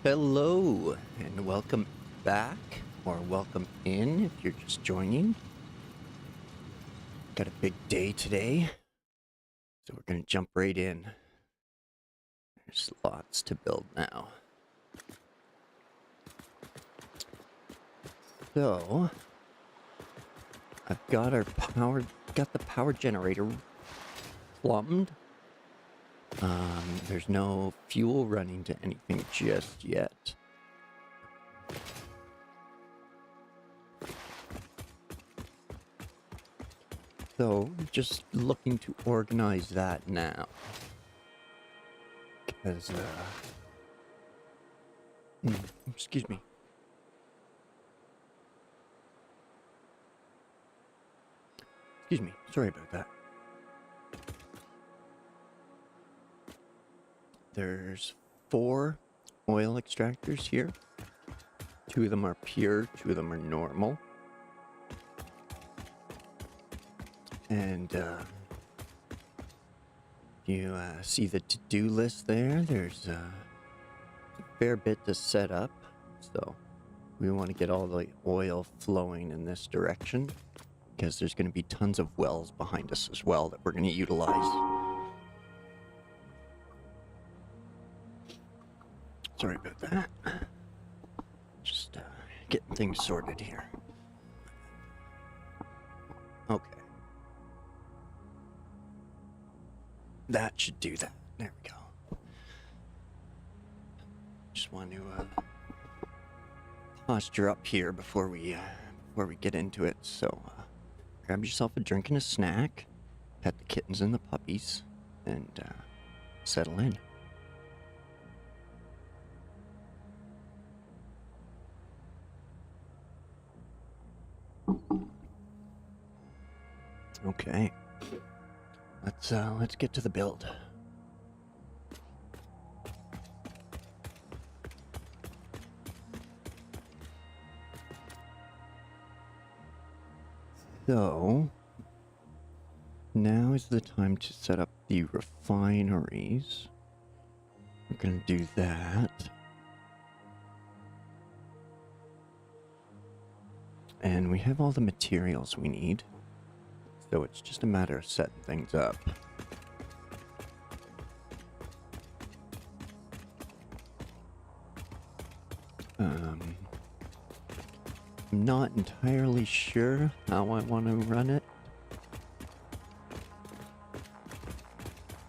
Hello, and welcome back, or welcome in if you're just joining. Got a big day today, so we're going to jump right in. There's lots to build now. So, I've got the power generator plumbed. There's no fuel running to anything just yet. So, just looking to organize that now. Because, excuse me. Excuse me, sorry about that. There's 4 oil extractors here. 2 of them are pure, 2 of them are normal. And you see the to-do list there. There's a fair bit to set up. So we want to get all the oil flowing in this direction, because there's going to be tons of wells behind us as well that we're going to utilize. Sorry about that. Just getting things sorted here. Okay. That should do that. There we go. Just want to posture up here before we get into it. So grab yourself a drink and a snack, pet the kittens and the puppies, and settle in. Okay, let's get to the build. So now is the time to set up the refineries. We're gonna do that. And we have all the materials we need. So it's just a matter of setting things up. I'm not entirely sure how I want to run it,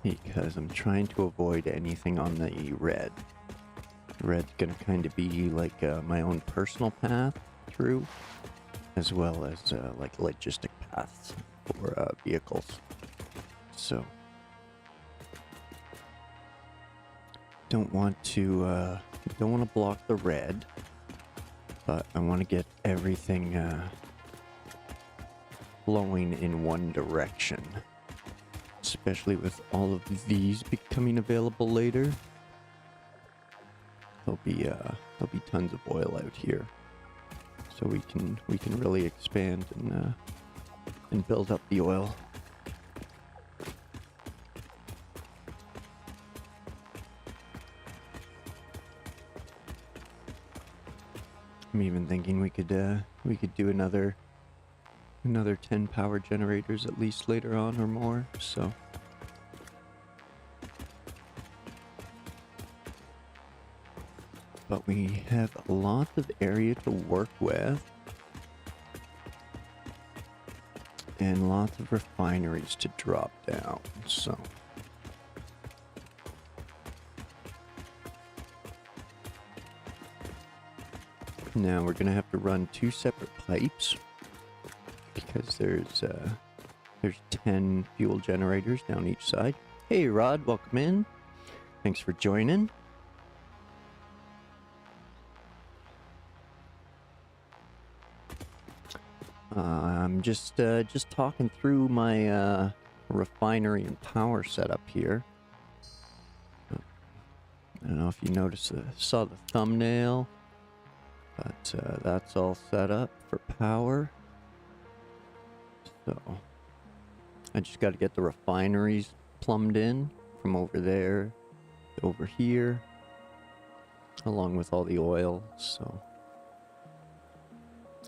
because I'm trying to avoid anything on the red. The red's gonna kind of be like my own personal path through, as well as like logistic paths for vehicles. So don't want to block the red, but I want to get everything flowing in one direction, especially with all of these becoming available later. There'll be tons of oil out here, so we can really expand and build up the oil. I'm even thinking we could do another 10 power generators at least later on, or more. So but we have a lot of area to work with, and lots of refineries to drop down, so now we're gonna have to run 2 separate pipes, because there's 10 fuel generators down each side. Hey Rod, welcome in. Thanks for joining. I'm just talking through my refinery and power setup here. I don't know if you saw the thumbnail, but that's all set up for power. So I just got to get the refineries plumbed in from over there to over here. along with all the oil, so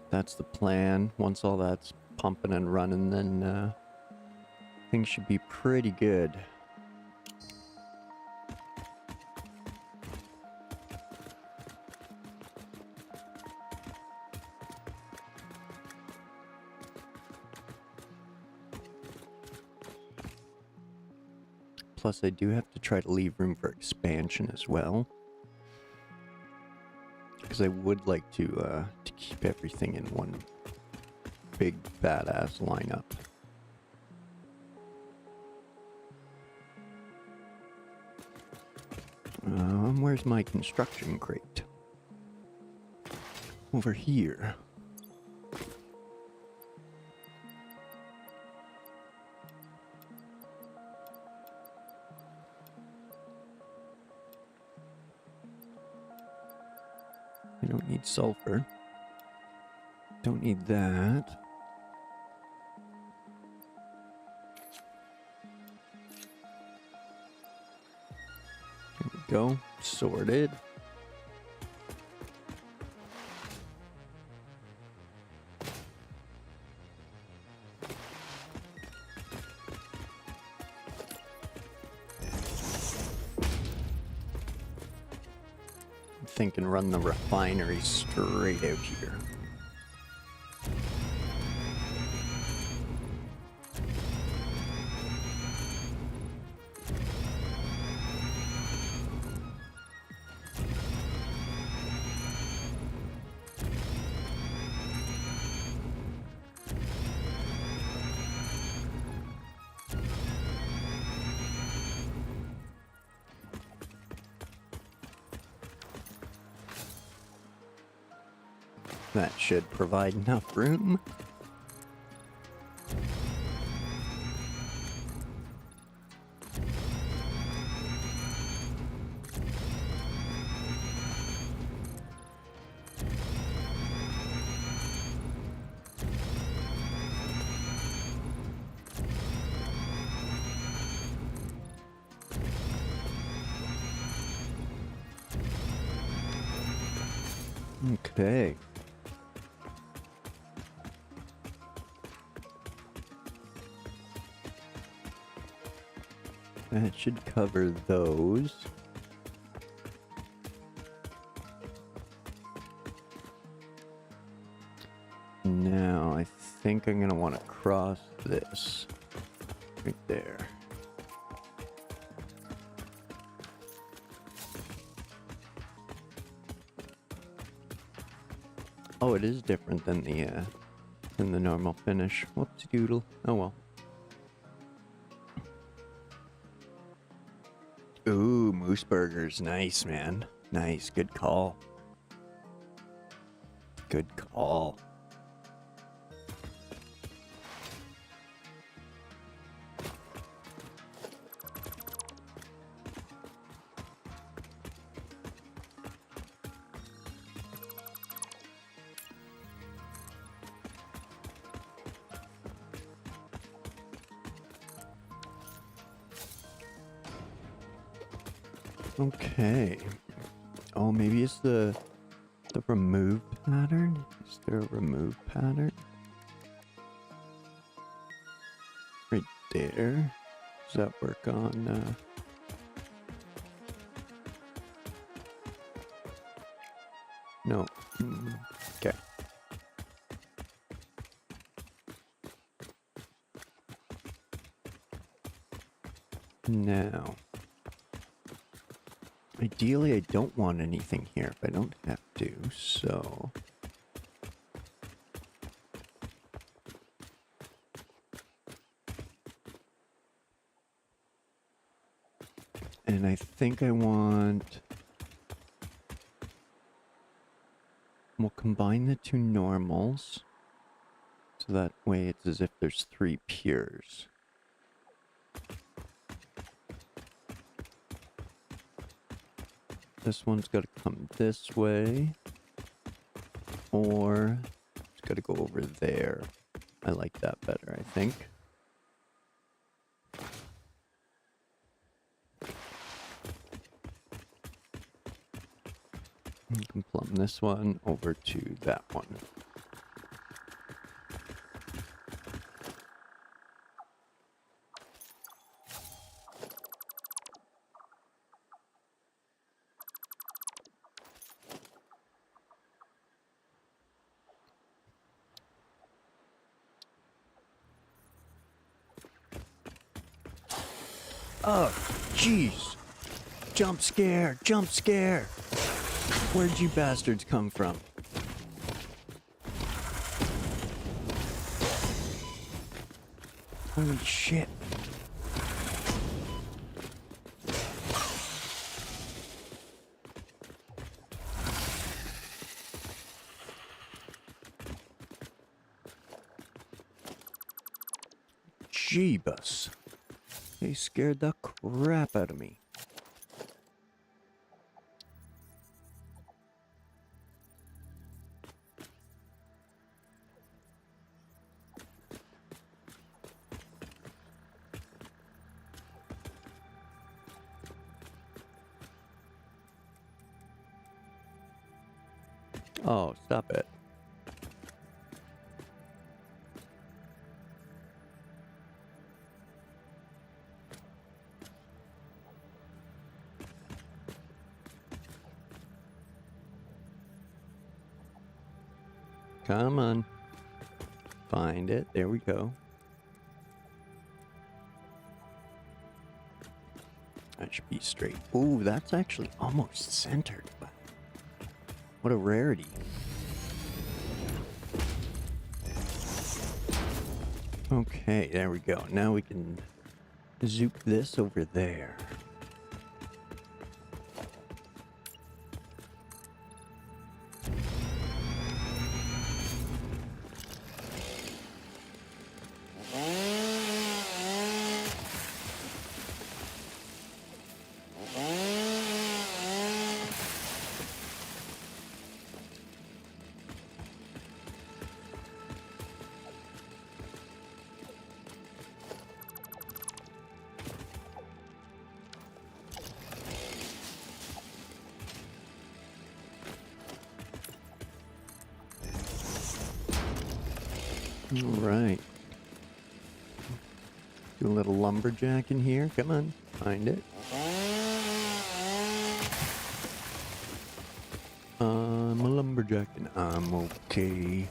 that's the plan. Once all that's pumping and running, then things should be pretty good. Plus, I do have to try to leave room for expansion as well, because I would like to keep everything in one big badass lineup. Where's my construction crate? Over here. I don't need sulfur. Don't need that. There we go. Sorted. I'm thinking run the refinery straight out here. That should provide enough room. Okay. That should cover those. Now, I think I'm going to want to cross this right there. Oh, it is different than the normal finish. Whoopsie doodle. Oh well. Ooh, moose burgers. Nice, man. Nice. Good call. Good call. Okay. Oh, maybe it's the remove pattern? Is there a remove pattern? Right there. Does that work on no. Okay. Now, ideally I don't want anything here if I don't have to, so and I think I want, we'll combine the two normals so that way it's as if there's 3 pures. This one's got to come this way, or it's got to go over there. I like that better, I think. You can plumb this one over to that one. Oh, jeez. Jump scare, jump scare. Where'd you bastards come from? Holy shit. Jeebus. They scared the crap out of me. Oh, stop it. Come on. Find it. There we go. That should be straight. Ooh, that's actually almost centered. What a rarity. Okay, there we go. Now we can zoop this over there. Alright. Do a little lumberjack in here. Come on. Find it. I'm a lumberjack and I'm okay.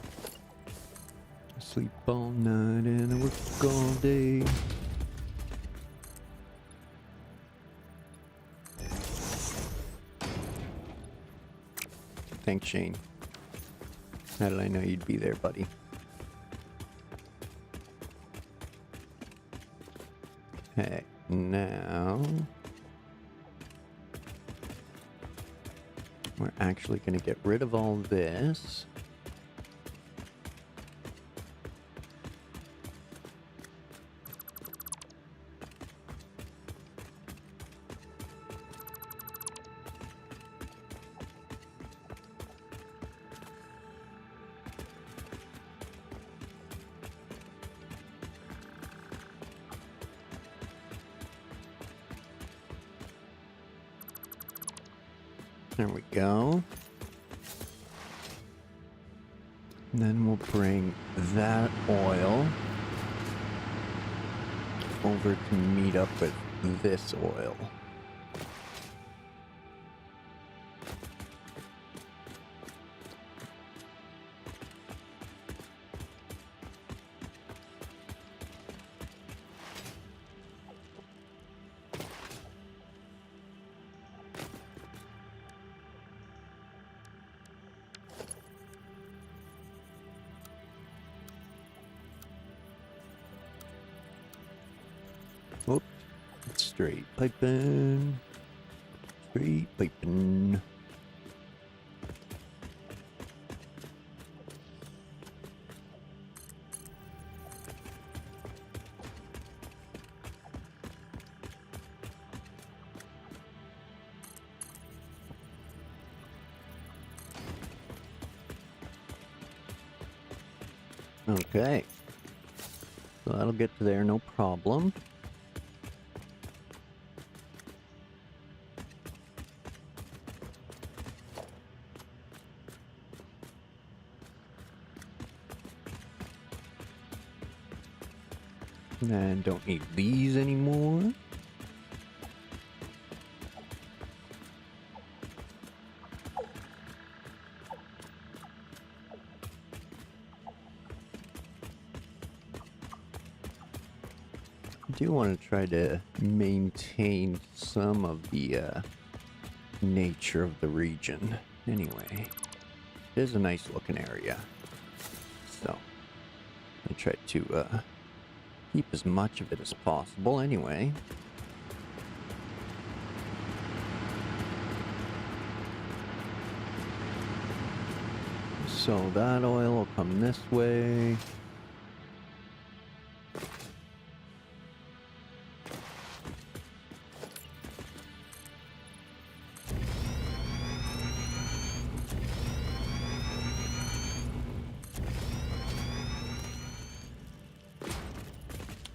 I sleep all night and I work all day. Thanks, Shane. How did I know you'd be there, buddy? Okay, now we're actually going to get rid of all this. There we go. And then we'll bring that oil over to meet up with this oil. Whoop. Straight piping. Straight piping. Okay. So that'll get to there, no problem. And don't need these anymore. I do want to try to maintain some of the nature of the region. Anyway, it is a nice looking area. So, I try to keep as much of it as possible anyway. So that oil will come this way.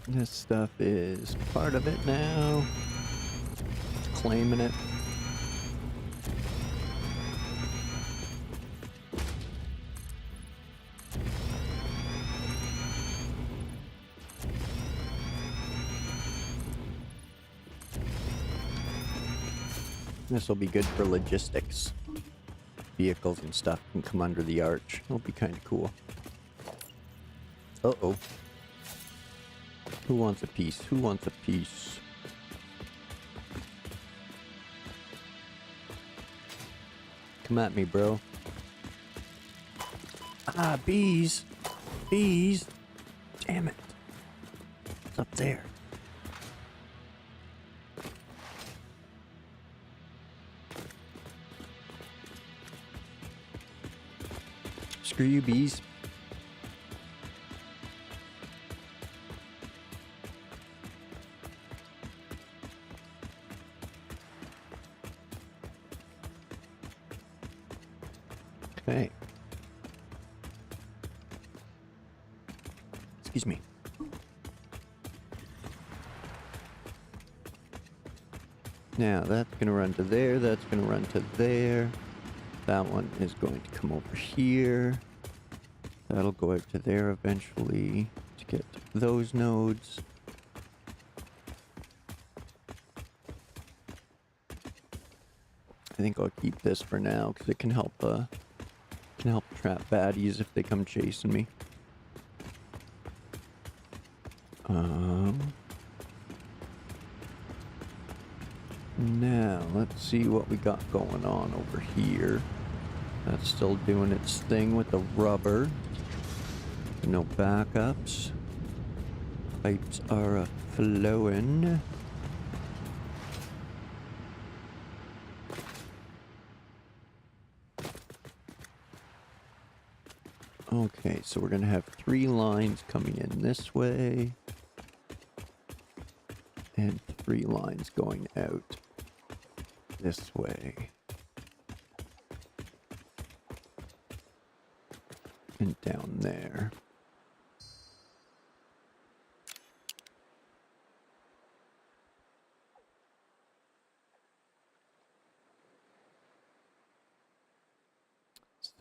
This stuff is part of it now. It's claiming it. This will be good for logistics. Vehicles and stuff can come under the arch. It'll be kind of cool. Uh-oh. Who wants a piece? Who wants a piece? Come at me, bro. Ah, bees! Bees! Damn it. It's up there. Screw you, bees. Okay. Excuse me. Now that's going to run to there, that's going to run to there. That one is going to come over here. That'll go out to there eventually to get those nodes. I think I'll keep this for now because it can help trap baddies if they come chasing me. Now let's see what we got going on over here. That's still doing its thing with the rubber. No backups. Pipes are flowing. Okay, so we're gonna have 3 lines coming in this way. And 3 lines going out this way. And down there.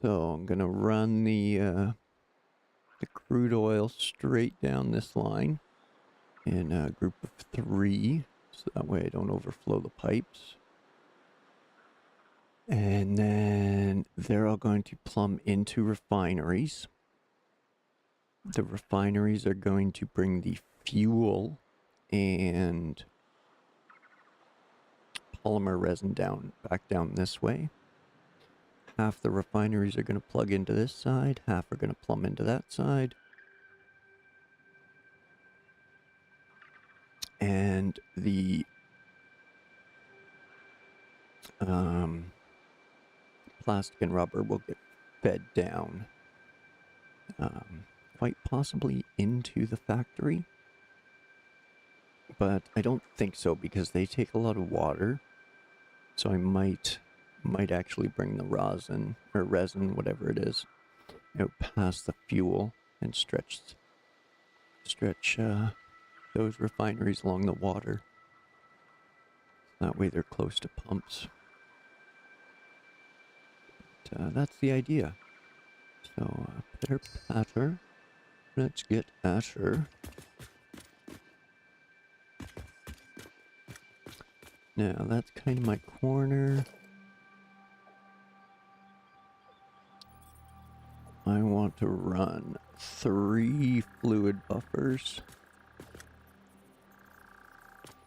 So I'm gonna run the crude oil straight down this line in a group of 3, so that way I don't overflow the pipes. And then they're all going to plumb into refineries. The refineries are going to bring the fuel and polymer resin back down this way. Half the refineries are going to plug into this side, half are going to plumb into that side. And the plastic and rubber will get fed down, quite possibly into the factory. But I don't think so because they take a lot of water. So I might actually bring the rosin or resin, whatever it is, out past the fuel and stretch those refineries along the water. That way they're close to pumps. But, that's the idea. So pitter patter. Let's get Asher. Now that's kind of my corner. I want to run 3 fluid buffers.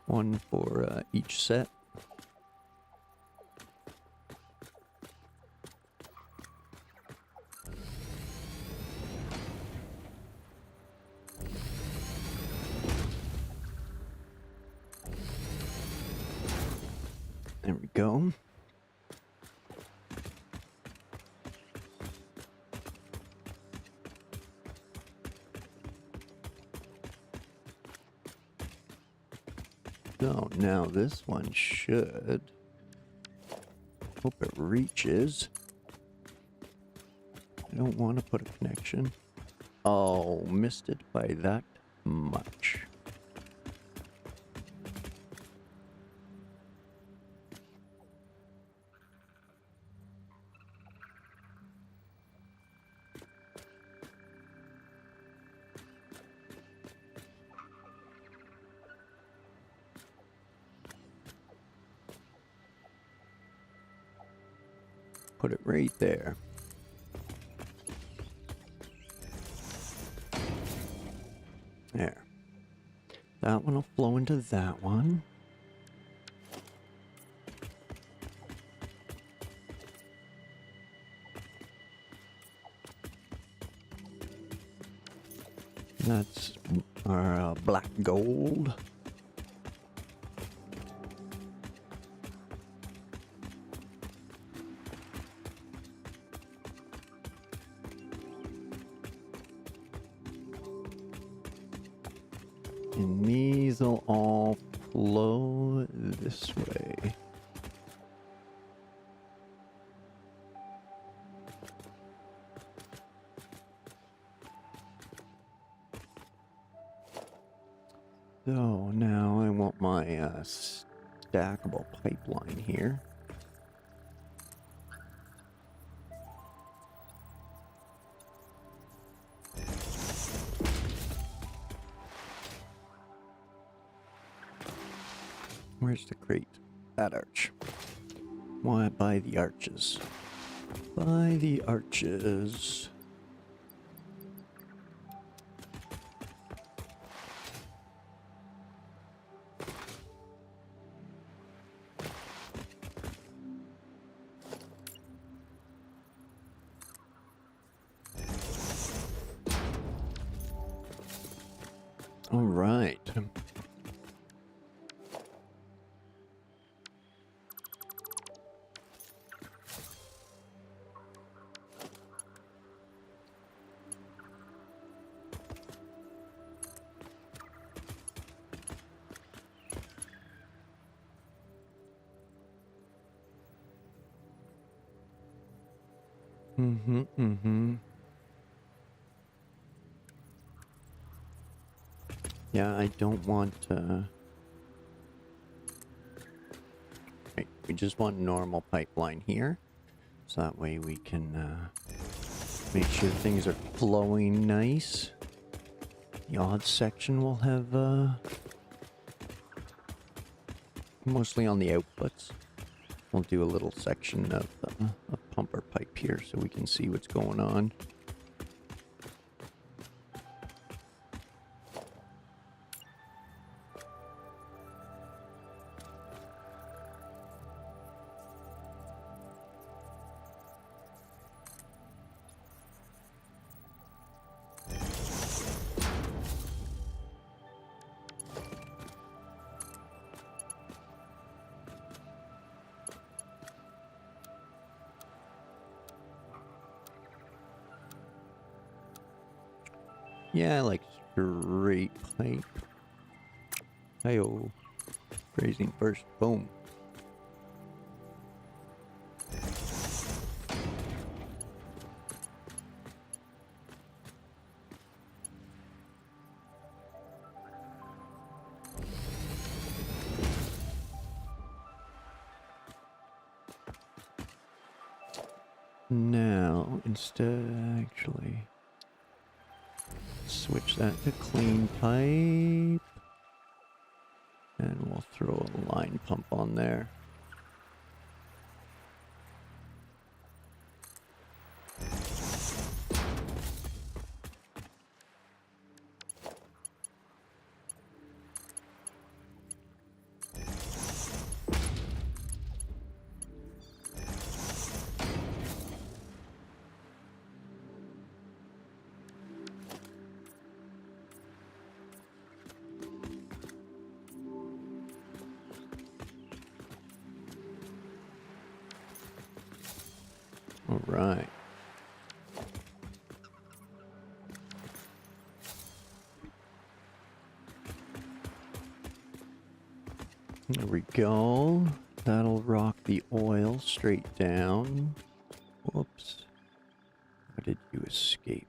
1 for each set. There we go. So now this one should, hope it reaches. I don't want to put a connection. Oh, missed it by that much. Put it right there. There. That one will flow into that one. That's our black gold. And these will all flow this way. So now I want my stackable pipeline here. Where's the crate? That arch. Why by the arches? By the arches. All right. Yeah, I don't want right, we just want normal pipeline here. So that way we can make sure things are flowing nice. The odd section will have mostly on the outputs. We'll do a little section of a pumper pipe here so we can see what's going on. Yeah, I like straight pipe. Hi-oh. Grazing first. Boom. Now, instead, actually, switch that to clean pipe. And we'll Throw a line pump on there. All right. There we go. That'll rock the oil straight down. Whoops. How did you escape?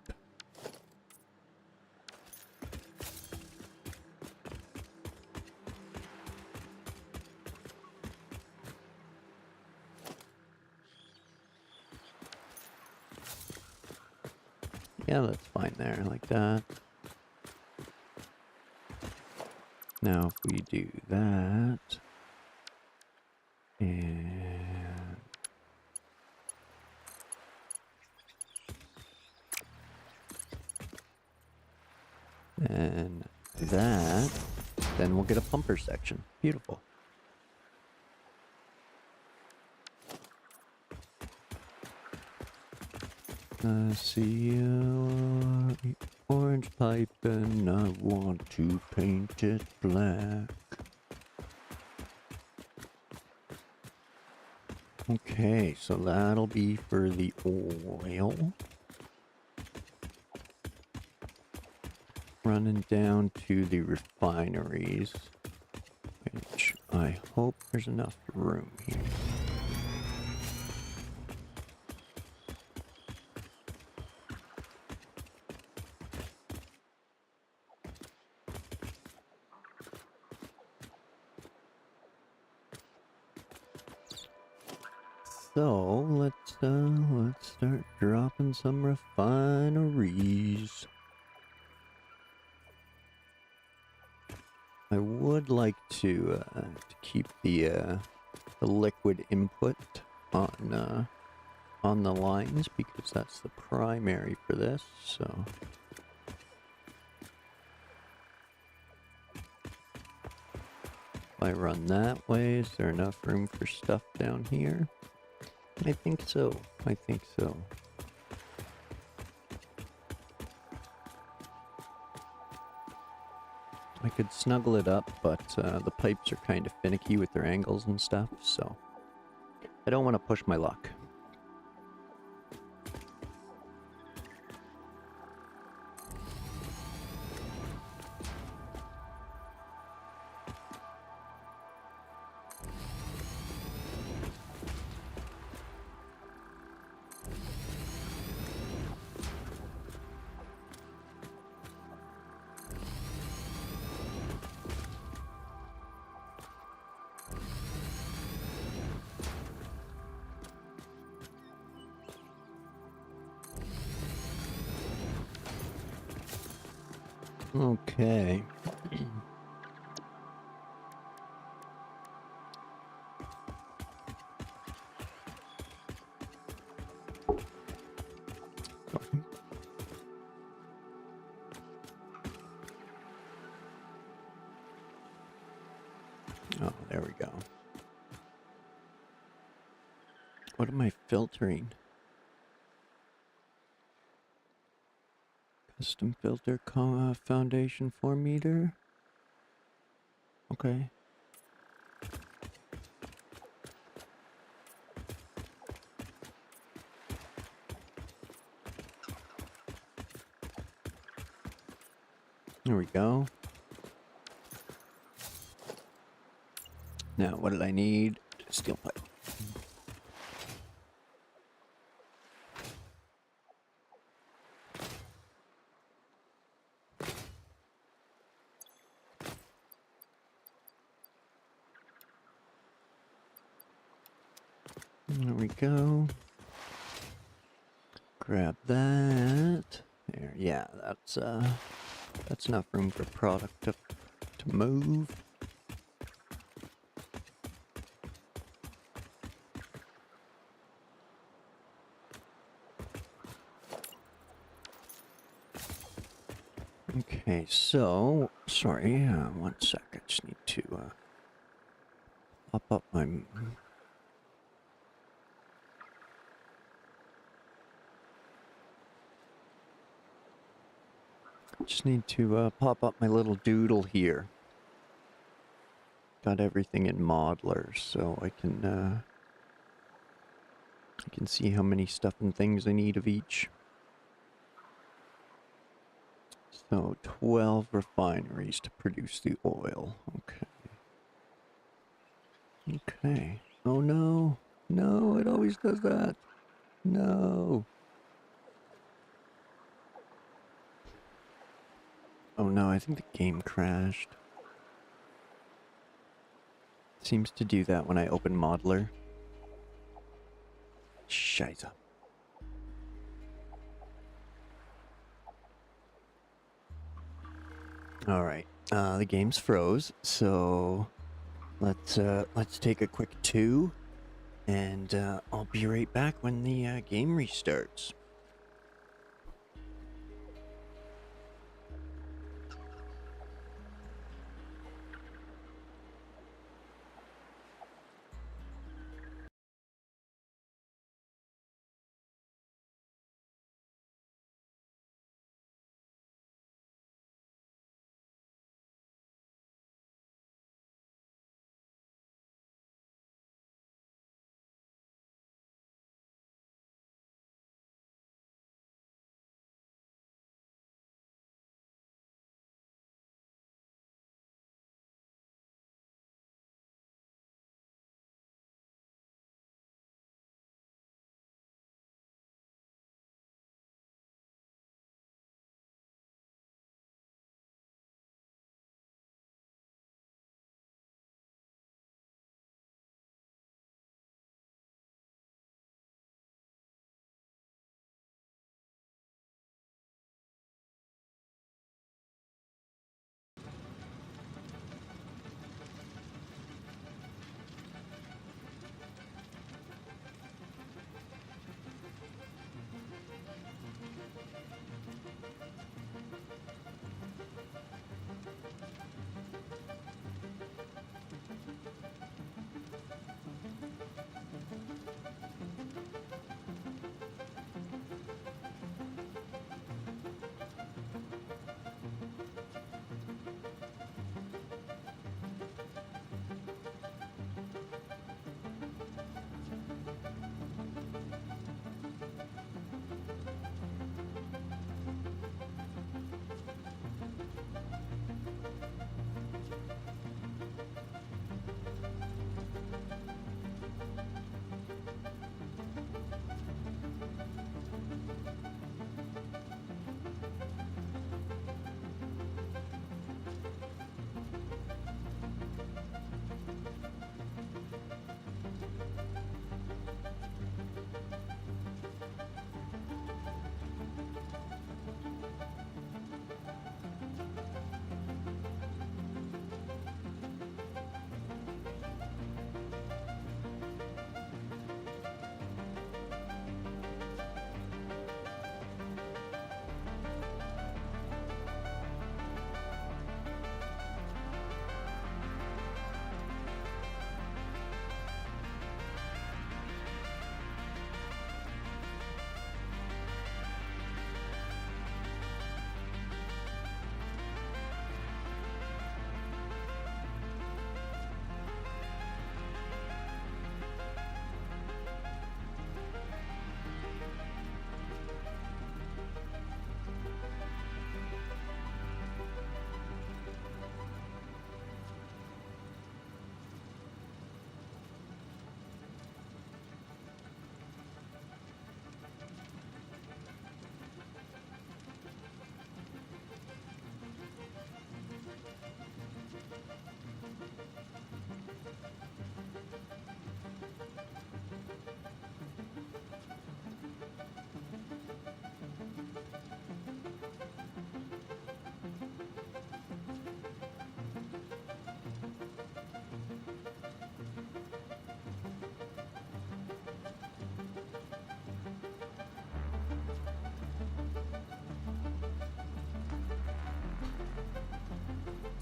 Yeah, that's fine there, like that. Now if we do that, and that, then we'll get a pumper section. Beautiful. I see orange pipe and I want to paint it black. Okay, so that'll be for the oil. Running down to the refineries, which I hope there's enough room here. So let's start dropping some refineries. I would like to keep the liquid input on the lines because that's the primary for this. So if I run that way, is there enough room for stuff down here? I think so. I think so. I could snuggle it up, but the pipes are kind of finicky with their angles and stuff, so I don't want to push my luck. Okay. Oh, there we go. What am I filtering? Custom filter foundation 4 meter. Okay. There we go. Now, what did I need? Steel pipe. There we go. Grab that. There, yeah, that's enough room for product to move. Okay, so sorry, one sec. I just need to pop up my. Just need to pop up my little doodle here. Got everything in modeler, so I can see how many stuff and things I need of each. So 12 refineries to produce the oil. Okay. Okay. Oh no. No, it always does that. No. Oh no, I think the game crashed. Seems to do that when I open modeler. Scheiße. All right. The game's froze, so let's take a quick 2, and I'll be right back when the game restarts.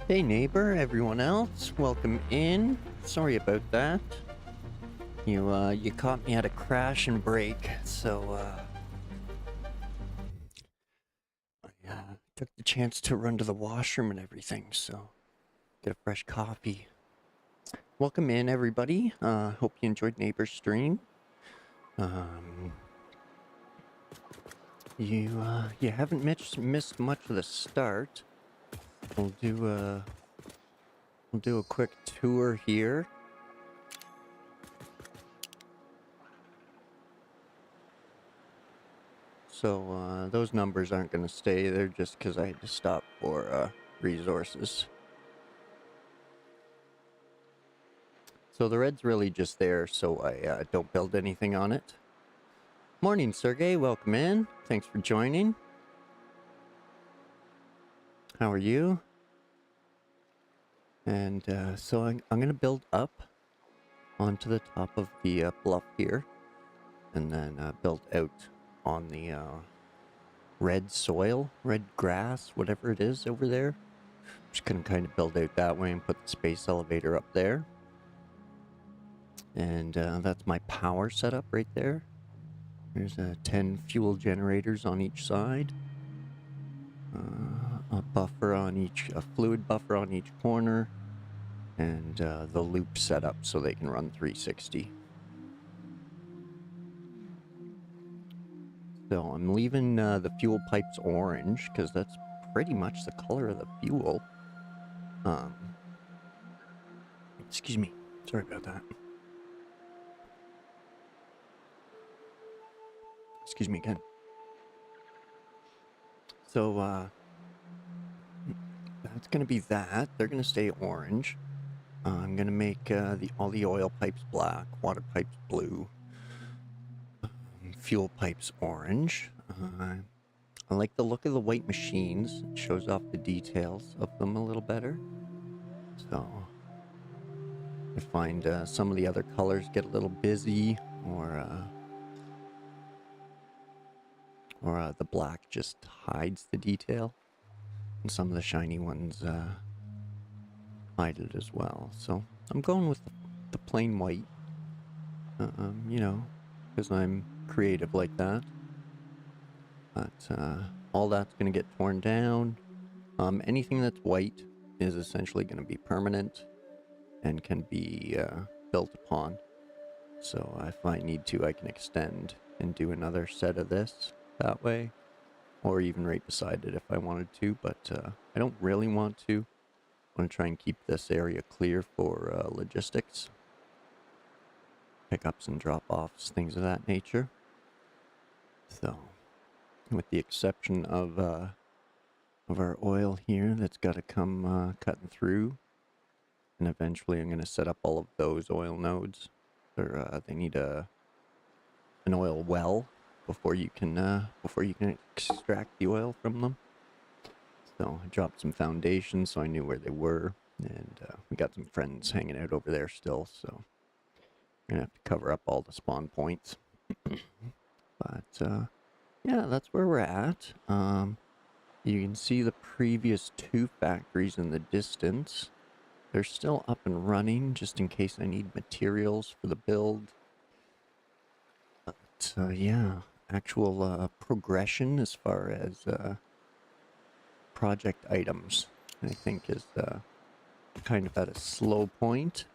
Hey neighbor, everyone else, welcome in. Sorry about that. You caught me at a crash and break, so I took the chance to run to the washroom and everything, so get a fresh coffee. Welcome in everybody. Hope you enjoyed neighbor's stream. You haven't missed much of the start. We'll do a quick tour here. So those numbers aren't going to stay there just because I had to stop for resources. So the red's really just there so I don't build anything on it. Morning, Sergey. Welcome in. Thanks for joining. How are you? And so I'm going to build up onto the top of the bluff here. And then build out on the red soil, red grass, whatever it is over there. Just gonna kind of build out that way and put the space elevator up there. And that's my power setup right there. There's 10 fuel generators on each side. A buffer on each, a fluid buffer on each corner. And the loop setup so they can run 360. So I'm leaving the fuel pipes orange because that's pretty much the color of the fuel. Excuse me. Sorry about that. Excuse me again. So that's gonna be that. They're gonna stay orange. I'm gonna make all the oil pipes black, water pipes blue, fuel pipes orange. I like the look of the white machines. It shows off the details of them a little better. So I find some of the other colors get a little busy, or the black just hides the detail. And some of the shiny ones hide it as well. So I'm going with the plain white, you know, because I'm creative like that. But all that's going to get torn down. Anything that's white is essentially going to be permanent and can be built upon. So if I need to, I can extend and do another set of this that way, or even right beside it if I wanted to, but I don't really want to. I want to try and keep this area clear for logistics, pickups and drop-offs, things of that nature. So with the exception of our oil here that's got to come cutting through, and eventually I'm going to set up all of those oil nodes. They need an oil well before you can extract the oil from them. So I dropped some foundations so I knew where they were, and we got some friends hanging out over there still, so I'm gonna have to cover up all the spawn points. But yeah, that's where we're at. You can see the previous 2 factories in the distance. They're still up and running, just in case I need materials for the build. But yeah, actual progression as far as project items, I think, is kind of at a slow point.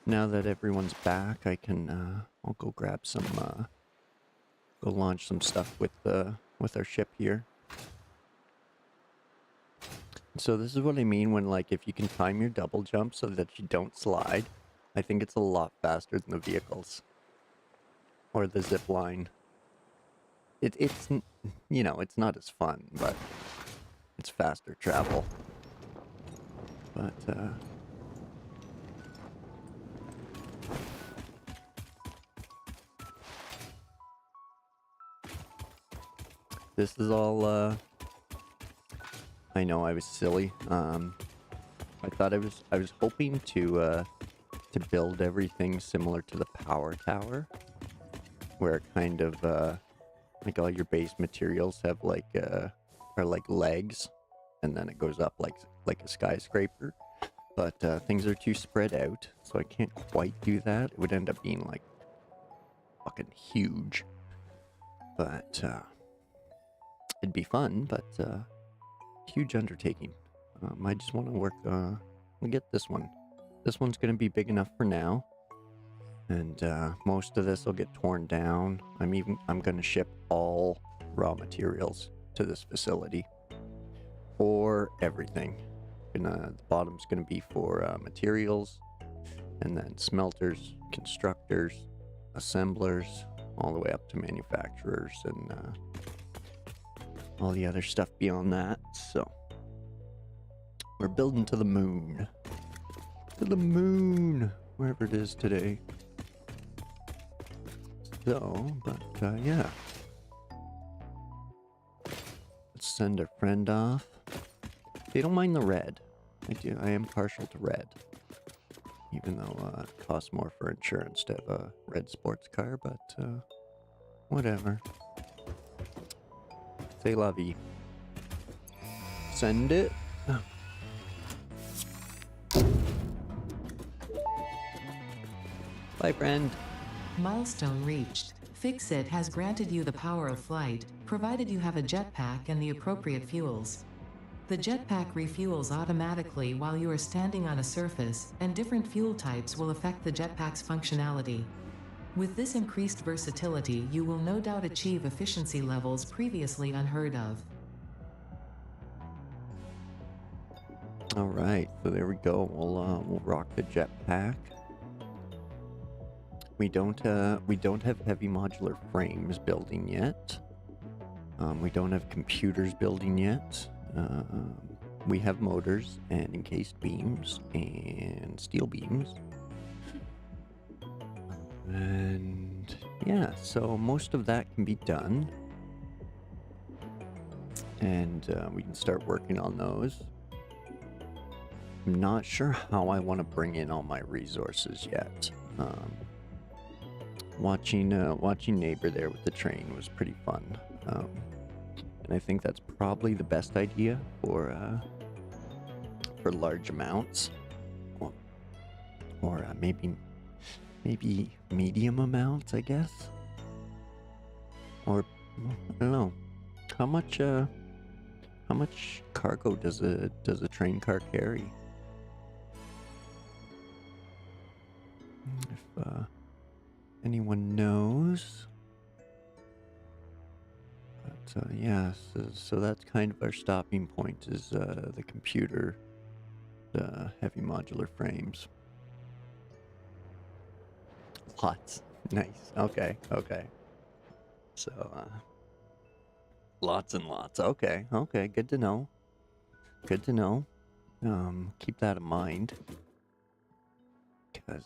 Now that everyone's back, I can I'll go grab some go launch some stuff with our ship here. So this is what I mean when, like, if you can time your double jump so that you don't slide, I think it's a lot faster than the vehicles or the zip line. It's you know, it's not as fun, but it's faster travel. But this is all I know I was silly. I thought I was hoping to build everything similar to the power tower, where it kind of like all your base materials have like are like legs, and then it goes up like a skyscraper. But things are too spread out, so I can't quite do that. It would end up being like fucking huge. But it'd be fun, but huge undertaking. I just want to work. We'll get this one. This one's gonna be big enough for now, and most of this will get torn down. I'm gonna ship all raw materials to this facility, or everything. The bottom's gonna be for materials, and then smelters, constructors, assemblers, all the way up to manufacturers and all the other stuff beyond that. So we're building to the moon. To the moon, wherever it is today. So, but yeah. Let's send a friend off. They don't mind the red. I am partial to red. Even though it costs more for insurance to have a red sports car, but whatever. C'est la vie. Send it. Bye, friend. Milestone reached. Fixit has granted you the power of flight, provided you have a jetpack and the appropriate fuels. The jetpack refuels automatically while you are standing on a surface, and different fuel types will affect the jetpack's functionality. With this increased versatility, you will no doubt achieve efficiency levels previously unheard of. All right, so there we go. We'll rock the jetpack. We don't have heavy modular frames building yet. We don't have computers building yet. We have motors and encased beams and steel beams. And yeah, so most of that can be done. And we can start working on those. I'm not sure how I want to bring in all my resources yet. Watching Neighbor there with the train was pretty fun. And I think that's probably the best idea for large amounts, or maybe medium amounts, I guess. Or I don't know, how much cargo does a train car carry? If anyone knows. But yeah, so that's kind of our stopping point, is the computer, the heavy modular frames. Lots. Nice. Okay. So lots and lots. Okay. Good to know. Keep that in mind. Because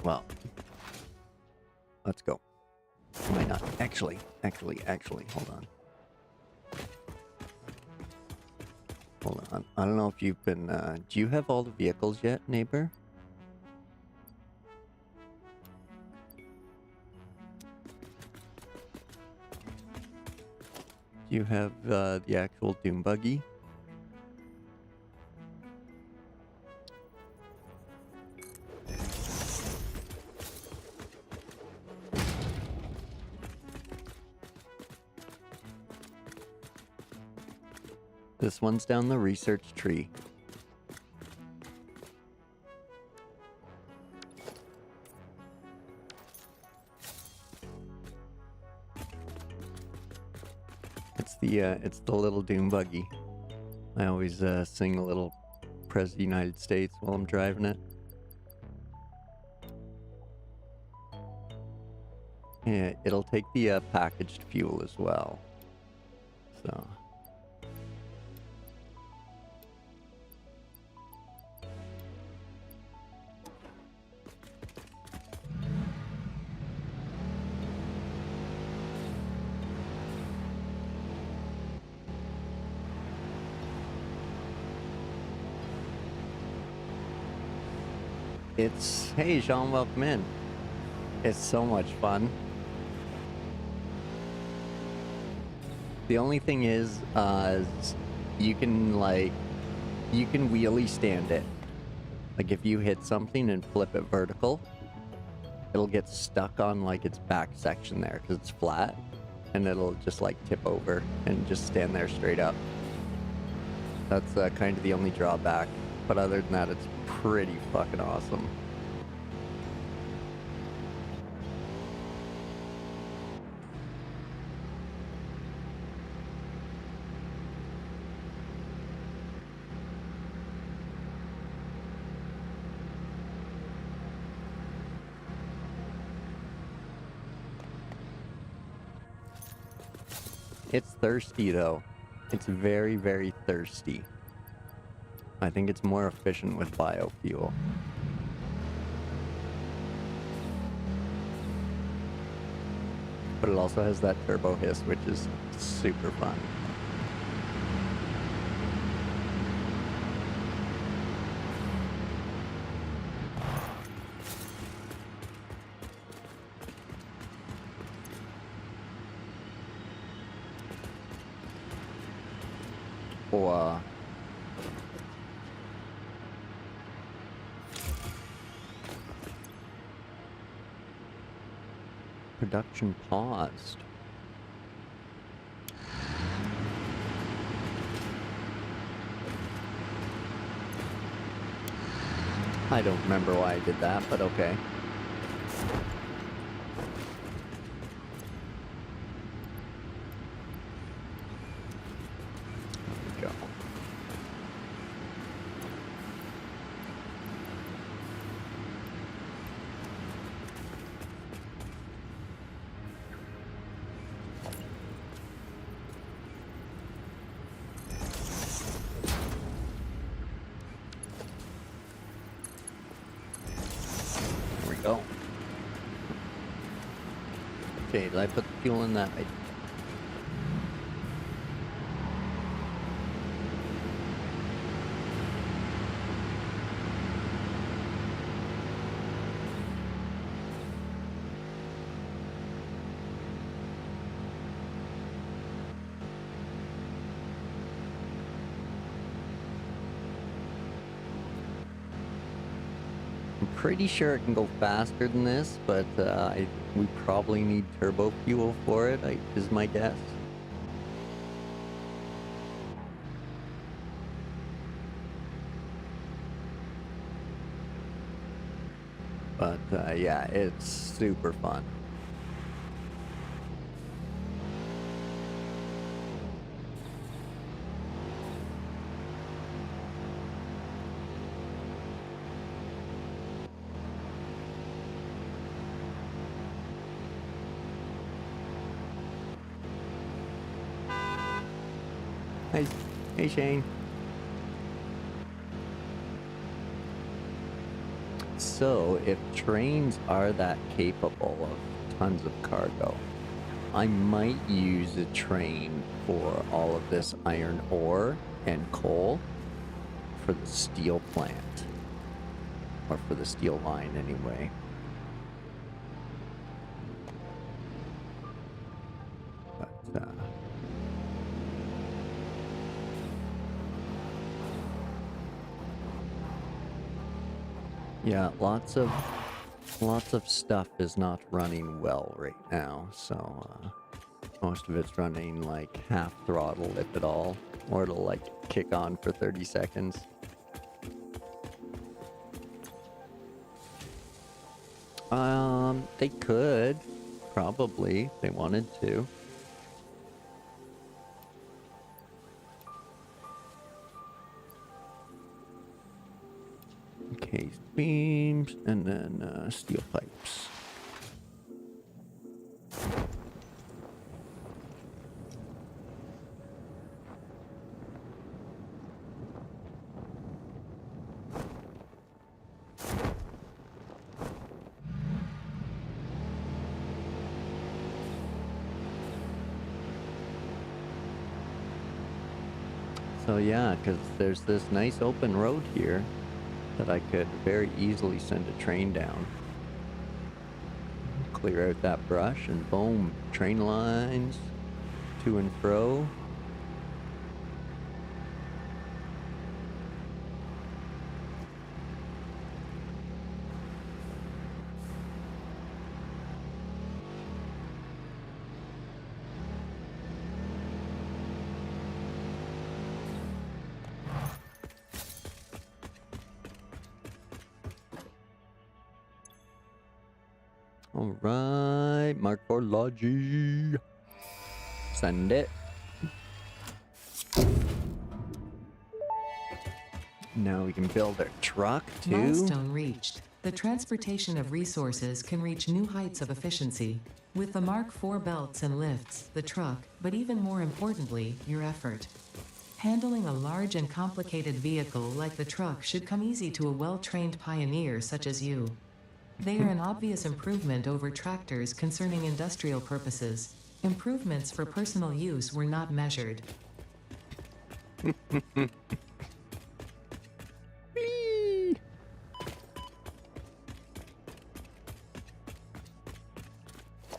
well, let's go. Why not? Actually, hold on. Hold on. I don't know if you've been, do you have all the vehicles yet, Neighbor? Do you have, the actual Doom Buggy? This one's down the research tree. It's the little Doom Buggy. I always sing a little Pres of the United States while I'm driving it. Yeah, it'll take the packaged fuel as well. So. Hey Jean, welcome in. It's so much fun. The only thing is, you can wheelie stand it. Like if you hit something and flip it vertical, it'll get stuck on like its back section there because it's flat, and it'll just like tip over and just stand there straight up. That's kind of the only drawback, but other than that, it's pretty fucking awesome. It's thirsty though. It's very, very thirsty. I think it's more efficient with biofuel. But it also has that turbo hiss, which is super fun. Or production paused. I don't remember why I did that, but okay. There we go. Go. Okay, did I put the fuel in that? Pretty sure it can go faster than this, but we probably need turbo fuel for it, is my guess. But yeah, it's super fun. Hey Shane. So, if trains are that capable of tons of cargo, I might use a train for all of this iron ore and coal for the steel plant. Or for the steel line, anyway. But, yeah, lots of stuff is not running well right now, so most of it's running like half throttle if at all, or it'll like kick on for 30 seconds. They could probably if they wanted to. Case beams, and then steel pipes. So yeah, because there's this nice open road here that I could very easily send a train down. Clear out that brush and boom, train lines to and fro. All right, Mark for Logi. Send it. Now we can build our truck too. Milestone reached. The transportation of resources can reach new heights of efficiency. With the Mark IV belts and lifts, the truck, but even more importantly, your effort. Handling a large and complicated vehicle like the truck should come easy to a well-trained pioneer such as you. They are an obvious improvement over tractors concerning industrial purposes. Improvements for personal use were not measured. Whee!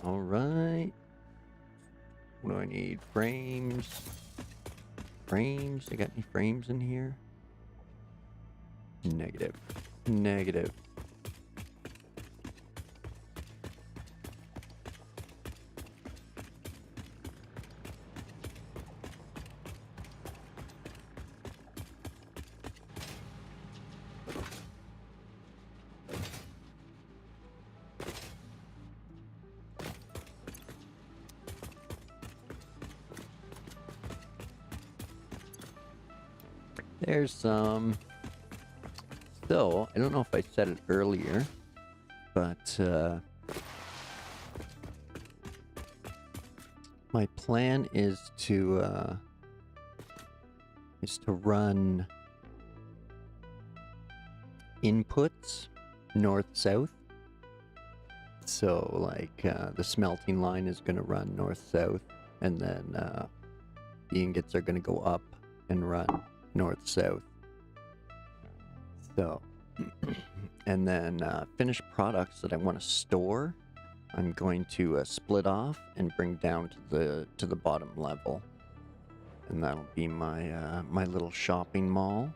All right. What do I need? Frames. Frames? I got any frames in here? Negative. Negative. There's some. So, I don't know if I said it earlier, but my plan is to run inputs north-south. So, like, the smelting line is going to run north-south, and then the ingots are going to go up and run north-south. So, and then finished products that I want to store, I'm going to split off and bring down to the bottom level, and that'll be my my little shopping mall.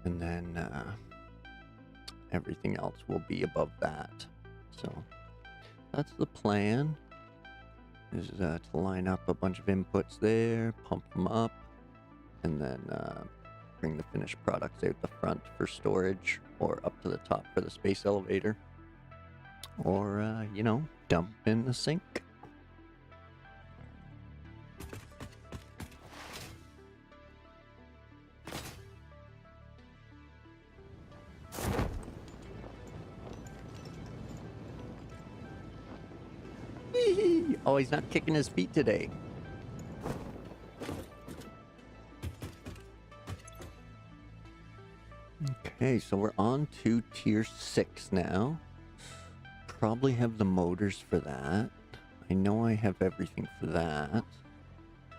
And then everything else will be above that. So that's the plan. Is to line up a bunch of inputs there, pump them up, and then bring the finished products out the front for storage, or up to the top for the space elevator, or you know, dump in the sink. Oh, he's not kicking his feet today. Okay, so we're on to tier 6 now. Probably have the motors for that. I know I have everything for that.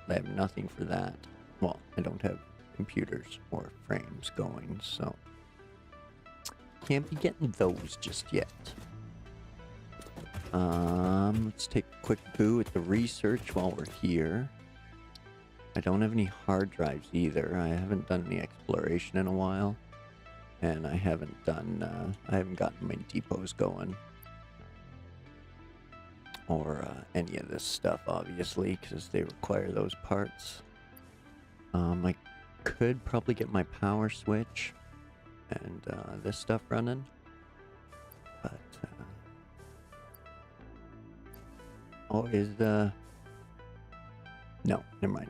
I have nothing for that. Well, I don't have computers or frames going, so can't be getting those just yet. Let's take a quick boo at the research while we're here. I don't have any hard drives either. I haven't done any exploration in a while, and I haven't done. I haven't gotten my depots going, or any of this stuff, obviously, because they require those parts. I could probably get my power switch and this stuff running, but. Oh, is the... No, never mind.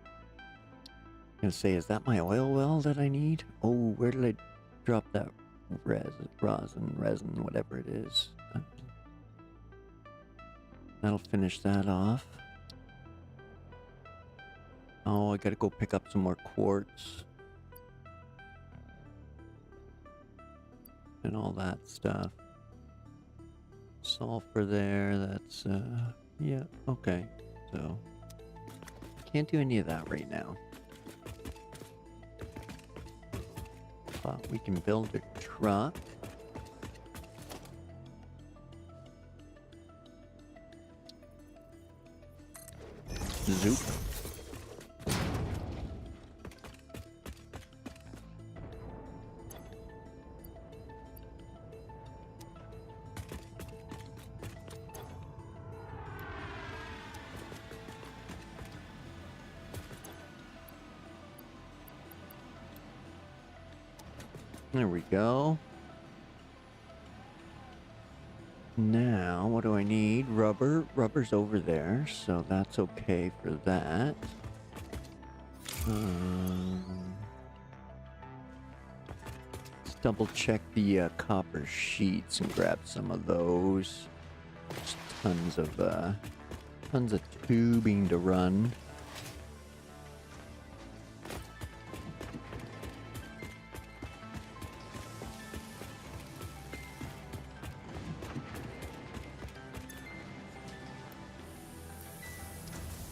I'm gonna say, is that my oil well that I need? Oh, where did I drop that resin, whatever it is? That'll finish that off. Oh, I gotta go pick up some more quartz. And all that stuff. Sulfur there, that's, yeah, okay. So, can't do any of that right now. But we can build a truck. Zoop. There we go. Now, what do I need? Rubber. Rubber's over there, so that's okay for that. Let's double check the copper sheets and grab some of those. There's tons of tubing to run.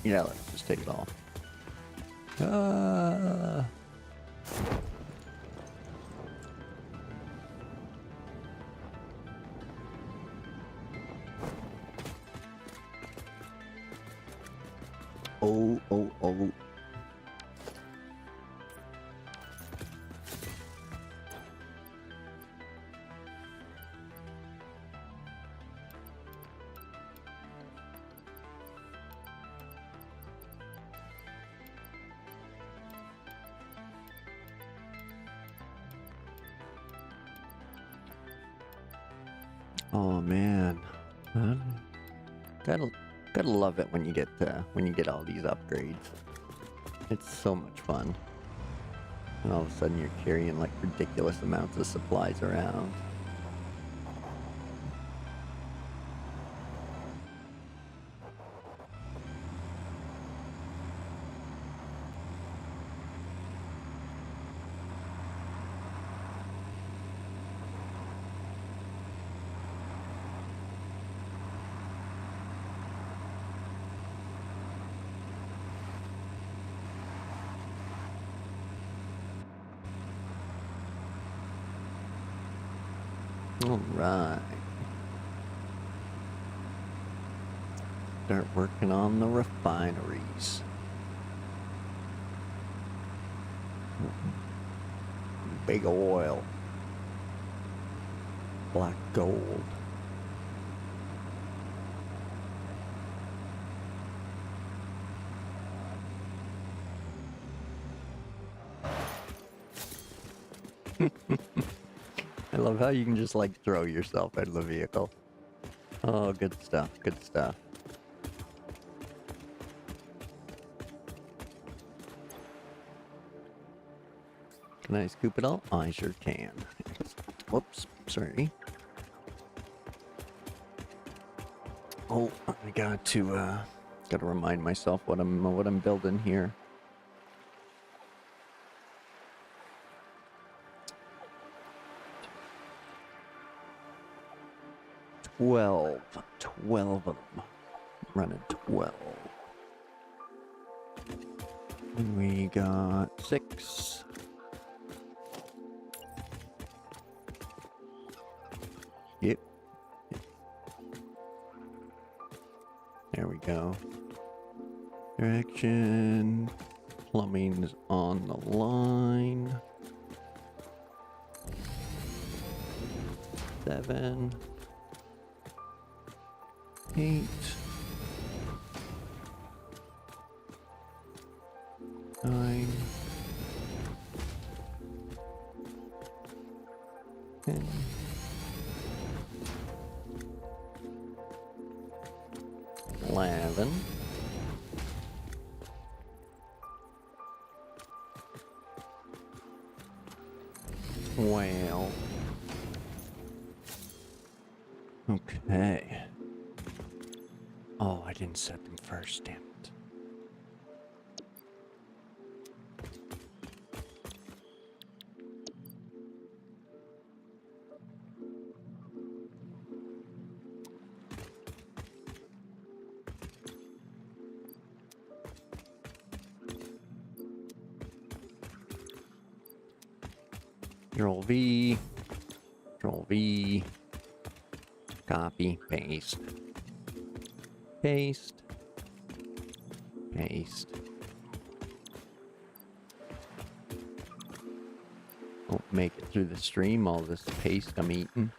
Yeah, let's just take it all. Oh. Oh man, gotta love it when you get all these upgrades. It's so much fun. And all of a sudden you're carrying like ridiculous amounts of supplies around. Alright. Start working on the refineries. Big oil. Black gold. I love how you can just like throw yourself out of the vehicle. Oh, good stuff, good stuff. Can I scoop it all? I sure can. Whoops, sorry. Oh, I gotta remind myself what I'm building here. 12 of them. Running 12. And we got 6. Yep. There we go. Direction. Plumbing's on the line. 7. 8. 9. 10. 11. 12. Okay. Oh, I didn't set them first, damn it. Control V. Control V. Copy. Paste. Paste. Paste. Won't make it through the stream, all this paste I'm eating.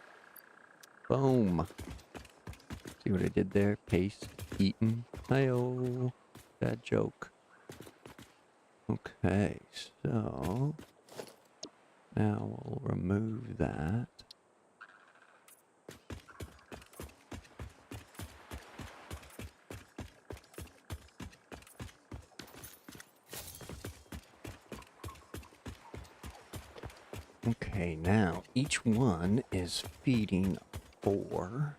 Boom. See what I did there? Paste, eaten. Hi-oh. Bad joke. Okay, so now we'll remove that. Okay, now each one is feeding 4.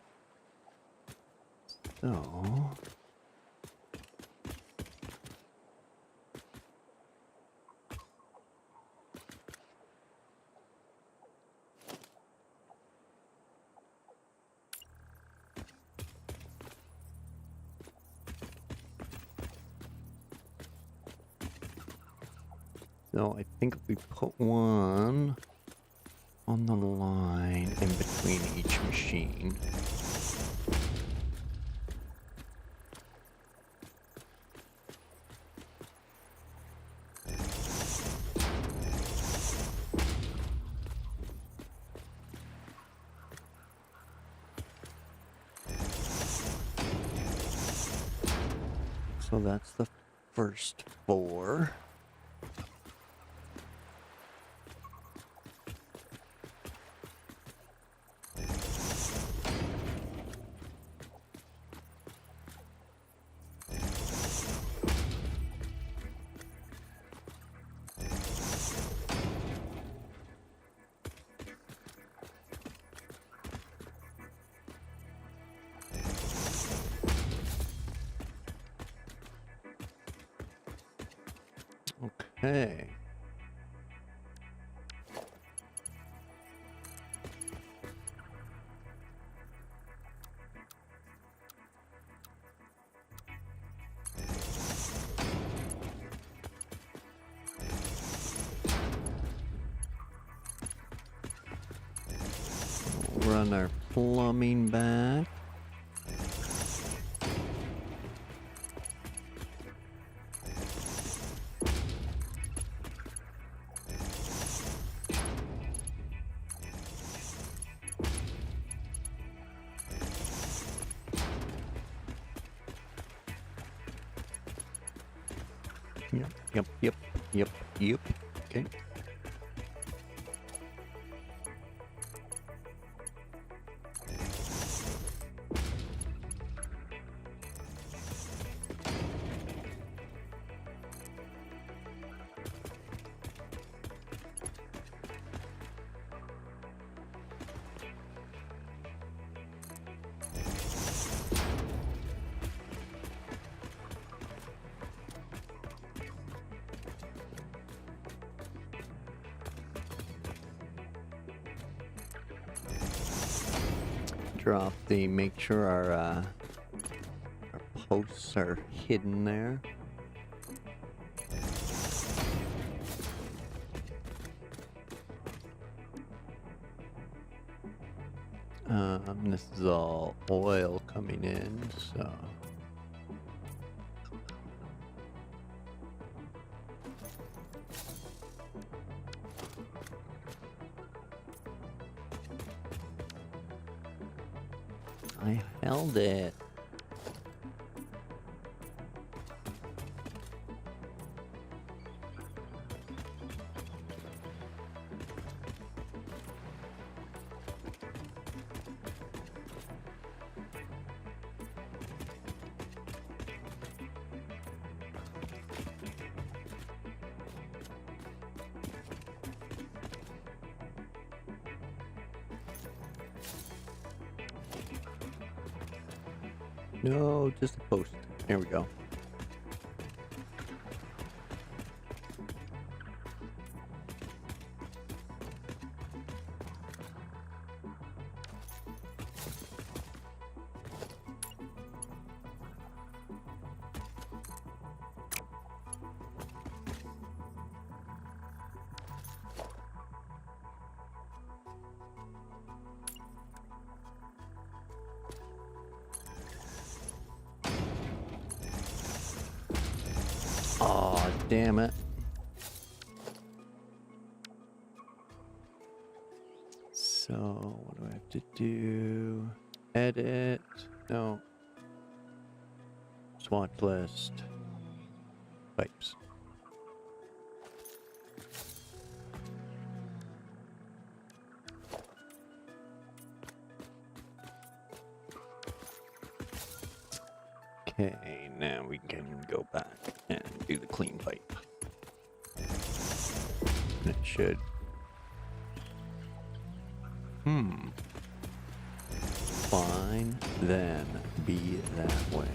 So I think if we put one on the line in between each machine. So that's the first 4. Okay. Run our plumbing back. Yep. Okay. Drop the, make sure our posts are hidden there. This is all oil coming in, so. I held it. No, just a post. There we go. Aw, damn it. So, what do I have to do? Edit. No. Swatch list. Pipes. Okay, now we can go back and do the clean pipe. And it should Fine, then be that way.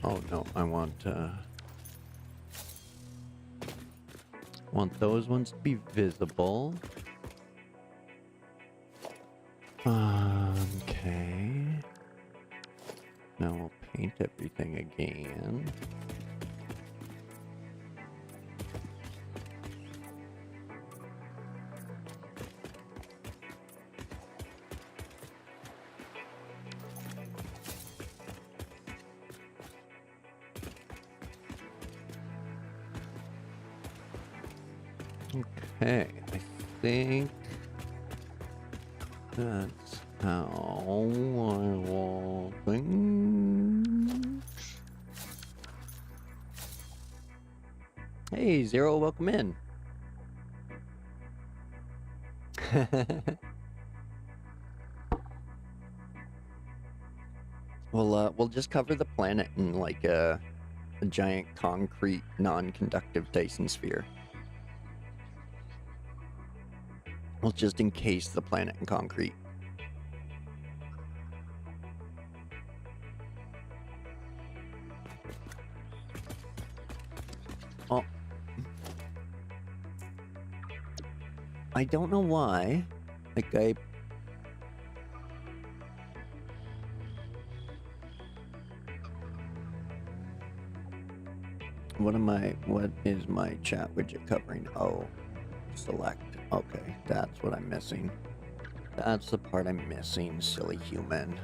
Oh no, I want those ones to be visible. Okay. Now we'll paint everything again. Okay, I think that's how I want things. Hey, Zero, welcome in. We'll just cover the planet in like a giant concrete, non-conductive Dyson sphere. We'll just encase the planet in concrete. Oh. I don't know why. Like, what is my chat widget covering? Oh, select. Okay, that's what I'm missing. That's the part I'm missing, silly human.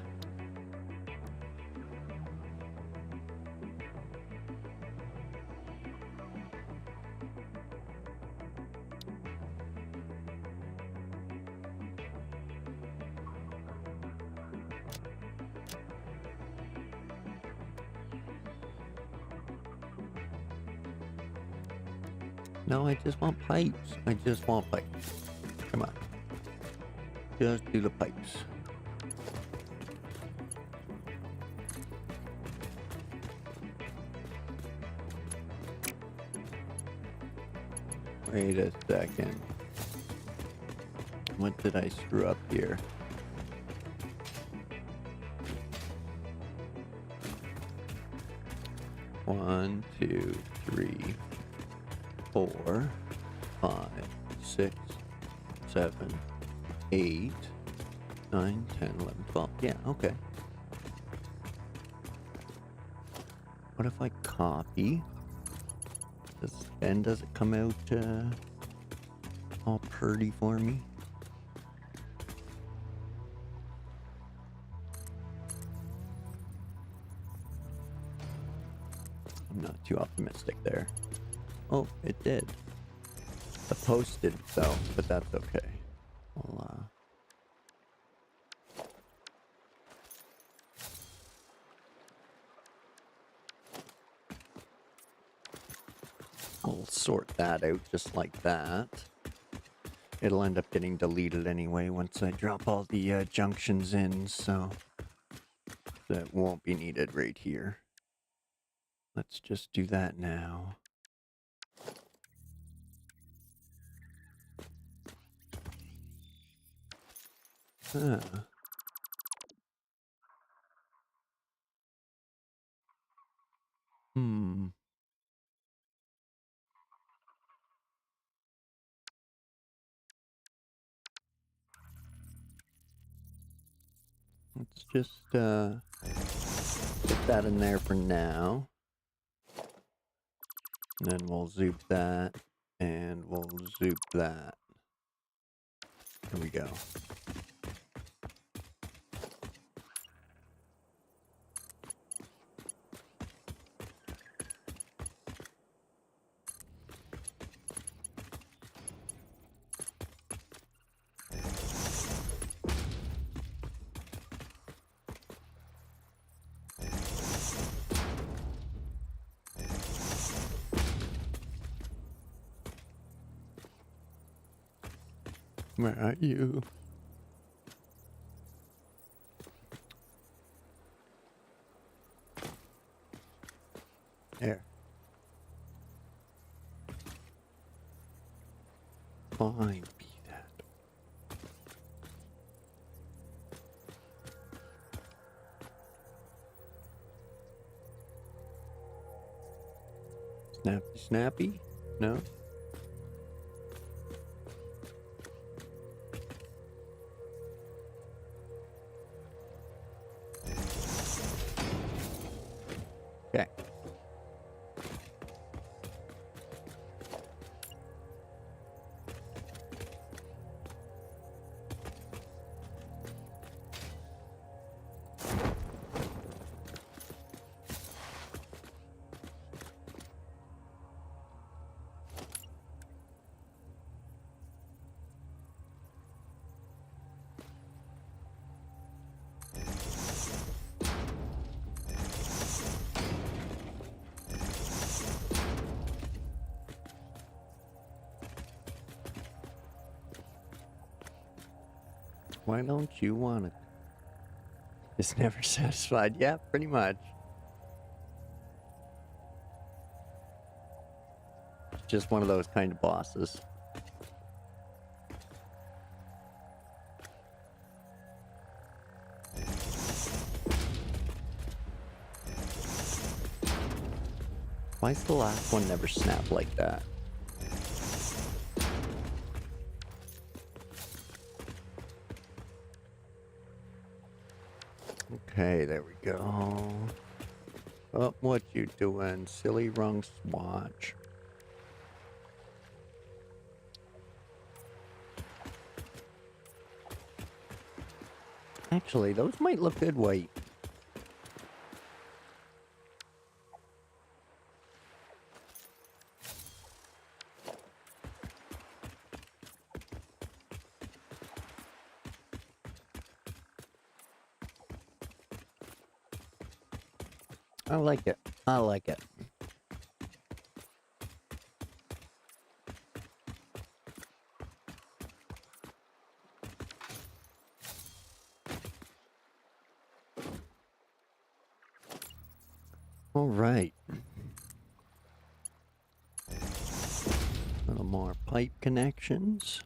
No, I just want pipes. I just want pipes. Come on. Just do the pipes. Wait a second. What did I screw up here? One, two, three, 4, 5, 6, 7, 8, 9, 10, 11, 12. Yeah, okay. What if I copy? Does it come out all purdy for me? I'm not too optimistic there. Oh, it did. The post did though, but that's okay. We'll sort that out just like that. It'll end up getting deleted anyway once I drop all the junctions in, so that won't be needed right here. Let's just do that now. Huh. Let's just put that in there for now. And then we'll zoop that, and we'll zoop that. Here we go. Where are you? There. Fine, be that. Snappy, snappy? No? Okay. Why don't you want it? It's never satisfied. Yeah, pretty much. It's just one of those kind of bosses. Why's the last one never snap like that? Okay, there we go. Oh, what you doing? Silly wrong swatch. Actually, those might look good white. I like it. I like it. All right. A little more pipe connections.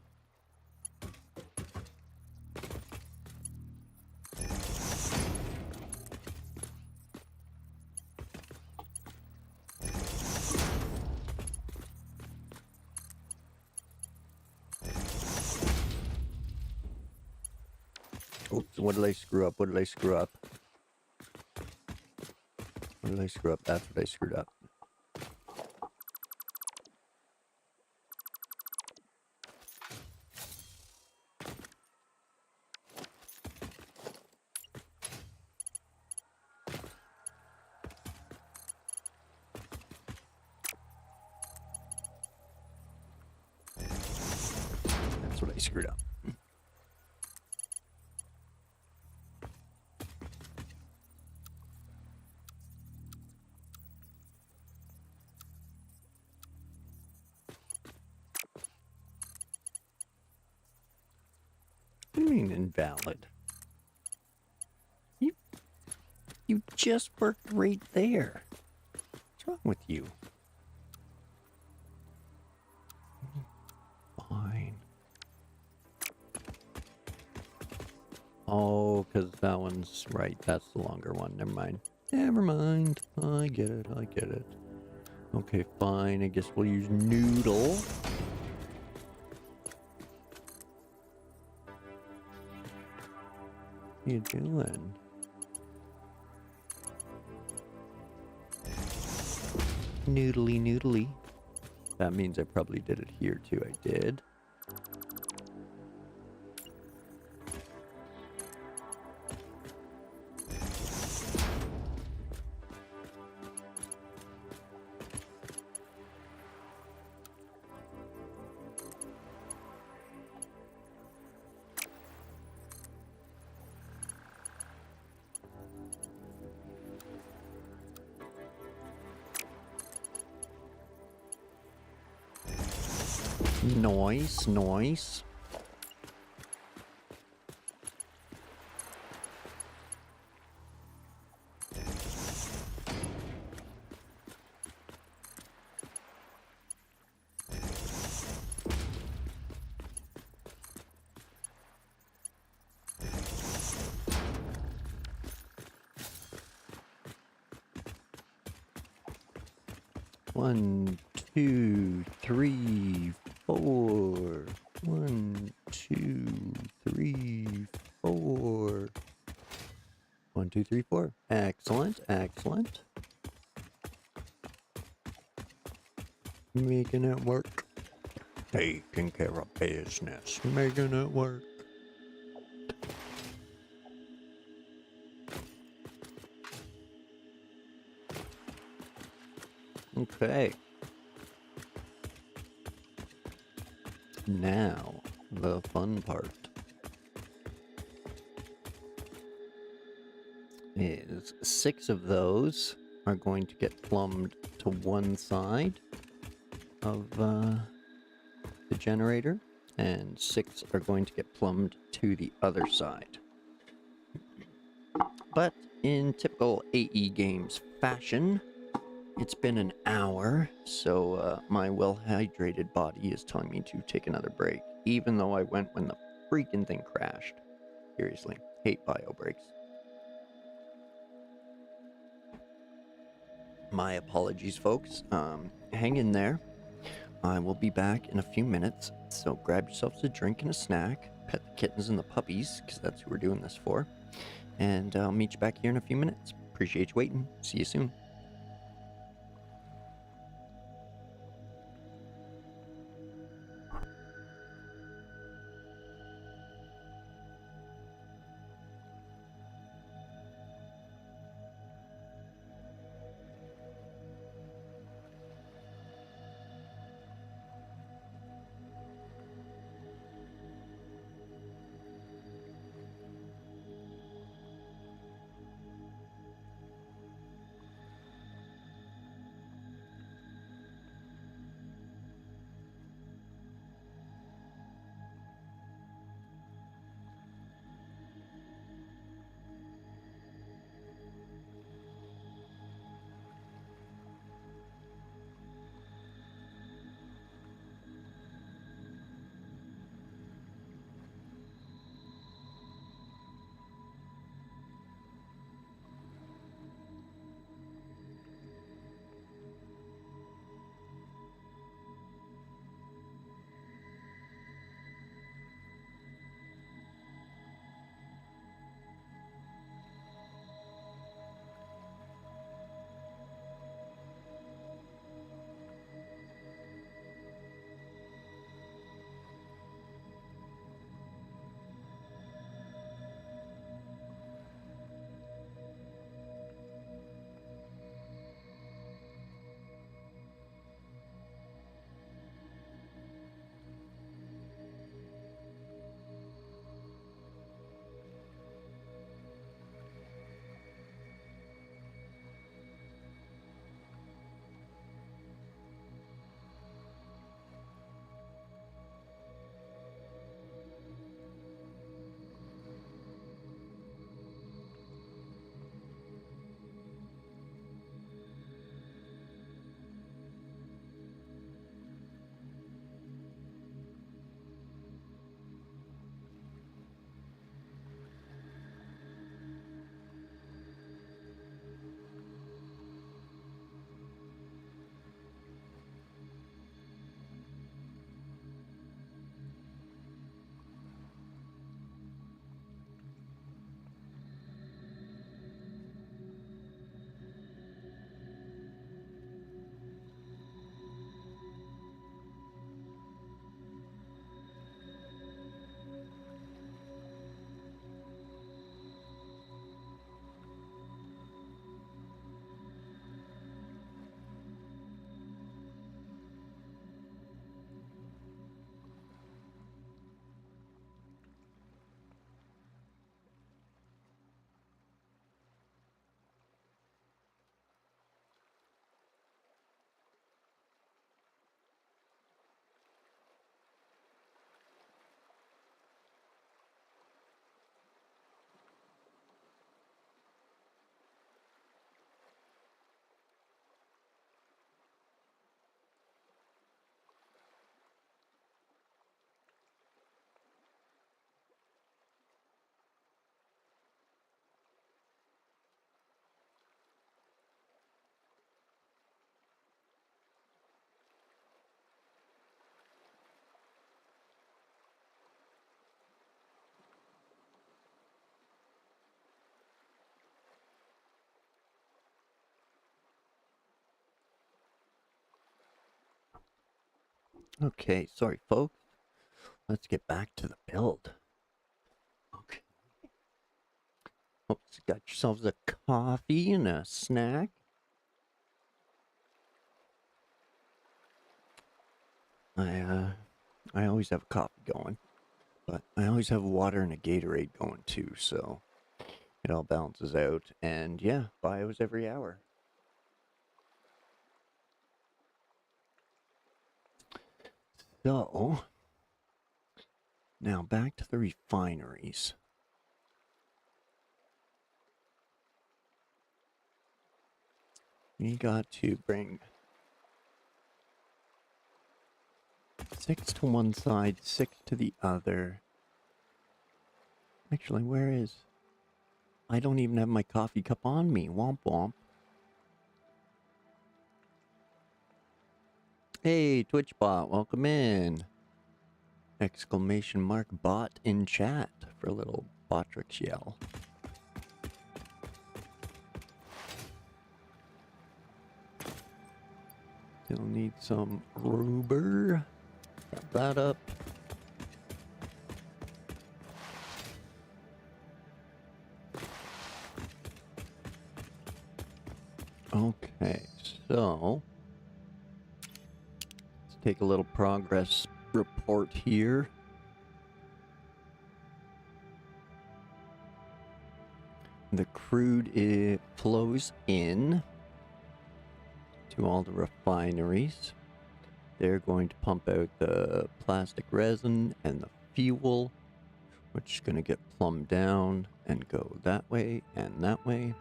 Oops, what did I screw up? What did I screw up? What did I screw up? That's what I screwed up. That's what I screwed up. What do you mean invalid? You just worked right there. What's wrong with you? Fine. Oh, because that one's right. That's the longer one. Never mind. Never mind. I get it. I get it. Okay, fine. I guess we'll use noodle. What are you doing? Noodly noodly. That means I probably did it here too. I did. Nice, nice. 1, 2, 3, 4. 1, 2, 3, 4. 1, 2, 3, 4. Excellent, excellent. Making it work. Taking care of business. Making it work. Okay. Now, the fun part is 6 of those are going to get plumbed to one side of the generator, and 6 are going to get plumbed to the other side. But in typical AE Games fashion, it's been an hour, so my well-hydrated body is telling me to take another break, even though I went when the freaking thing crashed. Seriously, hate bio breaks. My apologies, folks. Hang in there. I will be back in a few minutes, so grab yourselves a drink and a snack, pet the kittens and the puppies, because that's who we're doing this for, and I'll meet you back here in a few minutes. Appreciate you waiting. See you soon. Okay, sorry, folks. Let's get back to the build. Okay. Oops, got yourselves a coffee and a snack. I always have a coffee going, but I always have water and a Gatorade going too, so it all balances out. And yeah, bios every hour. So now back to the refineries. We got to bring 6 to one side, 6 to the other. Actually, where is... I don't even have my coffee cup on me. Womp womp. Hey, TwitchBot, welcome in. Exclamation mark bot in chat for a little Botrix yell. Still need some rubber. Got that up. Okay, so let's take a little progress report here. The crude flows in to all the refineries. They're going to pump out the plastic resin and the fuel, which is going to get plumbed down and go that way and that way.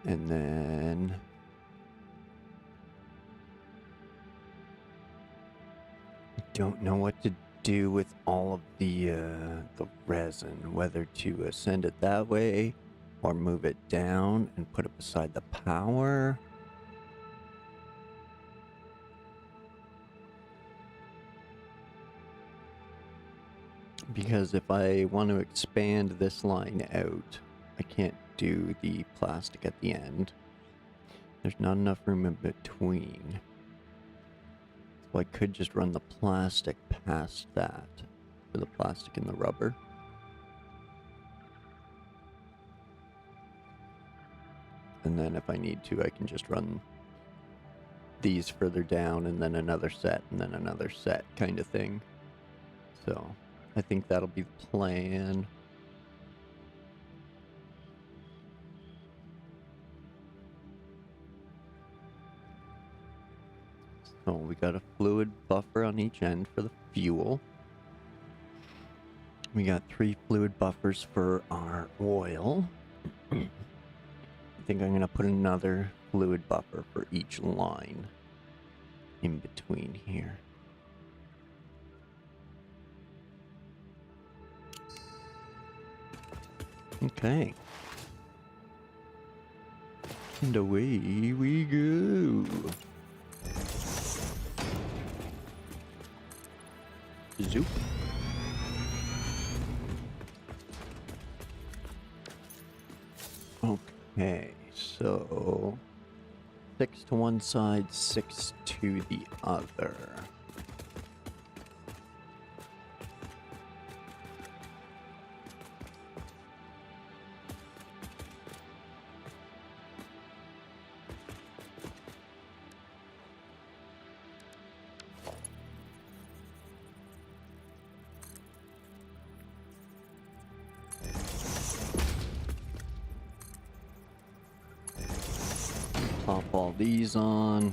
And then I don't know what to do with all of the resin, whether to send it that way or move it down and put it beside the power. Because if I want to expand this line out, I can't do the plastic at the end. There's not enough room in between. So I could just run the plastic past that for the plastic and the rubber. And then if I need to, I can just run these further down and then another set and then another set kind of thing. So I think that'll be the plan. So we got a fluid buffer on each end for the fuel. We got 3 fluid buffers for our oil. I think I'm going to put another fluid buffer for each line in between here. Okay. And away we go. Zoop. Okay, so 6 to one side, 6 to the other. Pop all these on.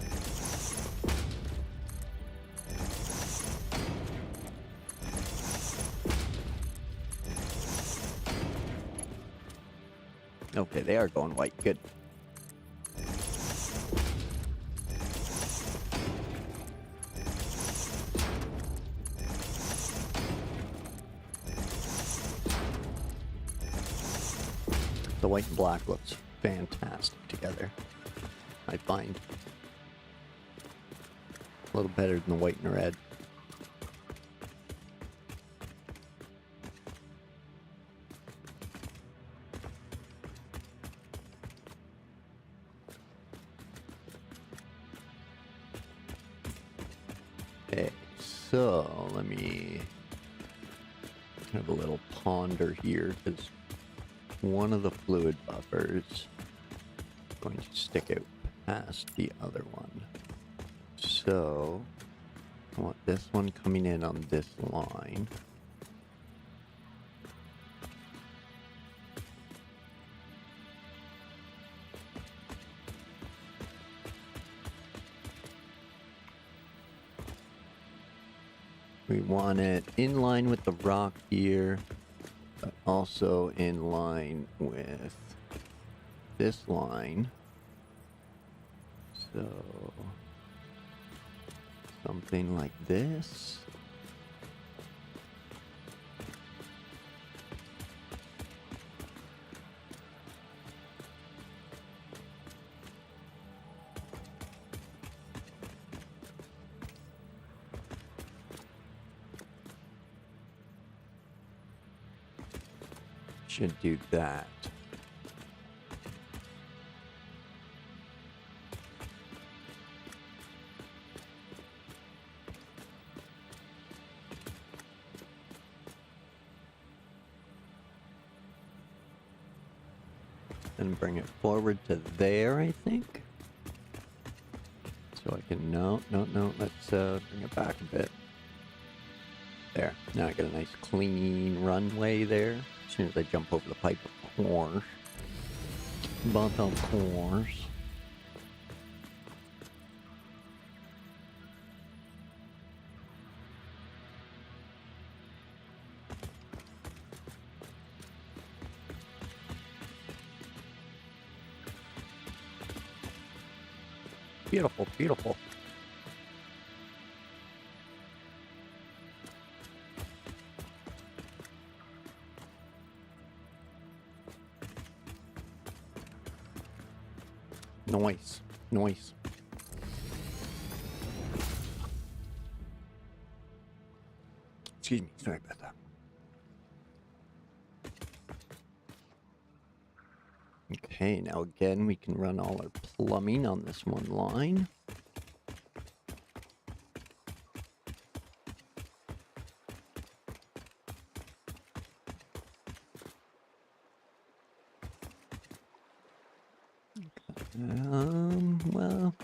Okay, they are going white. Good. The white and black looks fantastic together, I find. A little better than the white and red. Okay, so let me have a little ponder here because one of the fluid buffers is going to stick out past the other one. So I want this one coming in on this line. We want it in line with the rock here, but also in line with this line. So something like this. Should do that. Then bring it forward to there, I think. So I can, no, let's bring it back a bit. There, now I got a nice clean runway there. As soon as I jump over the pipe, of course. But of course. Beautiful, beautiful. Noise, noise. Excuse me, sorry about that. Okay, now again, we can run all our plumbing on this one line. Well.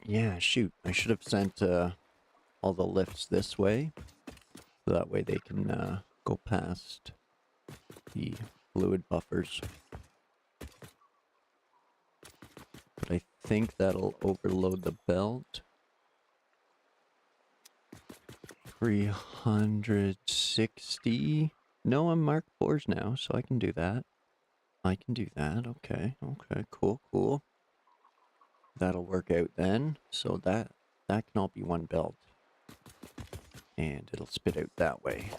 Yeah, shoot. I should have sent all the lifts this way. So that way they can go past the fluid buffers. But I think that'll overload the belt. 360. No, I'm Mark 4s now, so I can do that. I can do that. Okay, okay, cool, cool. That'll work out then. So that can all be one belt. And it'll spit out that way.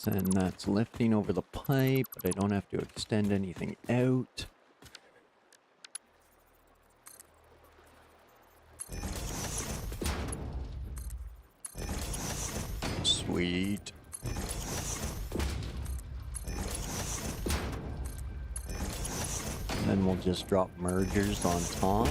And that's lifting over the pipe, but I don't have to extend anything out. Sweet. And then we'll just drop mergers on top.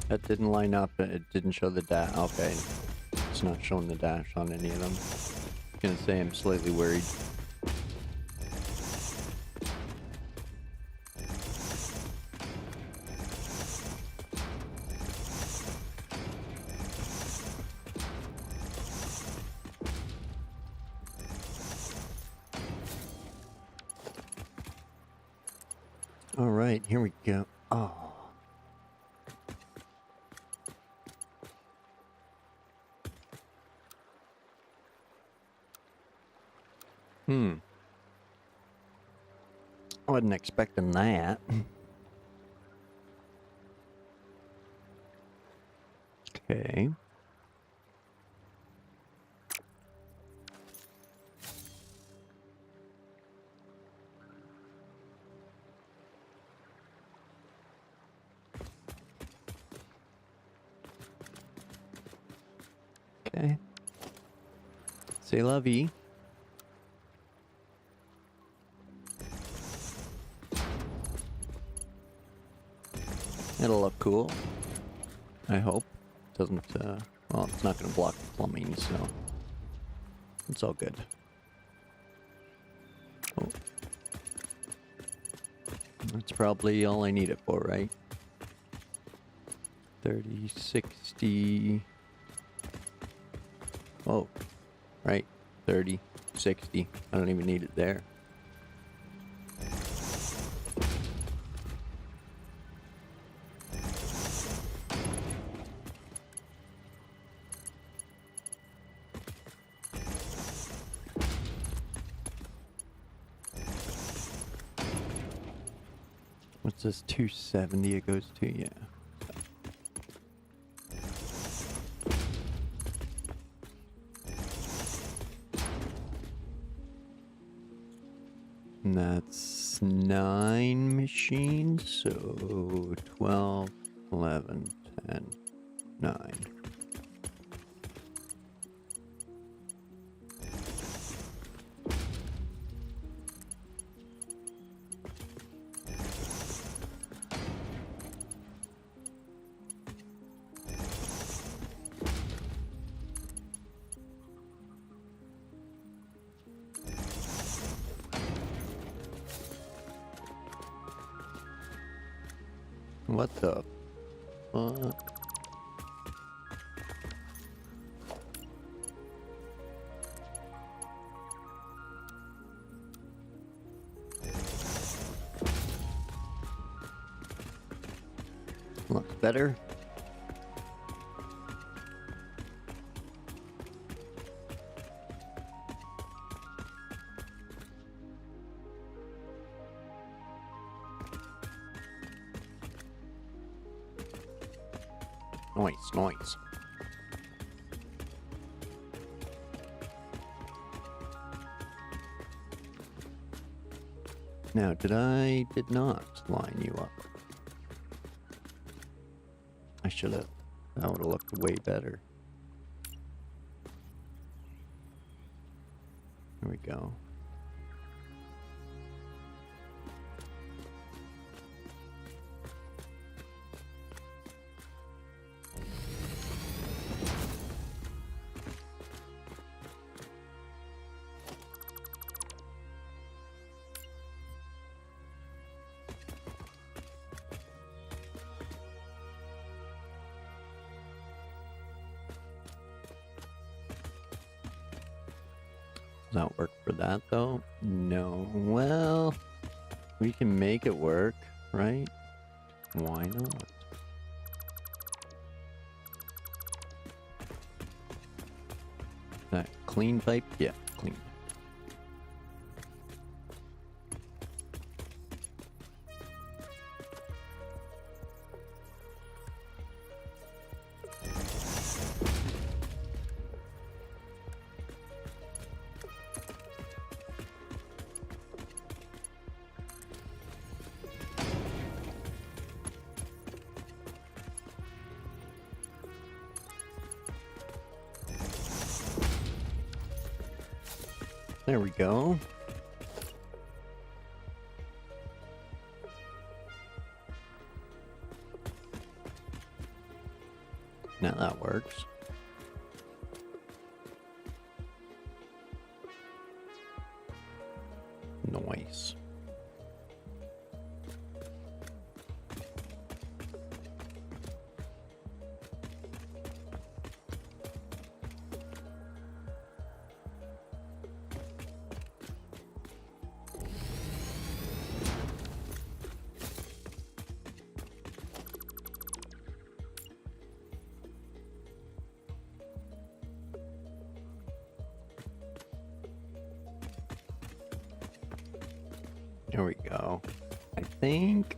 That didn't line up, it didn't show the dash. Okay, it's not showing the dash on any of them. I'm gonna say I'm slightly worried. All right, here we go. Oh. I wasn't expecting that. Okay. Okay. C'est la vie. It'll look cool. I hope. Doesn't, well, it's not going to block the plumbing, so it's all good. Oh. That's probably all I need it for, right? 30, 60... Oh, right. 30, 60. I don't even need it there. What's this 270 it goes to? Yeah. And that's 9 machines, so 12, 11, 10, 9. What the fuck? Looks better. Nice, nice. Now, did not line you up. I should have. That would have looked way better. There we go. Does that work for that though? No. Well, we can make it work, right? Why not? That clean pipe? Yeah, clean. There we go. Now that works. Nice. There we go. I think...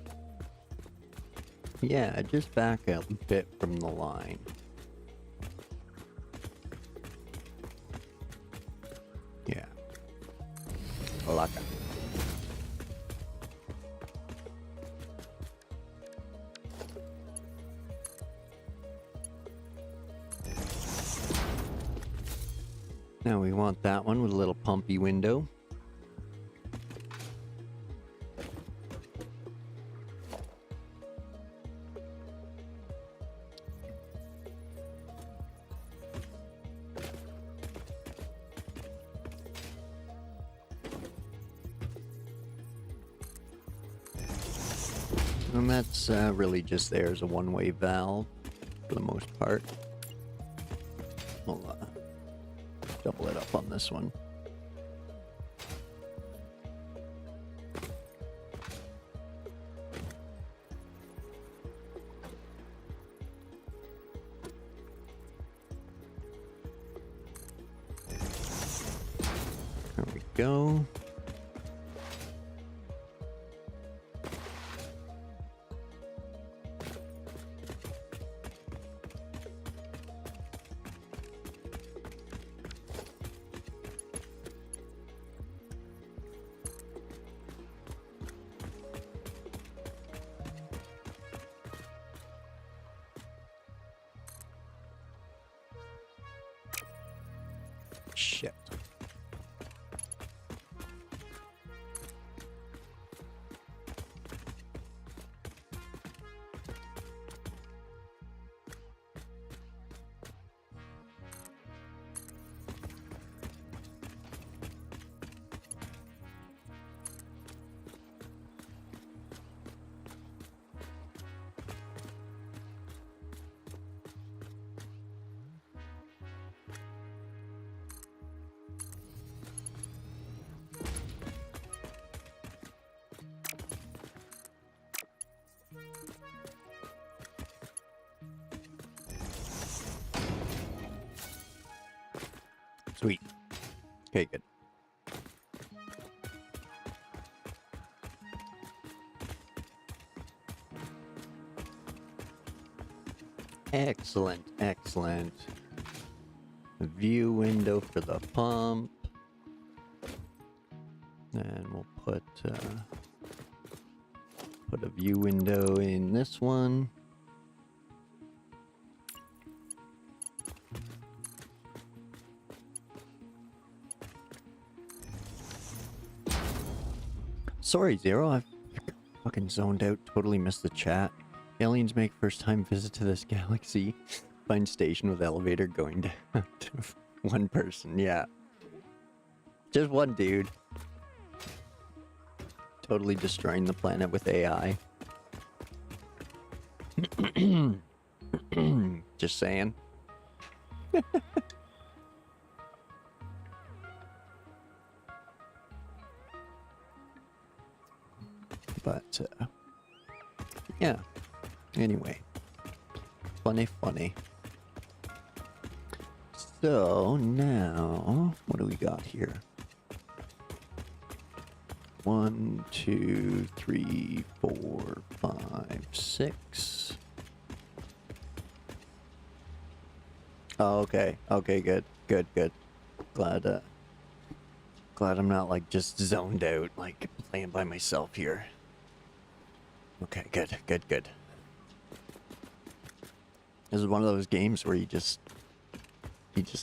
Yeah, just back a bit from the line. Yeah. Laka. Now we want that one with a little pumpy window. And that's really just there as a one-way valve for the most part. We'll double it up on this one. There we go. Shit. Sweet. Okay, good. Excellent, excellent. View window for the pump. And we'll put a view window in this one. Sorry, Zero, I've fucking zoned out, totally missed the chat. Aliens make first time visit to this galaxy. Find station with elevator going down to one person, yeah. Just one dude. Totally destroying the planet with AI. Just saying. But, yeah. Anyway. Funny. So, now, what do we got here? 1, 2, 3, 4, 5, 6. Oh, okay. Okay, good. Glad I'm not, like, just zoned out, like, playing by myself here. Okay, good. This is one of those games where you just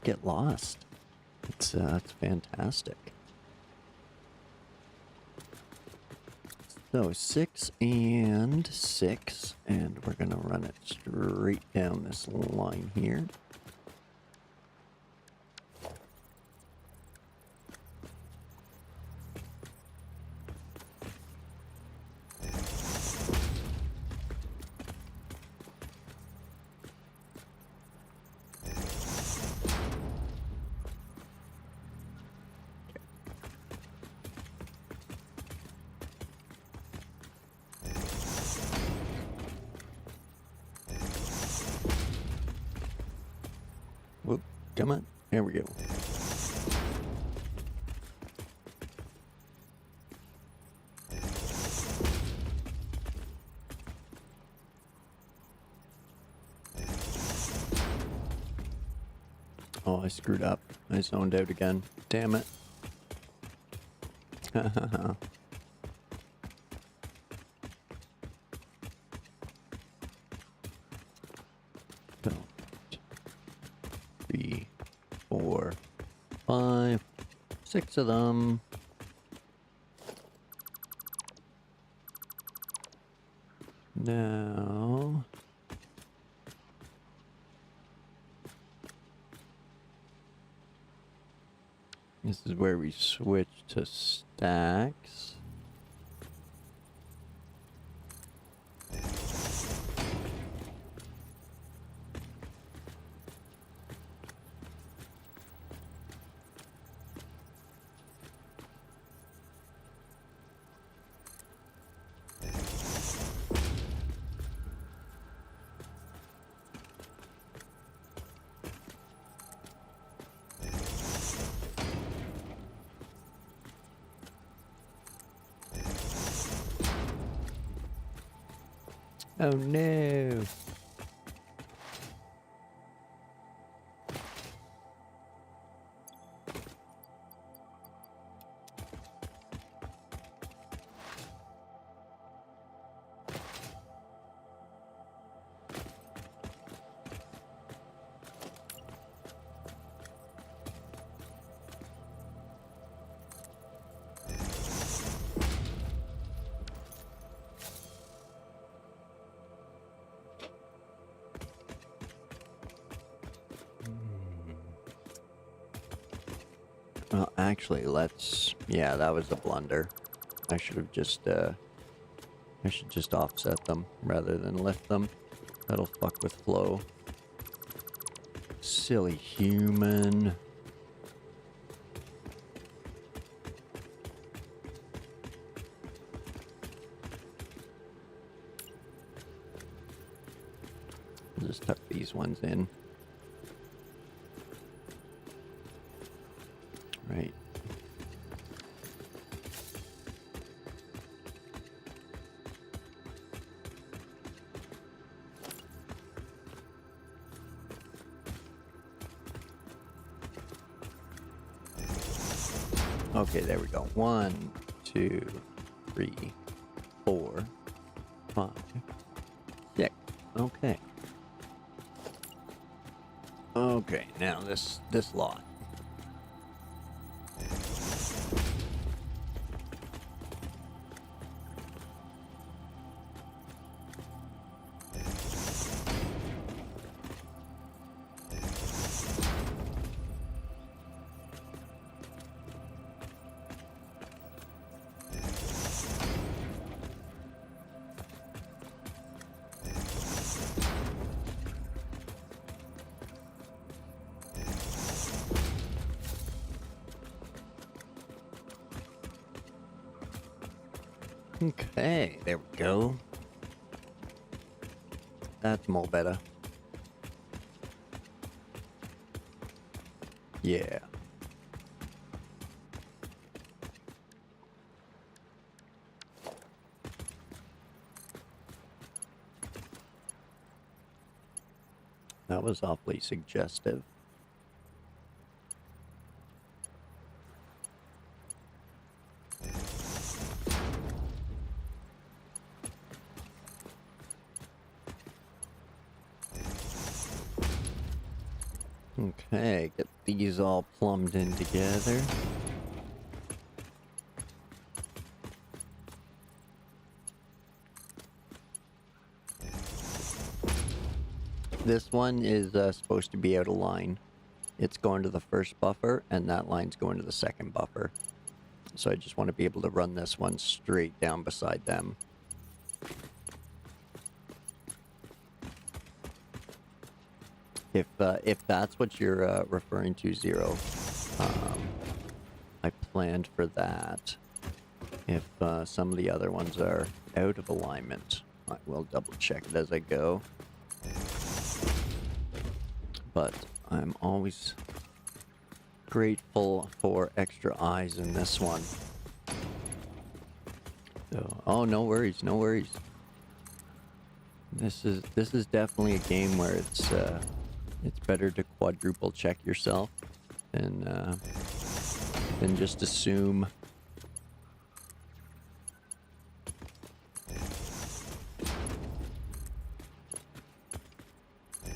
get lost. It's fantastic. So 6 and 6, and we're gonna run it straight down this line here. Whoop, come on. There we go. Oh, I screwed up. I zoned out again. Damn it. So, 3, 4, 5, 6 of them. Now, this is where we switch to stacks. Oh no. Well, actually, let's... Yeah, that was a blunder. I should have just, I should just offset them rather than lift them. That'll fuck with flow. Silly human. Just tuck these ones in. Right. Okay, there we go. 1, 2, 3, 4, 5, 6. Okay. Okay, now this lot. Okay, there we go. That's more better. Yeah. That was awfully suggestive. Okay, get these all plumbed in together. This one is supposed to be out of line. It's going to the first buffer, and that line's going to the second buffer. So I just want to be able to run this one straight down beside them. If that's what you're referring to, Zero, I planned for that. If some of the other ones are out of alignment, I will double check it as I go. But I'm always grateful for extra eyes in this one. So, oh, no worries, no worries. This is definitely a game where it's It's better to quadruple check yourself than just assume. There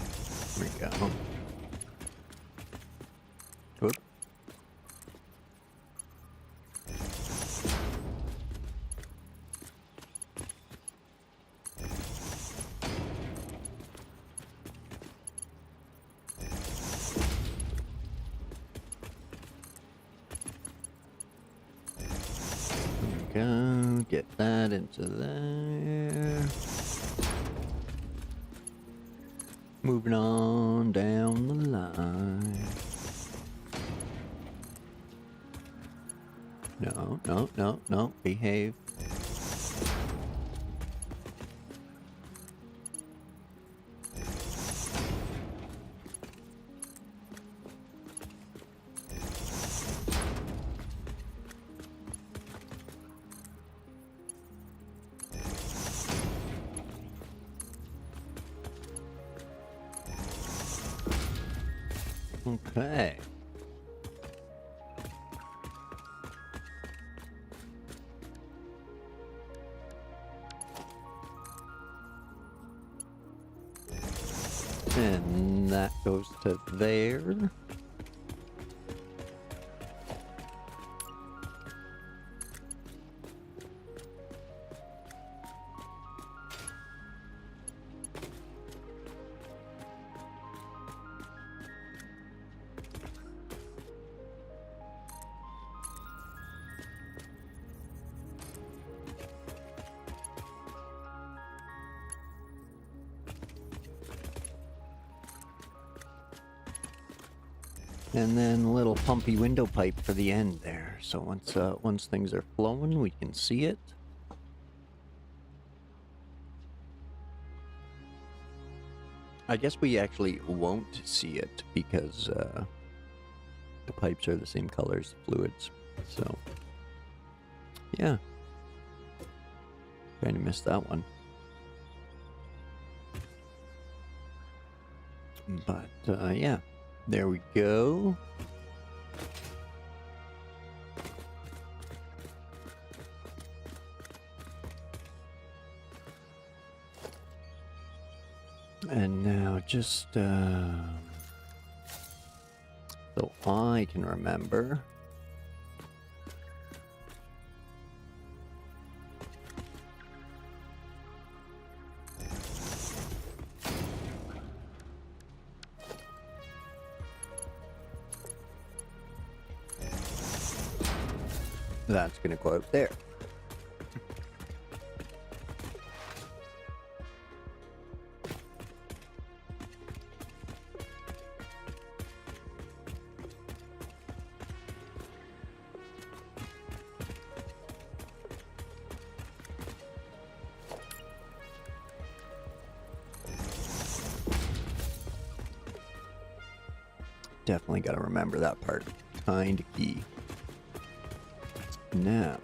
we go. Whoop. Go, get that into there. Moving on down the line. No, no, no, no, behave. Okay. And that goes to there. And then a little pumpy window pipe for the end there. So once things are flowing, we can see it. I guess we actually won't see it because the pipes are the same color as the fluids. So, yeah. Kind of missed that one. But, yeah. There we go. And now just, so I can remember. That's going to go out there. Definitely got to remember that part. Kind of key. Now,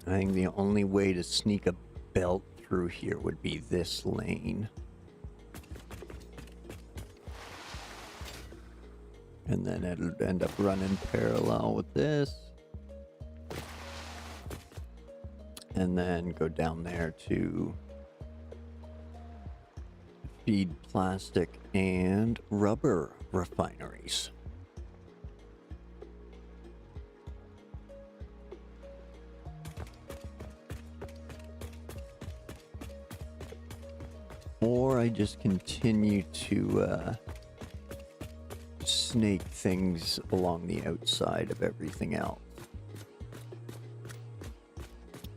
I think the only way to sneak a belt through here would be this lane. And then it'll end up running parallel with this. And then go down there to feed plastic and rubber refineries. Or I just continue to snake things along the outside of everything else.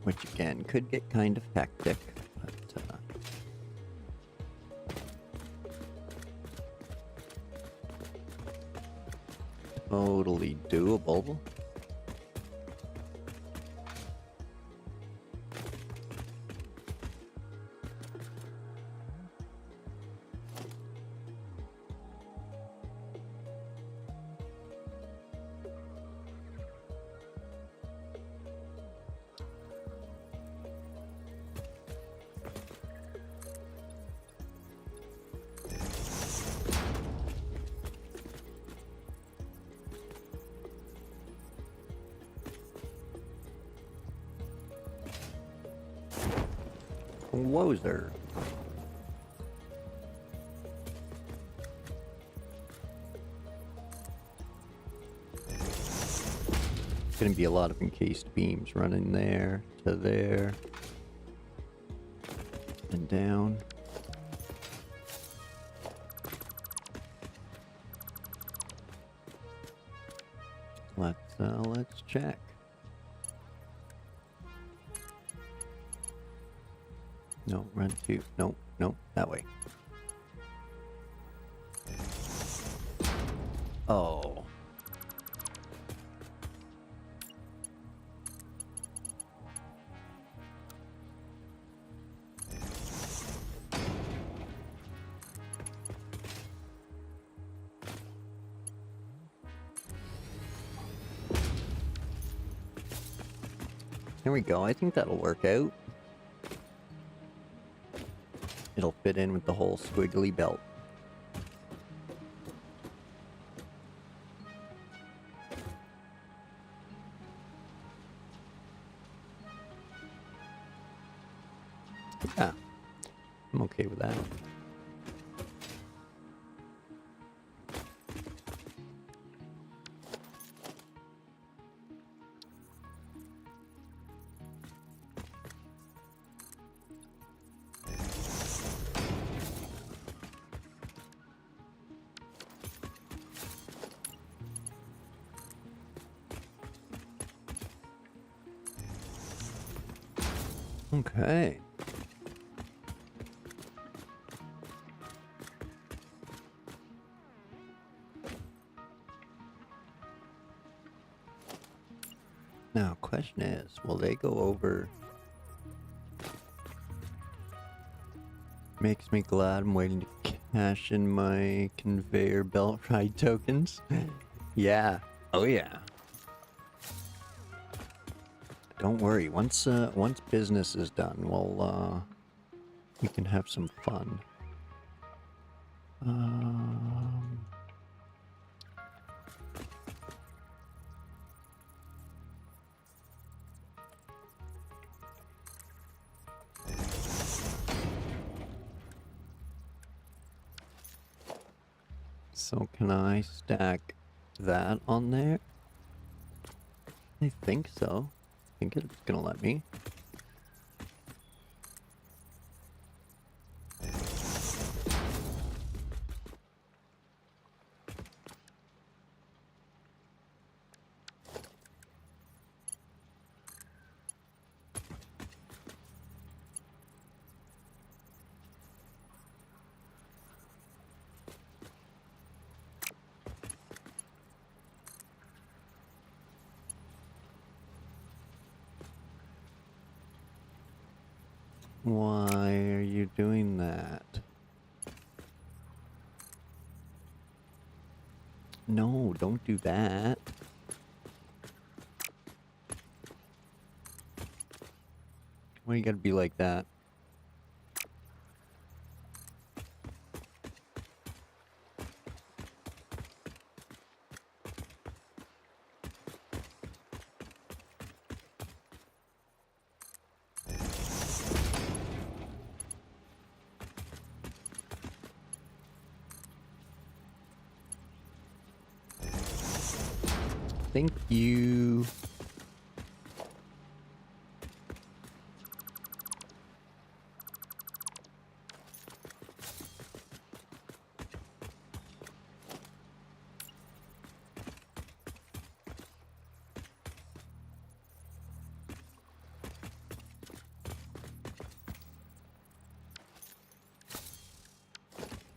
Which again could get kind of hectic, but totally doable. Wozer. Gonna be a lot of encased beams running there to there and down. Let's check. No, run to no, that way. Oh. There we go. I think that'll work out. It'll fit in with the whole squiggly belt. Yeah, I'm okay with that. Okay. Now, question is, will they go over? Makes me glad I'm waiting to cash in my conveyor belt ride tokens. Yeah. Oh yeah. Don't worry. Once business is done, we can have some fun. So can I stack that on there? I think so. I think it's gonna let me. Why are you doing that? No, don't do that. Why you gotta be like that? Thank you.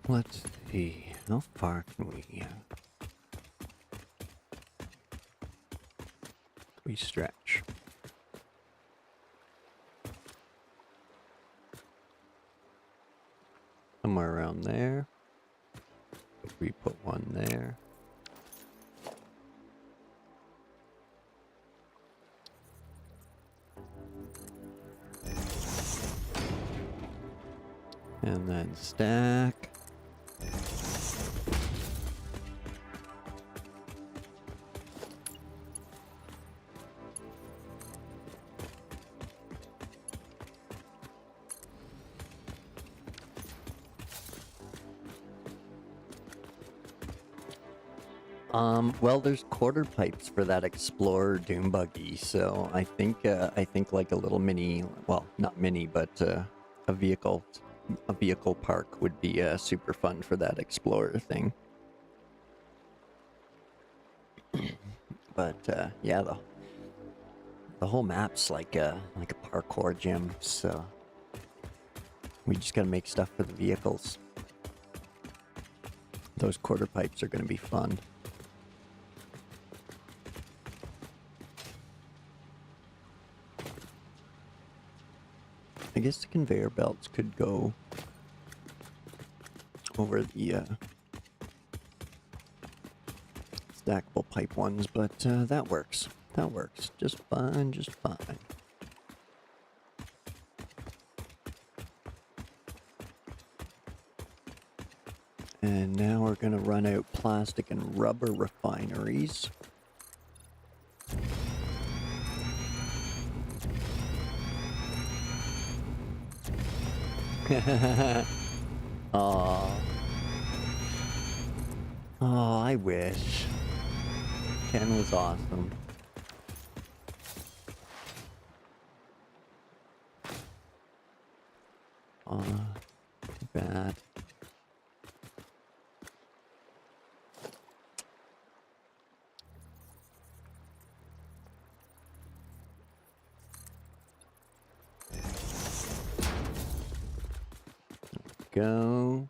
Let's see, how far can we stretch? Somewhere around there. If we put one there. And then stack. Well, there's quarter pipes for that Explorer Doom buggy, so I think like a little mini, well, not mini, but a vehicle park would be super fun for that Explorer thing. But yeah, the whole map's like a parkour gym, so we just gotta make stuff for the vehicles. Those quarter pipes are gonna be fun. I guess the conveyor belts could go over the stackable pipe ones, but that works. That works just fine, just fine. And now we're gonna run out plastic and rubber refineries. Aww. Oh, I wish. Ken was awesome. Too bad. Go.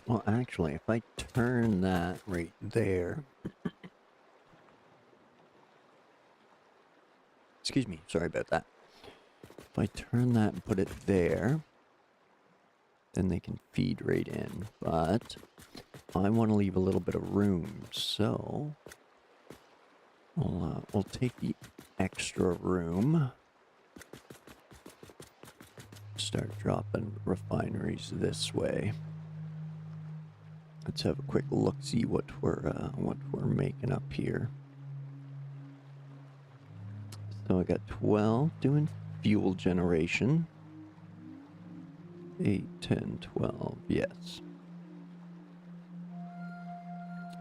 Well, actually, if I turn that right there... Excuse me, sorry about that. If I turn that and put it there, then they can feed right in. But I want to leave a little bit of room, so we'll take the extra room. Start dropping refineries this way. Let's have a quick look, see what we're making up here. So I got 12 doing fuel generation. 8, 10, 12, yes.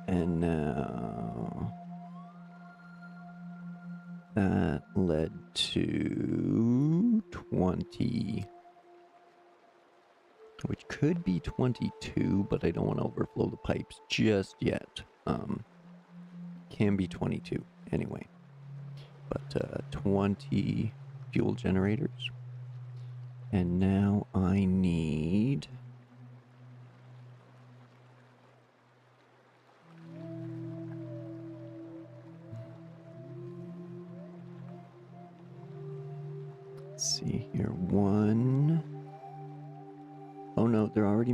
And now that led to 20, which could be 22, but I don't want to overflow the pipes just yet. Can be 22 anyway. But 20 fuel generators. And now I need... Let's see here, 1... Oh no, they already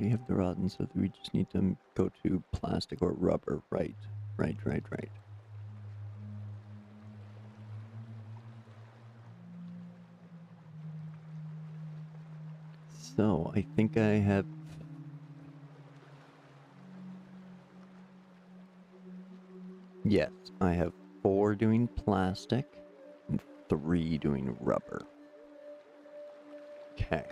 have the rosin, so we just need to go to plastic or rubber, right. So, I think I have... Yes, I have 4 doing plastic and 3 doing rubber. Okay.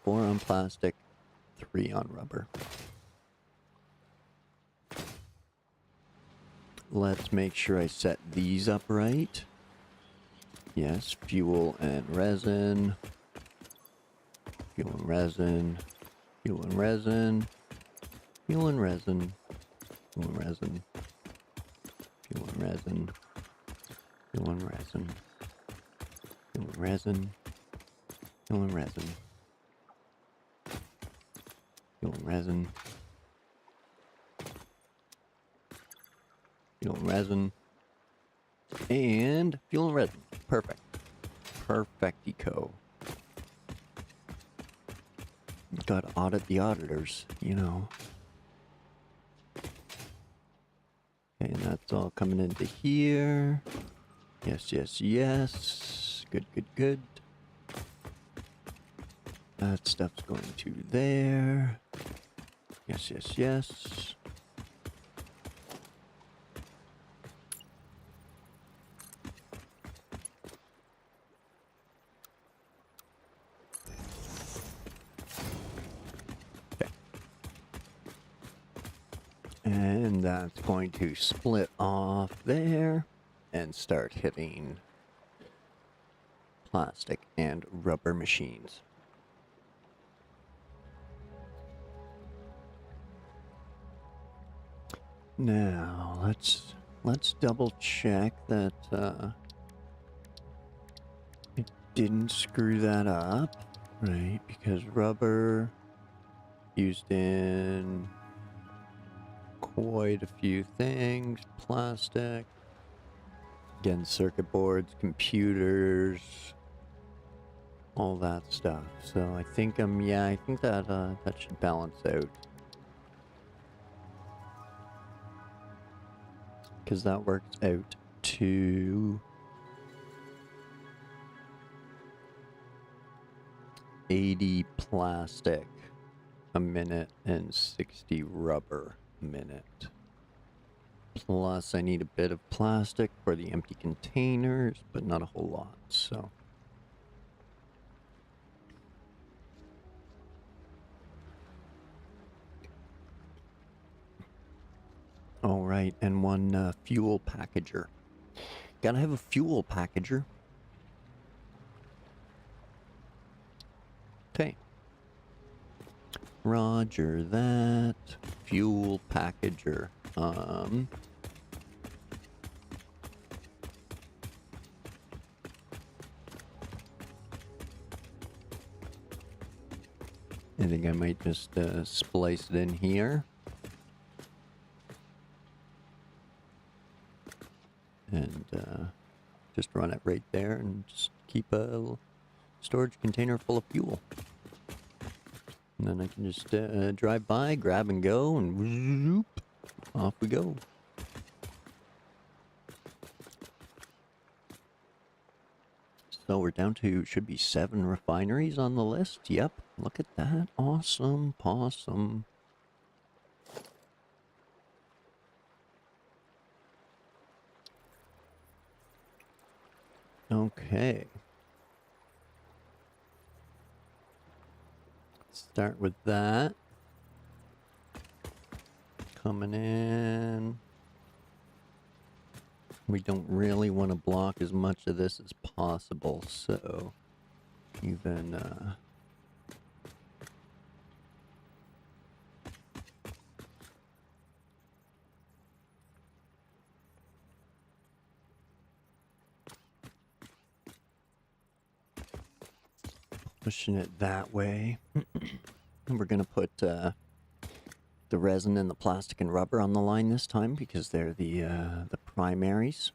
Four on plastic, 3 on rubber. Let's make sure I set these up right. Yes, fuel and resin. Fuel and resin. Fuel and resin. Fuel and resin. Fuel and resin. Fuel and resin. Fuel and resin. Fuel and resin. Fuel and resin. Fuel and resin. Fuel and resin. And fuel and resin. Perfect. Perfectico. Gotta audit the auditors, you know. Okay, and that's all coming into here. Yes, yes, yes. Good, good, good. That stuff's going to there. Yes, yes, yes. And that's going to split off there and start hitting plastic and rubber machines. Now, let's double check that it didn't screw that up, right? Because rubber used in quite a few things, plastic, again, circuit boards, computers, all that stuff. So I think I think that that should balance out. Because that works out to 80 plastic a minute and 60 rubber a minute. Plus I need a bit of plastic for the empty containers, but not a whole lot, so. All right, and one fuel packager. Gotta have a fuel packager. Okay. Roger that. Fuel packager. I think I might just splice it in here. And just run it right there and just keep a storage container full of fuel. And then I can just drive by, grab and go, and whoop, off we go. So we're down to, should be 7 refineries on the list. Yep, look at that. Awesome, possum. Okay. Start with that. Coming in. We don't really want to block as much of this as possible, so even pushing it that way. And we're gonna put the resin and the plastic and rubber on the line this time because they're the primaries.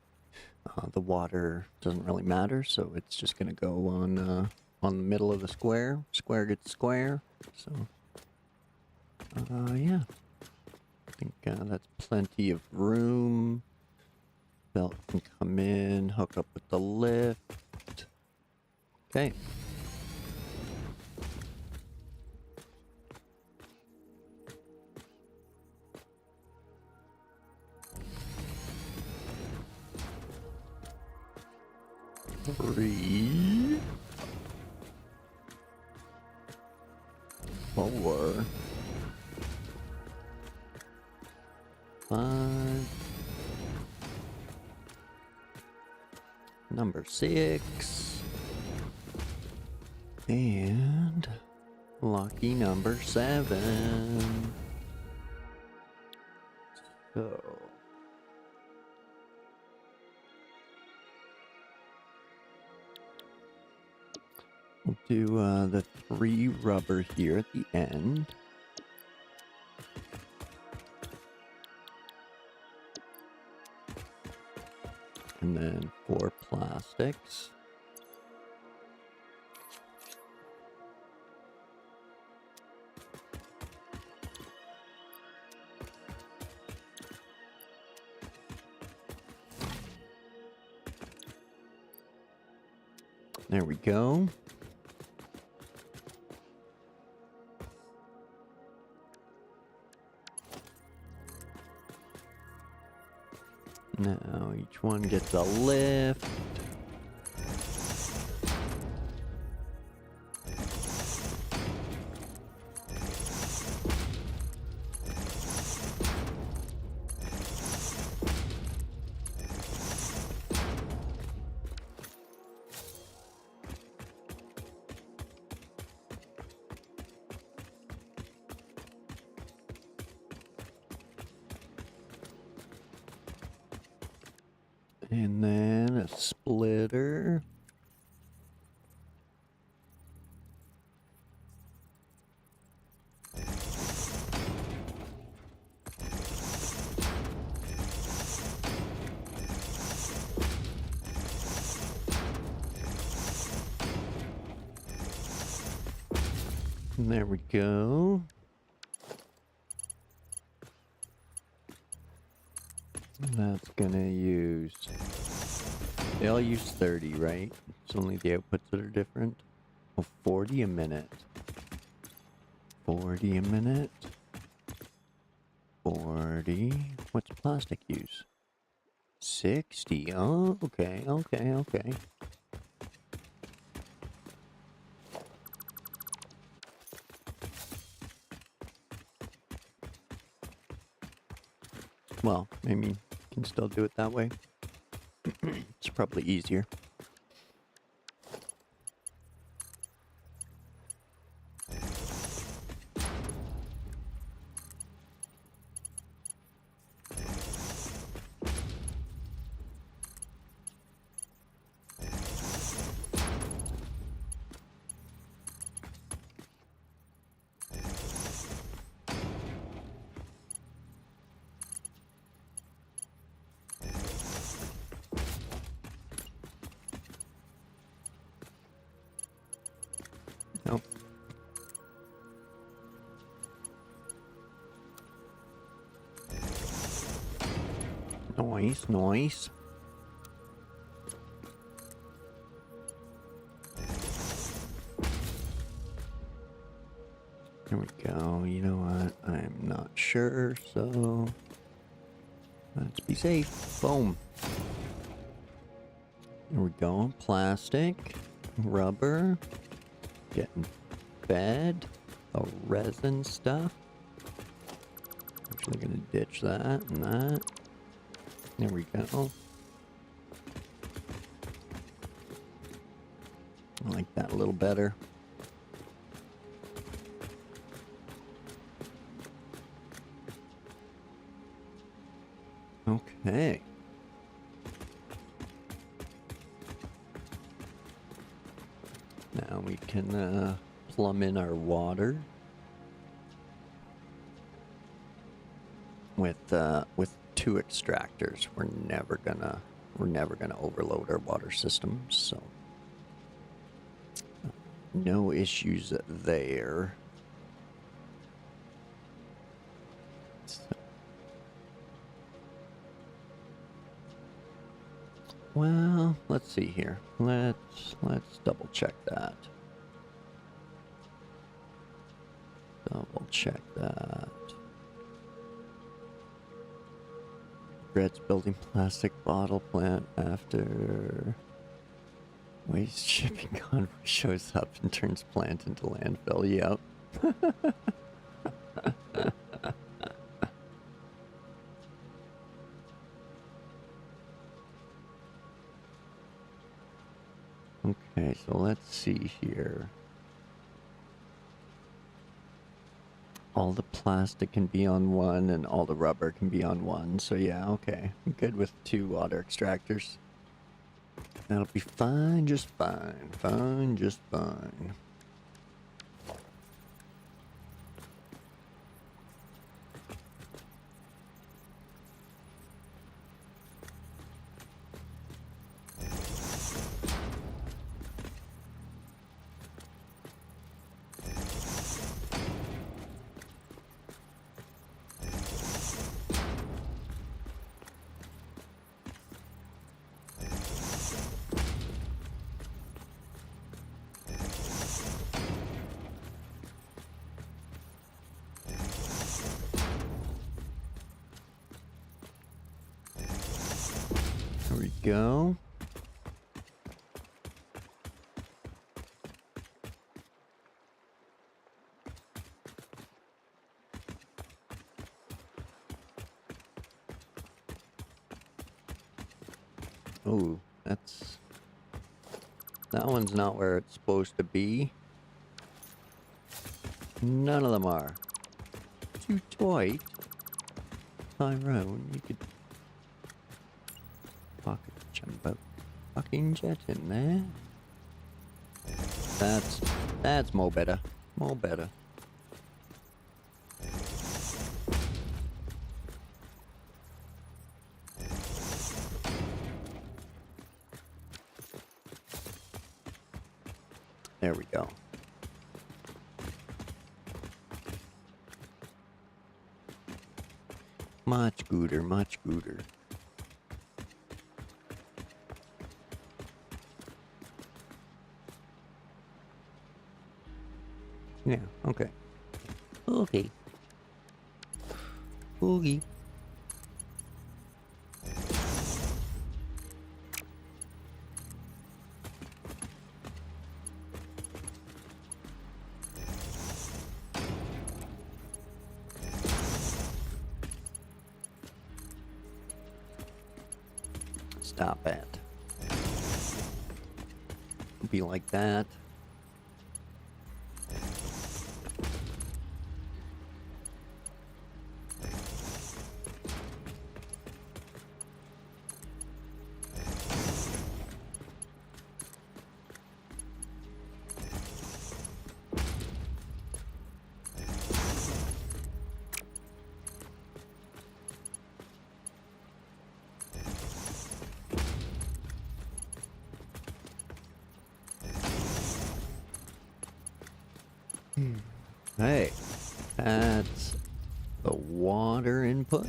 The water doesn't really matter, so it's just gonna go on the middle of the square. Square gets square. So yeah, I think that's plenty of room. Belt can come in, hook up with the lift. Okay. Three, 4, 5, number 6, and lucky number 7. So we'll do the 3 rubber here at the end. And then 4 plastics. There we go. Now each one gets a lift. And then a splitter. And there we go. And that's gonna use... They all use 30, right? It's only the outputs that are different. Oh, 40 a minute. 40 a minute. 40. What's plastic use? 60. Oh, okay, okay, okay. Well, I mean, you can still do it that way. It's probably easier. Nope. Nice, nice. There we go. You know what? I'm not sure, so let's be safe. Boom. There we go. Plastic, rubber, getting fed, the resin stuff. Actually gonna ditch that and that. There we go. I like that a little better. Okay. Now we can plumb in our water with 2 extractors. We're never gonna overload our water systems, so no issues there. Well, let's see here. Let's double check that. Double check that. Regrets building plastic bottle plant after waste shipping convoy shows up and turns plant into landfill. Yep. Okay, so let's see here. All the plastic can be on one and all the rubber can be on one. So yeah, okay. I'm good with 2 water extractors. That'll be fine, just fine. Fine, just fine. There we go. Oh, that one's not where it's supposed to be. None of them are. Too tight. Tyrone, you could pocket Jump out. Fucking jet in there. That's more better. More better. There we go. Much gooder, much gooder. Yeah, okay. Okay. Okay. Stop it. Be like that. Hey, that's the water input.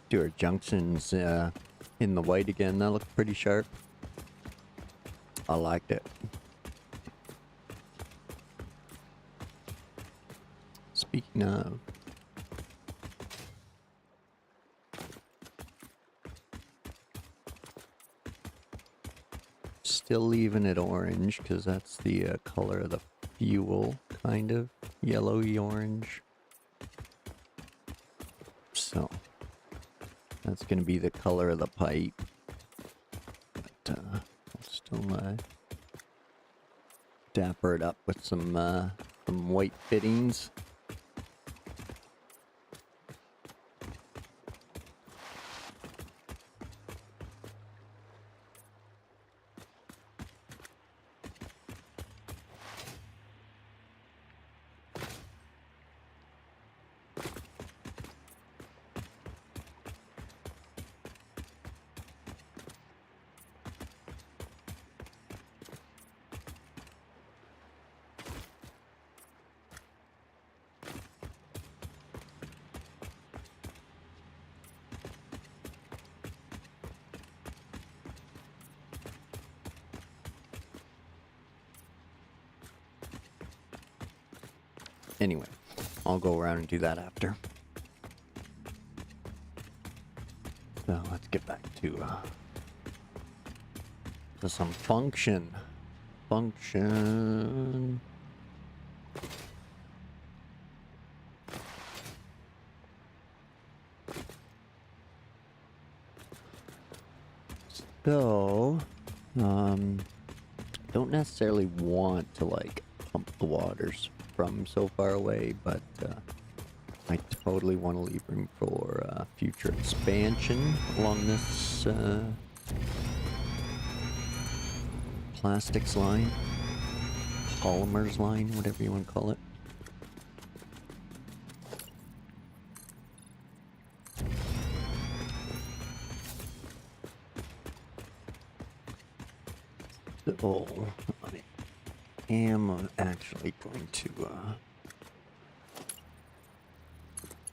Do our junctions in the white again. That looked pretty sharp. I liked it. Speaking of, still leaving it orange because that's the color of the fuel, kind of yellowy orange. So that's going to be the color of the pipe. But I'll still dapper it up with some white fittings. Anyway, I'll go around and do that after. So let's get back to some function. Function. So, don't necessarily want to like pump the waters from so far away, but I totally want to leave room for future expansion along this plastics line, polymers line, whatever you want to call it. So I am actually going to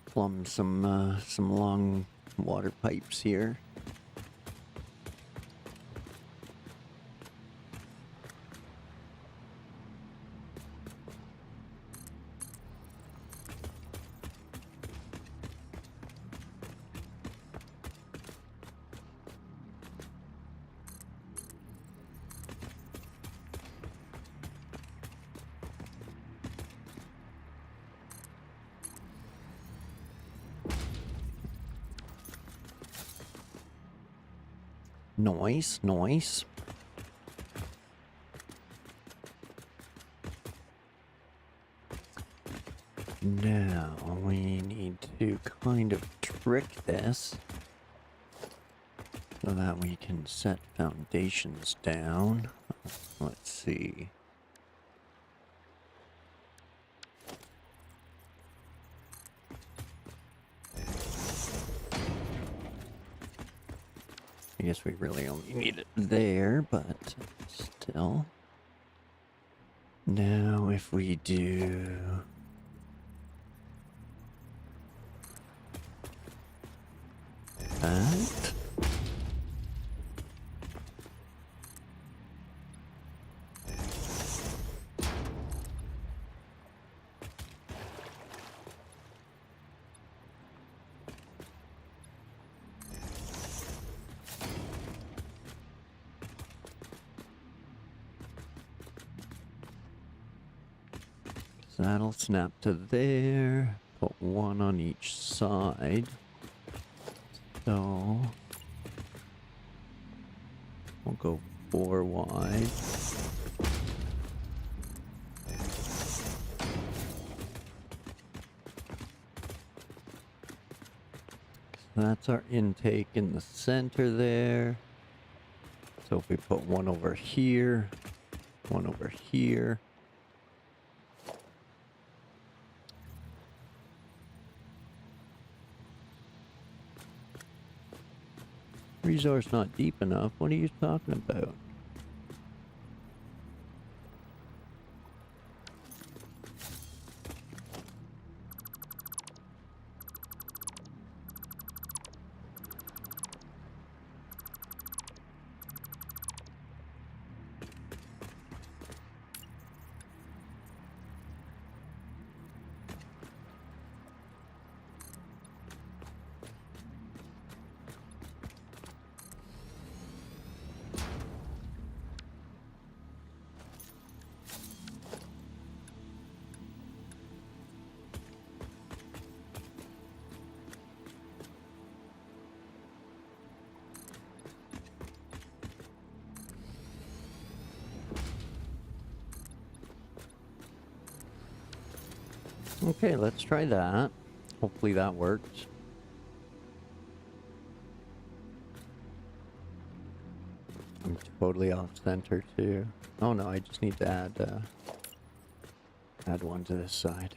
plumb some long water pipes here. Nice, nice. Now we need to kind of trick this so that we can set foundations down. Let's see. I guess we really only need it there, but still. Now if we do... that. That'll snap to there. Put one on each side. So we'll go 4 wide. So that's our intake in the center there. So if we put one over here, one over here. Resource not deep enough. What are you talking about? Okay, let's try that. Hopefully that works. I'm totally off center too. Oh no, I just need to add one to this side.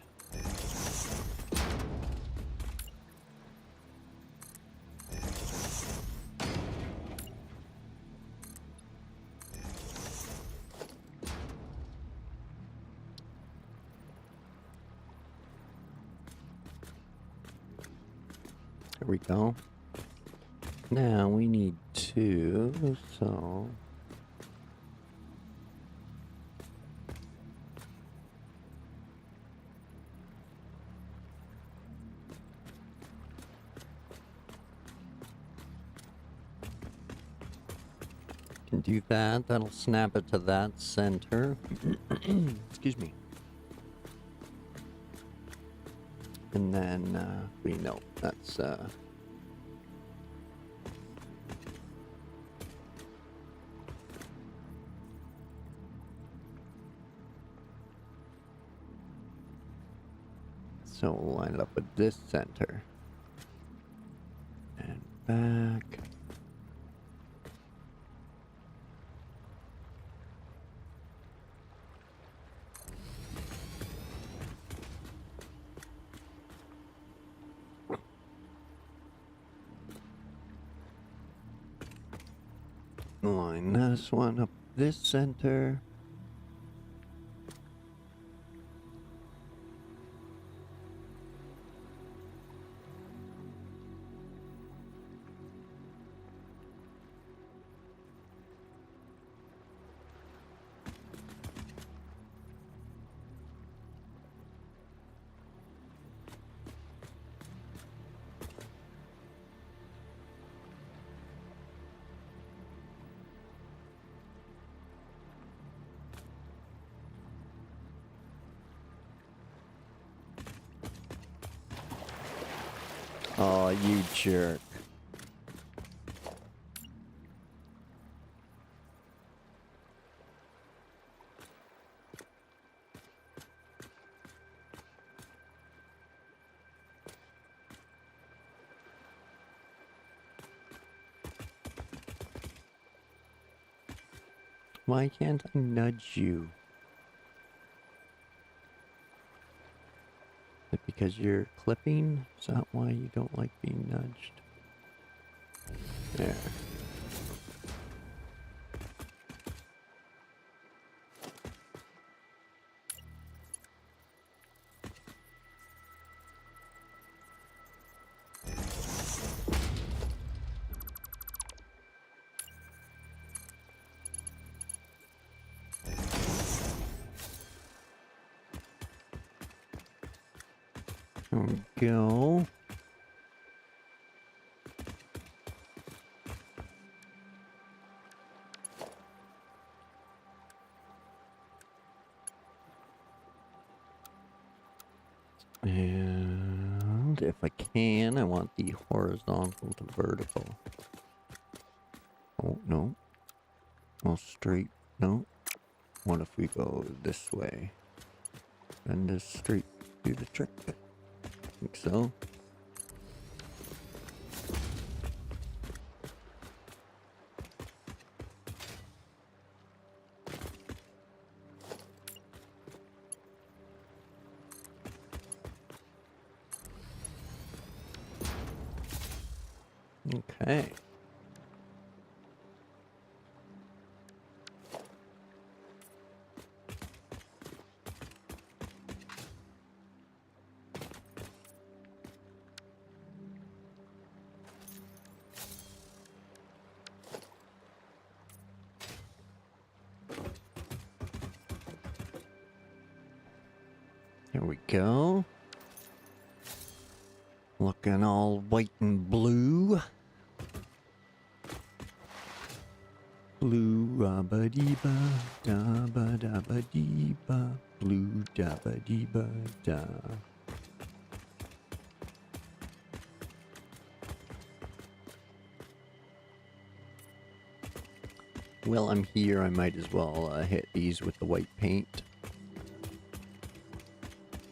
There we go. Now we need 2, so... can do that. That'll snap it to that center. Excuse me. And then we know that's so we'll line it up with this center and back. Line this one up this center. Oh, you jerk. Why can't I nudge you? Is it because you're clipping? Is that why you don't like being nudged? There. There we go. And if I can, I want the horizontal to vertical. Oh, no. Oh, straight. No. What if we go this way? And this straight do the trick? I think so. Okay. Here we go. Looking all white and blue. Blue rabba-dee-ba, da-ba-da-ba-dee-ba, blue da-ba-dee-ba-da. Well, I'm here, I might as well hit these with the white paint.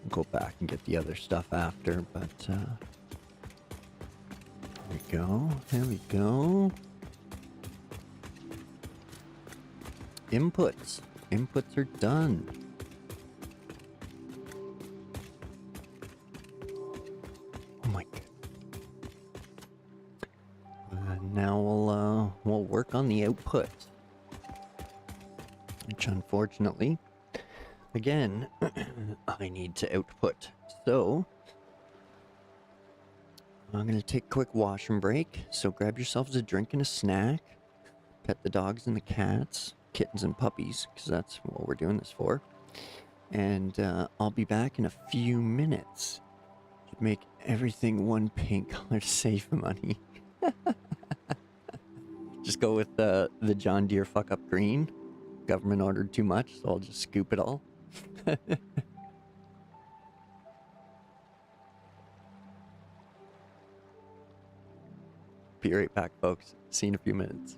Go back and get the other stuff after, but there we go, there we go. Inputs. Inputs are done. Oh my god. Now we'll work on the outputs. Which unfortunately, again, I need to output. So I'm gonna take a quick washroom break. So grab yourselves a drink and a snack. Pet the dogs and the cats. Kittens and puppies, because that's what we're doing this for. And I'll be back in a few minutes to make everything one paint color save money. Just go with the John Deere fuck up green. Government ordered too much, so I'll just scoop it all. Be right back, folks. See you in a few minutes.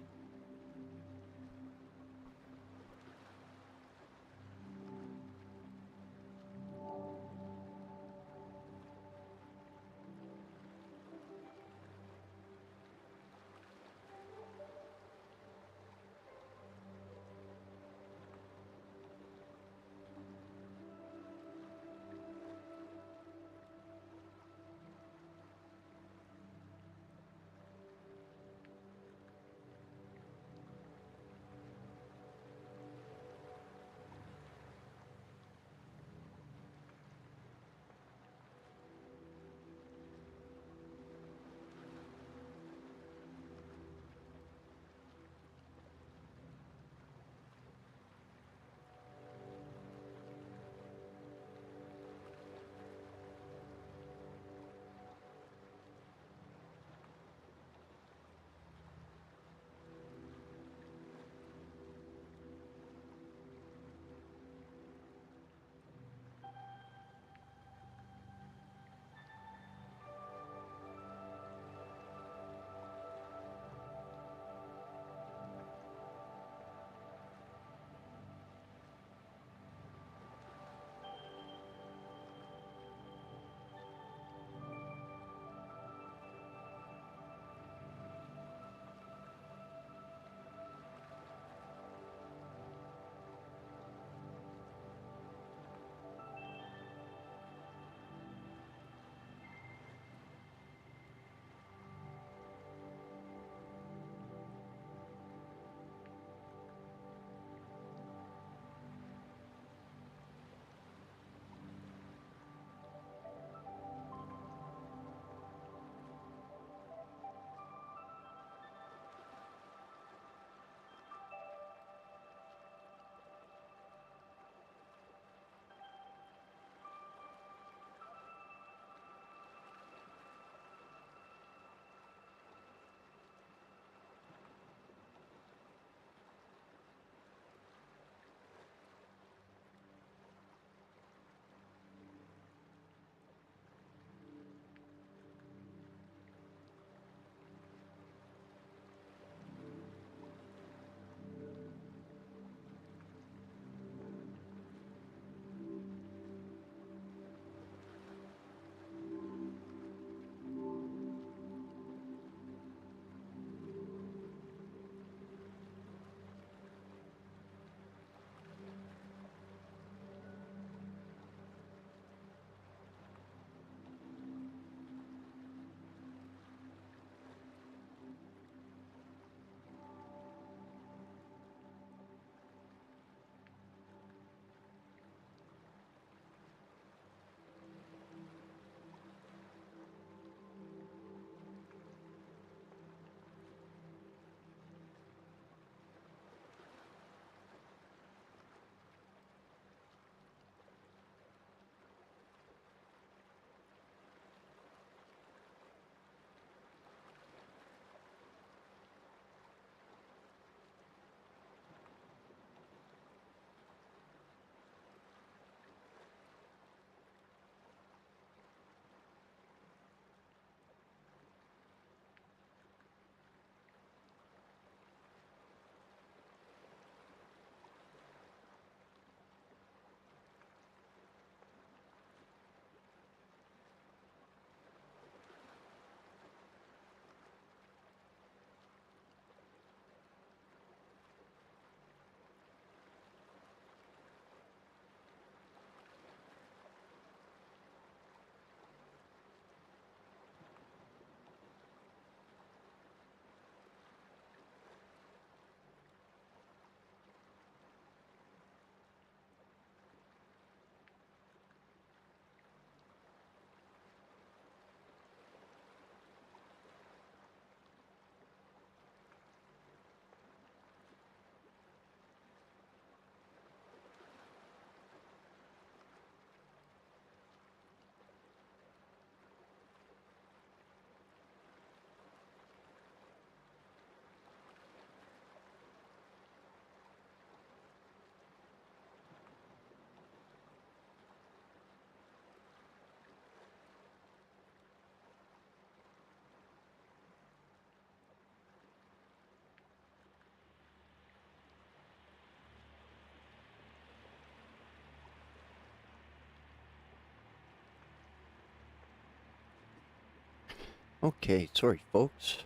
Okay, sorry folks.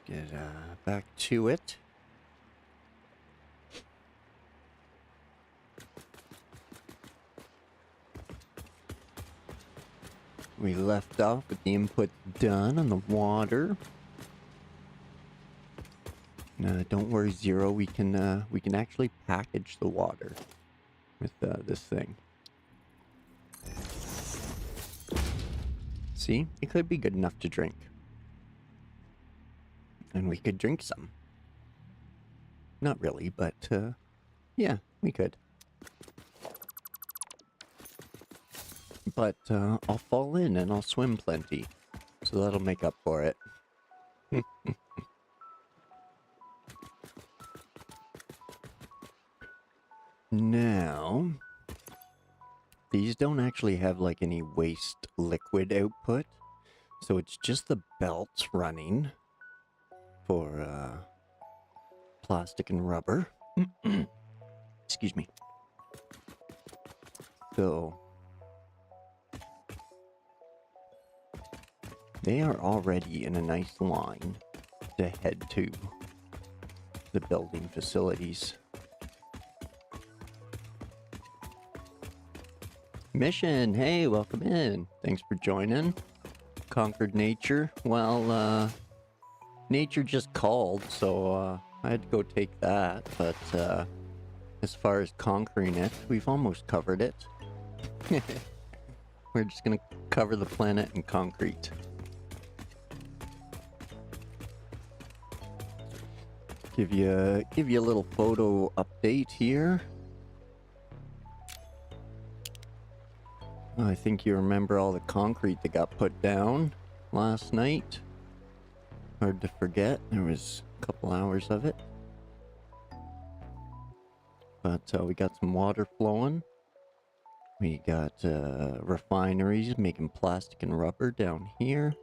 Get back to it. We left off with the input done on the water. Don't worry, Zero. We can actually package the water with this thing. See, it could be good enough to drink, and we could drink some. Not really, but yeah, we could. But I'll fall in and I'll swim plenty, so that'll make up for it. Now, these don't actually have like any waste liquid output, so it's just the belts running for plastic and rubber. Excuse me. So they are already in a nice line to head to the building facilities. Mission, hey, welcome in. Thanks for joining. Conquered nature. Well, nature just called, so I had to go take that. But as far as conquering it, we've almost covered it. We're just gonna cover the planet in concrete. Give you a little photo update here. I think you remember all the concrete that got put down last night. Hard to forget. There was a couple hours of it. But we got some water flowing. We got refineries making plastic and rubber down here.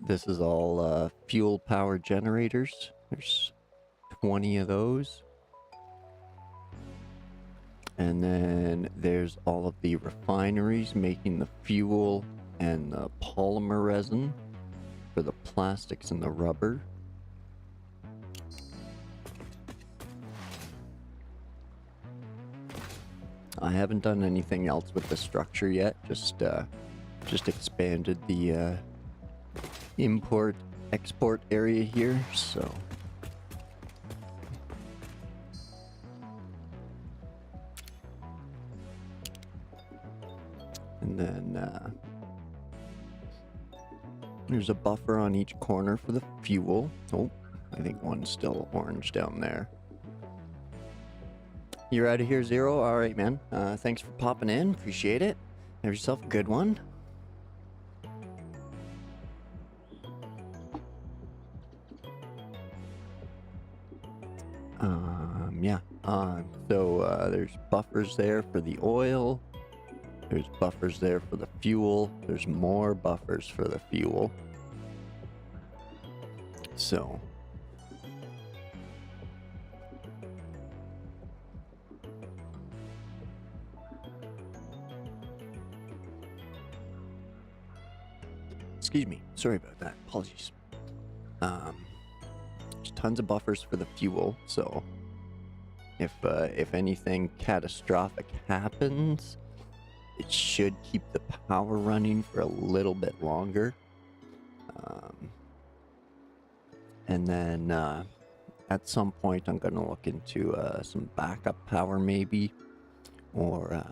This is all fuel power generators. There's 20 of those. And then there's all of the refineries making the fuel and the polymer resin for the plastics and the rubber. I haven't done anything else with the structure yet, just expanded the import-export area here, so... And then there's a buffer on each corner for the fuel. Oh, I think one's still orange down there. You're out of here, Zero? Alright, man. Thanks for popping in. Appreciate it. Have yourself a good one. Yeah. So there's buffers there for the oil. There's buffers there for the fuel. There's more buffers for the fuel. So... Excuse me. Sorry about that. Apologies. There's tons of buffers for the fuel, so... If anything catastrophic happens... It should keep the power running for a little bit longer. And then at some point I'm going to look into some backup power maybe. Or...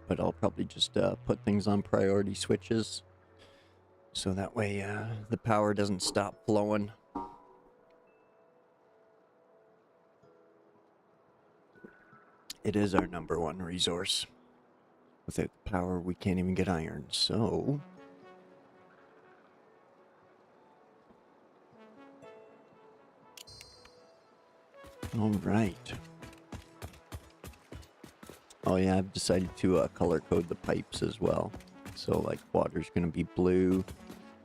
but I'll probably just put things on priority switches. So that way the power doesn't stop flowing. It is our #1 resource. Without the power, we can't even get iron, so... Alright. Oh yeah, I've decided to color code the pipes as well. So like water's gonna be blue,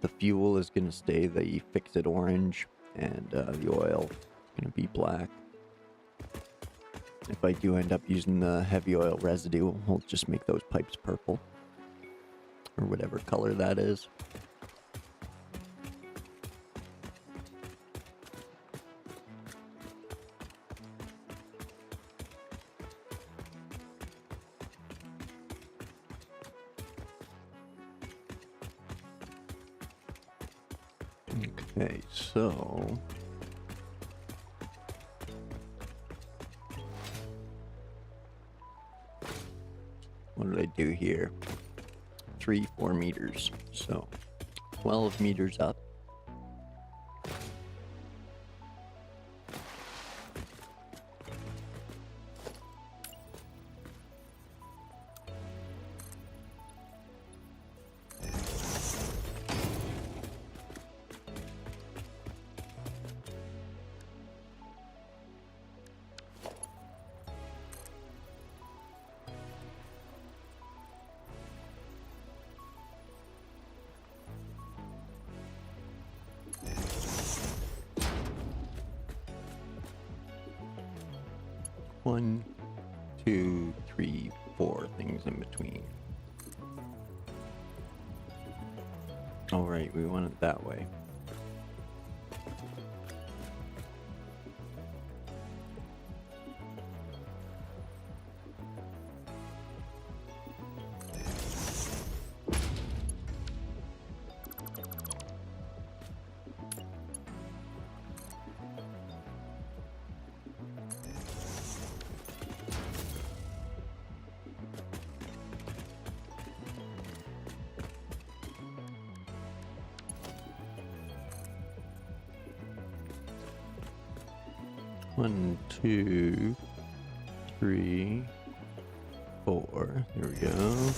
the fuel is gonna stay the fix-it orange, and the oil is gonna be black. If I do end up using the heavy oil residue, we'll just make those pipes purple. or whatever color that is. Okay, so what did I do here? 4 meters, so 12 meters up. One, two, three, 4 things in between. All right, we want it that way. One, two, three, 4. There we go.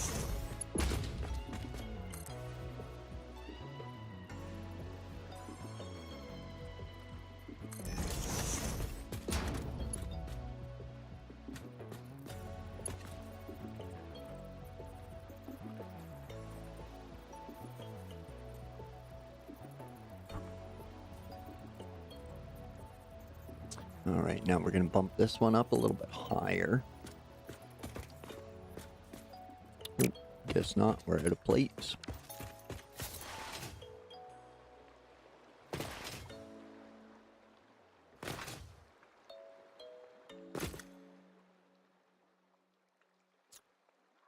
All right, now we're going to bump this one up a little bit higher. Oop, guess not, we're out of plates.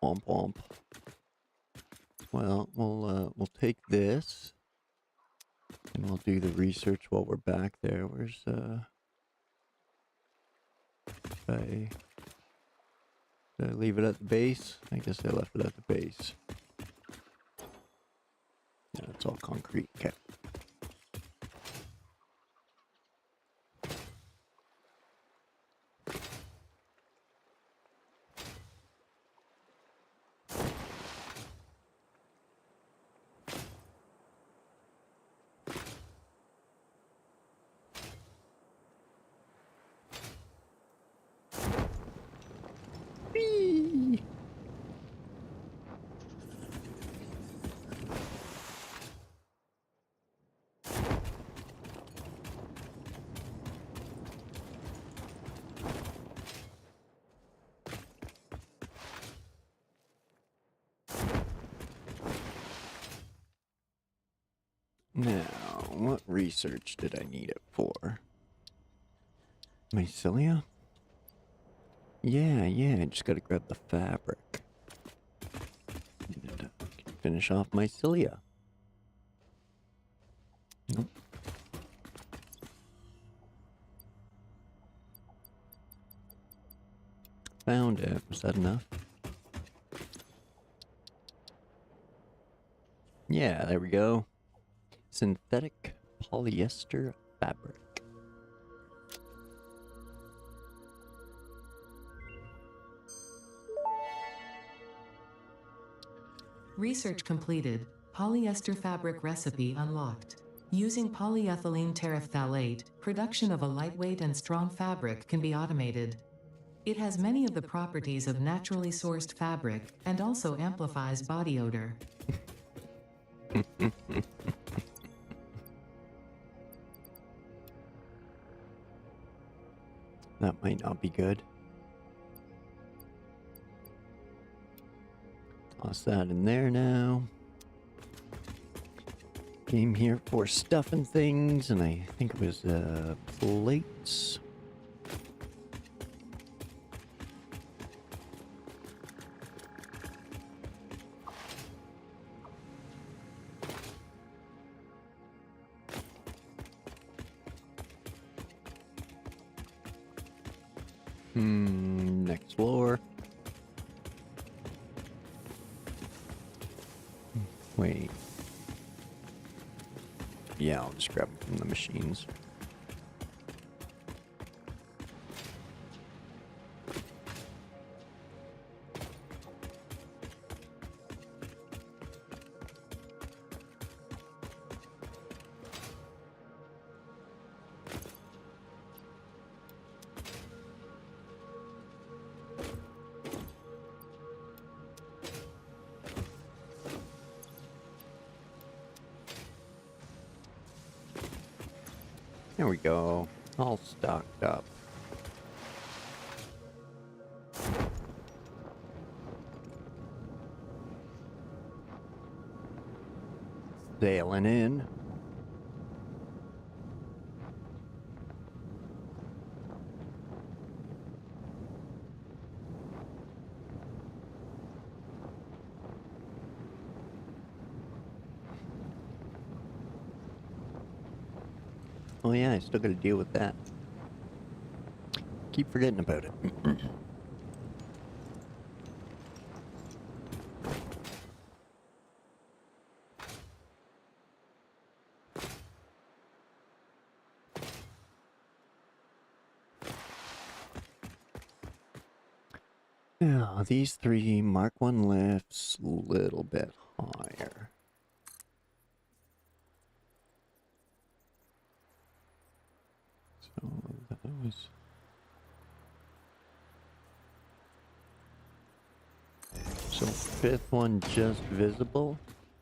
Womp womp. Well, we'll take this, and we'll do the research while we're back there. Where's did I leave it at the base? I guess I left it at the base. Yeah, it's all concrete. Okay. Whee! Now, what research did I need it for? Mycelia? Yeah, I just gotta grab the fabric. And, finish off mycelia. Nope. Found it. Was that enough? Yeah, there we go. Synthetic polyester fabric. Research completed. Polyester fabric recipe unlocked. Using polyethylene terephthalate, production of a lightweight and strong fabric can be automated. It has many of the properties of naturally sourced fabric and also amplifies body odor. That might not be good. Toss that in there now. Came here for stuffing things, and I think it was plates. Next floor. Wait. Yeah, I'll just grab them from the machines. There we go. All stocked up. Sailing in. Oh yeah, I still gotta deal with that. Keep forgetting about it. Now, these three Mark 1 lifts a little bit higher. So that was... So fifth one just visible.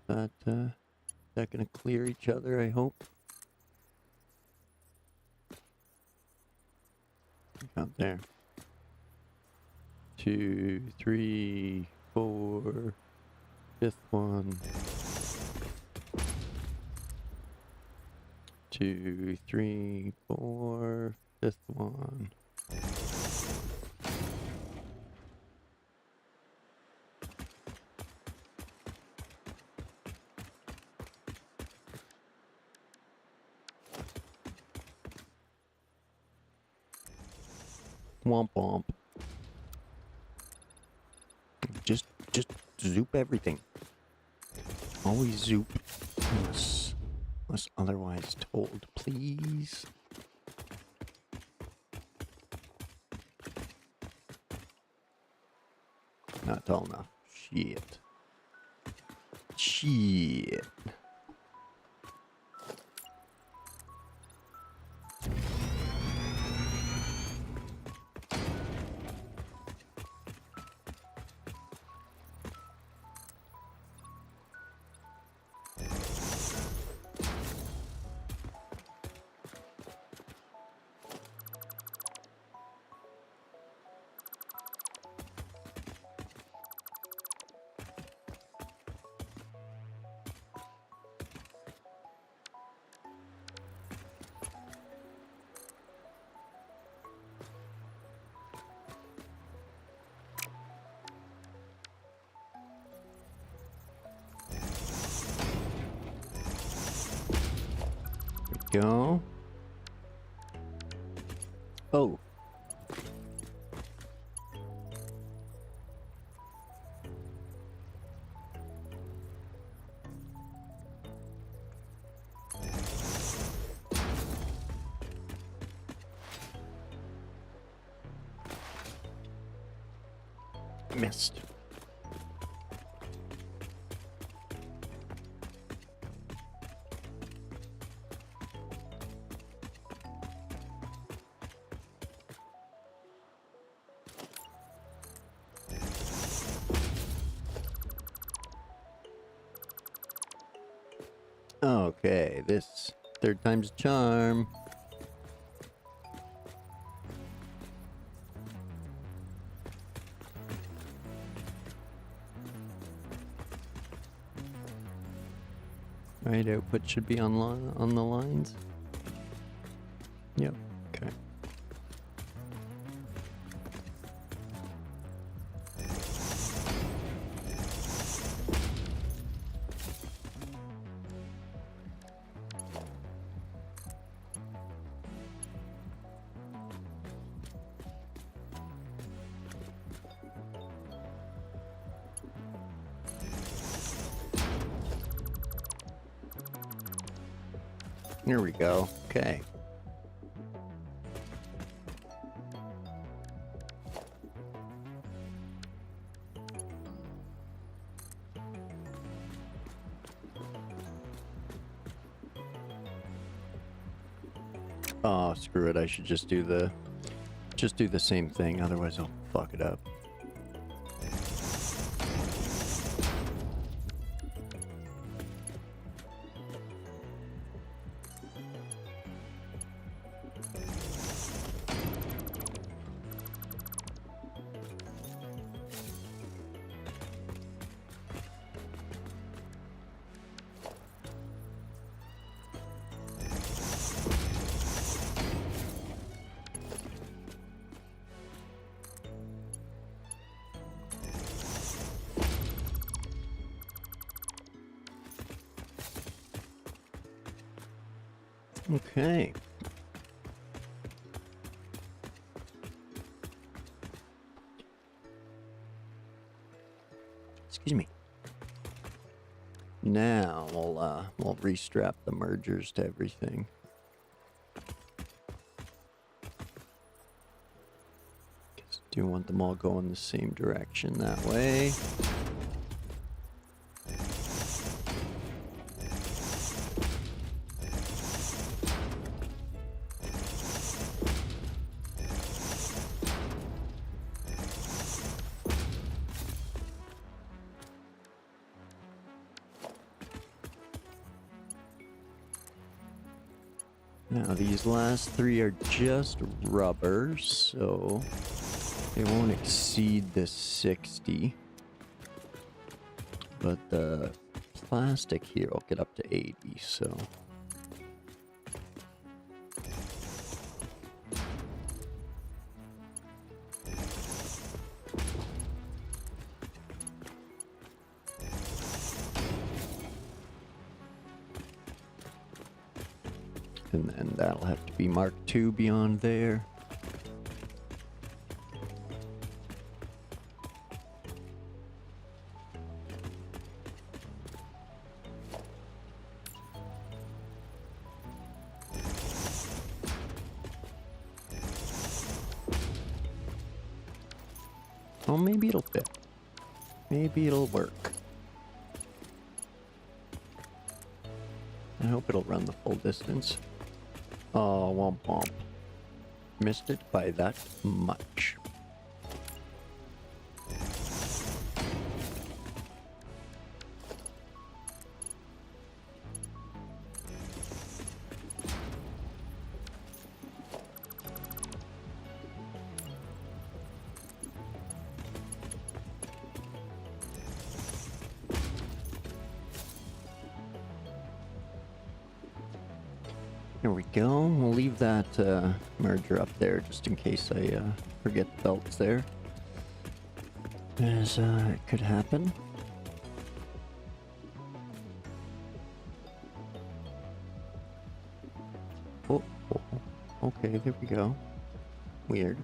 That gonna clear each other, I hope. Out there. 2, 3, 4. Fifth one. 2, 3, 4. Fifth one. Womp womp. Just zoop everything. Always zoop. Unless otherwise told, please. Not tall enough. Shit. Shit. Go. Oh. Missed. Okay, this third time's a charm. Right, output should be on the lines. Yep. Okay. Here we go. Okay. Oh, screw it. I should just do the same thing, otherwise I'll fuck it up. Okay. Excuse me. Now we'll restrap the mergers to everything. Do want them all going the same direction that way. Now these last three are just rubber, so they won't exceed the 60. But the plastic here will get up to 80, so. And then that'll have to be Mark II beyond there. Oh, maybe it'll fit. Maybe it'll work. I hope it'll run the full distance. Oh, womp womp. Missed it by that much. Here we go. We'll leave that merger up there just in case I forget the belts there. As it could happen. Oh, oh, okay, there we go. Weird.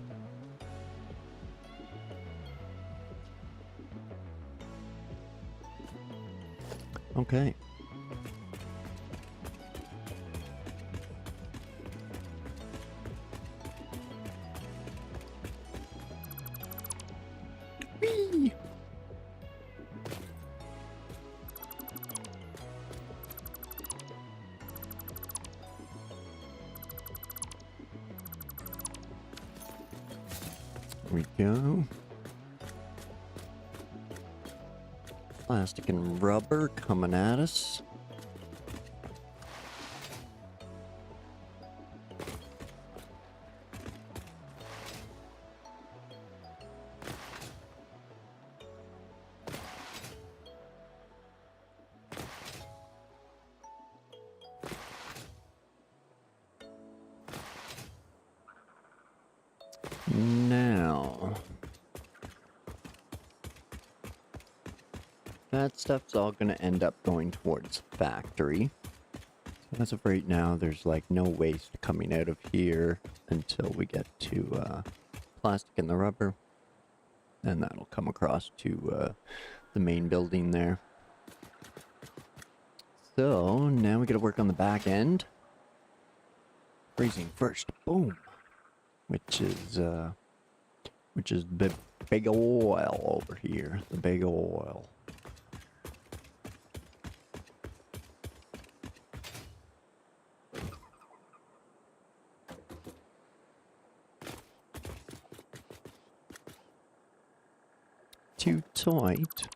Okay. Whee! There we go. Plastic and rubber coming at us. Now, that stuff's all going to end up going towards the factory. So as of right now, there's like no waste coming out of here until we get to plastic and the rubber. And that'll come across to the main building there. So now we got to work on the back end. Freezing first, boom, which is the big oil over here. The big oil. Too tight.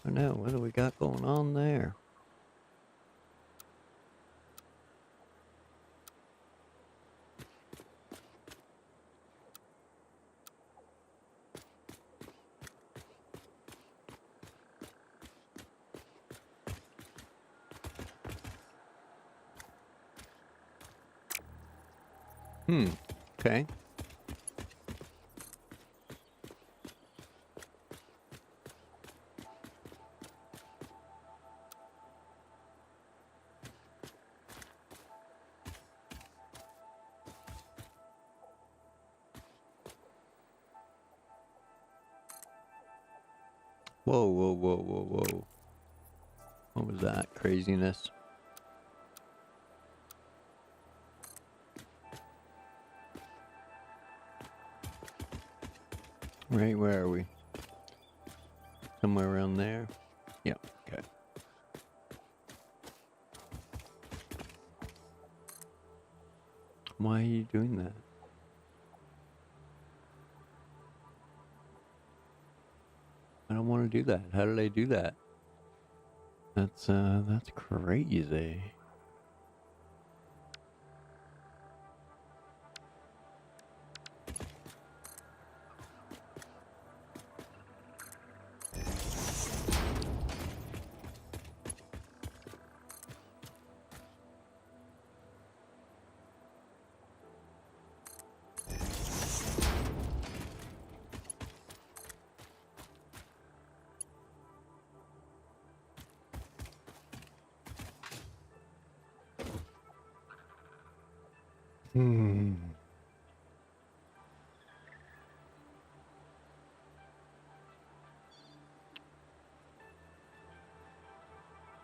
Oh no, what do we got going on there? Okay. Whoa, whoa, whoa, whoa, whoa. What was that craziness? Right, where are we? Somewhere around there? Yep, okay. Why are you doing that? I don't want to do that. How did I do that? That's crazy.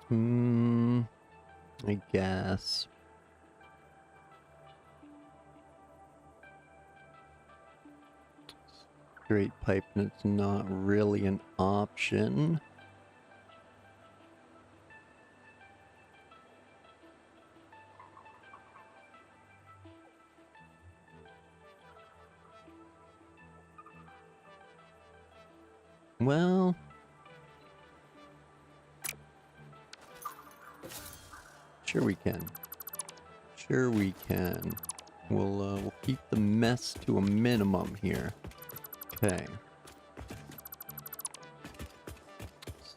Hmm. I guess. Straight pipe, and it's not really an option. Well, sure we can. Sure we can. We'll keep the mess to a minimum here. Okay.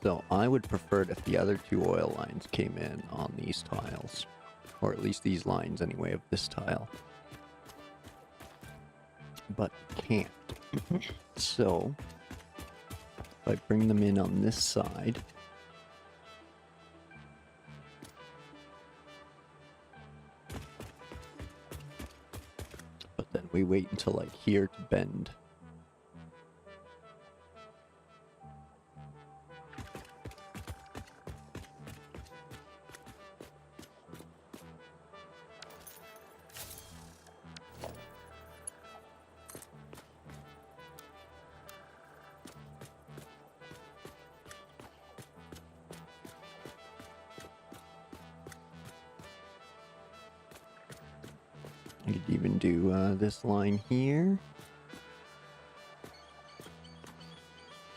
So I would prefer it if the other two oil lines came in on these tiles. Or at least these lines anyway of this tile. But can't. So if I bring them in on this side, but then we wait until like here to bend. I could even do this line here.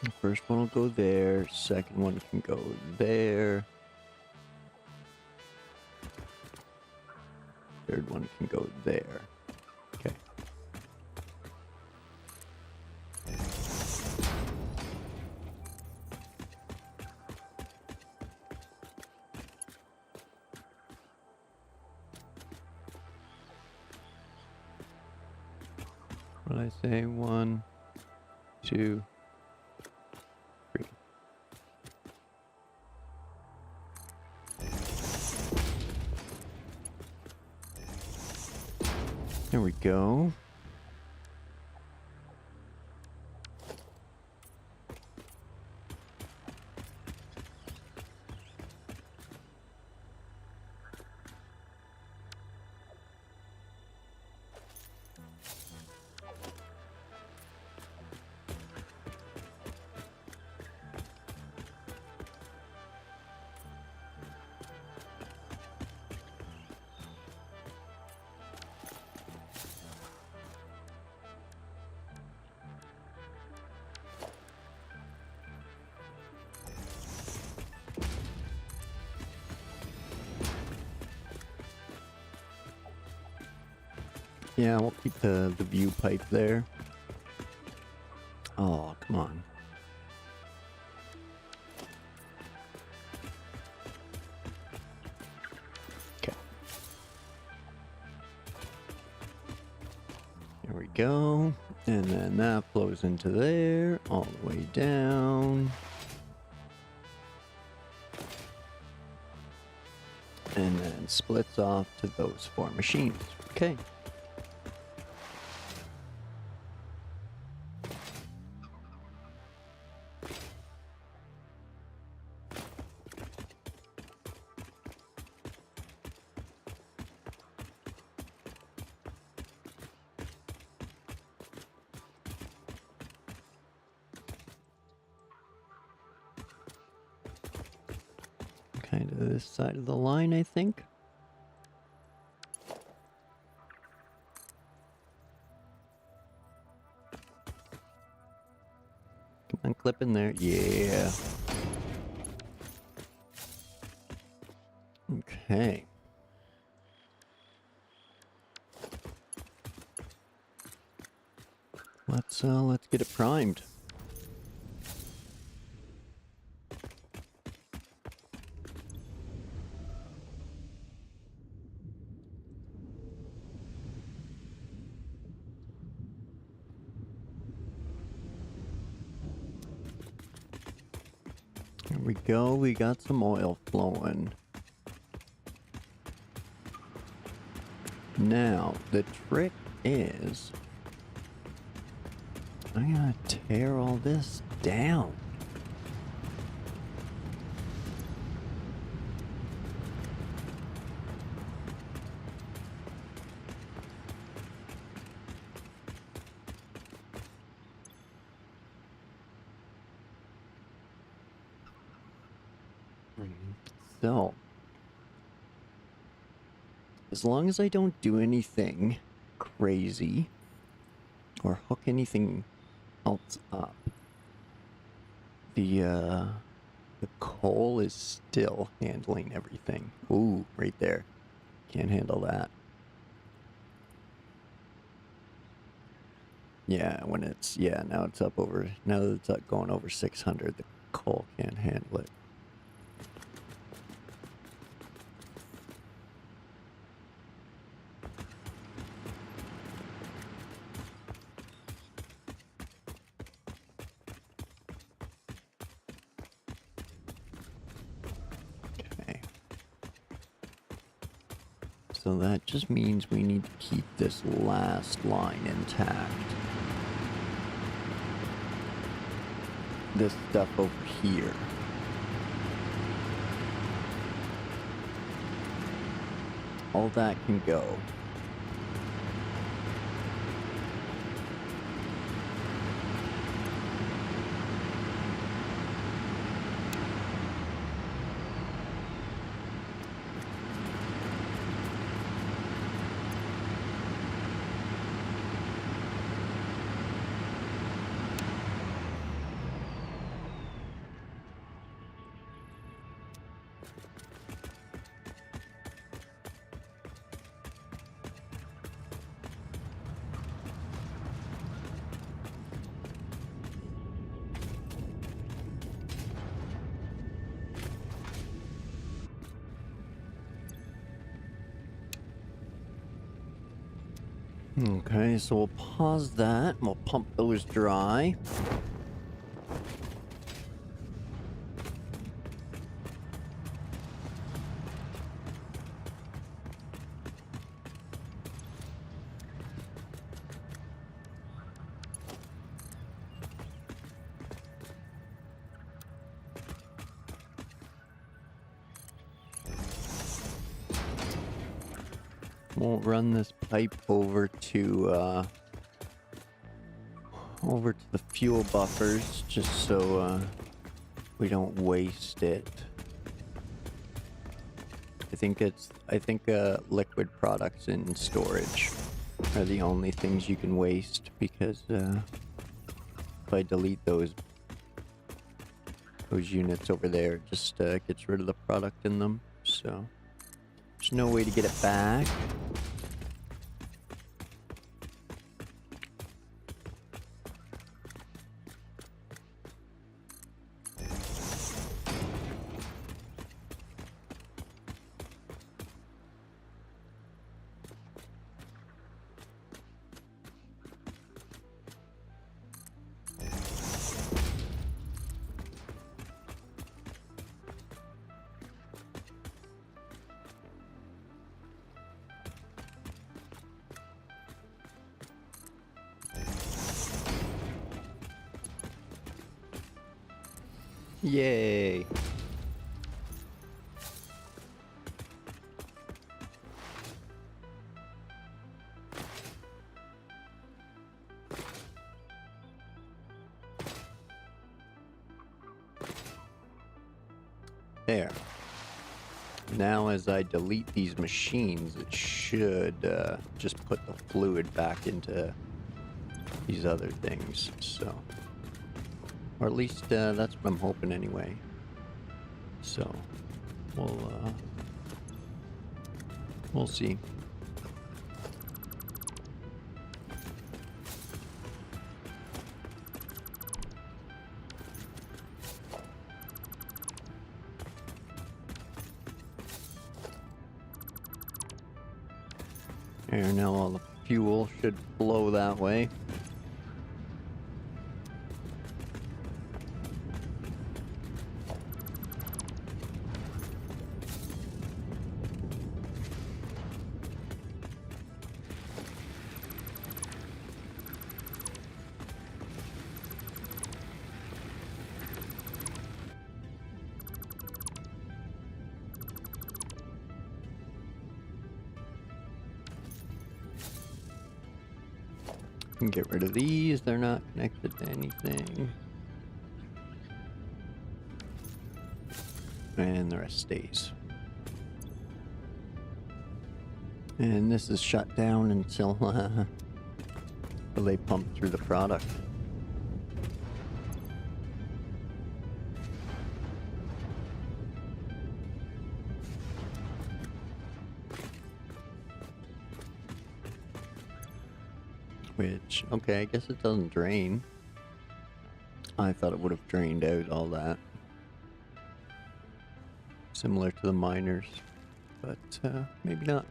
The first one will go there, second one can go there. Third one can go there. Okay. What did I say? 1, 2, 3. There we go. Yeah, we'll keep the view pipe there. Oh, come on. Okay. There we go. And then that flows into there, all the way down. And then splits off to those 4 machines. Okay. Kind of this side of the line, I think. Come on, clip in there. Yeah. Okay. Let's get it primed. Here we go, we got some oil flowing. Now, the trick is, I'm gonna tear all this down. So, as long as I don't do anything crazy or hook anything else up, the coal is still handling everything. Ooh, right there. Can't handle that. Yeah, when it's, yeah, now it's up over, now that it's up going over 600, the coal can't handle it. So that just means we need to keep this last line intact. This stuff over here. All that can go. Okay, so we'll pause that. We'll pump those dry. We'll run this pipe over to the fuel buffers just so we don't waste it. I think liquid products in storage are the only things you can waste, because if I delete those units over there, it just gets rid of the product in them. So there's no way to get it back. Yay! There. Now as I delete these machines, it should just put the fluid back into these other things, so... Or at least that's what I'm hoping anyway. So, we'll see. There, now all the fuel should flow that way. Get rid of these, they're not connected to anything. And the rest stays. And this is shut down until they pump through the product. Which, okay, I guess it doesn't drain. I thought it would have drained out all that. Similar to the miners, but maybe not.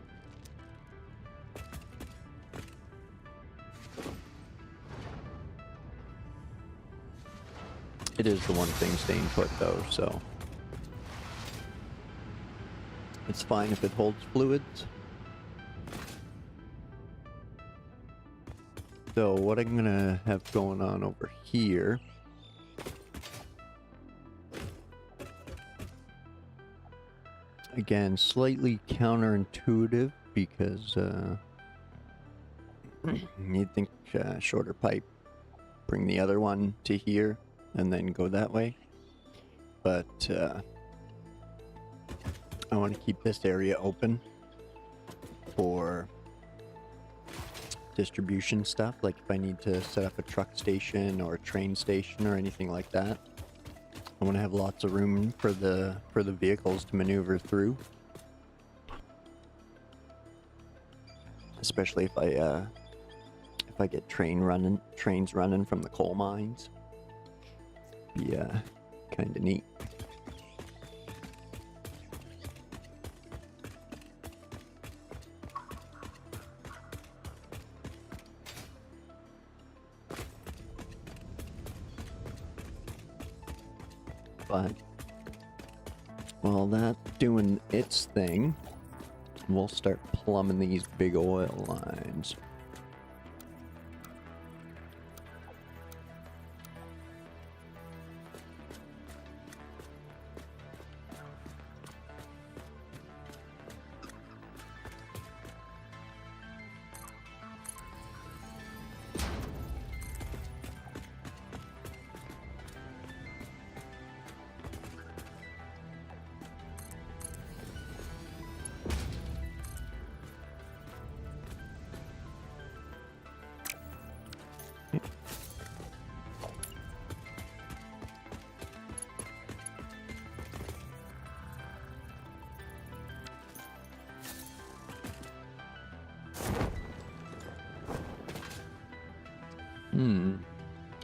It is the one thing staying put though, so it's fine if it holds fluids. So what I'm gonna have going on over here again, slightly counterintuitive, because you'd think shorter pipe, bring the other one to here and then go that way, but I want to keep this area open for distribution stuff, like if I need to set up a truck station or a train station or anything like that. I want to have lots of room for the vehicles to maneuver through, especially if I get trains running from the coal mines. Be kind of neat. While that's doing its thing, we'll start plumbing these big oil lines.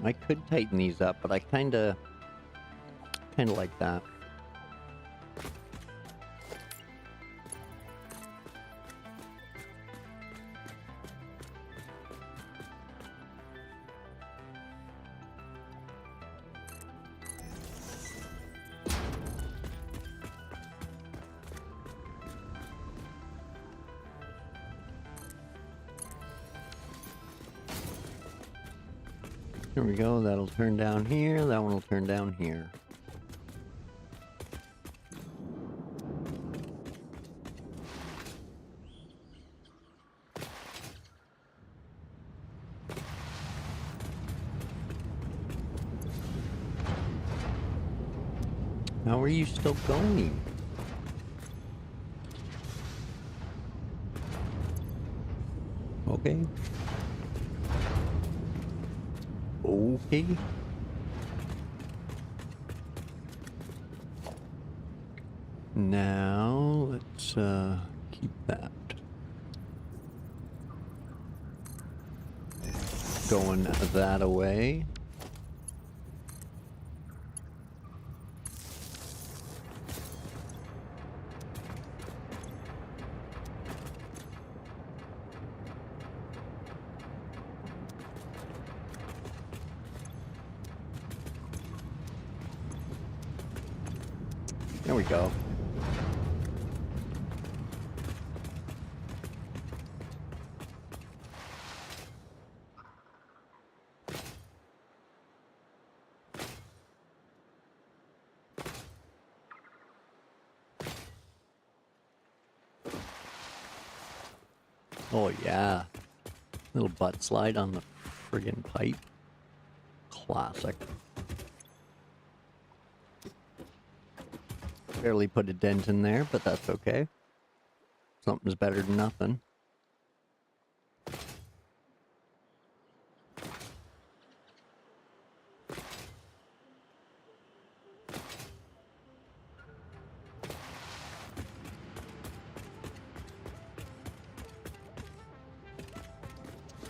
I could tighten these up, but I kinda like that. Here we go, that'll turn down here, that one will turn down here. How are you still going? Okay. Okay. Now, let's keep that going that away. There we go. Oh yeah. Little butt slide on the friggin' pipe. Classic. Barely put a dent in there, but that's okay. Something's better than nothing.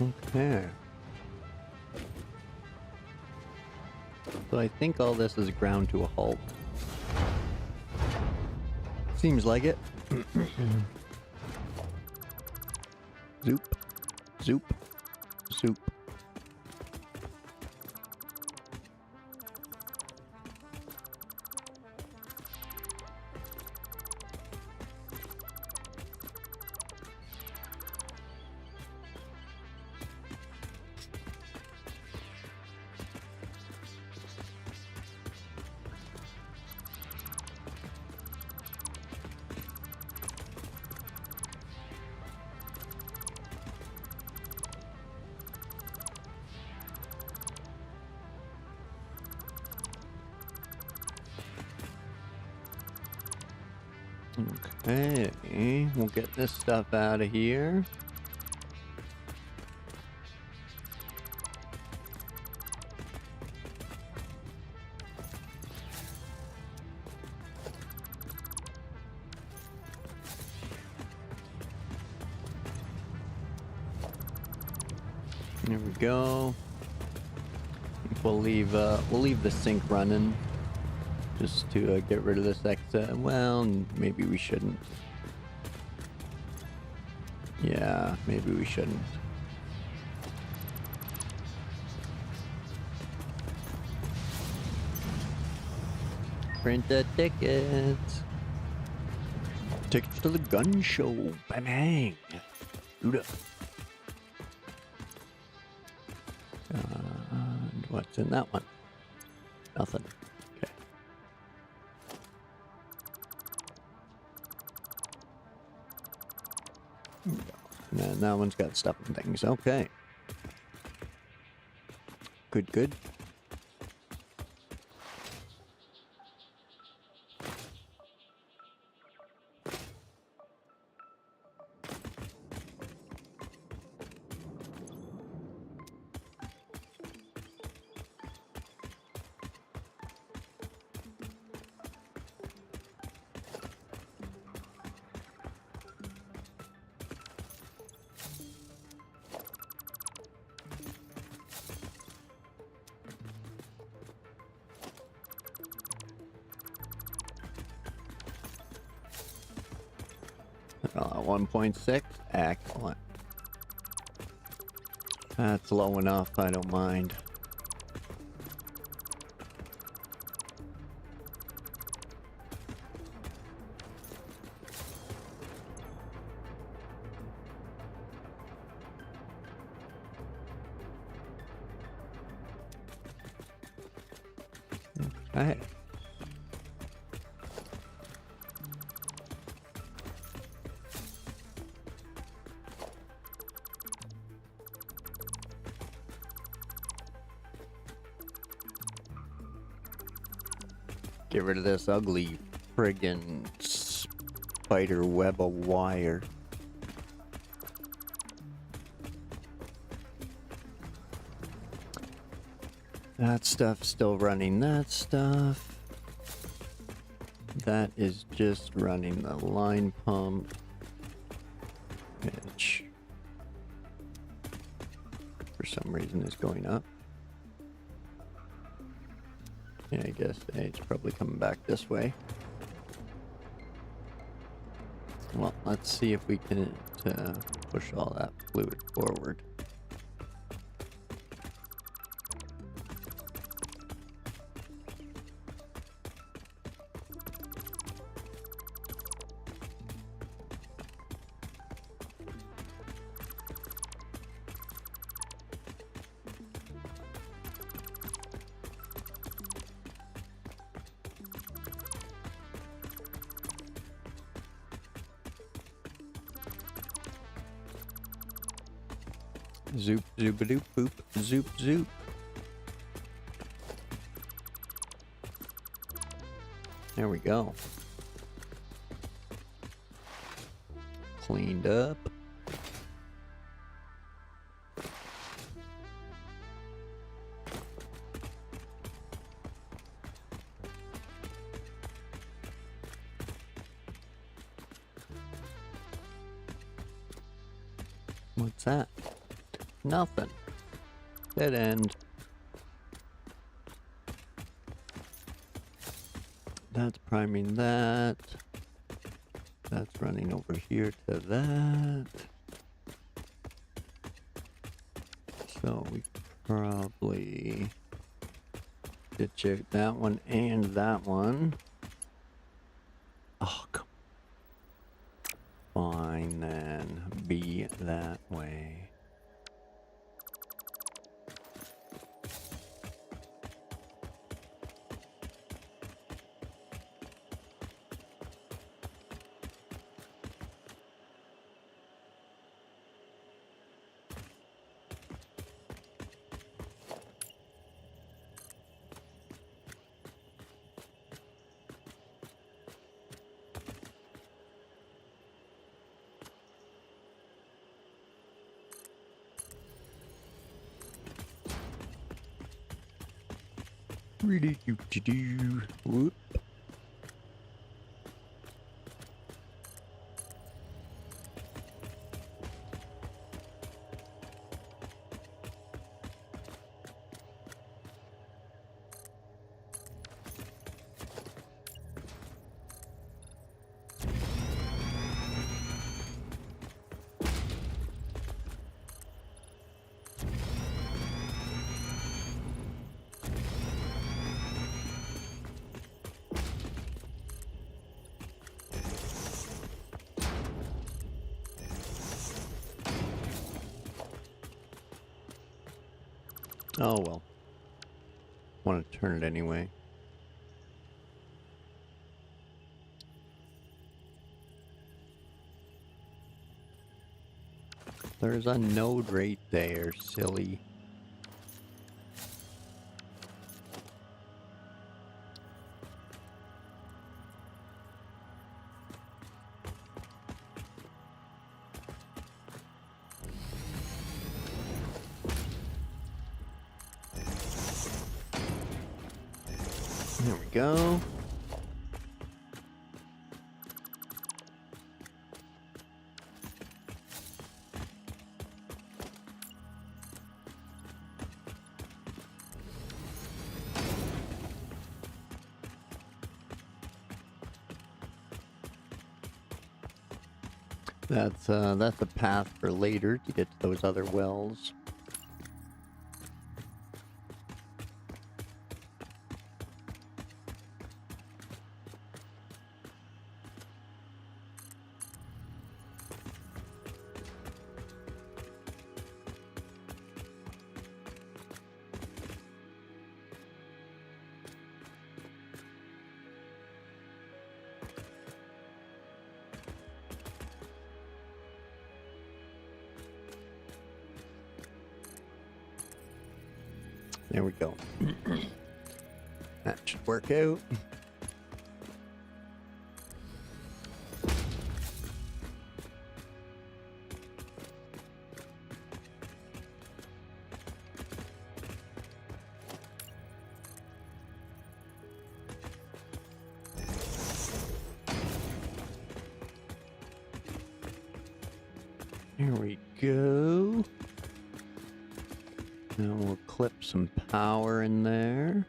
Okay. So I think all this is ground to a halt. Seems like it. Zoop. Zoop. Zoop. Okay, we'll get this stuff out of here. There we go. We'll leave the sink running. Just to get rid of this excess. Well, maybe we shouldn't. Yeah, maybe we shouldn't. Print the tickets. Tickets to the gun show. Bang bang. Shoot up. And what's in that one? Nothing. Okay. There we go. And then that one's got stuff and things. Okay. Good, good. Oh, 1.6, excellent. That's low enough, I don't mind. Okay. Get rid of this ugly friggin' spider web of wire. That stuff's still running that stuff. That is just running the line pump. Which, for some reason, is going up. Yeah, I guess it's probably coming back this way. Well, let's see if we can push all that fluid forward. Zoop, zoop, doop, boop, zoop, zoop. There we go. Cleaned up. What's that? Nothing. Dead end. That's priming that. That's running over here to that. So we probably ditch out that one and that one. Oh, come. Fine then. Be that way. Really do. Whoop. Oh well. Want to turn it anyway. There's a node right there, silly. There we go. That's a path for later to get to those other wells. There we go. That should work out. There we go. Now we'll clip some power in there.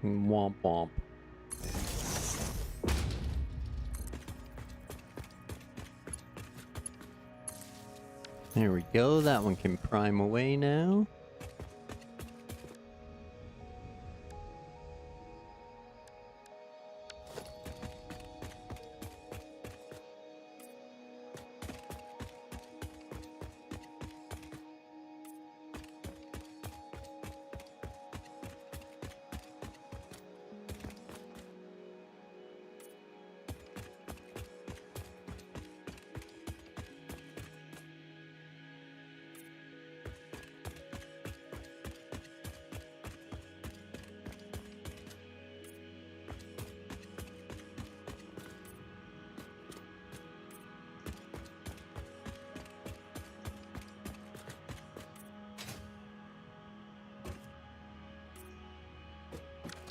Womp womp. There we go. That one can prime away now.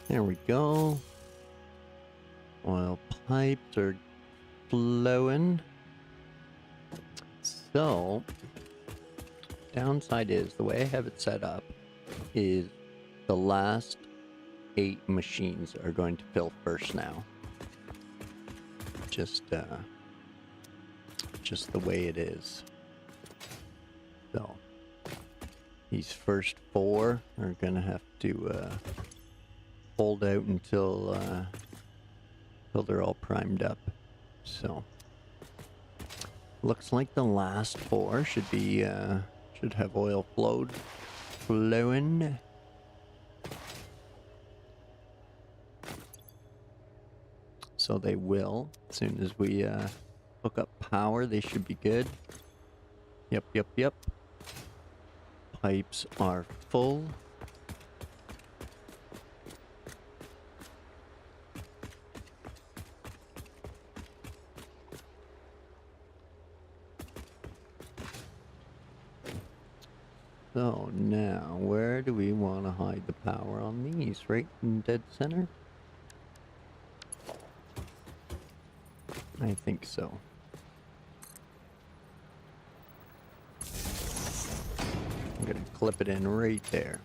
There we go. Oil pipes are flowing. So, downside is, the way I have it set up is the last 8 machines are going to fill first now. Just the way it is. So, these first 4 are gonna have to hold out until they're all primed up. So looks like the last 4 should have oil flowing. So they will. As soon as we hook up power, they should be good. Yep. Pipes are full. So now, where do we want to hide the power on these? Right in dead center? I think so. I'm gonna clip it in right there.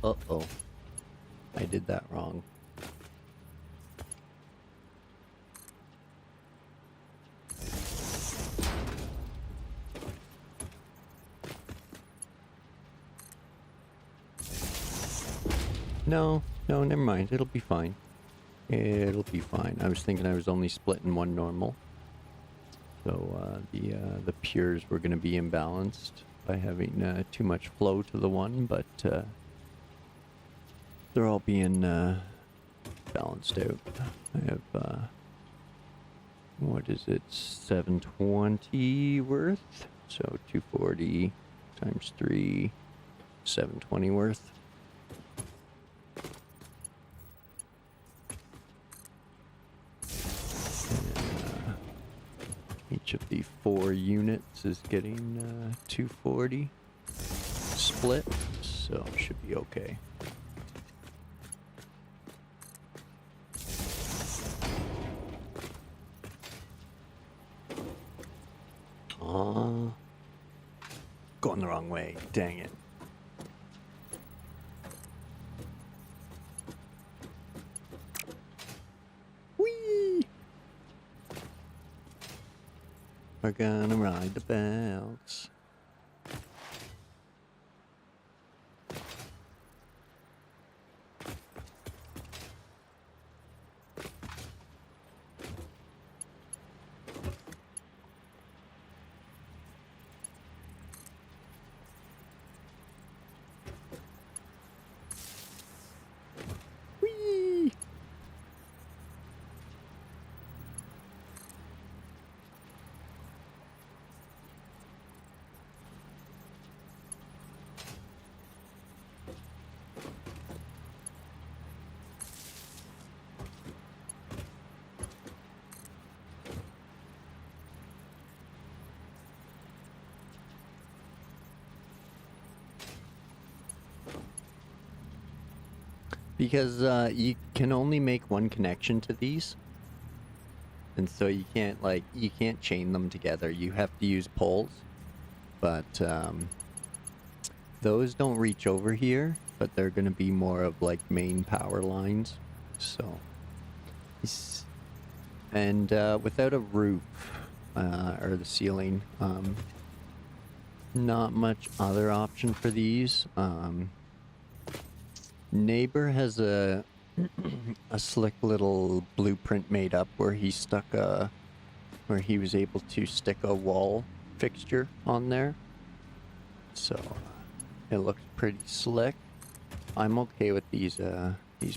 Uh-oh. I did that wrong. No, no, never mind. It'll be fine. It'll be fine. I was thinking I was only splitting one normal. So the pures were going to be imbalanced by having too much flow to the one, but they're all being balanced out. I have, what is it, 720 worth? So 240 times 3, 720 worth. Each of the 4 units is getting 240 split, so should be okay. Going the wrong way, dang it. Whee! We're gonna ride the bells. Whee! Because you can only make one connection to these, and so you can't chain them together. You have to use poles, but those don't reach over here, but they're going to be more of like main power lines. So, and without a roof or the ceiling, not much other option for these. Neighbor has a slick little blueprint made up where he was able to stick a wall fixture on there. So it looks pretty slick. I'm okay with these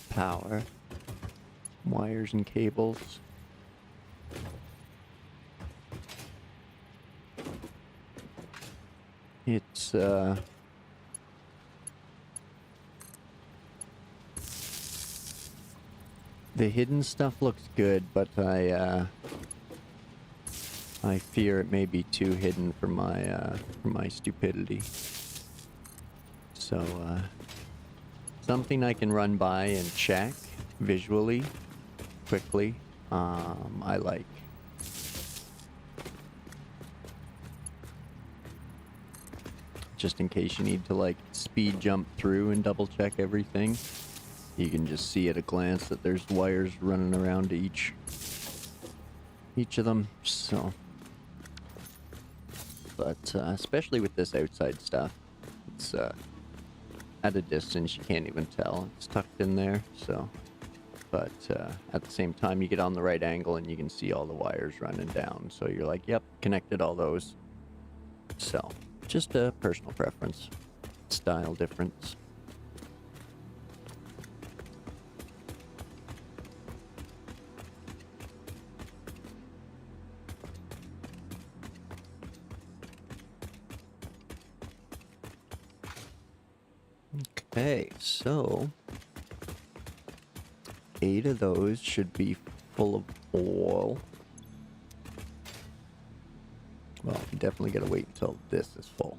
power wires and cables. It's the hidden stuff looks good, but I fear it may be too hidden for my stupidity. So something I can run by and check visually, quickly. I like. Just in case you need to like speed jump through and double check everything. You can just see at a glance that there's wires running around to each of them, so. But especially with this outside stuff, it's at a distance you can't even tell. It's tucked in there, so. But at the same time, you get on the right angle and you can see all the wires running down. So you're like, yep, connected all those. So, just a personal preference, style difference. Okay, so 8 of those should be full of oil. Well, you definitely gotta wait until this is full.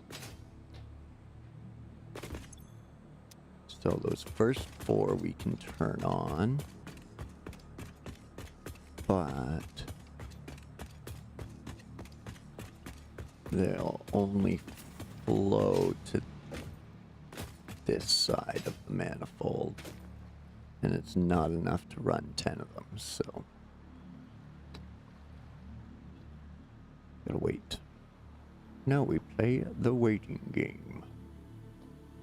So those first 4 we can turn on, but they'll only flow to this side of the manifold. And it's not enough to run 10 of them, so... Gotta wait. Now we play the waiting game.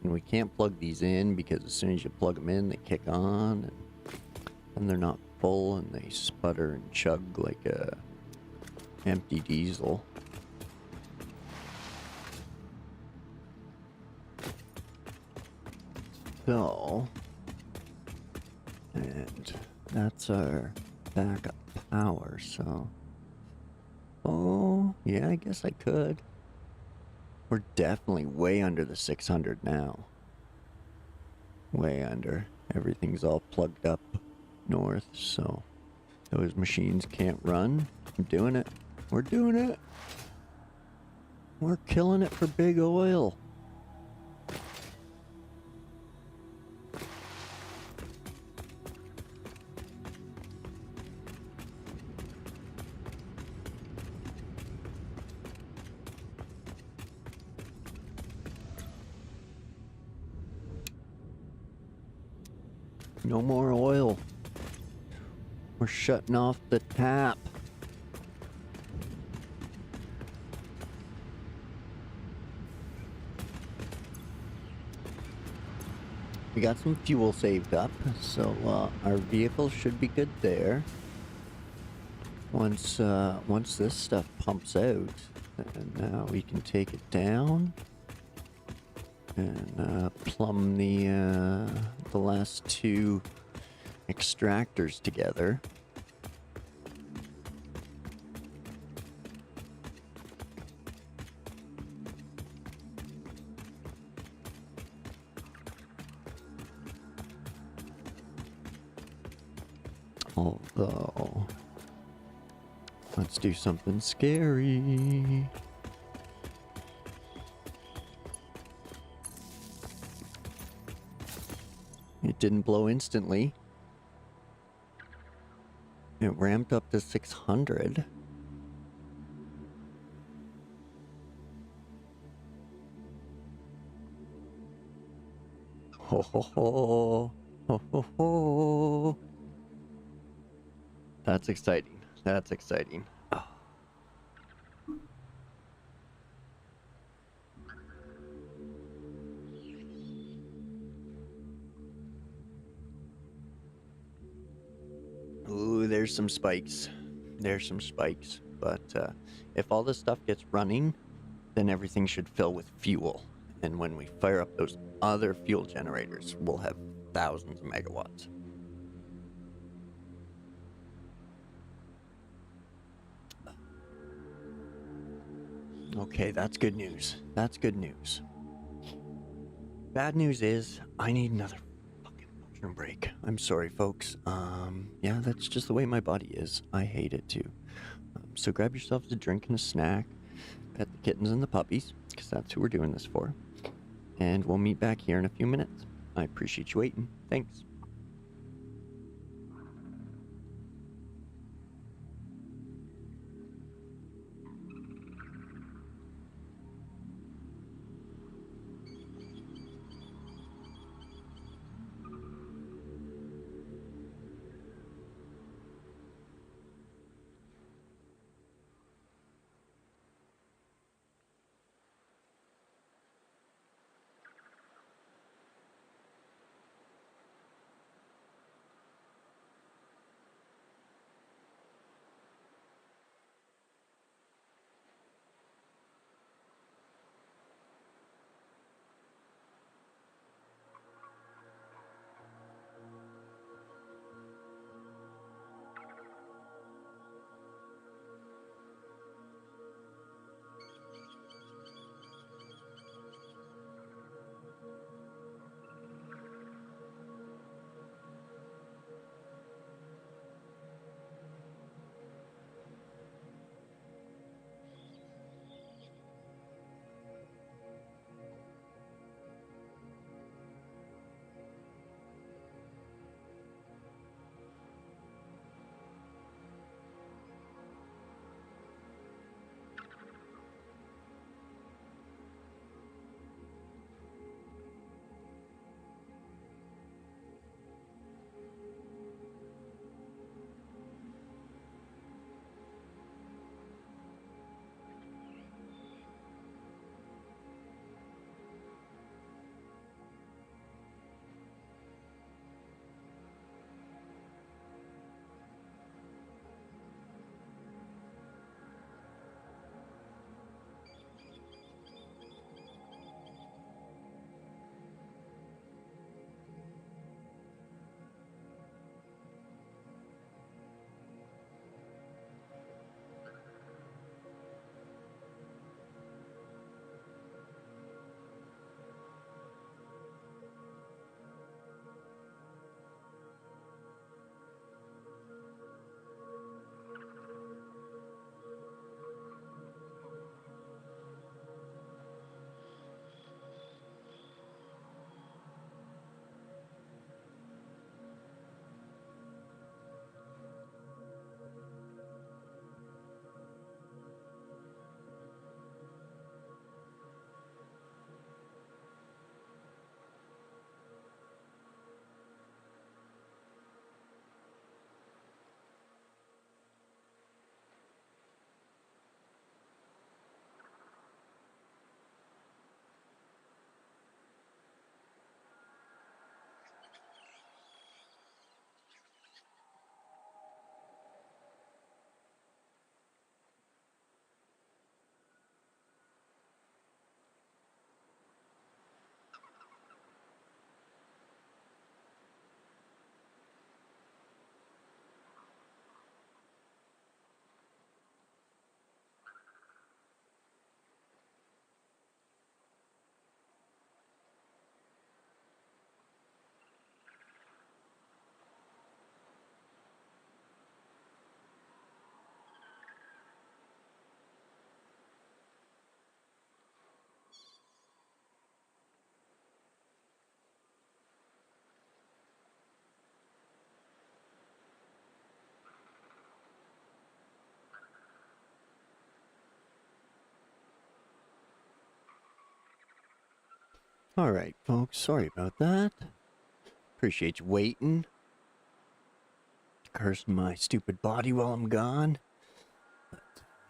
And we can't plug these in because as soon as you plug them in, they kick on. And they're not full and they sputter and chug like a empty diesel. So... And that's our backup power, so... Oh, yeah, I guess I could. We're definitely way under the 600 now. Way under. Everything's all plugged up north, so those machines can't run. I'm doing it. We're doing it. We're killing it for big oil. No more oil. We're shutting off the tap. We got some fuel saved up, so our vehicle should be good there. Once this stuff pumps out, and now we can take it down and plumb the last two extractors together. Although, let's do something scary. It didn't blow instantly. It ramped up to 600. Ho ho ho. Ho ho ho. That's exciting. That's exciting. Oh. Ooh, there's some spikes. There's some spikes. But if all this stuff gets running, then everything should fill with fuel. And when we fire up those other fuel generators, we'll have thousands of megawatts. Okay, that's good news. That's good news. Bad news is, I need another fucking bathroom break. I'm sorry, folks. Yeah, that's just the way my body is. I hate it too. So grab yourselves a drink and a snack. Pet the kittens and the puppies, because that's who we're doing this for. And we'll meet back here in a few minutes. I appreciate you waiting. Thanks. Alright, folks, sorry about that. Appreciate you waiting. Cursing my stupid body while I'm gone. But,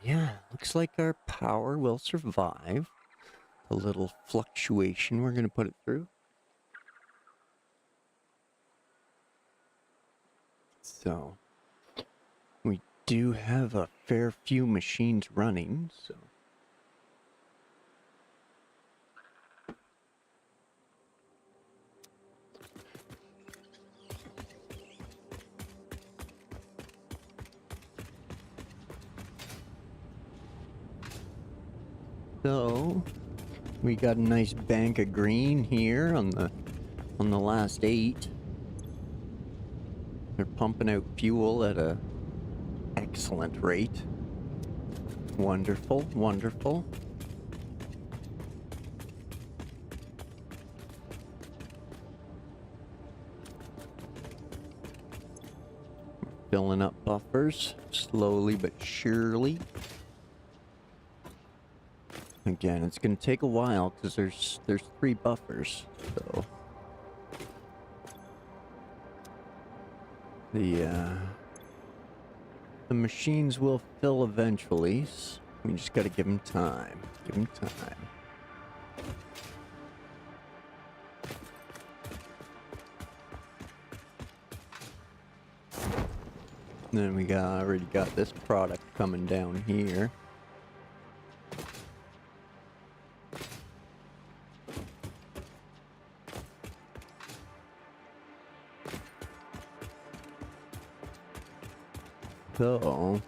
yeah, looks like our power will survive the little fluctuation we're going to put it through. So, we do have a fair few machines running, so... So, we got a nice bank of green here on the last 8. They're pumping out fuel at a excellent rate. Wonderful, wonderful. Filling up buffers, slowly but surely. Again, it's going to take a while because there's 3 buffers, so the machines will fill eventually. So we just got to give them time. Give them time. Then we already got this product coming down here. So,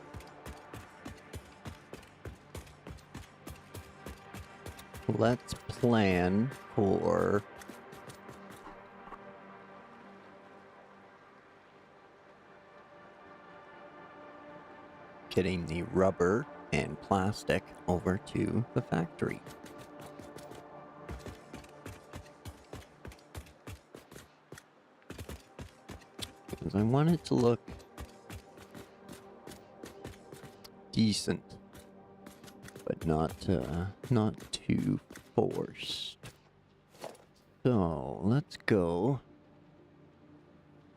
let's plan for getting the rubber and plastic over to the factory. Because I want it to look decent, but not too forced. So let's go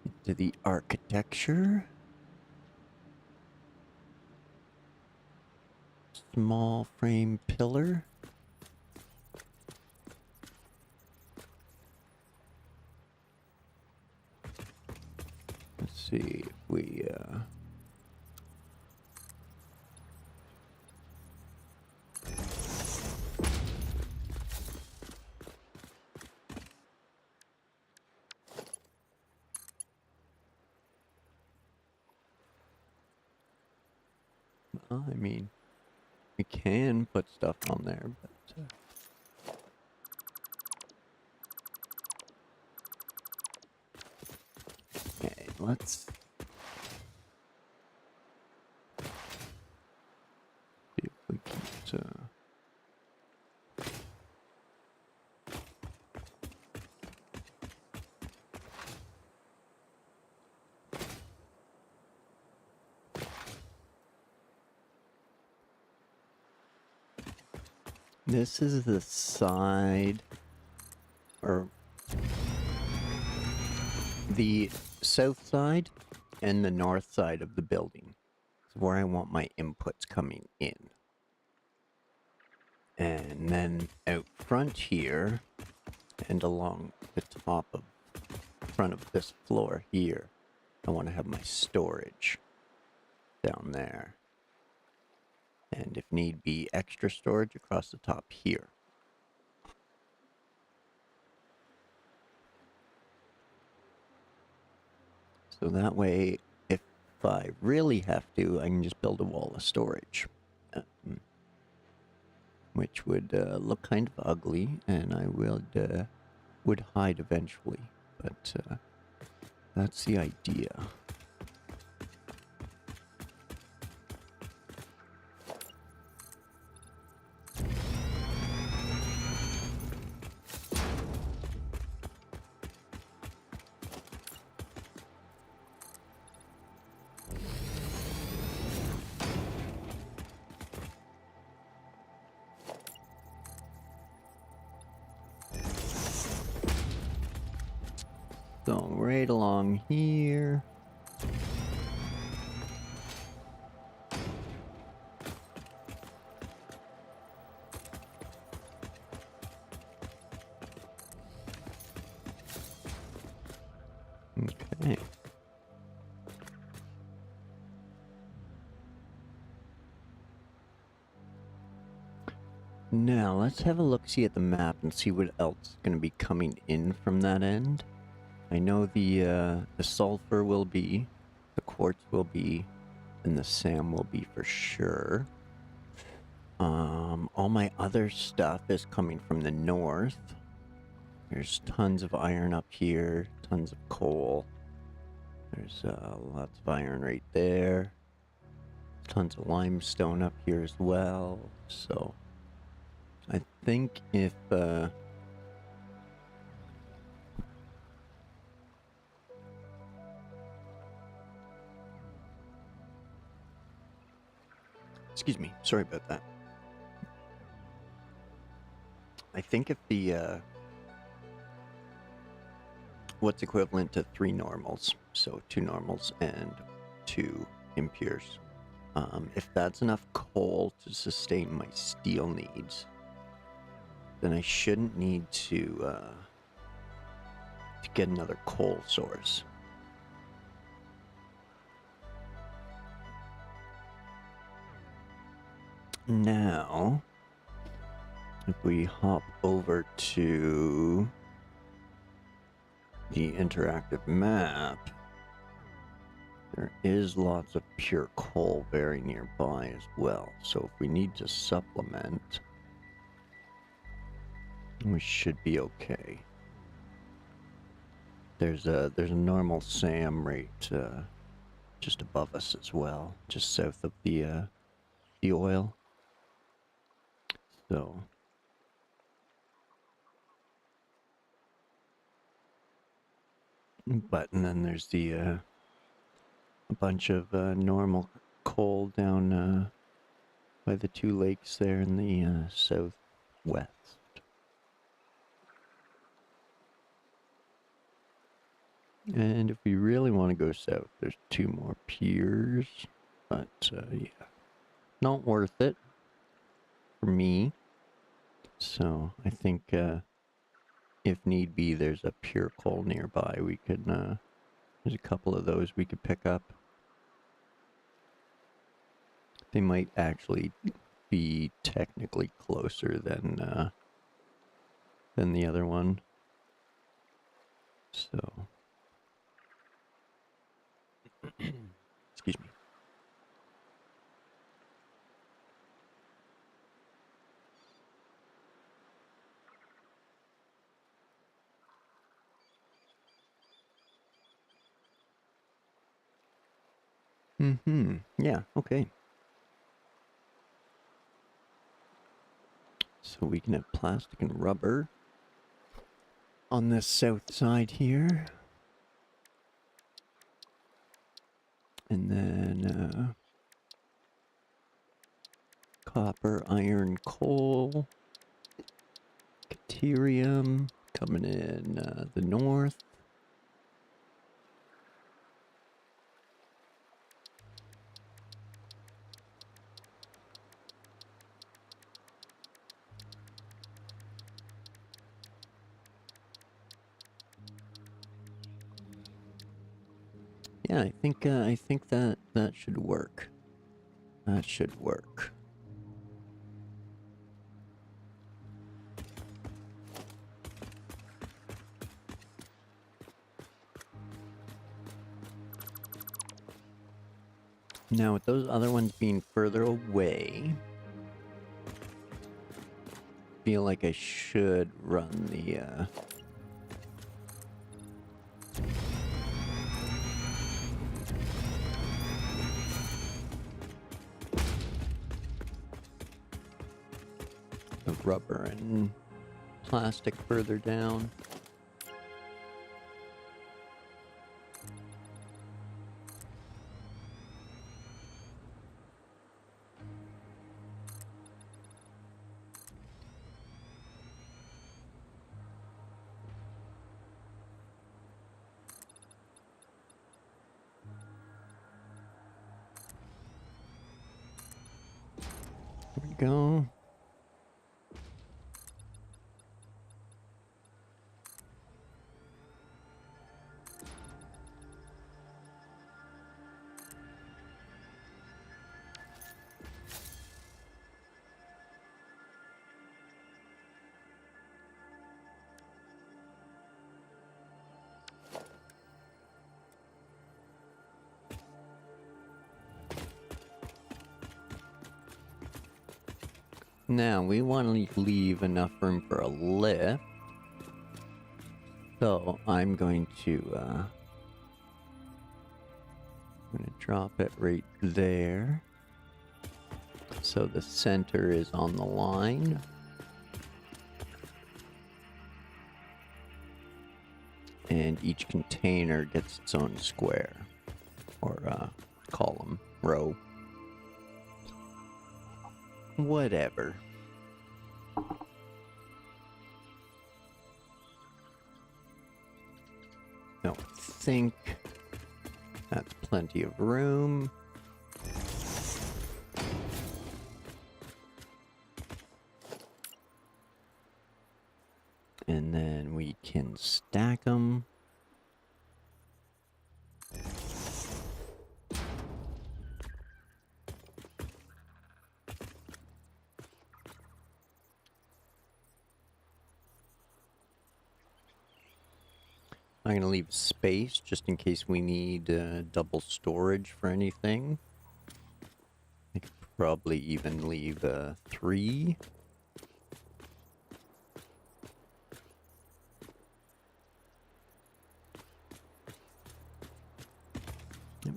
into the architecture. Small frame pillar. Let's see if we I mean, we can put stuff on there, but okay, let's see if we can this is the side, or the south side and the north side of the building. It's where I want my inputs coming in. And then out front here, and along the top of front of this floor here, I want to have my storage down there. And if need be, extra storage across the top here. So that way, if I really have to, I can just build a wall of storage. Which would look kind of ugly, and I would hide eventually. But that's the idea. So right along here. Okay. Now, let's have a look-see at the map and see what else is going to be coming in from that end. I know the sulfur will be, the quartz will be, and the SAM will be for sure. All my other stuff is coming from the north. There's tons of iron up here, tons of coal. There's lots of iron right there. Tons of limestone up here as well. So I think if excuse me, sorry about that. I think if the what's equivalent to 3 normals, so 2 normals and 2 impures. If that's enough coal to sustain my steel needs, then I shouldn't need to get another coal source. Now, if we hop over to the interactive map, there is lots of pure coal very nearby as well. So if we need to supplement, we should be okay. There's a normal SAM right just above us as well, just south of the oil. So and then there's the a bunch of normal coal down by the 2 lakes there in the southwest. And if we really want to go south, there's 2 more piers, but yeah, not worth it for me. So I think if need be, there's a pure coal nearby. We could there's a couple of those we could pick up. They might actually be technically closer than the other one. So excuse me. Yeah, okay. So we can have plastic and rubber on this south side here. And then copper, iron, coal, Caterium coming in the north. Yeah, I think that should work. That should work. Now, with those other ones being further away, I feel like I should run the rubber and plastic further down. go. Now, we want to leave enough room for a lift. So, I'm going to drop it right there. So the center is on the line. And each container gets its own square. Or column, row. Whatever. Don't think that's plenty of room. And then we can stack them. I'm going to leave space just in case we need double storage for anything. I could probably even leave 3. Yep.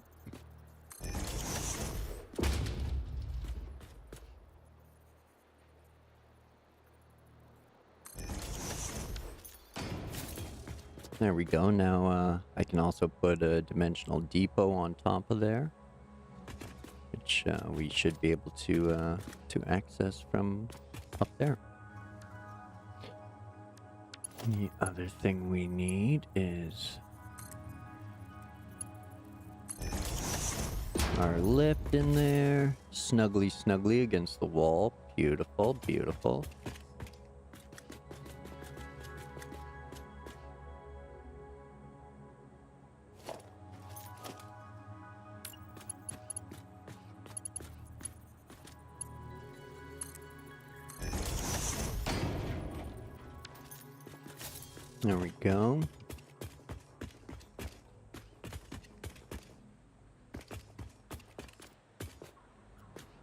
There we go. Now I can also put a dimensional depot on top of there, which we should be able to access from up there. The other thing we need is our lift in there, snugly against the wall. Beautiful, beautiful. There we go.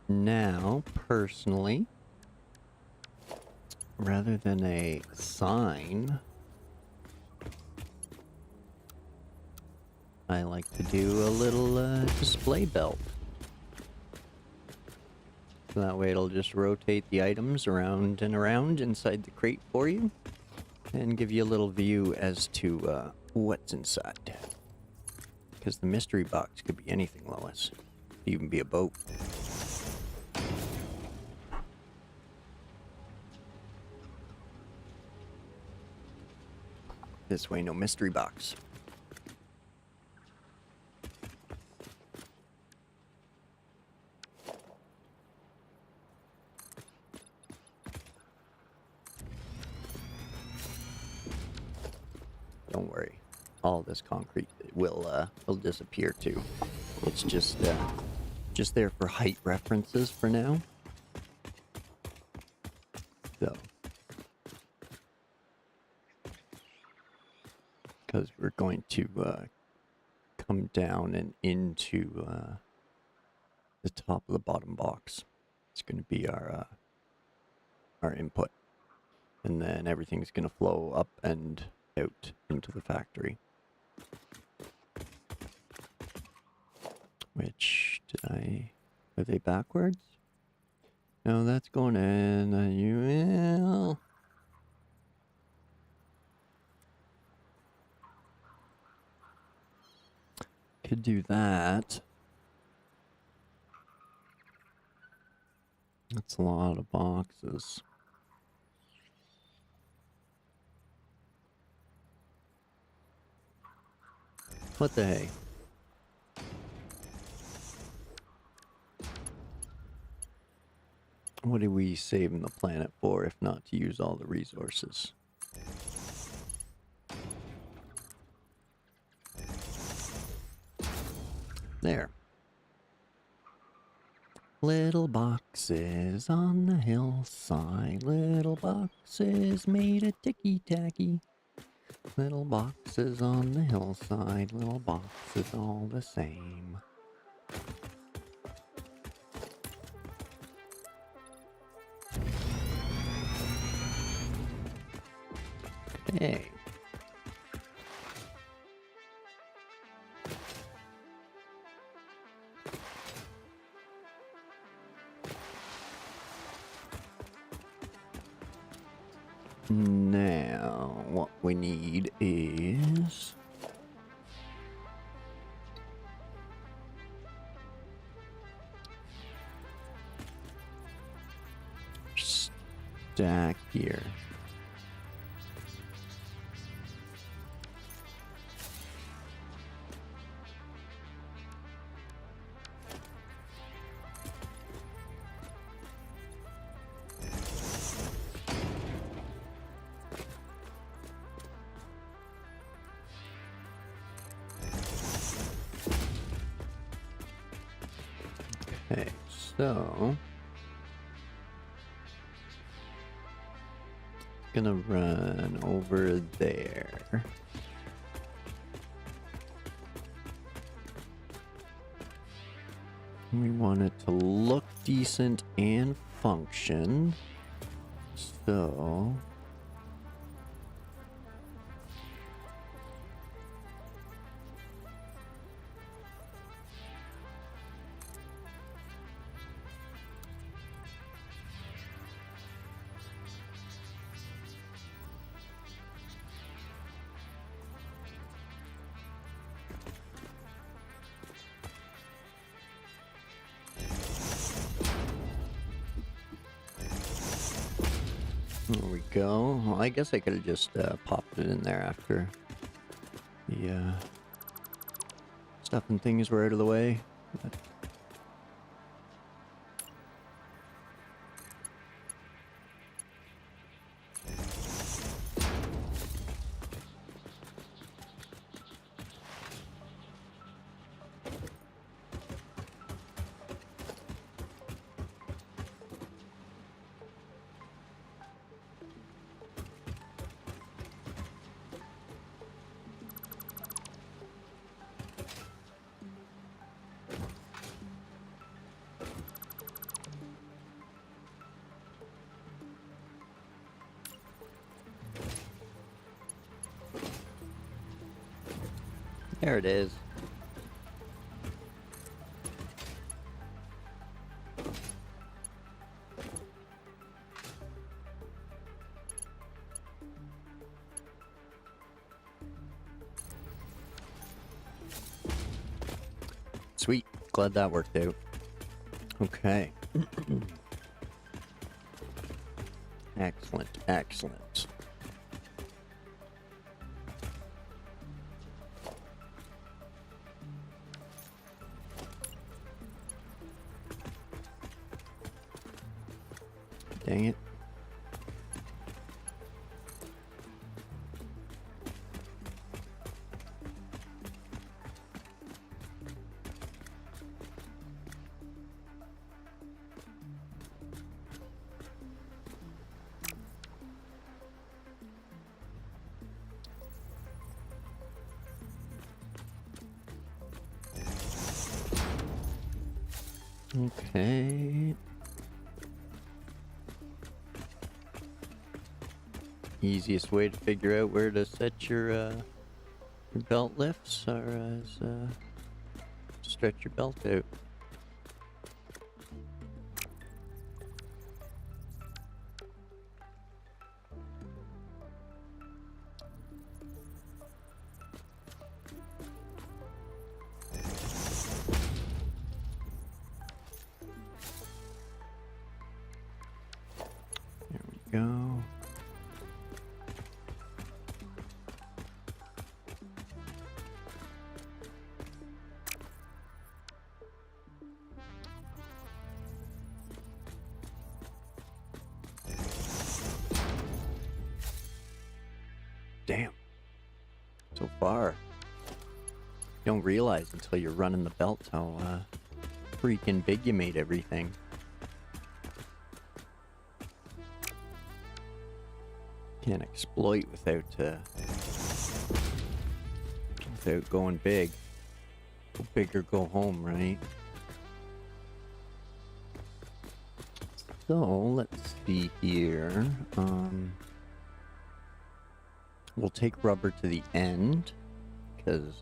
Now, personally, rather than a sign, I like to do a little display belt. So that way it'll just rotate the items around and around inside the crate for you. And give you a little view as to what's inside. Because the mystery box could be anything, Lois. Could even be a boat. This way, no mystery box. Don't worry, all this concrete will disappear too. It's just there for height references for now. So, because we're going to come down and into the top of the bottom box. It's going to be our input, and then everything's going to flow up and out into the factory. Which, are they backwards? No, that's going in. You will. Could do that. That's a lot of boxes. What the hey? What are we saving the planet for if not to use all the resources? There. Little boxes on the hillside, little boxes made of ticky-tacky. Little boxes on the hillside, little boxes all the same. Hey. Now, what we need is... stack here. Okay, so gonna run over there. We want it to look decent and function. So there we go. Well, I guess I could have just popped it in there after the stuff and things were out of the way. But there it is. Sweet. Glad that worked out. Okay. Excellent. Excellent. Dang it. Okay. Easiest way to figure out where to set your belt lifts is stretch your belt out. There we go. Damn. So far. You don't realize until you're running the belt how freaking big you made everything. Can't exploit without going big. Go big or go home, right? So let's see here. We'll take rubber to the end because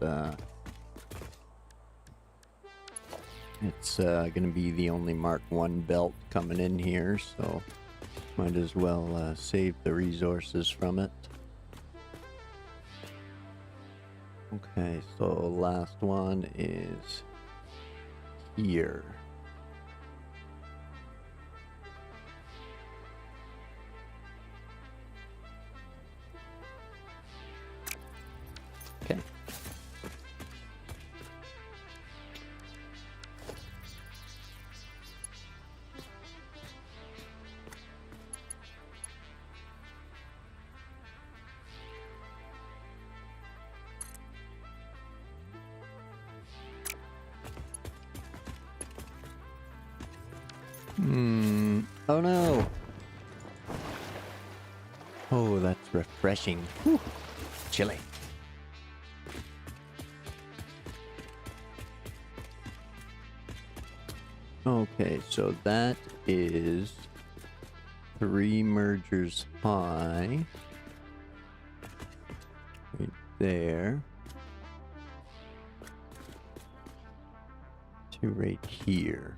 it's gonna be the only Mark 1 belt coming in here, so might as well save the resources from it. Okay, so last one is here. Okay. Oh no! Oh, that's refreshing. Whew. Chilly. Okay, so that is 3 mergers high. Right there. 2 right here.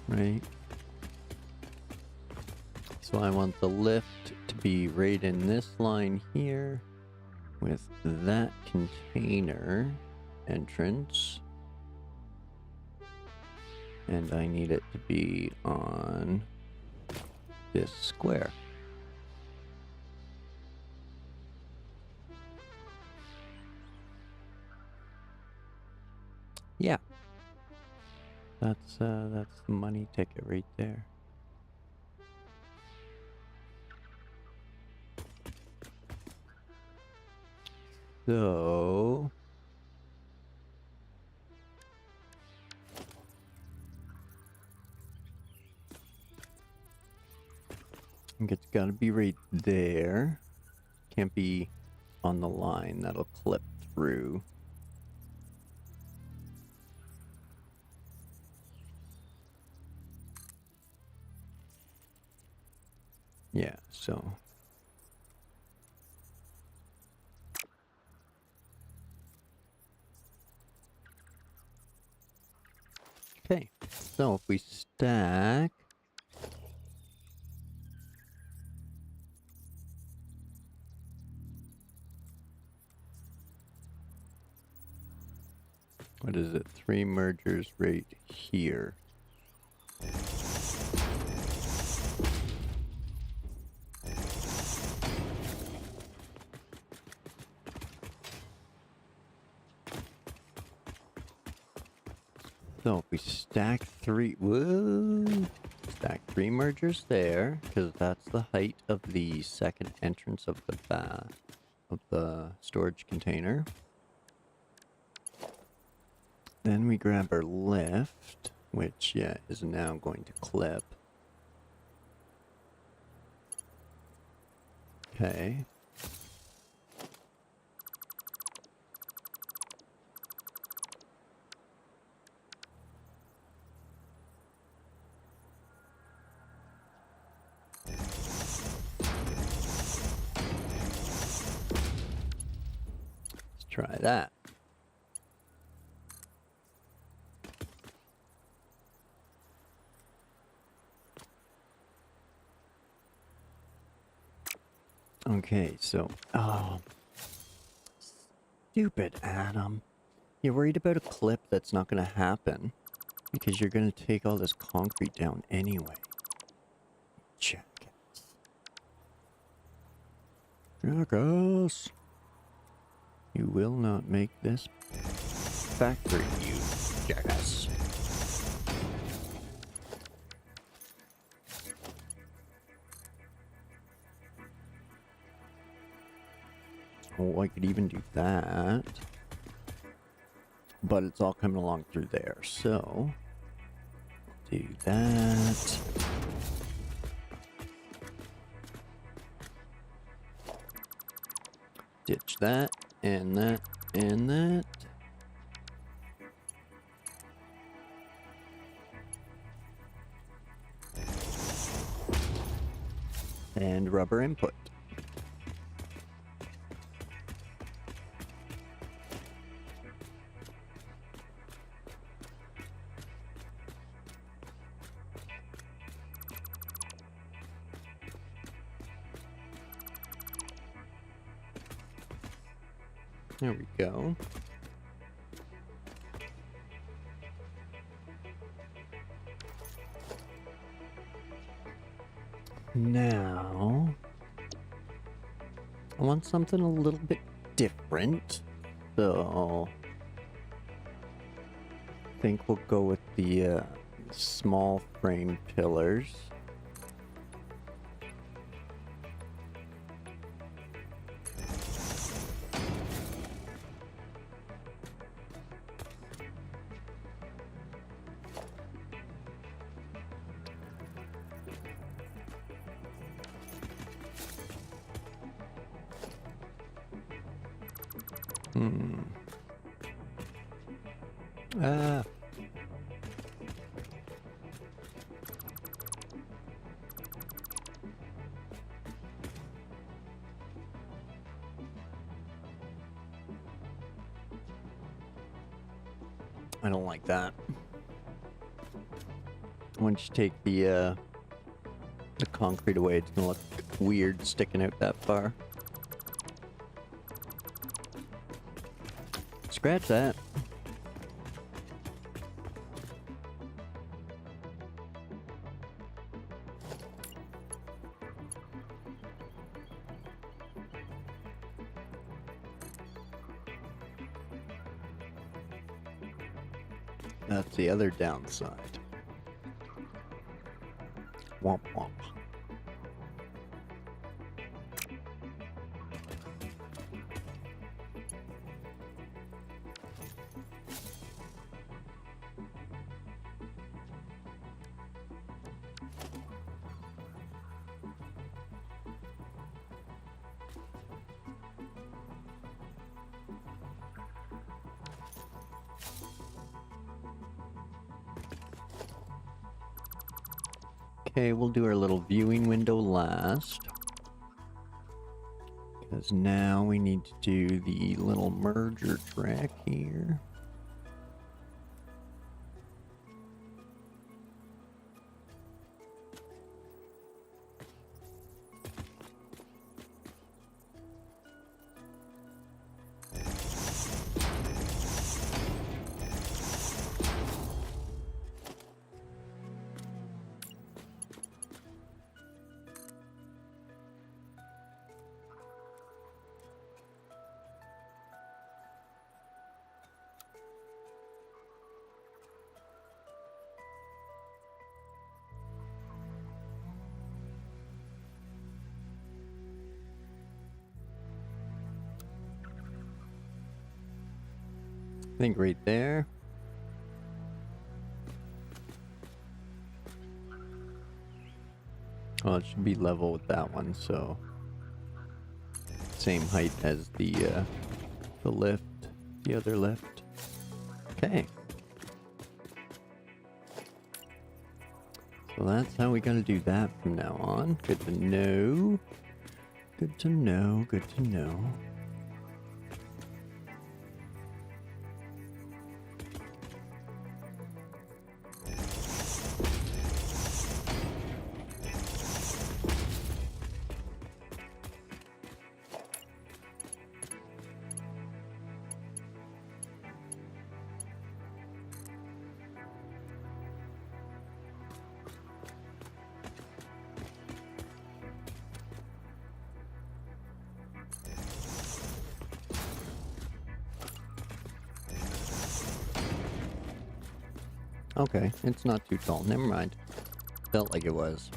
Right. So I want the lift to be right in this line here with that container entrance. And I need it to be on this square. Yeah. That's the money ticket right there. So I think it's gotta be right there. Can't be on the line, that'll clip through. Yeah, so okay, so if we stack what is it? 3 mergers right here. So if we stack 3, whoa, stack 3 mergers there, because that's the height of the second entrance of the storage container. Then we grab our lift, which is now going to clip. Okay. Try that. Okay, so, oh, stupid Adam. You're worried about a clip that's not going to happen because you're going to take all this concrete down anyway. Jackass. Jackass. You will not make this factory, you jackass. Oh, I could even do that. But it's all coming along through there, so... do that. Ditch that, and that, and that. And rubber input. There we go. Now, I want something a little bit different, so I think we'll go with the small frame pillars. Ah. I don't like that. Once you take the concrete away, it's gonna look weird sticking out that far. Scratch that. That's the other downside. Womp womp. Okay, we'll do our little viewing window last. Because now we need to do the little merger track here. I think right there. Well, it should be level with that one, so same height as the lift, the other lift. Okay. So that's how we gotta do that from now on. Good to know. Good to know, good to know. Okay, it's not too tall. Never mind. Felt like it was.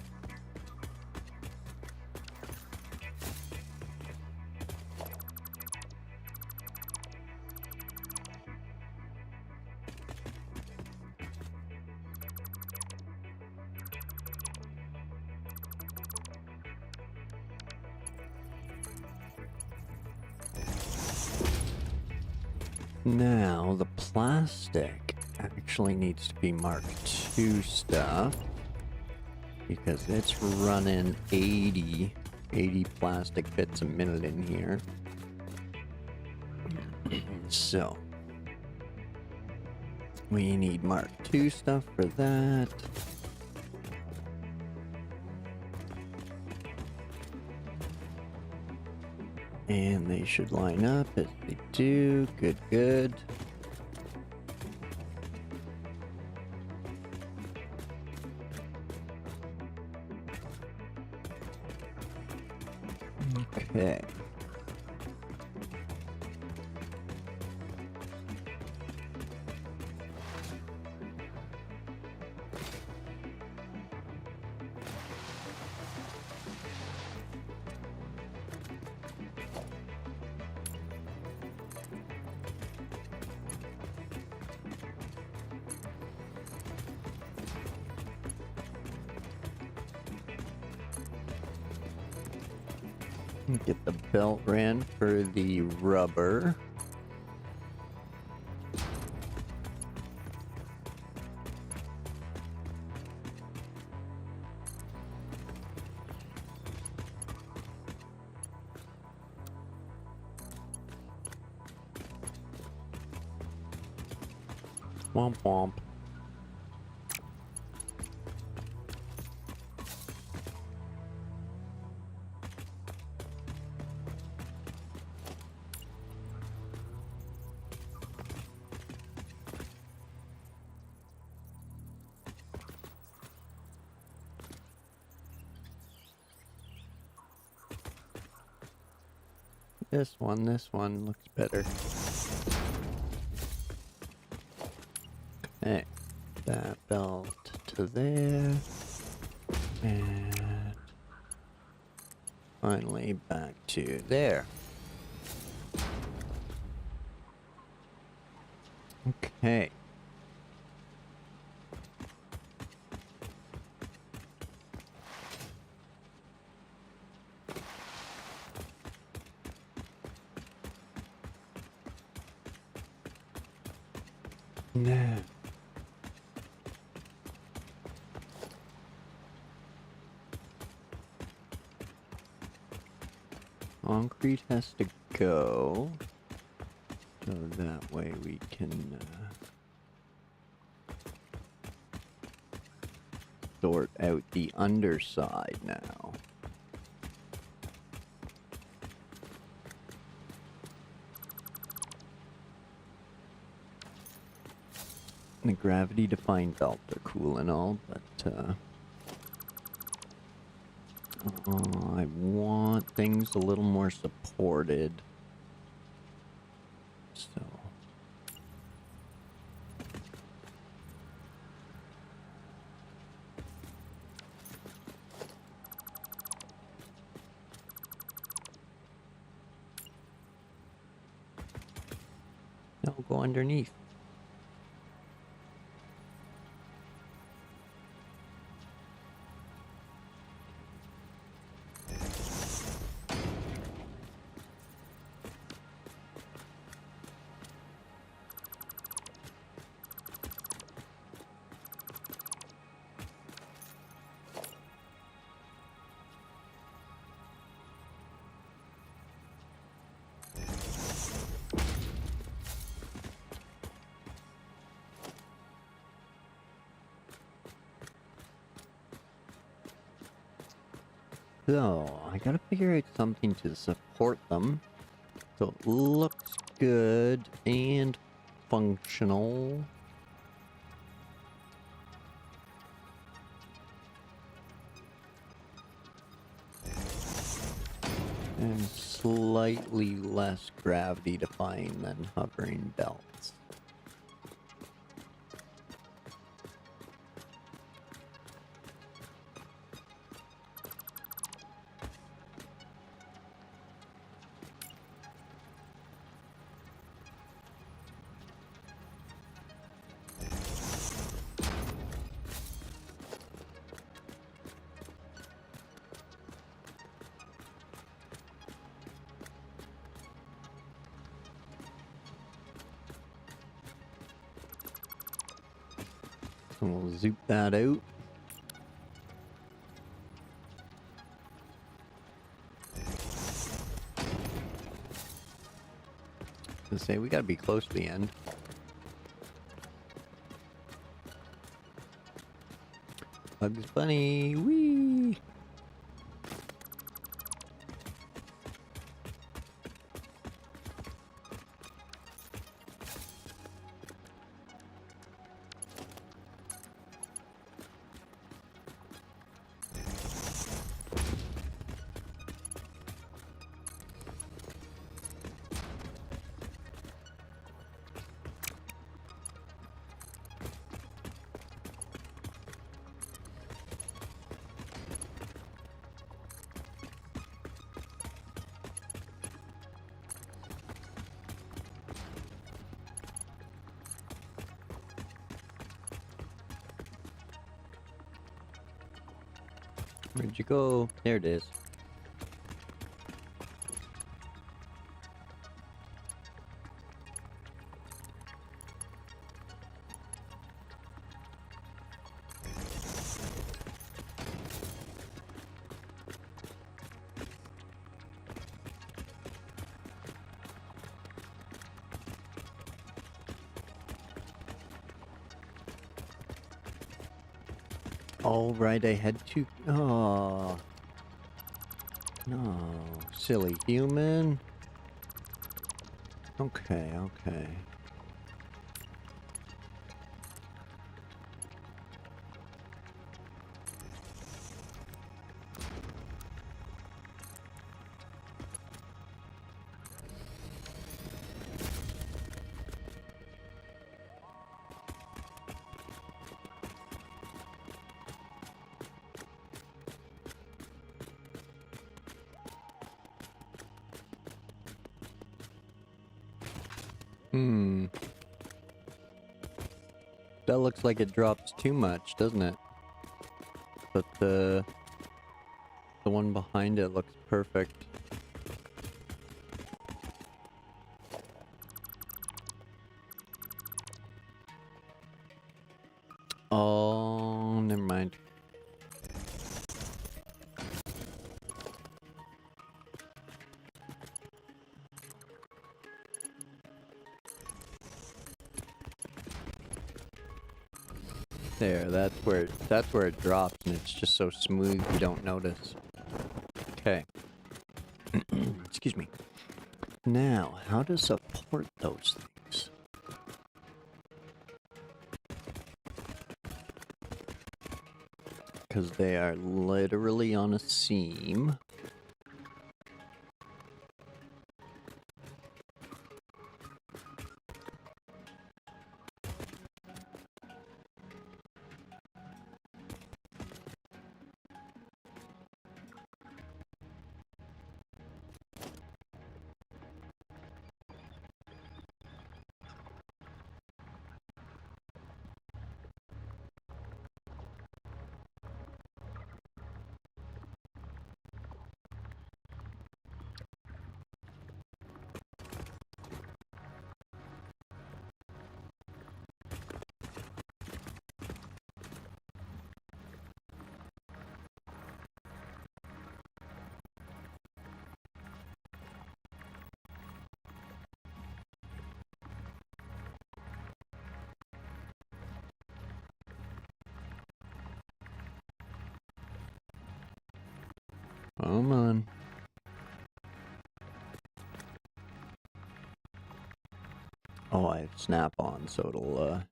Now, the plastic actually needs to be Mark II stuff because it's running 80 plastic bits a minute in here. So, we need Mark II stuff for that. And they should line up as they do. Good, good. Okay. Get the belt ran for the rubber. Womp womp. This one looks better. Okay, that belt to there. And finally back to there. Okay. Now, concrete has to go, so that way we can sort out the underside now. The gravity-defying belts are cool and all, but I want things a little more supported. So. Now we'll go underneath. So, I gotta figure out something to support them so it looks good and functional. And slightly less gravity defying than hovering belts. And we'll zoop that out. To say we gotta be close to the end. Bugs Bunny, wee! Where'd you go? There it is. All right, I had to. Oh. No, silly human. Okay, okay. That looks like it drops too much, doesn't it? But the one behind it looks perfect. Oh, never mind. There, that's where it drops, and it's just so smooth you don't notice. Okay. Excuse me. Now, how to support those things? Because they are literally on a seam. Come on. Oh, I have snap on, so it'll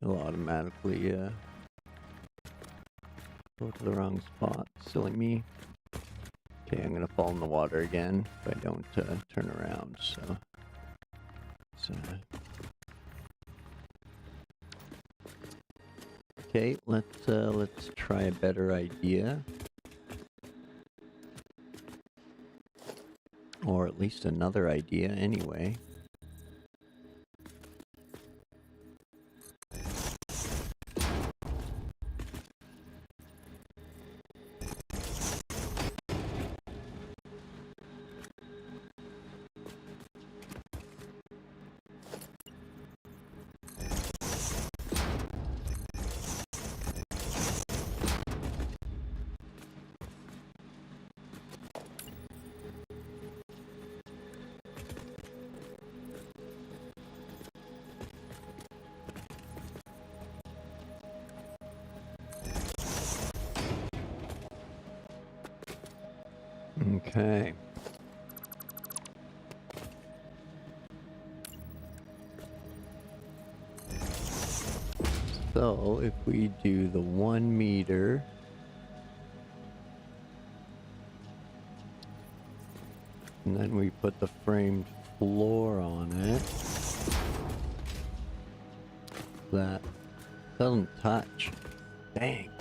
automatically go to the wrong spot. Silly me. Okay, I'm gonna fall in the water again if I don't turn around. So, okay, let's try a better idea. Or at least another idea, anyway. Okay. So if we do the 1 meter, and then we put the framed floor on it, that doesn't touch. Dang.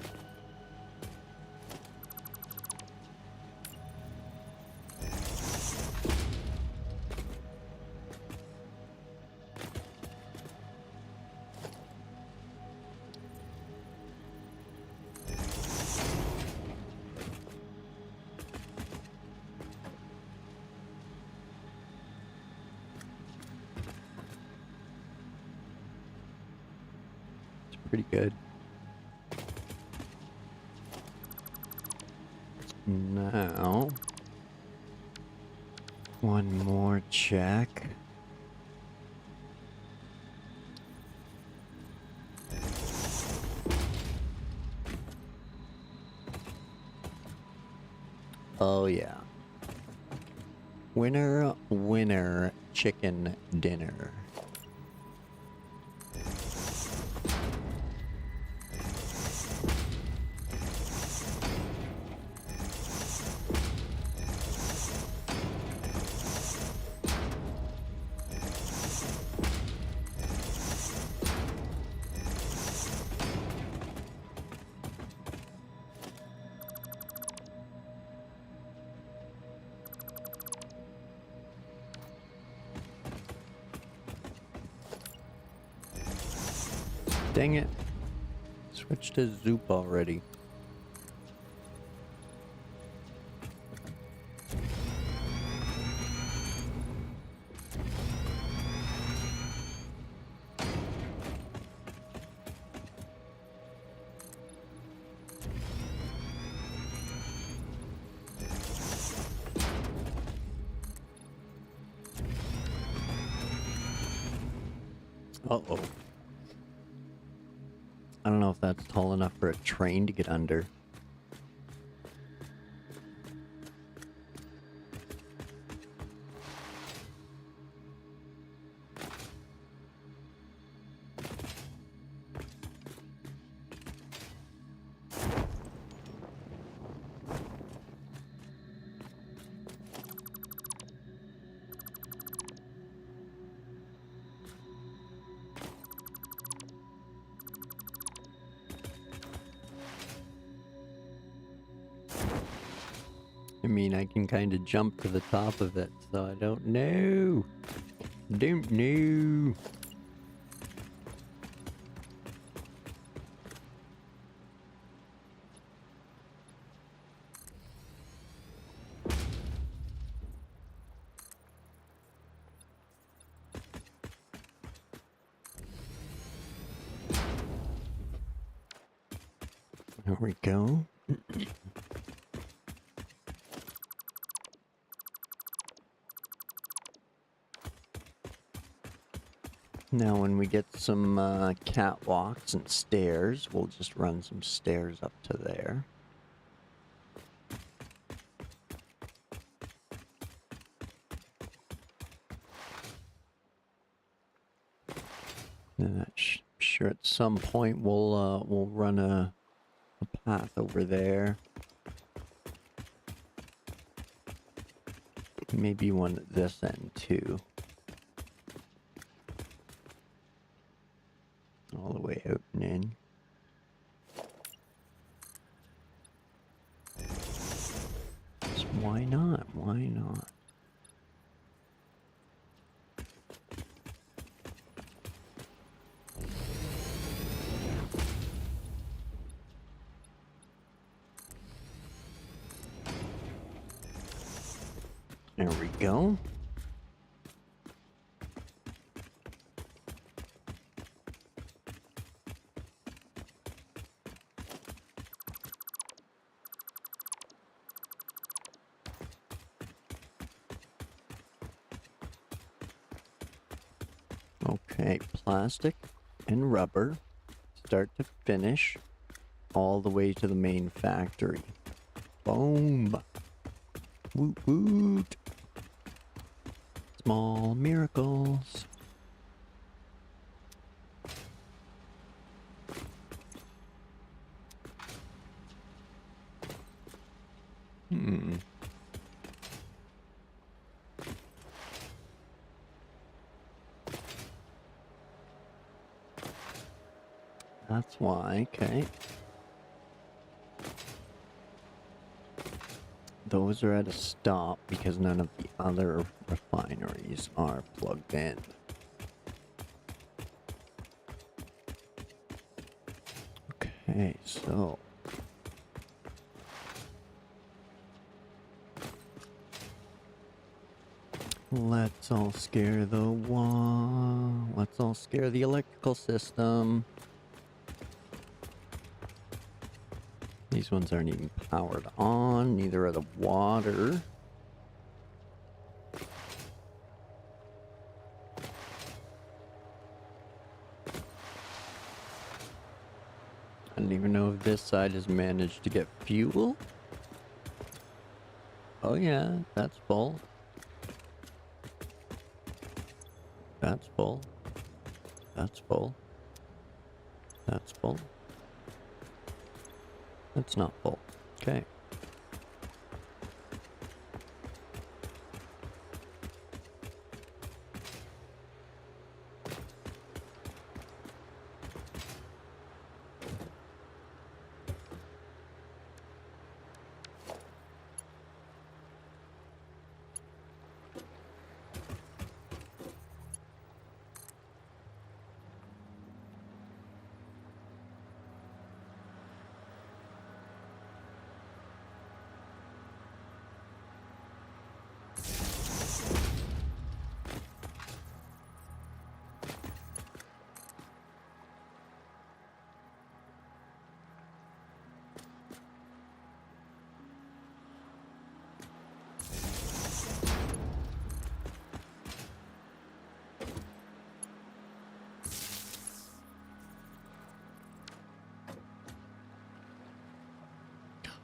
Pretty good. Now, one more check. Oh yeah. Winner, winner, chicken dinner. Dang it. Switch to Zoop already. Uh-oh. I don't know if that's tall enough for a train to get under. I mean, I can kind of jump to the top of it, so I don't know. Don't know. There we go. Now when we get some catwalks and stairs, we'll just run some stairs up to there. And I'm sure at some point we'll run a path over there. Maybe one at this end too. All the way out and in. Just why not? Why not? There we go. Okay, plastic and rubber, start to finish, all the way to the main factory. Boom! Woot woot. Small miracles. That's why, okay. Those are at a stop because none of the other refineries are plugged in. Okay, so let's all scare the wall. Let's all scare the electrical system. These ones aren't even powered on, neither are the water. I don't even know if this side has managed to get fuel. Oh yeah, that's full. That's full. That's full. That's full. That's not full. Okay.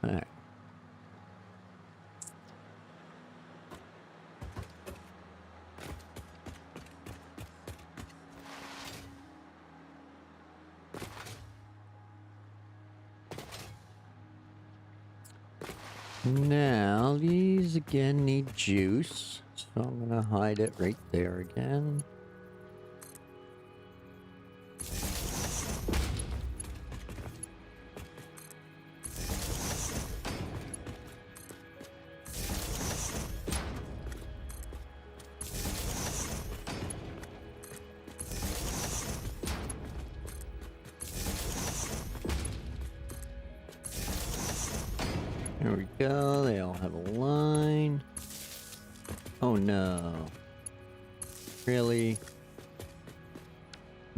Alright. Now, these again need juice, so I'm gonna hide it right there again. There we go, they all have a line. Oh no. Really?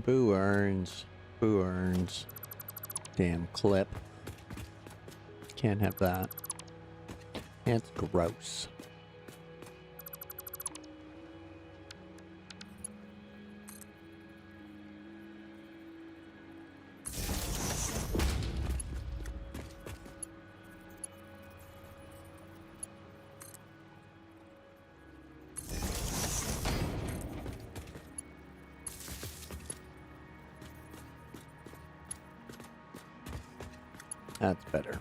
Boo earns. Boo earns. Damn clip. Can't have that. That's gross. That's better.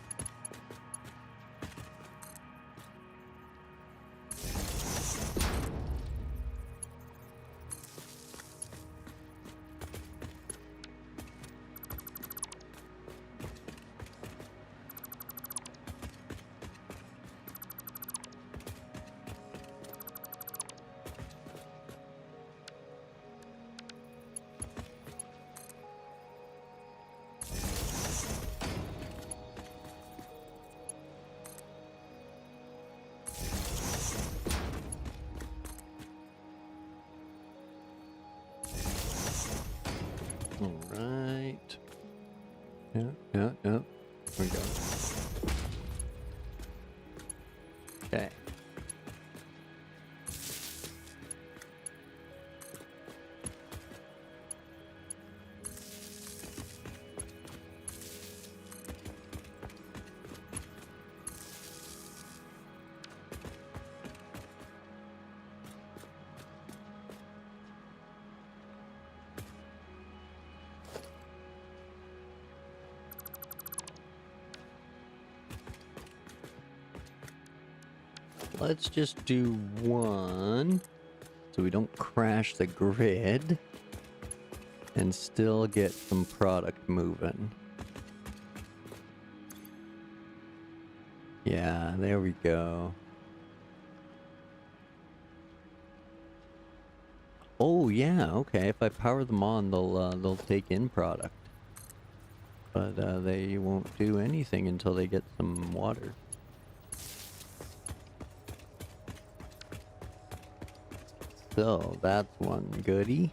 Alright. Yeah. Here we go. Okay. let's just do one so we don't crash the grid and still get some product moving. Yeah, there we go. Oh yeah, okay. If I power them on, they'll take in product, but they won't do anything until they get some water. So that's one goodie.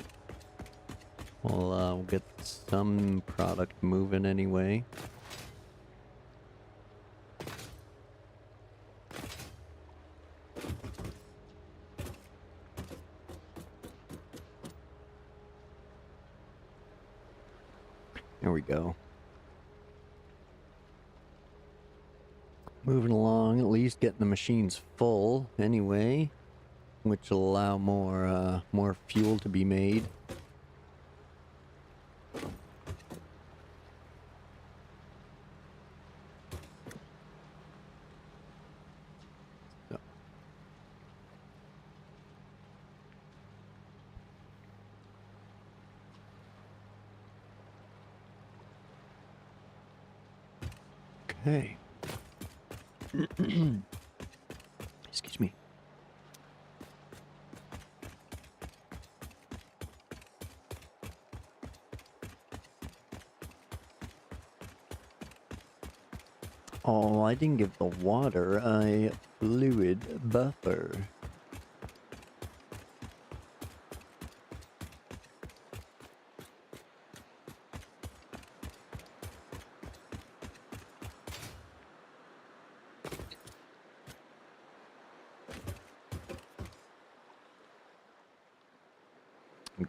We'll get some product moving anyway. There we go. Moving along, at least getting the machines full anyway, which will allow more fuel to be made. So. Okay. Excuse me. Oh, I didn't give the water a fluid buffer.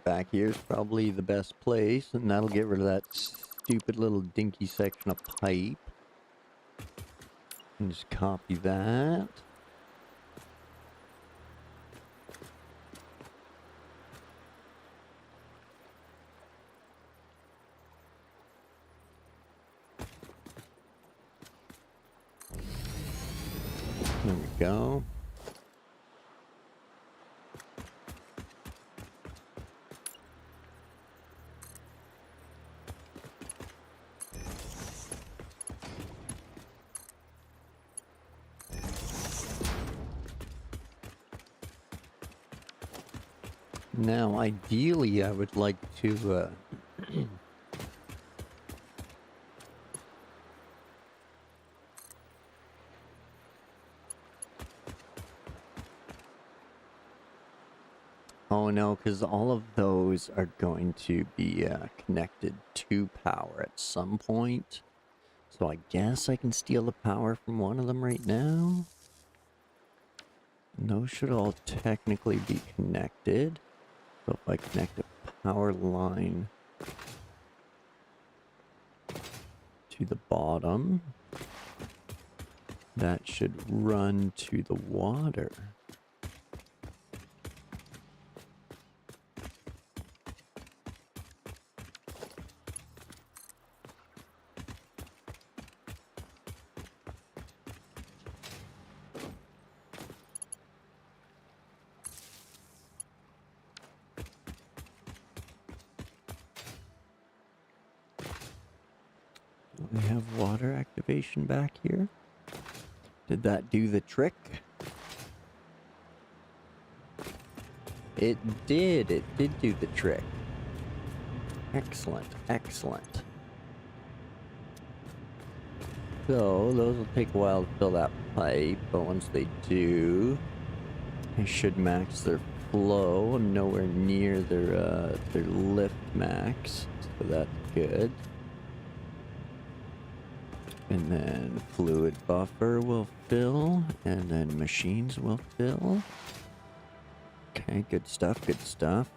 Back here's probably the best place, and that'll get rid of that stupid little dinky section of pipe. And just copy that. There we go. Now, ideally, I would like to, oh no, because all of those are going to be connected to power at some point. So I guess I can steal the power from one of them right now. And those should all technically be connected. So if I connect a power line to the bottom, that should run to the water. We have water activation back here. Did that do the trick? It did. It did do the trick. Excellent. Excellent. So, those will take a while to fill that pipe, but once they do, they should max their flow. I'm nowhere near their lift max, so that's good. And then fluid buffer will fill, and then machines will fill. Okay, good stuff, good stuff.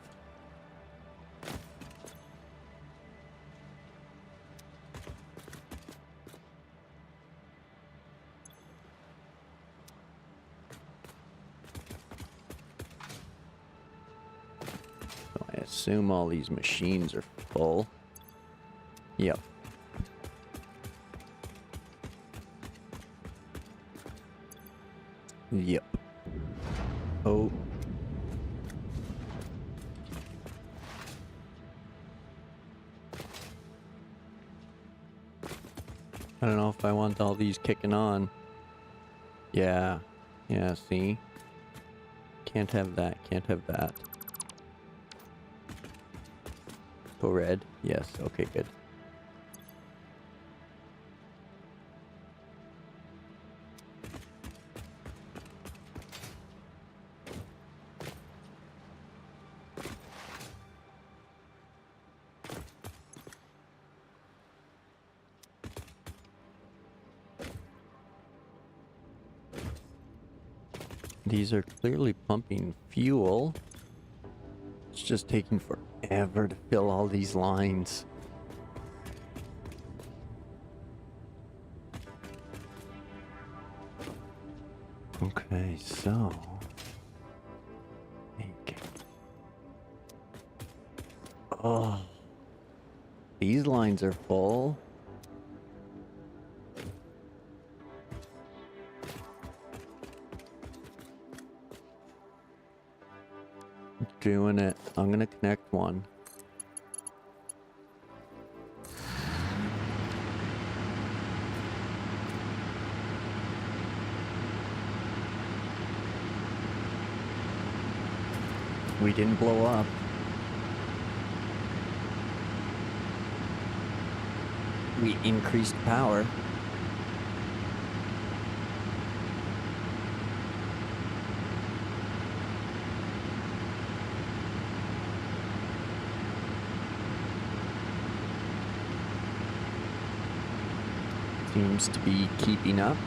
So I assume all these machines are full. Yep. Yep. Oh. I don't know if I want all these kicking on. Yeah. Yeah, see? Can't have that. Can't have that. Go red. Yes. Okay, good. These are clearly pumping fuel. It's just taking forever to fill all these lines. Okay, so... Okay. Oh. These lines are full. Doing it. I'm gonna connect one. We didn't blow up. We increased power. Seems to be keeping up.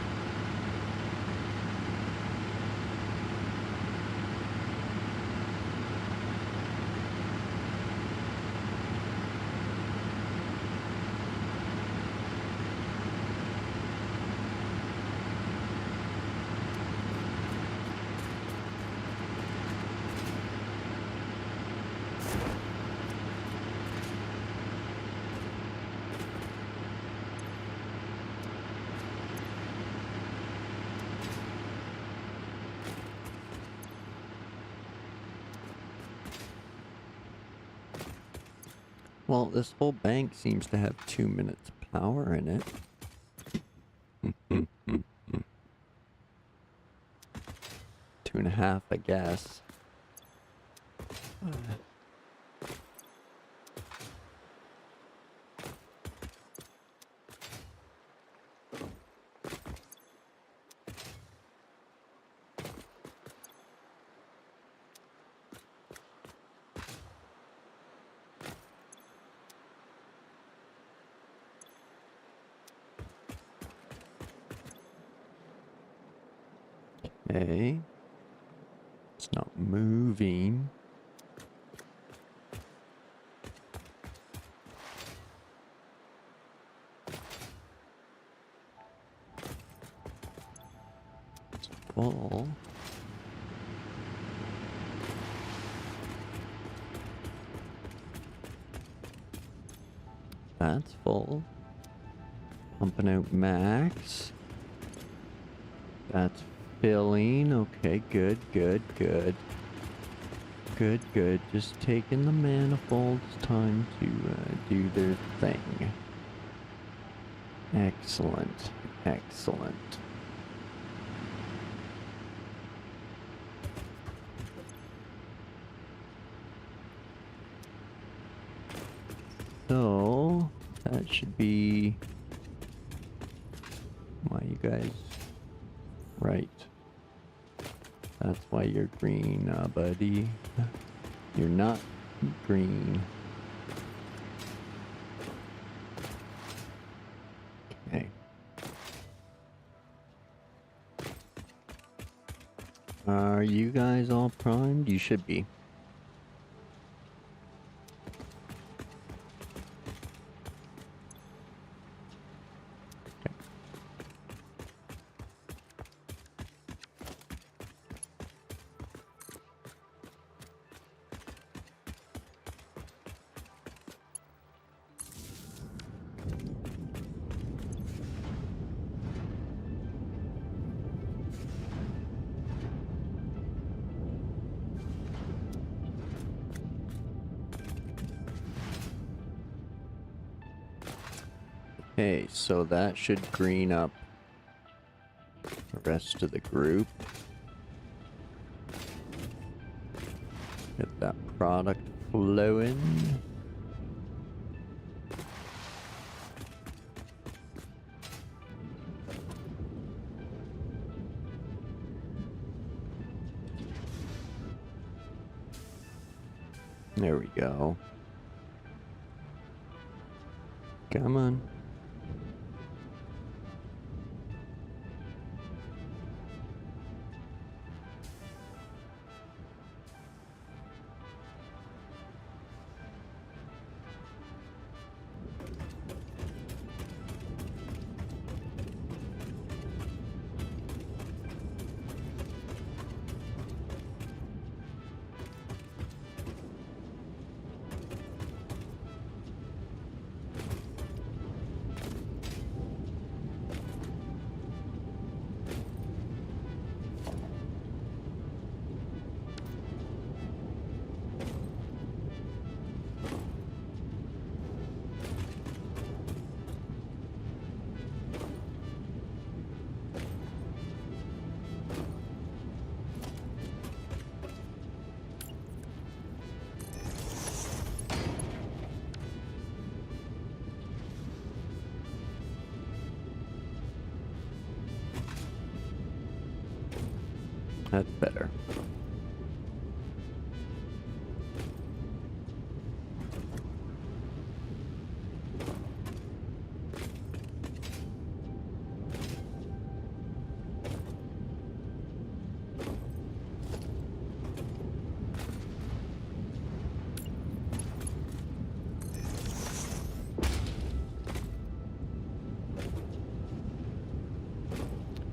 Well, this whole bank seems to have 2 minutes power in it. 2.5, I guess. Okay. It's not moving. It's full. That's full. Pumping out max. That's filling. Okay, good, good, good. Good, good. Just taking the manifolds time to do their thing. Excellent. Excellent. So, that should be... Why you guys... Right. That's why you're green, buddy. You're not green. Okay. Are you guys all primed? You should be. Okay, so that should green up the rest of the group. Get that product flowing. There we go. Come on. That's better.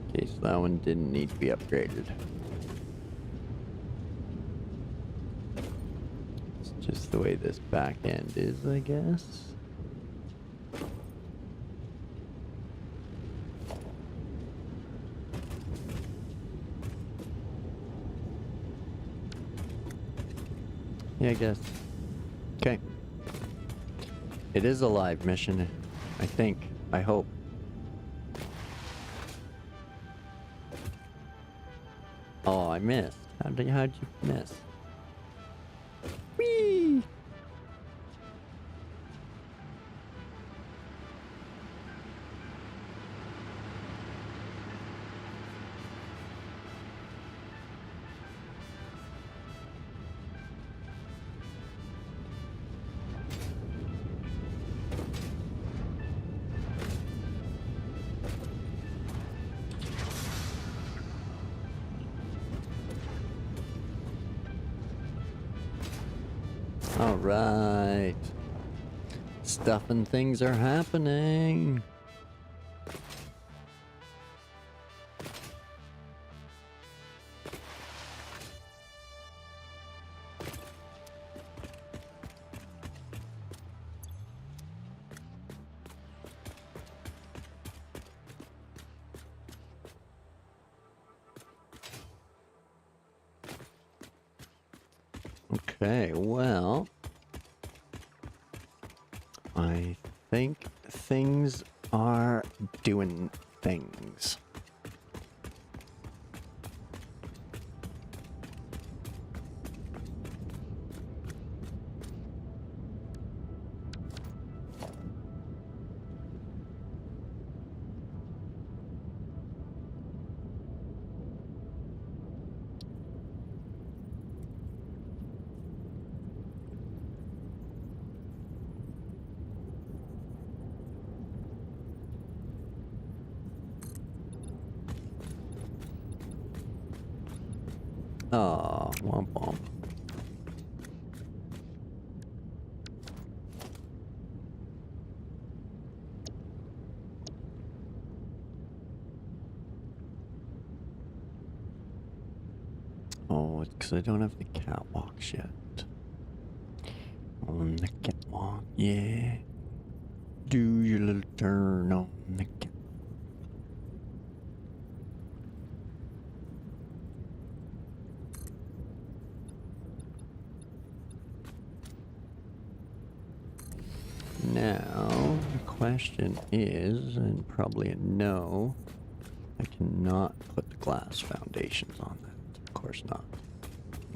Okay, so that one didn't need to be upgraded. It's just the way this back end is, I guess. Yeah, I guess. Okay. It is a live mission, I think. I hope. Oh, I missed. How'd you miss? Whee! All right. Stuff and things are happening. Okay, well, I think things are doing things. Oh, womp womp. Oh, it's because I don't have the catwalks yet. On the catwalk, yeah. Do your little turn on the catwalk. Now, the question is, and probably a no, I cannot put the glass foundations on that. Of course not.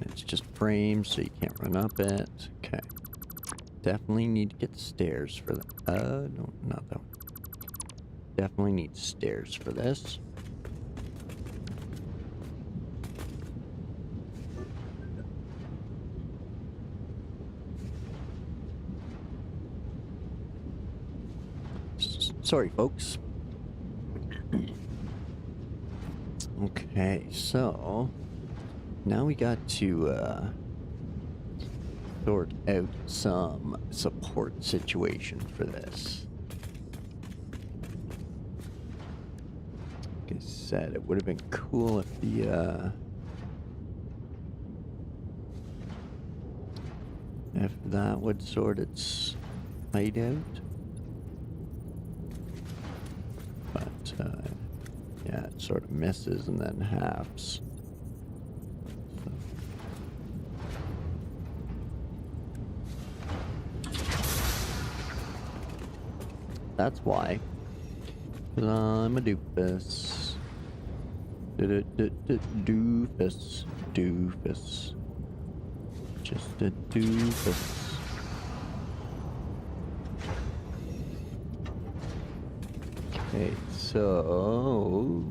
And it's just frames, so you can't run up it. Okay. Definitely need to get stairs for that. No, not that one. Definitely need stairs for this. Sorry, folks. Okay, so now we got to sort out some support situation for this. Like I said, it would have been cool if that would sort its height out. But yeah, it sort of misses and then halves. That's why. 'Cause I'm a doofus. Doofus. Doofus. Just a doofus. Okay, so...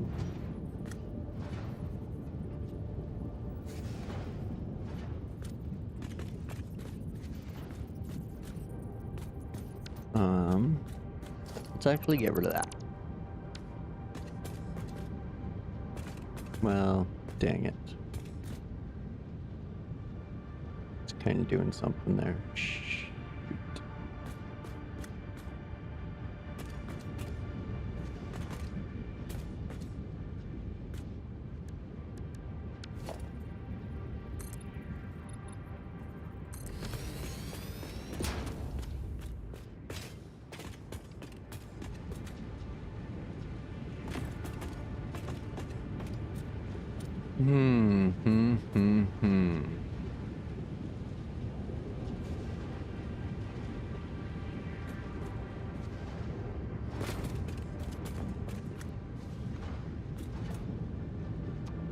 let's actually get rid of that. Well, dang it. It's kind of doing something there. Shoot.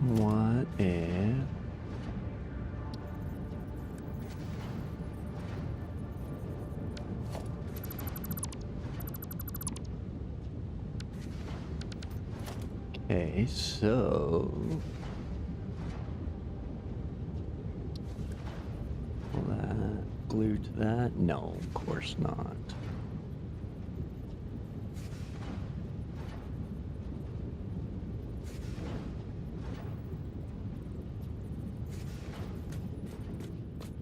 What if... Okay, so... Will that glue to that? No, of course not.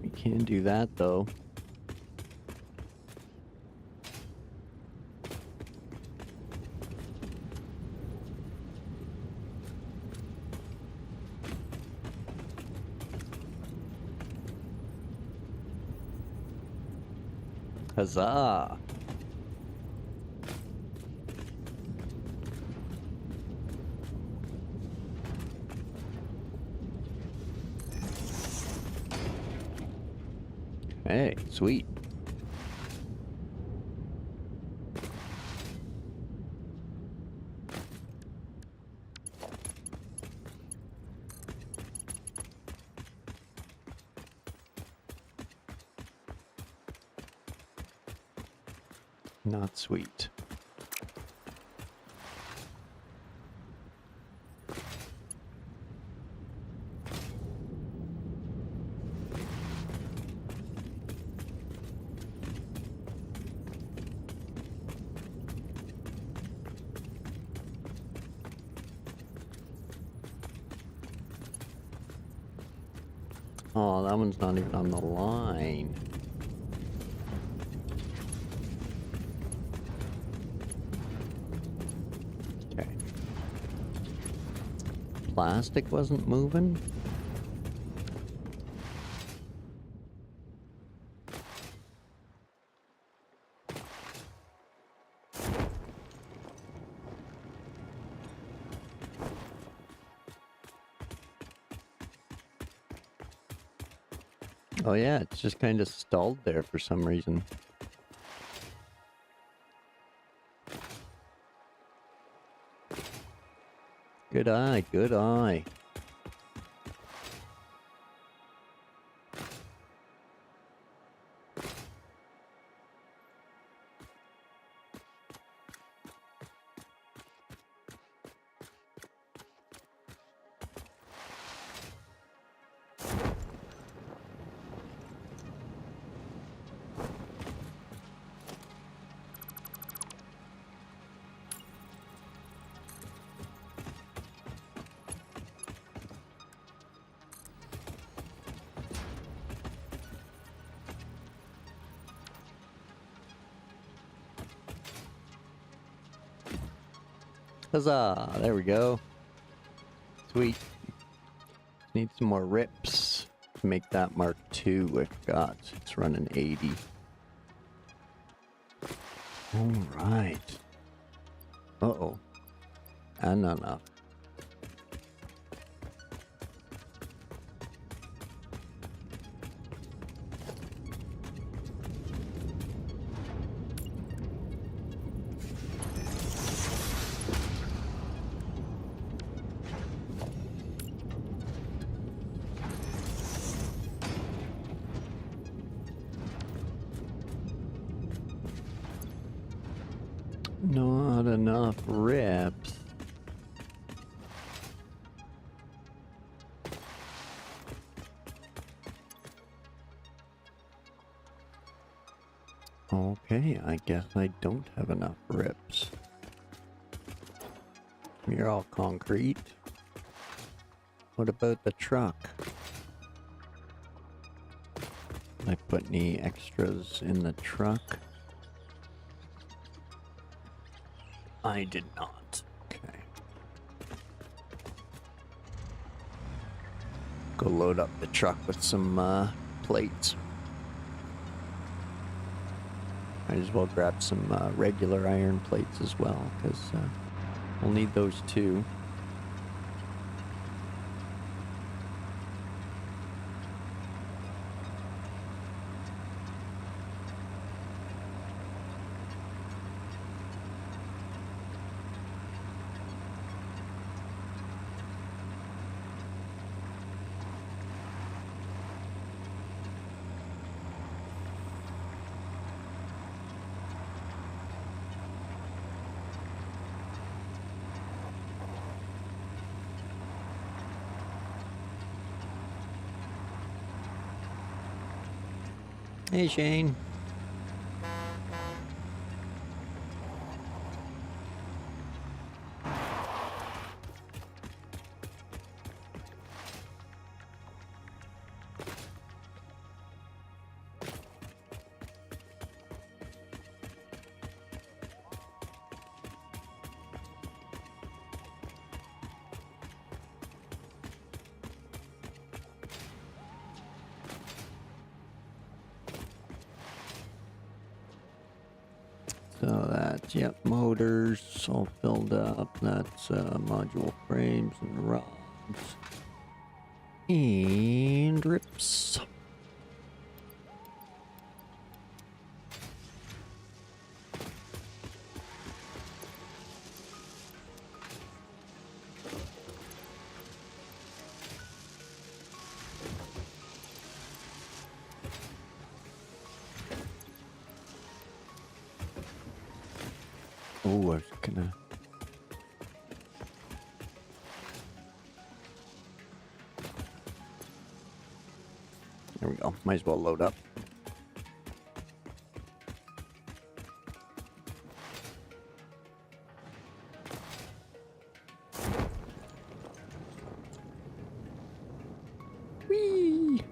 We can do that, though. Huzzah! Hey, sweet. Not sweet. Oh, that one's not even on the line. Okay. Plastic wasn't moving? Oh yeah, it's just kind of stalled there for some reason. Good eye, good eye. Huzzah! There we go. Sweet. Need some more rips to make that Mark II. I forgot. It's running 80. Alright. Uh-oh. And not enough. Not enough rips. Okay, I guess I don't have enough rips. You're all concrete. What about the truck? Did I put any extras in the truck? I did not. Okay. Go load up the truck with some plates. Might as well grab some regular iron plates as well, because we'll need those too. Hey, Shane. So that's, yep, motors all filled up. That's module frames and rods. And rips. Oh, I was gonna... There we go. Might as well load up. Whee!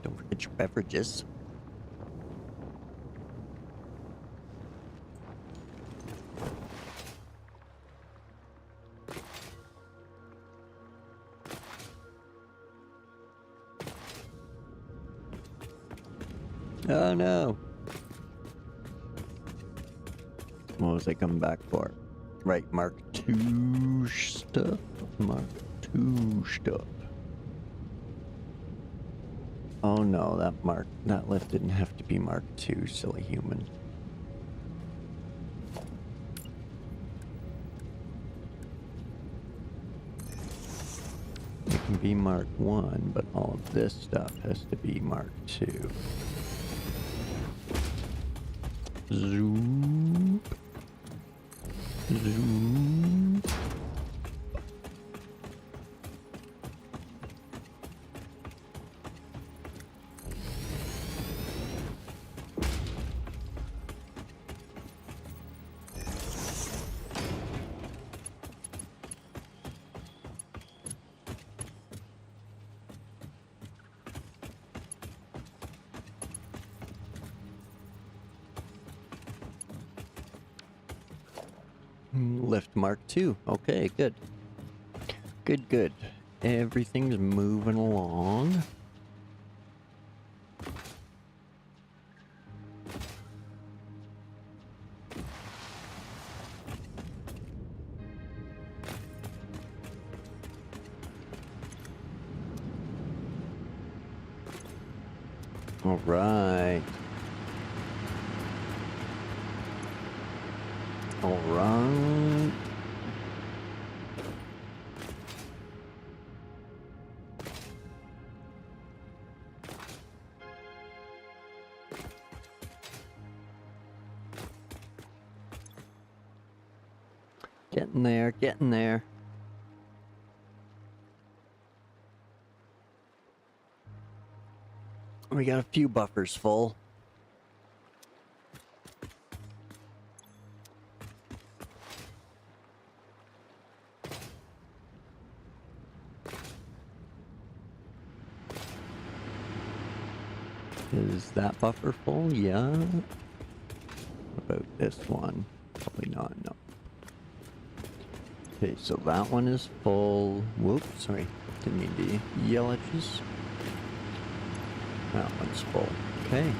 Don't forget your beverages. Oh no. What was I coming back for? Right, Mark II stuff. Mark II stuff. Oh no, that lift didn't have to be Mark II, silly human. It can be Mark I, but all of this stuff has to be Mark II. Zoop. Zoop. Lift Mark II. Okay, good. Good, good. Everything's moving along. All right. All right. Getting there, getting there. We got a few buffers full. Is that buffer full? Yeah. What about this one? Probably not, no. Okay, so that one is full. Whoops, sorry. Didn't mean to yell at you. That one's full. Okay.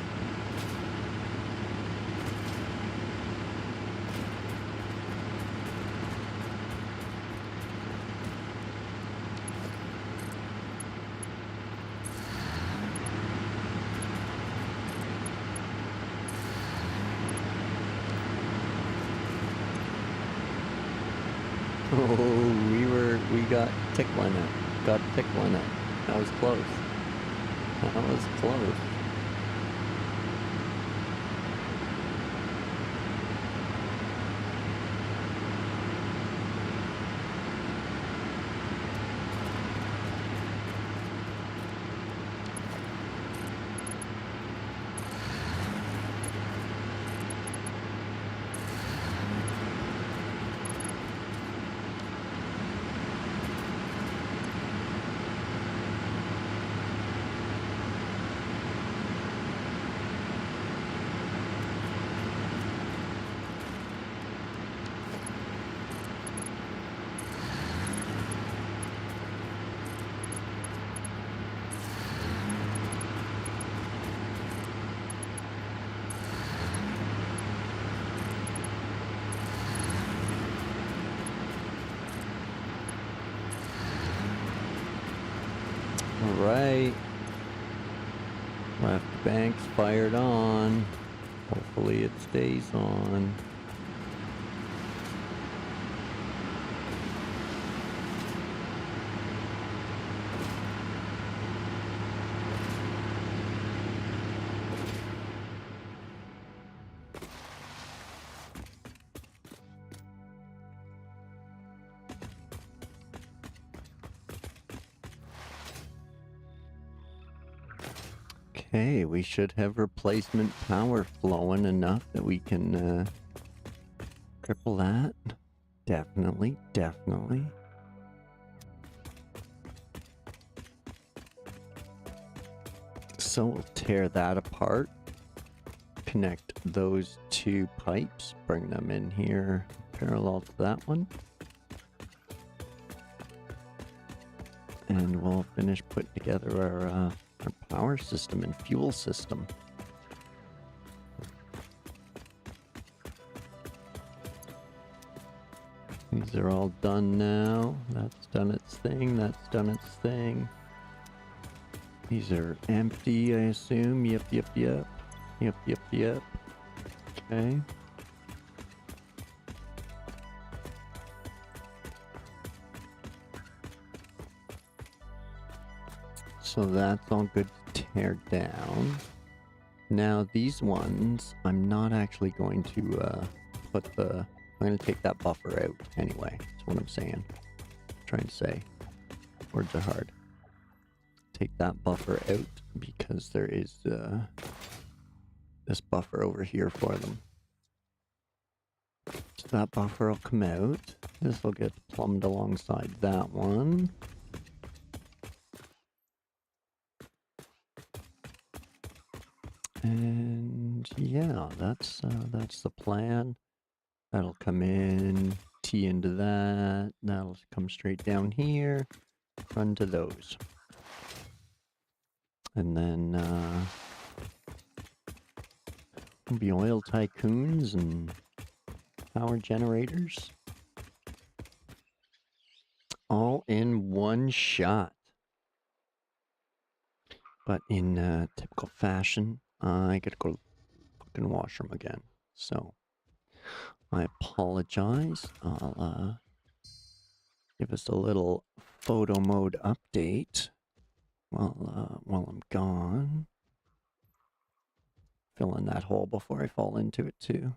Oh, we got tickling it. Got tickling it. That was close. That was close. Alright. Left bank's fired on. Hopefully it stays on. Okay, we should have replacement power flowing enough that we can triple that. Definitely, definitely. So we'll tear that apart. Connect those two pipes, bring them in here parallel to that one. And we'll finish putting together our power system and fuel system. These are all done now. That's done its thing. That's done its thing. These are empty, I assume. Yep, yep, yep. Yep, yep, yep. Okay. So that's all good to tear down. Now these ones, I'm not actually going to put the... I'm going to take that buffer out anyway. That's what I'm saying. Trying to say. Words are hard. Take that buffer out because there is this buffer over here for them. So that buffer will come out. This will get plumbed alongside that one. And yeah, that's the plan. That'll come in, tee into that. That'll come straight down here, run to those. And then there'll be oil tycoons and power generators. All in one shot. But in typical fashion, I gotta go fucking washroom again. So I apologize. I'll give us a little photo mode update while I'm gone. Fill in that hole before I fall into it too.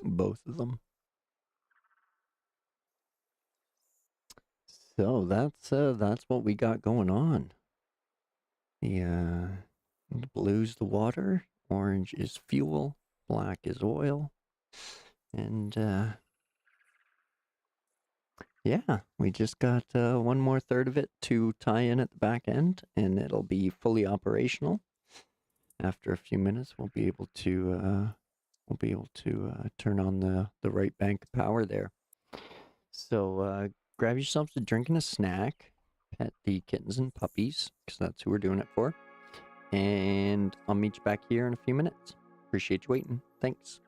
Both of them. So that's what we got going on. The blue's the water, orange is fuel, black is oil, and yeah, we just got one more third of it to tie in at the back end, and it'll be fully operational. After a few minutes, we'll be able to turn on the right bank of power there. So grab yourselves a drink and a snack, pet the kittens and puppies, because that's who we're doing it for. And I'll meet you back here in a few minutes. Appreciate you waiting. Thanks.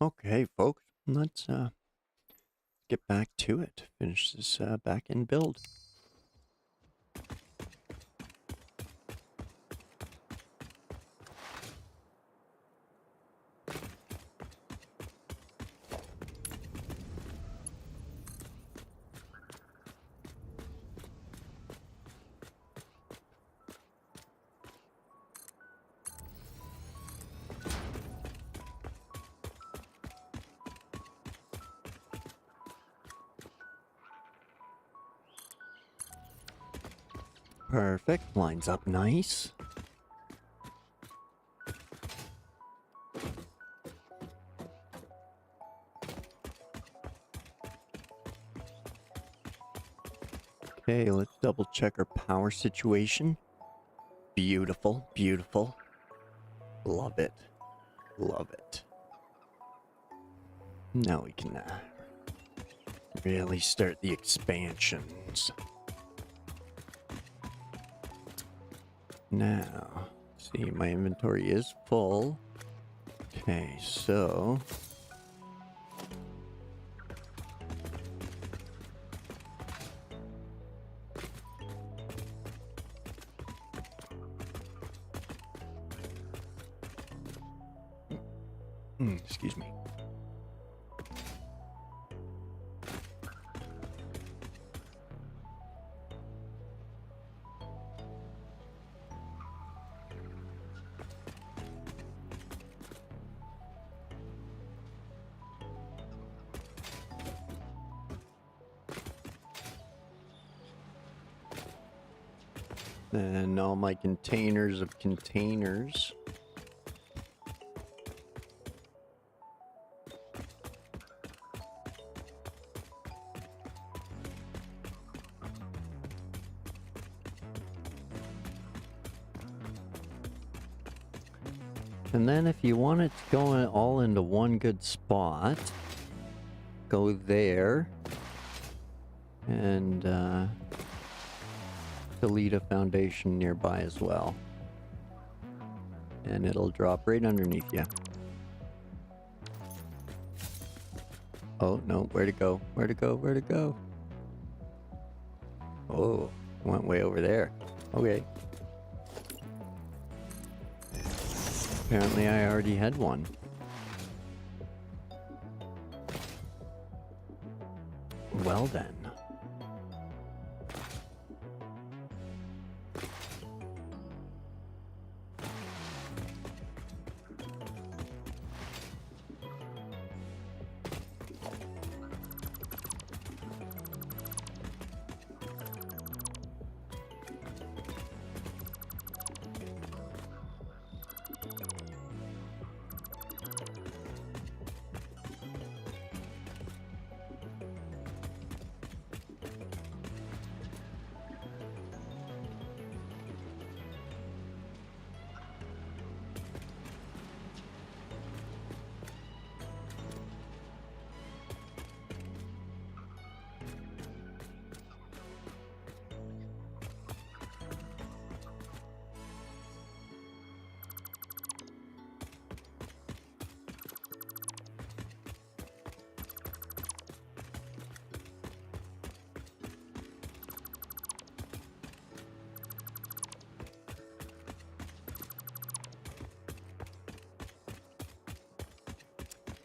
Okay, folks, let's get back to it. Finish this back end build. Perfect. Lines up nice. Okay, let's double check our power situation. Beautiful, beautiful. Love it. Love it. Now we can really start the expansions. Now, see, my inventory is full. Okay, so excuse me. And all my containers of containers. And then if you want it to go all into one good spot, go there and delete a foundation nearby as well. And it'll drop right underneath you. Oh, no, where to go? Where to go? Where to go? Oh, went way over there. Okay. Apparently I already had one. Well then.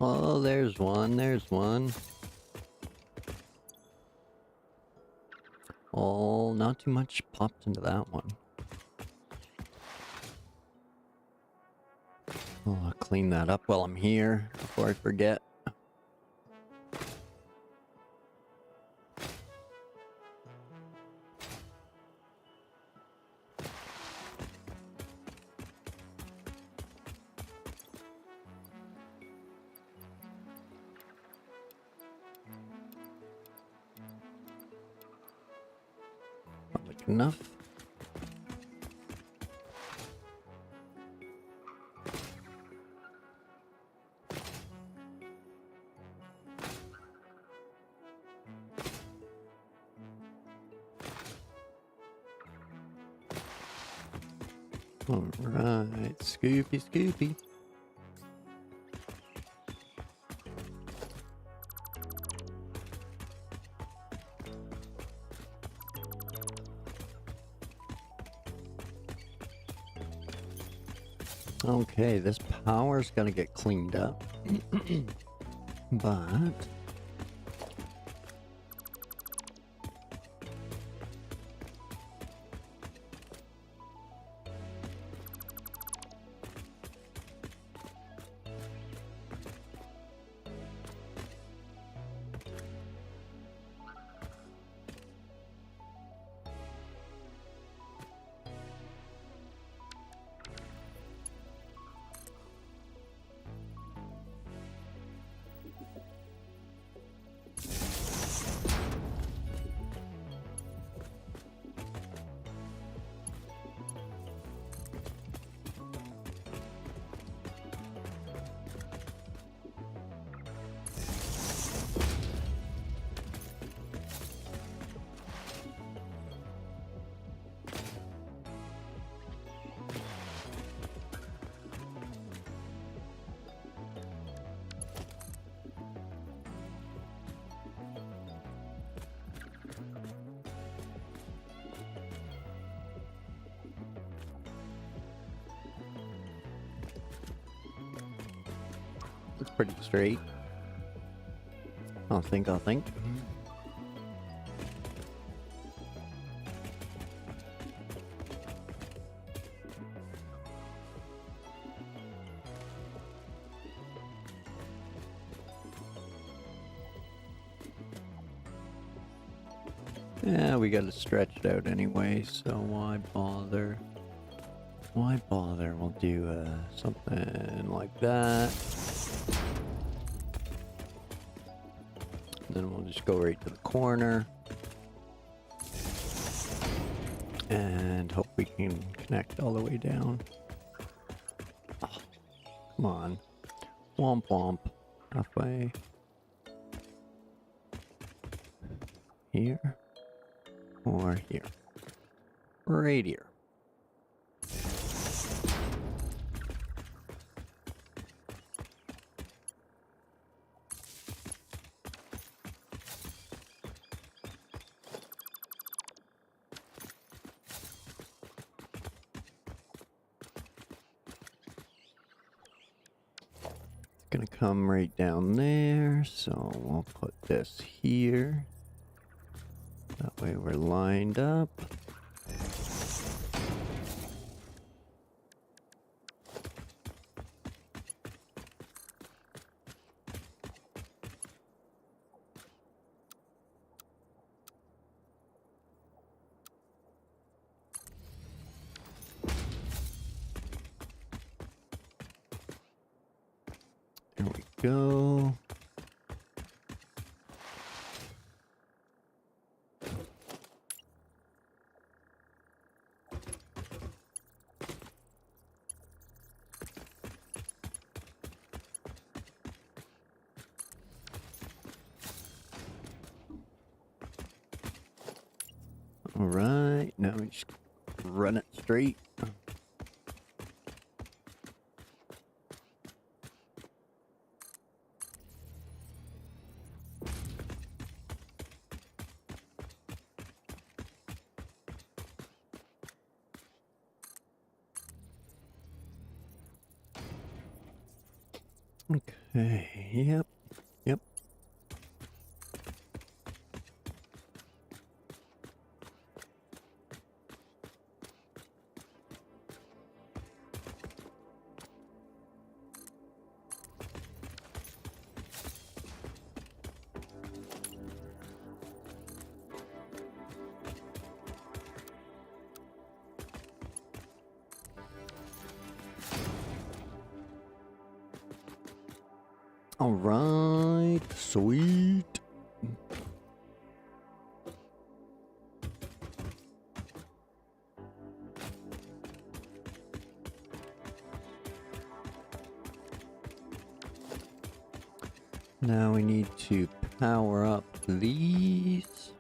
Oh, there's one, there's one. Oh, not too much popped into that one. Oh, I'll clean that up while I'm here before I forget. Public enough. Alright, scoopy, scoopy. Okay, this power's gonna get cleaned up. But it's pretty straight. I'll think. Yeah, we got it stretched out anyway, so why bother? Why bother? We'll do something like that. Then we'll just go right to the corner. And hope we can connect all the way down. Oh, come on. Womp womp. Halfway. Here. Or here. Right here. Gonna come right down there, so we'll put this here. That way we're lined up. There we go. All right, now we just run it straight. Okay, yep. All right, sweet. Now we need to power up these.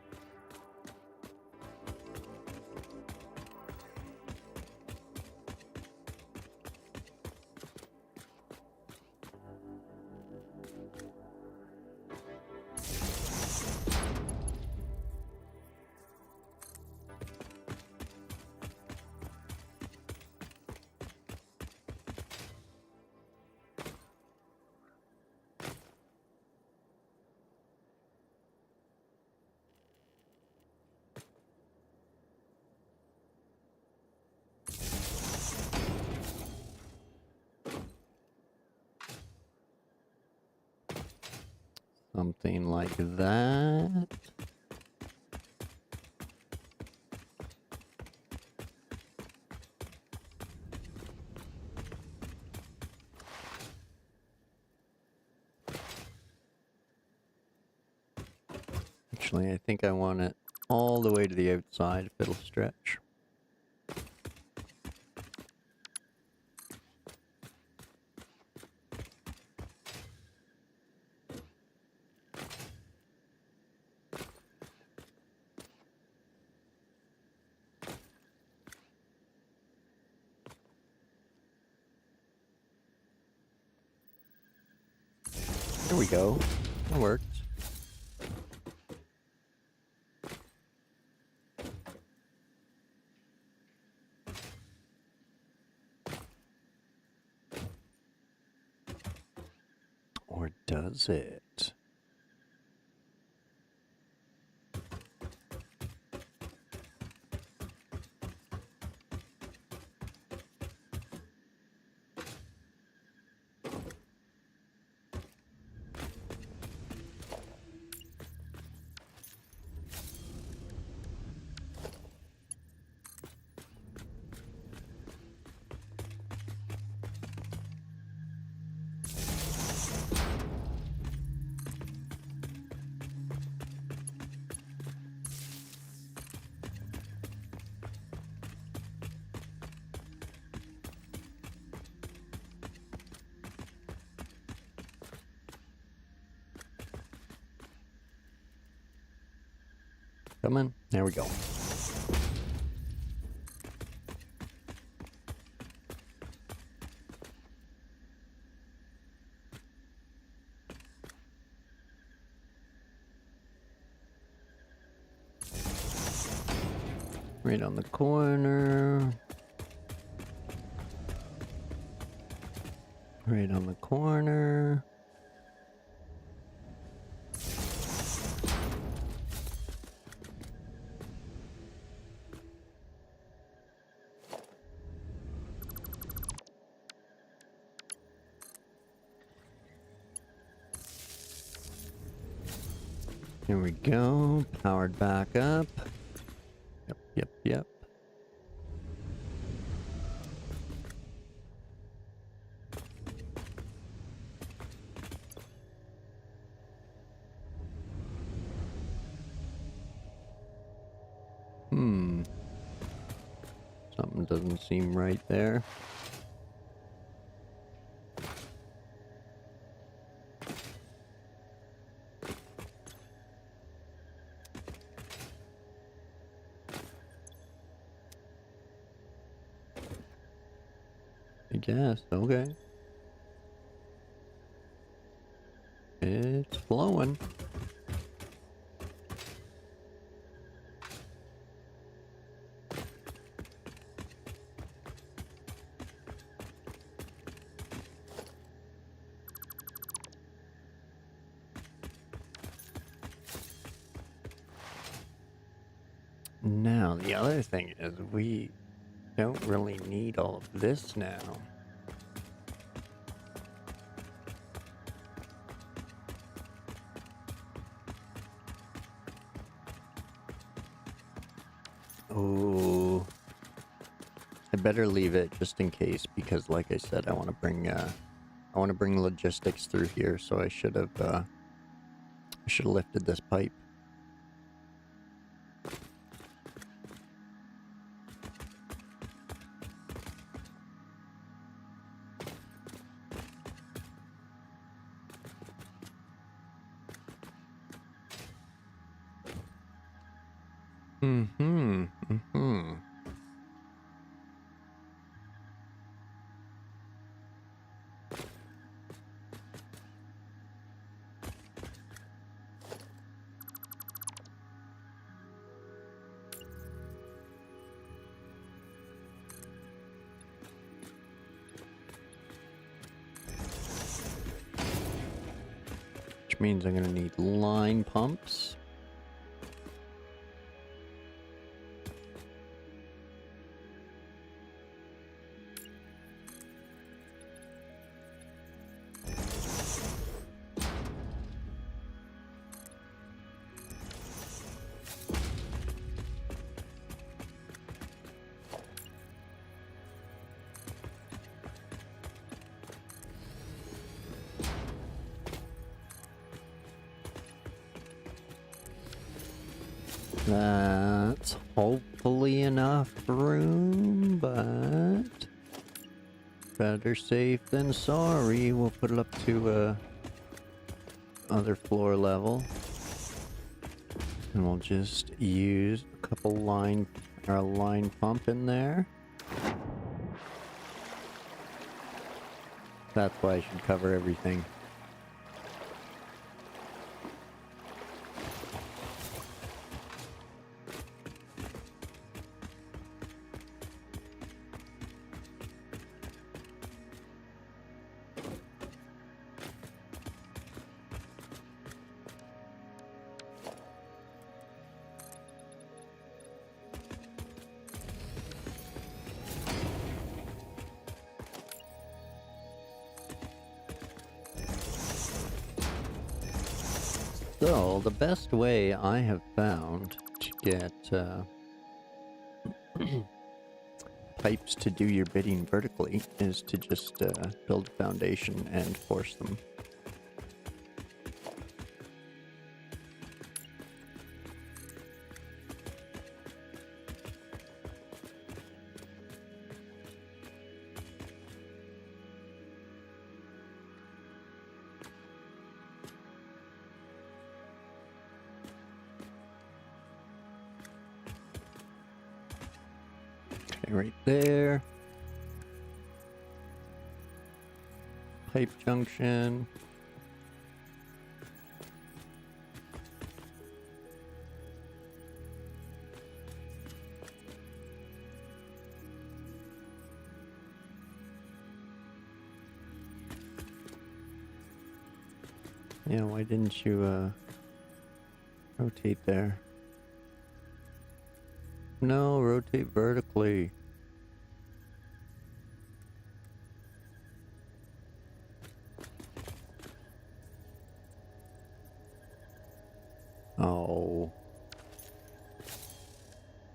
Something like that. Actually, I think I want it all the way to the outside if it'll stretch. There we go. That worked. Or does it? Come on. There we go. Right on the corner. Right on the corner. Here we go. Powered back up. Yep. Something doesn't seem right there. I guess, okay. It's flowing. Now, the other thing is we don't really need all of this now. Oh, I better leave it just in case because, like I said, I want to bring logistics through here. So I should have lifted this pipe. Which means I'm gonna need line pumps. That's hopefully enough room, but better safe than sorry. We'll put it up to other floor level. And we'll just use a couple line pump in there. That's why I should cover everything. So, the best way I have found to get pipes to do your bidding vertically is to just build a foundation and force them. Right there. Pipe junction. Yeah, why didn't you rotate there? No, rotate vertically. Oh.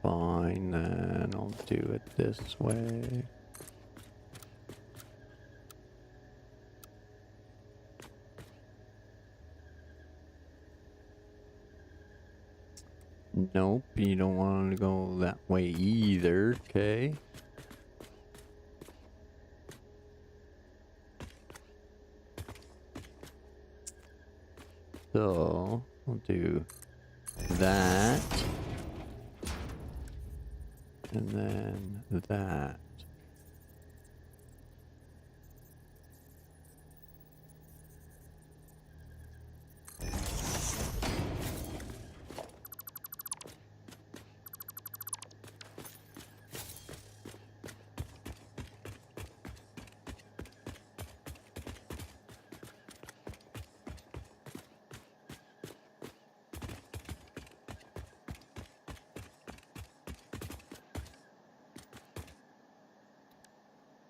Fine then, I'll do it this way. Nope, you don't want to go that way either, okay? So, we'll do that. And then that.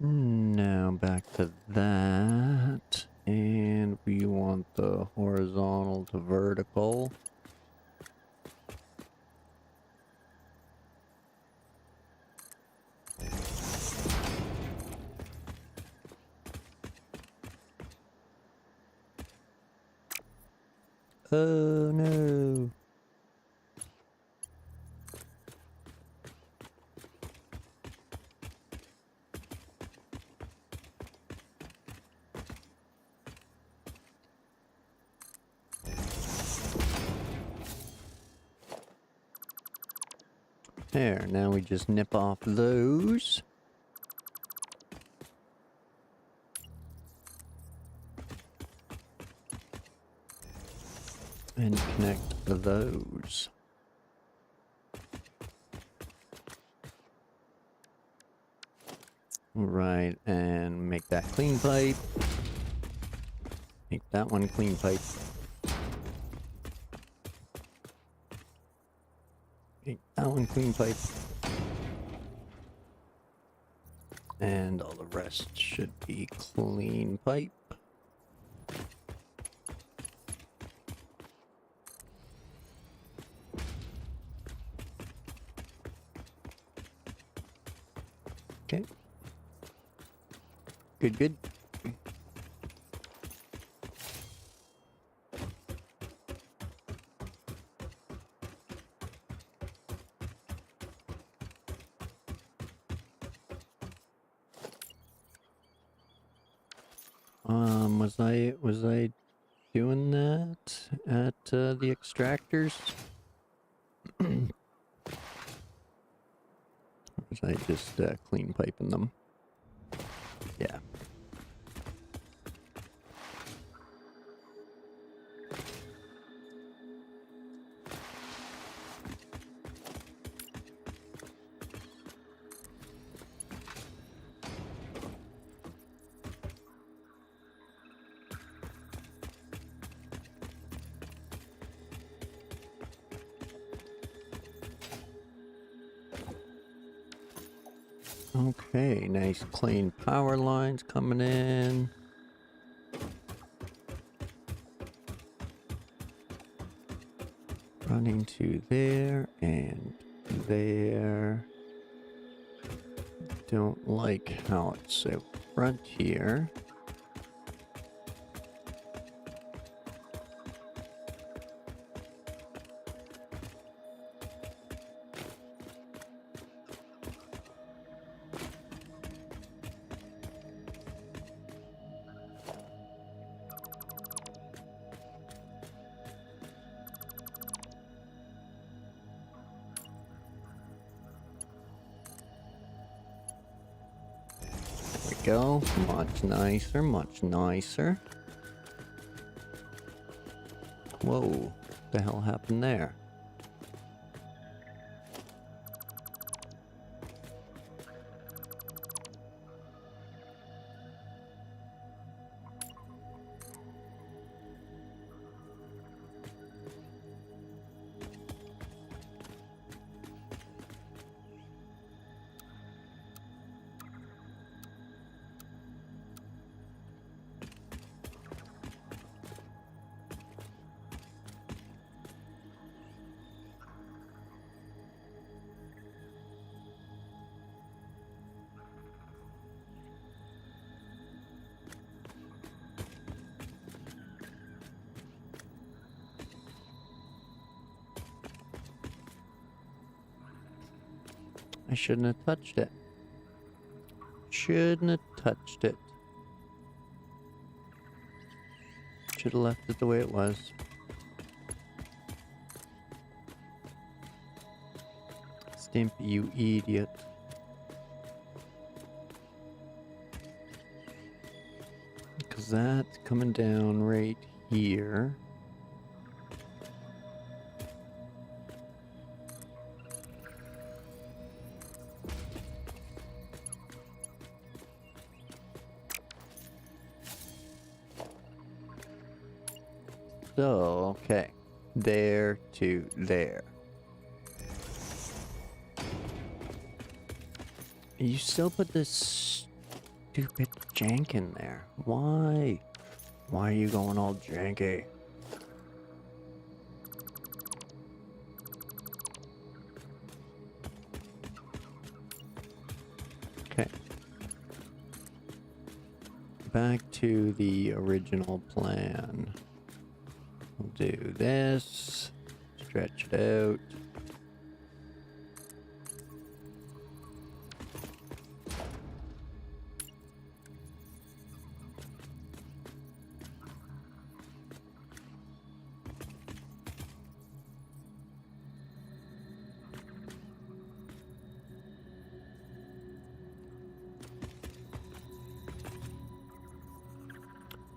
Now back to that, and we want the horizontal to vertical. Oh no. There, now we just nip off those. And connect those. Right, and make that clean pipe. Make that one clean pipe. Make that one clean pipe. And all the rest should be clean pipe. Okay. Good, good. Was I doing that at the extractors? Or was I just clean piping them? Yeah. Okay, nice clean power lines coming in. Running to there and there. Don't like how it's out front here. Go. Much nicer, much nicer. Whoa, what the hell happened there? I shouldn't have touched it. Shouldn't have touched it. Should have left it the way it was. Stimpy, you idiot. Because that's coming down right here. So, okay. There to there. You still put this stupid jank in there. Why? Why are you going all janky? Okay. Back to the original plan. We'll do this. Stretch it out.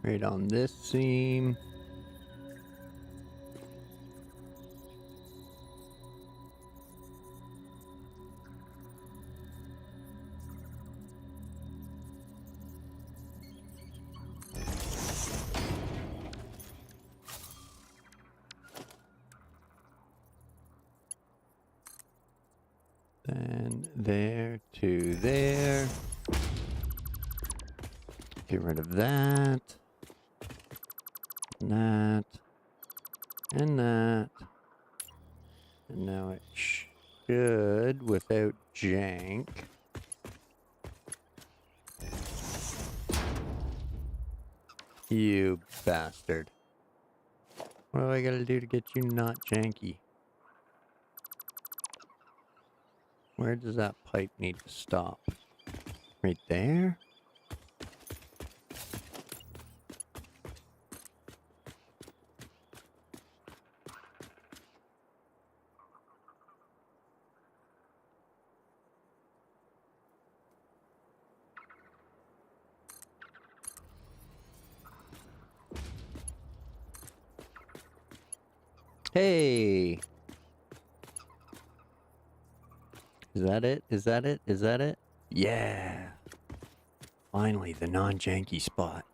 Right on this seam. Then there to there. Get rid of that. And that. And that. And now it should, without jank. You bastard. What do I gotta do to get you not janky? Where does that pipe need to stop? Right there? Hey! Is that it? Is that it? Is that it? Yeah! Finally, the non-janky spot.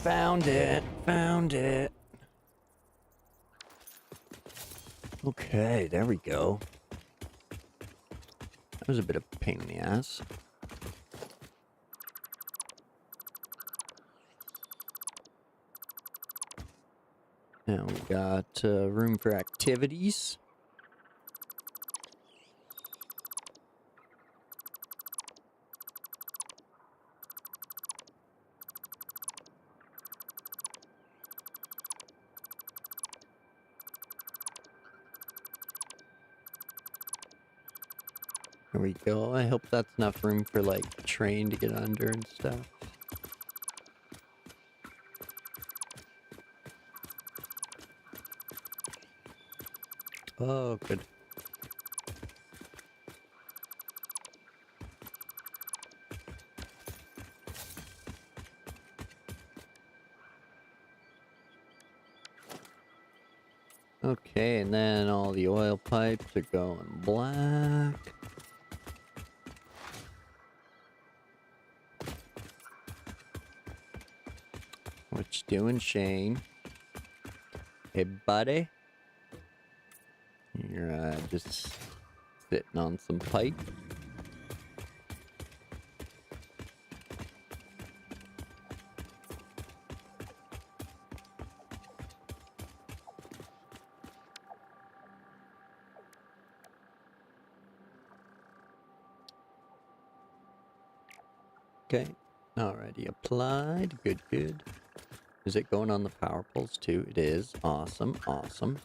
Found it! Found it! Okay, there we go. That was a bit of a pain in the ass. Now we got room for activities. There we go. I hope that's enough room for like train to get under and stuff. Oh, good. Okay, and then all the oil pipes are going black. What you doing, Shane? Hey, buddy. You're just sitting on some pipe. Okay, already applied. Good, good. Is it going on the power poles too? It is. Awesome, awesome.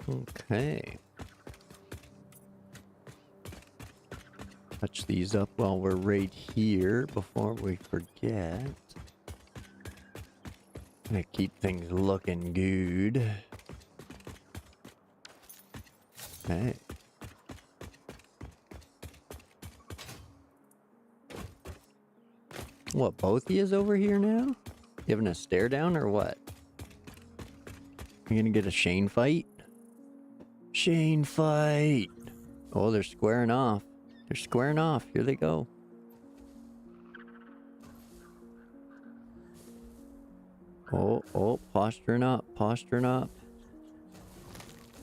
Okay. Touch these up while we're right here before we forget. Gonna keep things looking good. Okay. What, both of yous over here now? Giving a stare down or what? You gonna get a Shane fight? Shane fight! Oh, they're squaring off. They're squaring off. Here they go. Oh, oh, posturing up, posturing up.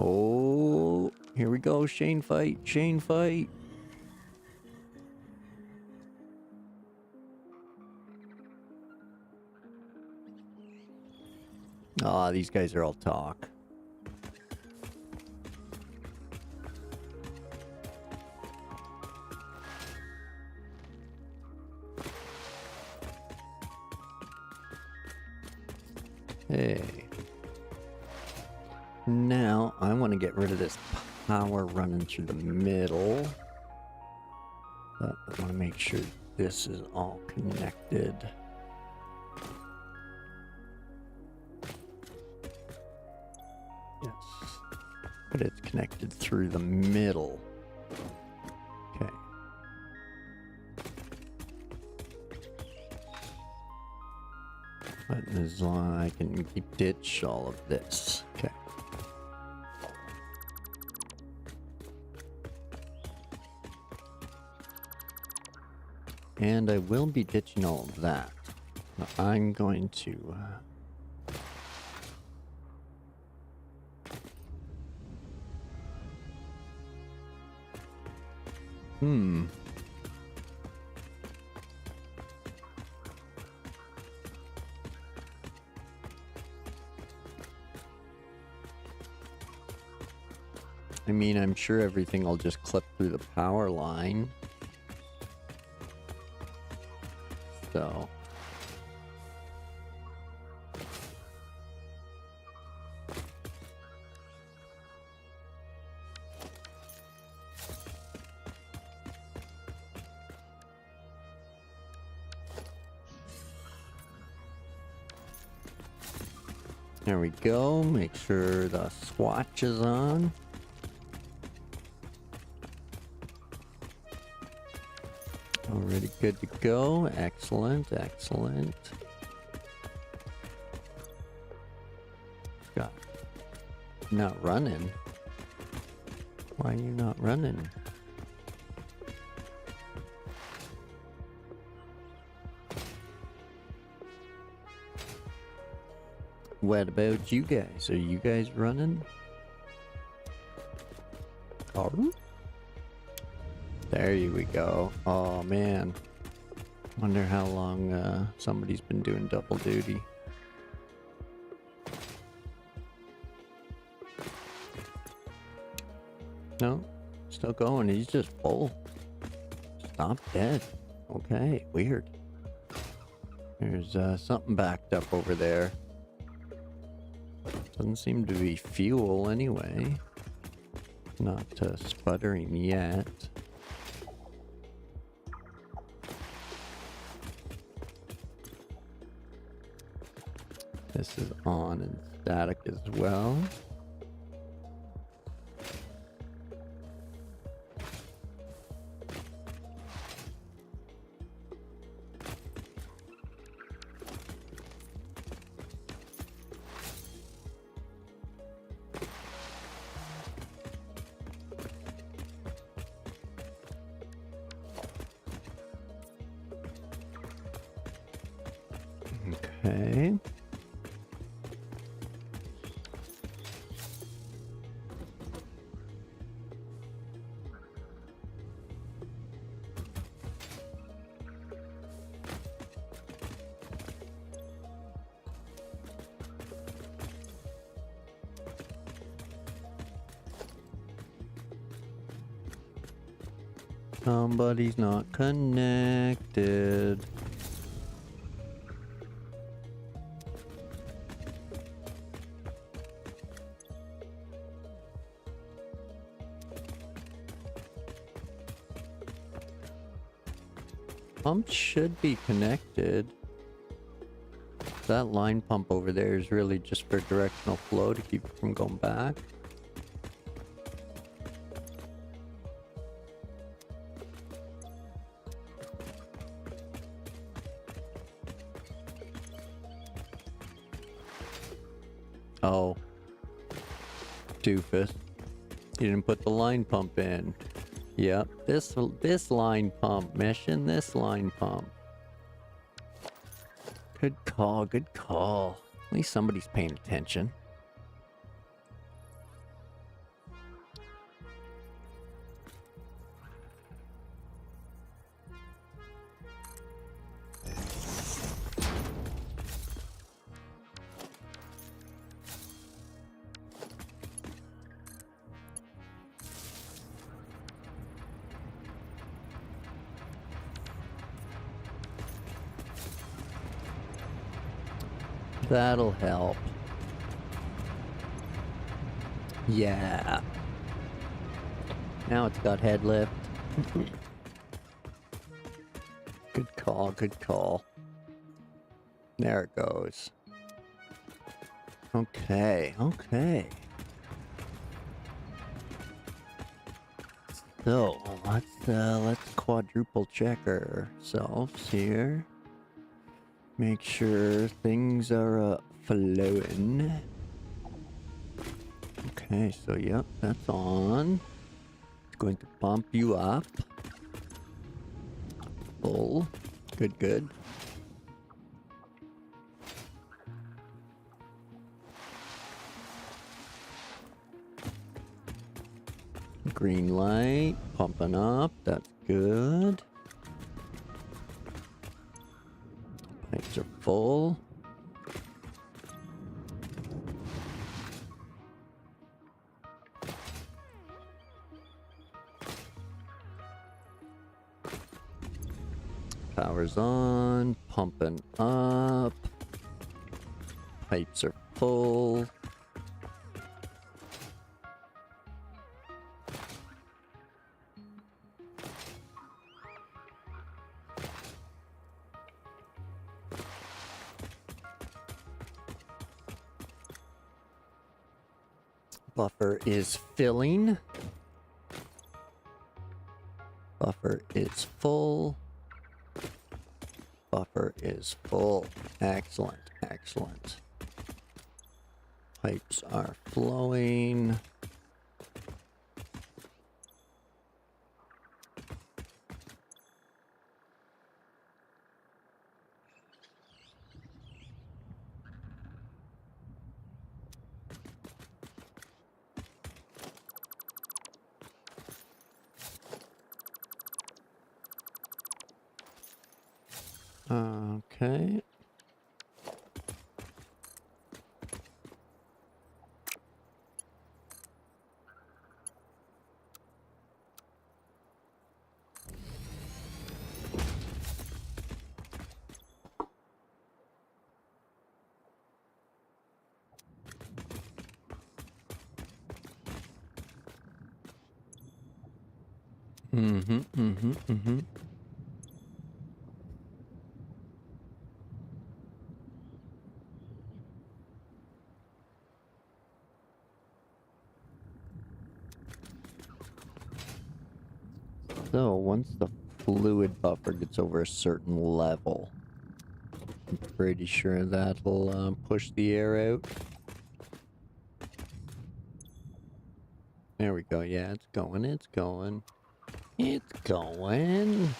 Oh, here we go. Shane fight, Shane fight. Aw, these guys are all talk. Hey. Now, I want to get rid of this power running through the middle. But I want to make sure this is all connected. Yes. But it's connected through the middle. Okay. But as long as I can ditch all of this. Okay. And I will be ditching all of that. I'm going to... I mean, I'm sure everything will just clip through the power line. So... There we go. Make sure the swatch is on. Already good to go. Excellent, excellent. God, not running. Why are you not running? What about you guys? Are you guys running? Oh, there we go. Oh man, wonder how long somebody's been doing double duty. No, still going. He's just full. Stop dead. Okay, weird. There's something backed up over there. Doesn't seem to be fuel anyway. Not sputtering yet. This is on and static as well. Okay. Somebody's not connected. Pump should be connected. That line pump over there is really just for directional flow to keep it from going back. Oh. Doofus. You didn't put the line pump in. Yep, this line pump, mission this line pump. Good call, good call. At least somebody's paying attention. That'll help. Yeah. Now it's got head lift. Good call, good call. There it goes. Okay, okay. So let's quadruple check ourselves here. Make sure things are flowing. Okay, so yep, that's on. It's going to pump you up. Full. Good, good. Green light, pumping up, that's good. Pipes are full. Power's on, pumping up. Pipes are full. Buffer is filling. Buffer is full. Buffer is full. Excellent, excellent. Pipes are flowing. Okay. Mm-hmm. So once the fluid buffer gets over a certain level, I'm pretty sure that'll push the air out. There we go. Yeah, it's going. It's going. It's going.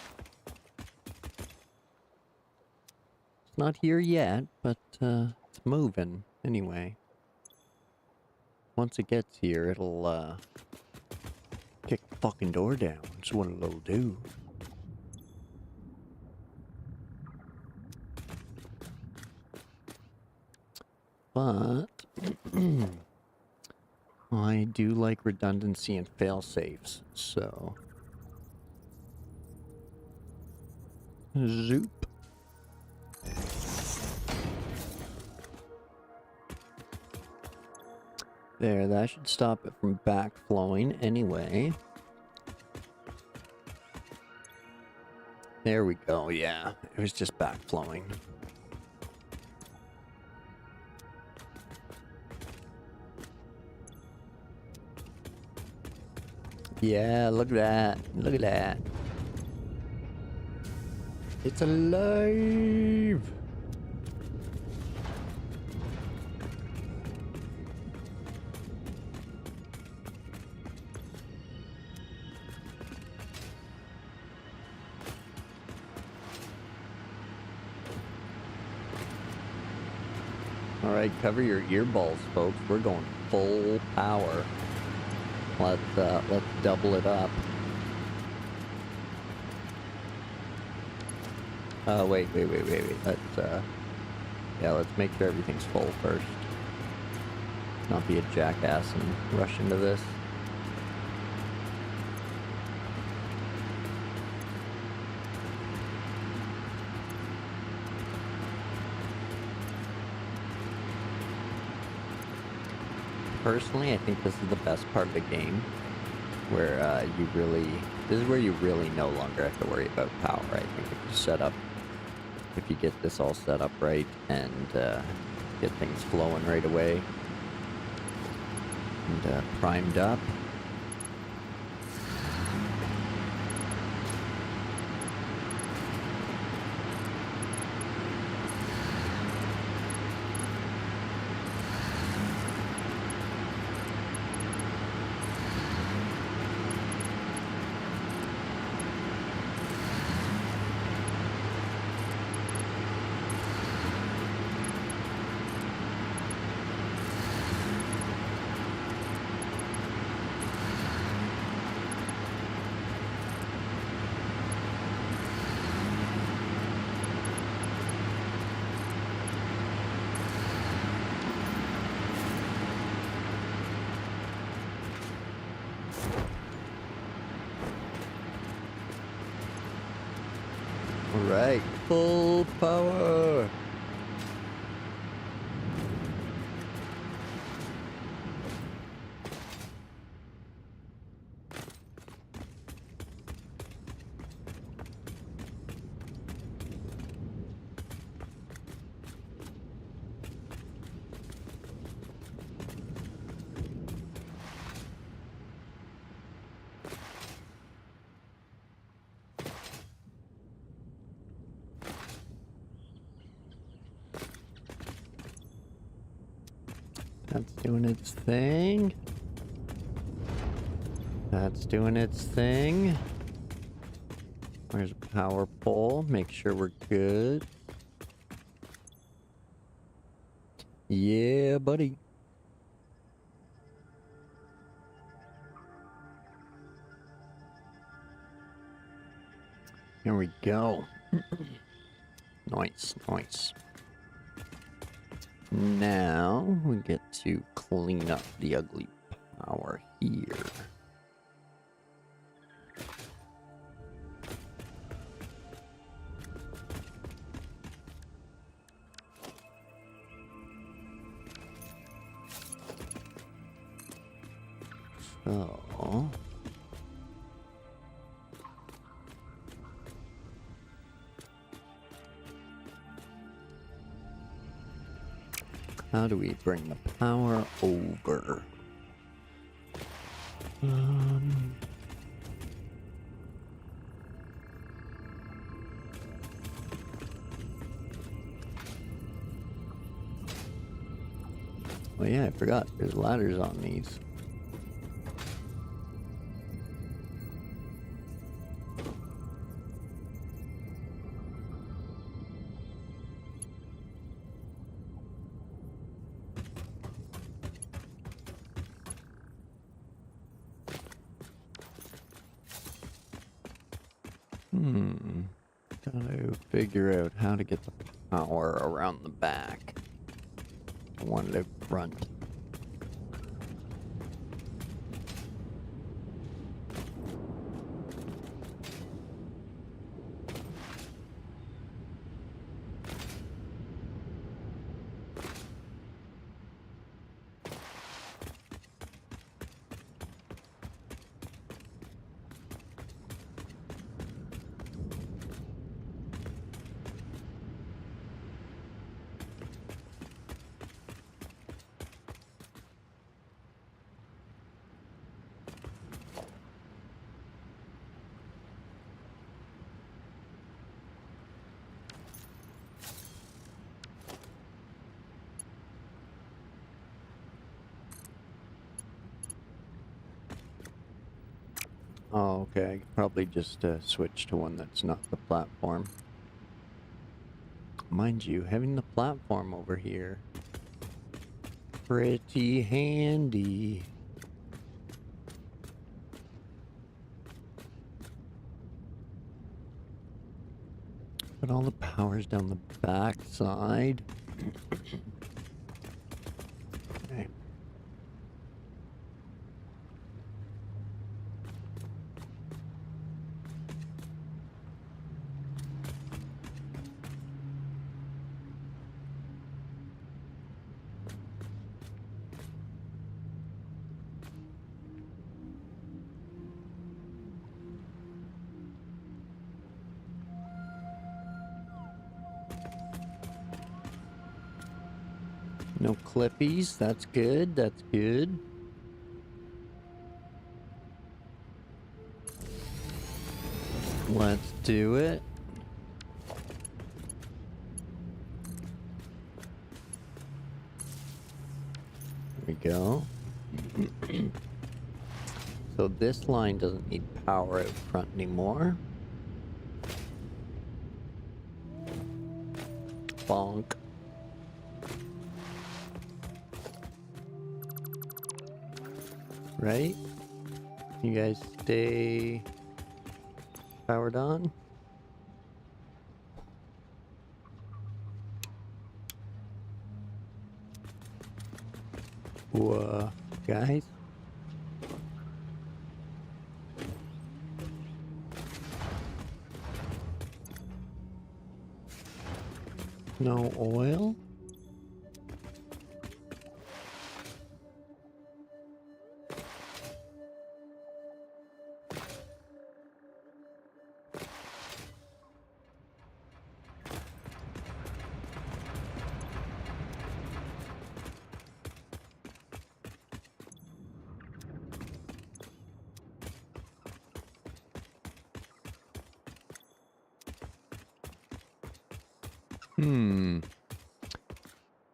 It's not here yet, but it's moving anyway. Once it gets here, it'll kick the fucking door down. That's what it'll do. But I do like redundancy and fail safes, so zoop. There, that should stop it from backflowing anyway. There we go, yeah. It was just backflowing. Yeah, look at that. Look at that. It's alive! Alright, cover your earballs, folks. We're going full power. Let's double it up. Wait. Let's make sure everything's full first. Not be a jackass and rush into this. Personally, I think this is the best part of the game, where this is where you really no longer have to worry about power. I think if you get this all set up right and get things flowing right away and primed up. Alright, full power! That's doing its thing. That's doing its thing. Where's a power pole? Make sure we're good. Yeah, buddy. Here we go. Nice, nice. Now we get to clean up the ugly power here. So how do we bring the power over? Oh yeah, I forgot. There's ladders on these. Gotta figure out how to get the power around the back. I wanted it front. Oh, okay. I could probably just switch to one that's not the platform. Mind you, having the platform over here, pretty handy. But all the power's down the back side. Okay. No clippies, that's good, that's good. Let's do it. There we go. So this line doesn't need power out front anymore. Bonk. Right? You guys stay powered on? Whoa, guys? No oil?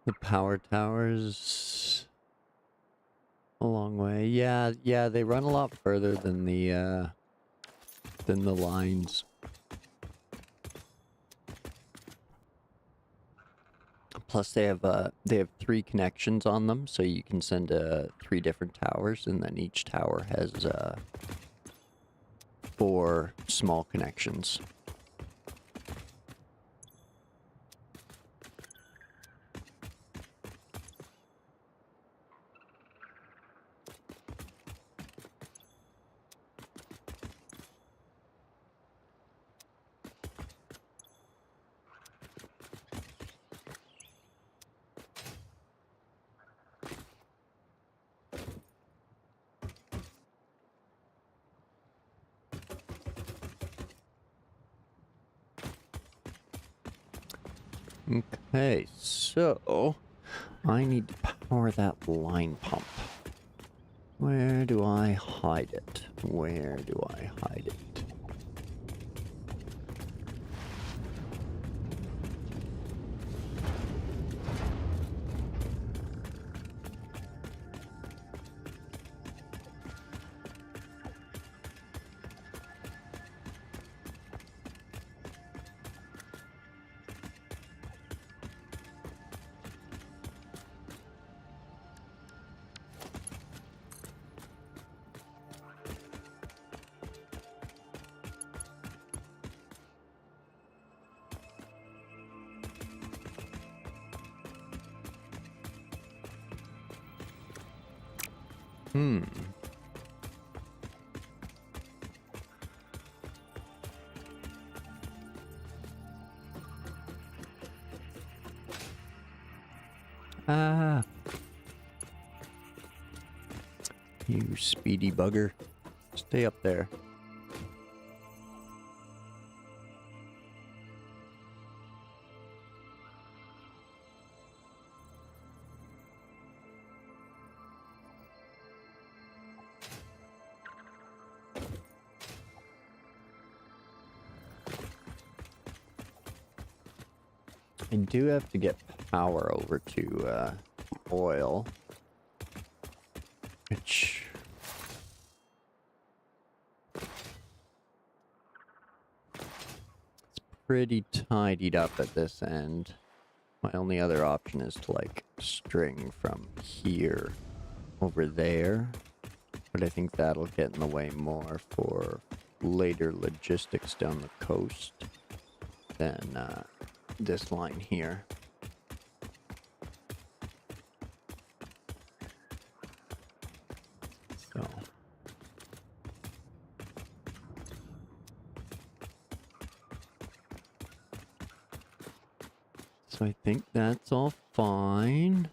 The power towers a long way. Yeah, yeah, they run a lot further than the lines. Plus, they have 3 connections on them, so you can send 3 different towers, and then each tower has 4 small connections. Okay, so I need to power that line pump. Where do I hide it? Where do I hide it? Hmm. Ah. You speedy bugger. Stay up there. I do have to get power over to oil, which it's pretty tidied up at this end. My only other option is to like string from here over there, but I think that'll get in the way more for later logistics down the coast than this line here. So I think that's all fine.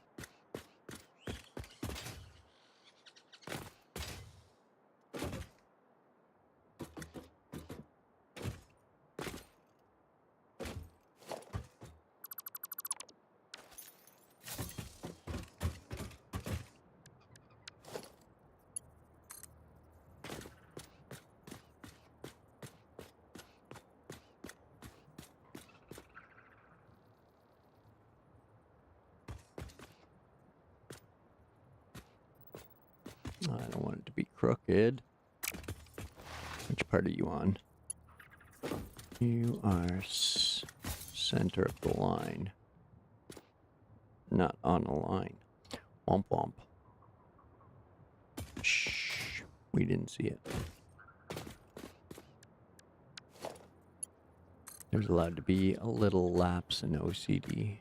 I don't want it to be crooked. Which part are you on? You are center of the line. Not on a line. Womp womp. Shh. We didn't see it. There's allowed to be a little lapse in OCD.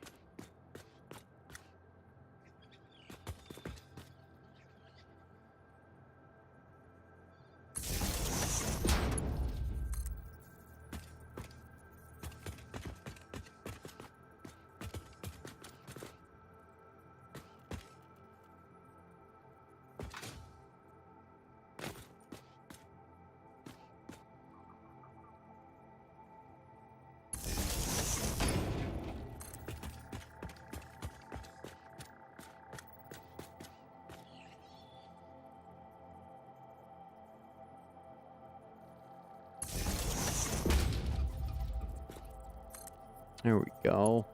There we go.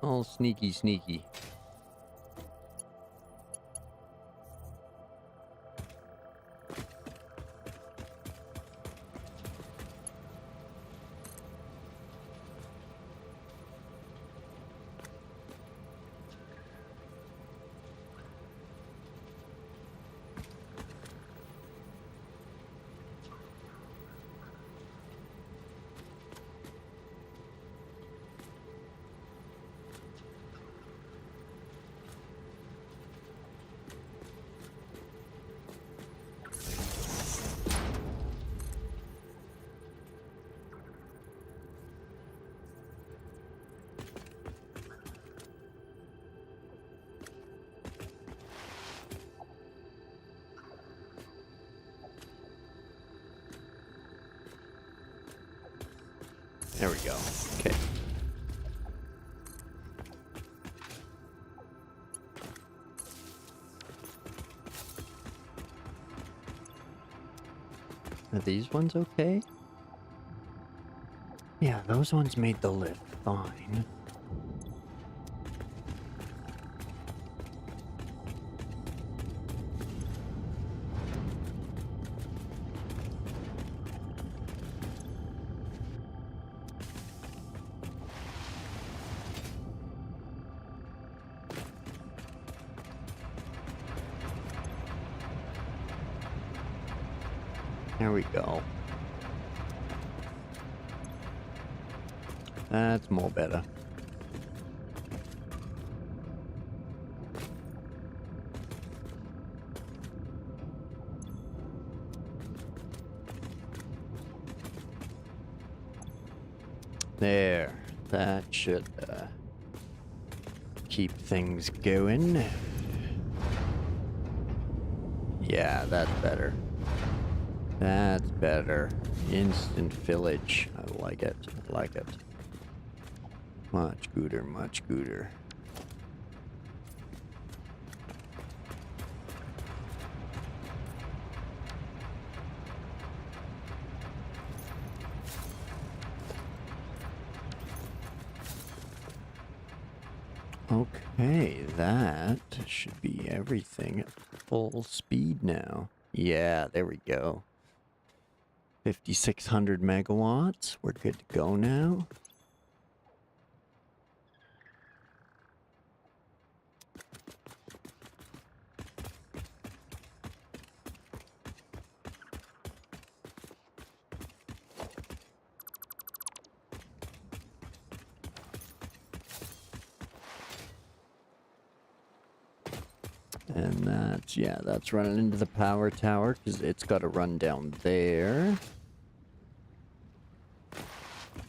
All sneaky, sneaky. There we go. Okay. Are these ones okay? Yeah, those ones made the lift fine. There we go. That's more better. There. That should keep things going. Yeah, that's better. That's better. Instant village. I like it. I like it. Much gooder, much gooder. Okay, that should be everything at full speed now. Yeah, there we go. 5,600 megawatts. We're good to go now. And that's, yeah, that's running into the power tower because it's got to run down there.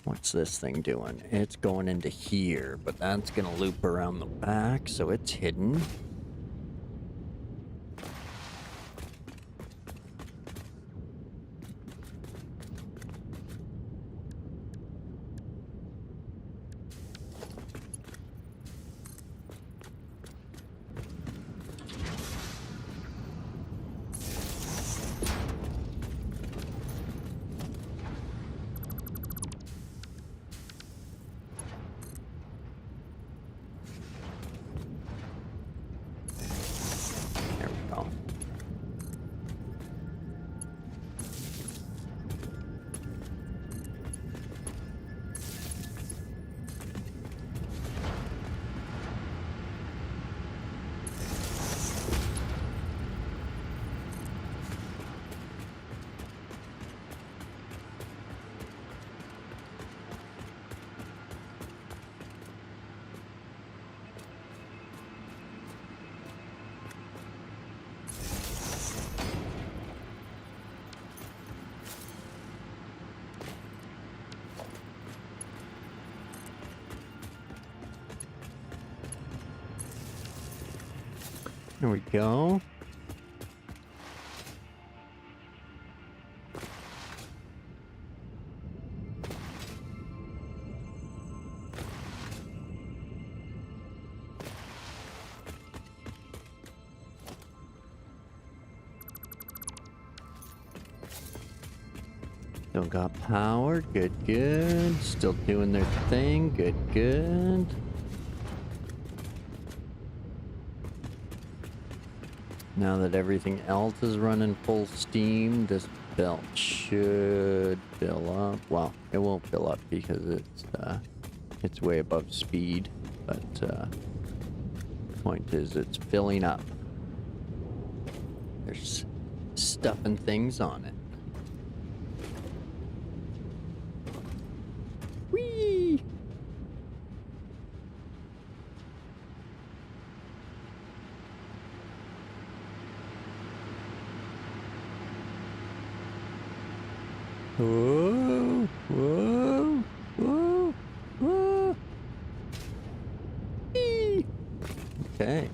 What's this thing doing? It's going into here, but that's going to loop around the back, so it's hidden. There we go. There we go. Still got power. Good, good. Still doing their thing. Good, good. Now that everything else is running full steam, this belt should fill up. Well, it won't fill up because it's way above speed. But point is, it's filling up. There's stuffing things on it. Whee! Whoa, whoa, whoa, whoa. Whee! Okay.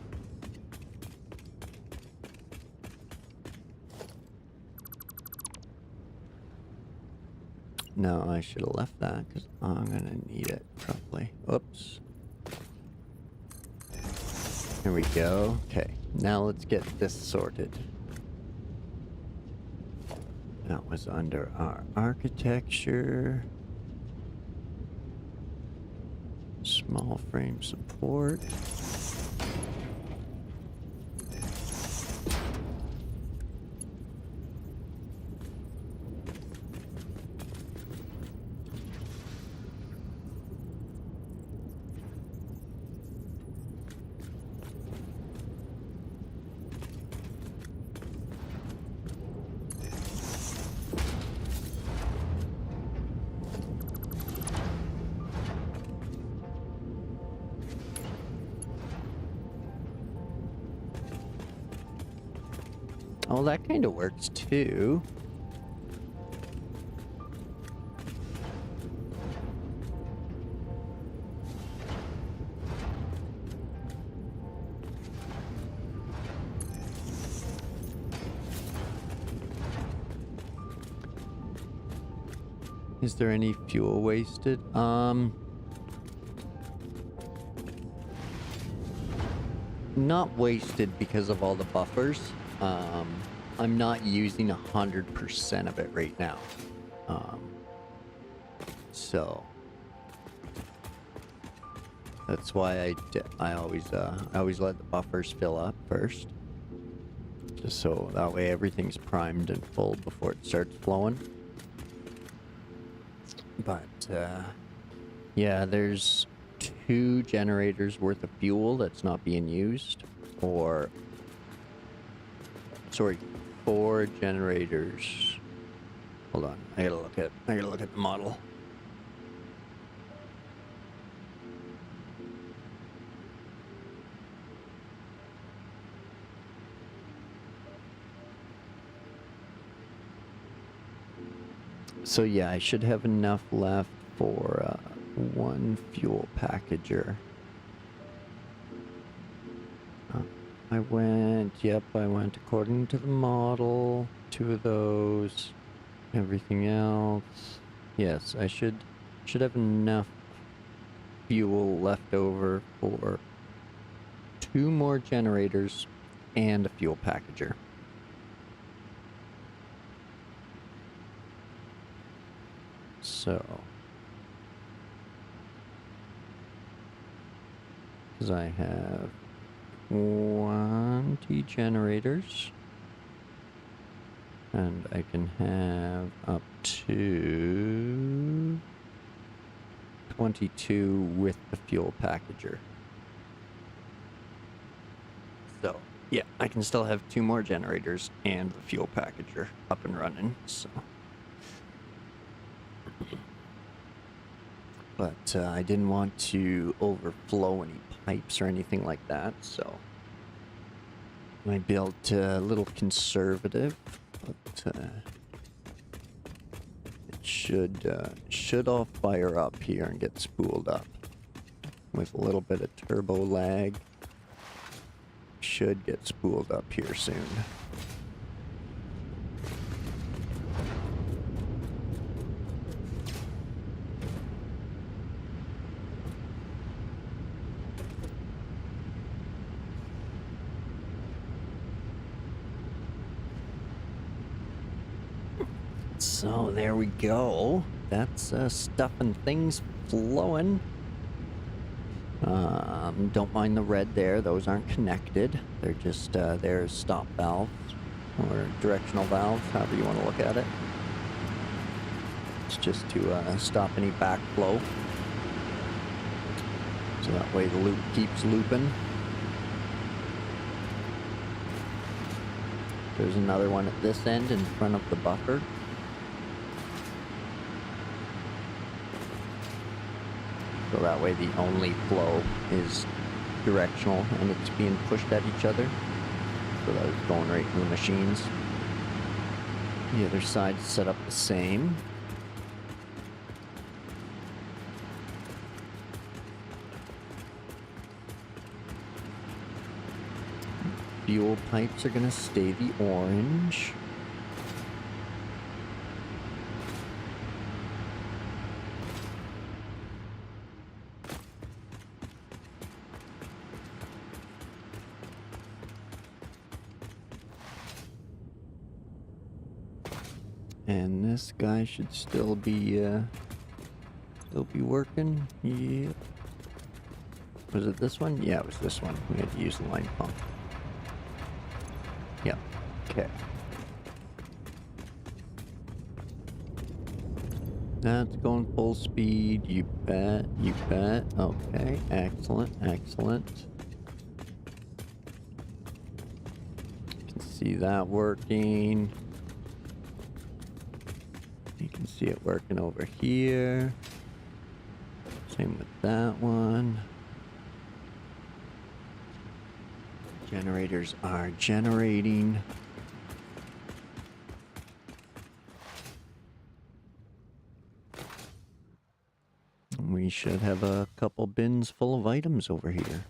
No, I should have left that because I'm gonna need it probably. Oops. Here we go. Okay, now let's get this sorted. That was under our architecture. Small frame support. Oh, that kind of works too. Is there any fuel wasted? Not wasted because of all the buffers. I'm not using 100% of it right now. So that's why I always let the buffers fill up first, just so that way everything's primed and full before it starts flowing. But yeah, there's 2 generators worth of fuel that's not being used, or sorry, 4 generators. Hold on, I gotta look at the model. So yeah, I should have enough left for 1 fuel packager. I went according to the model. 2 of those. Everything else. Yes, I should have enough fuel left over for 2 more generators and a fuel packager. So, because I have 20 generators, and I can have up to 22 with the fuel packager. So, yeah, I can still have 2 more generators and the fuel packager up and running, so. But I didn't want to overflow any pipes or anything like that, so I built a little conservative, but it should all fire up here and get spooled up with a little bit of turbo lag. Should get spooled up here soon. So there we go. That's stuff and things flowing. Don't mind the red there. Those aren't connected. They're just there's stop valves or directional valves, however you want to look at it. It's just to stop any backflow. So that way the loop keeps looping. There's another one at this end in front of the buffer. So that way the only flow is directional and it's being pushed at each other. So that it's going right in the machines. The other side's set up the same. Fuel pipes are gonna stay the orange. And this guy should still be working. Yep. Was it this one? Yeah, it was this one. We had to use the line pump. Yep. Okay. That's going full speed. You bet. You bet. Okay. Excellent. Excellent. Can see that working. You can see it working over here. Same with that one. Generators are generating. We should have a couple bins full of items over here.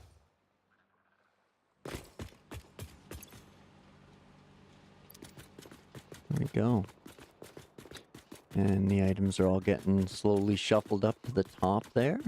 There we go. And the items are all getting slowly shuffled up to the top there.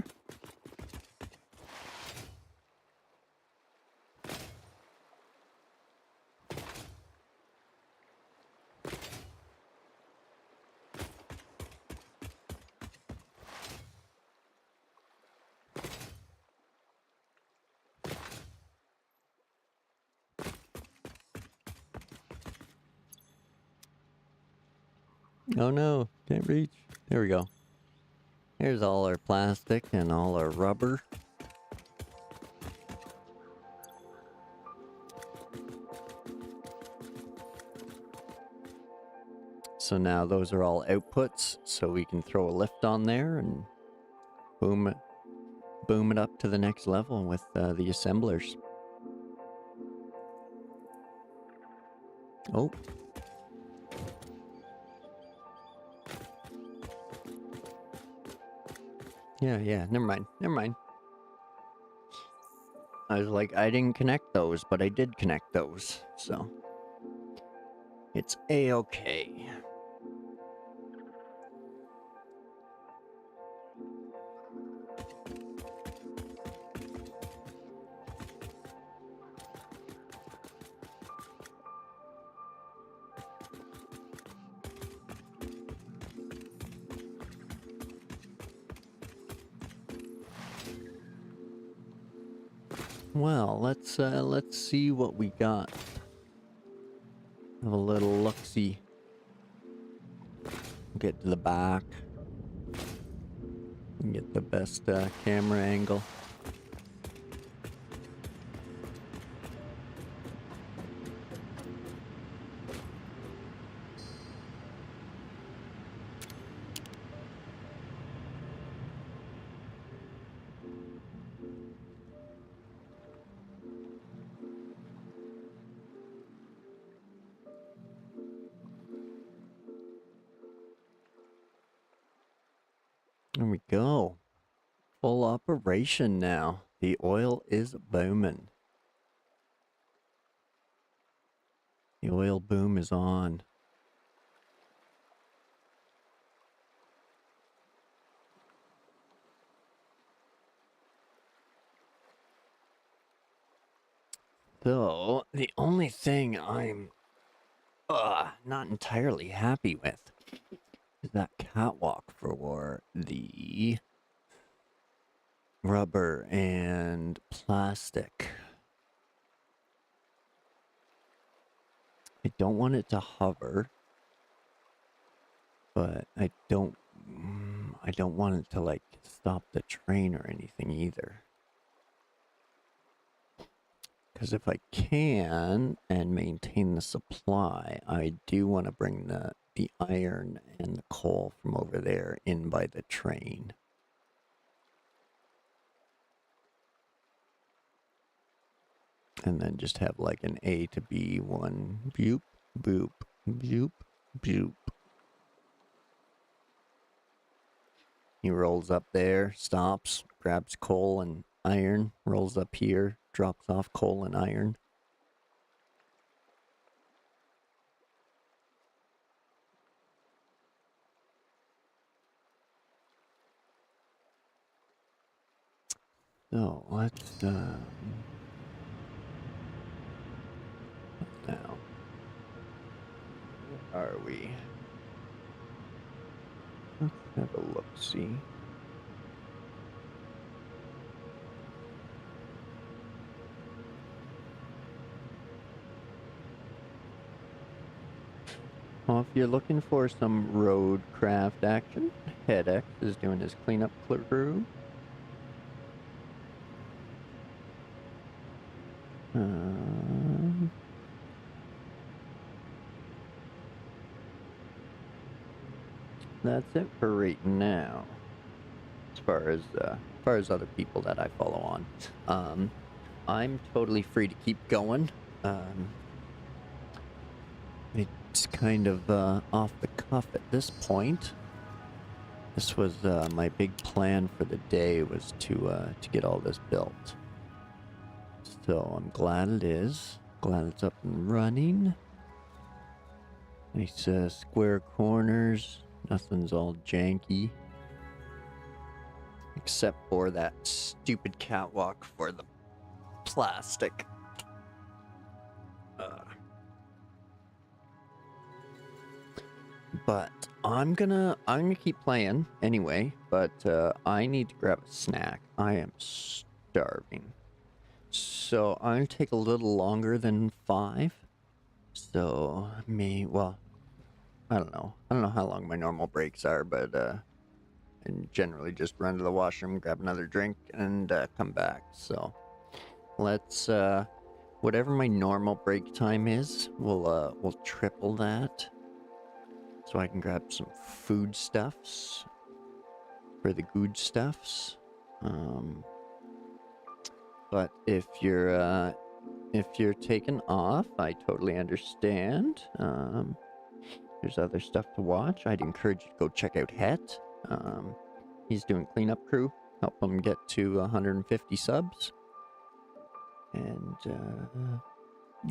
Oh no, can't reach. There we go. Here's all our plastic and all our rubber. So now those are all outputs, so we can throw a lift on there and boom it up to the next level with the assemblers. Oh. Yeah, never mind. I was like, I didn't connect those, but I did connect those, so it's A-okay. Well, let's see what we got. Have a little look-see. Get to the back. Get the best camera angle. There we go. Full operation now. The oil is booming. The oil boom is on. So, the only thing I'm not entirely happy with is that catwalk for the rubber and plastic. I don't want it to hover, but I don't want it to like stop the train or anything either. Because if I can and maintain the supply, I do want to bring the iron and the coal from over there in by the train. And then just have like an A to B one. Boop, boop, boop, boop. He rolls up there, stops, grabs coal and iron, rolls up here, drops off coal and iron. So let's now. Where are we? Let's have a look-see. Well, if you're looking for some roadcraft action, HeadX is doing his cleanup crew. That's it for right now. As far as other people that I follow on, I'm totally free to keep going. It's kind of off the cuff at this point. This was my big plan for the day, was to get all this built. So I'm glad it is. Glad it's up and running. Nice square corners. Nothing's all janky. Except for that stupid catwalk for the plastic. But I'm gonna keep playing anyway, but I need to grab a snack. I am starving. So I'm gonna take a little longer than 5. So well, I don't know. I don't know how long my normal breaks are, but and generally just run to the washroom, grab another drink, and come back. So let's whatever my normal break time is, we'll triple that. So I can grab some food stuffs for the good stuffs. But if you're taken off, I totally understand. There's other stuff to watch. I'd encourage you to go check out Het. He's doing cleanup crew. Help him get to 150 subs. And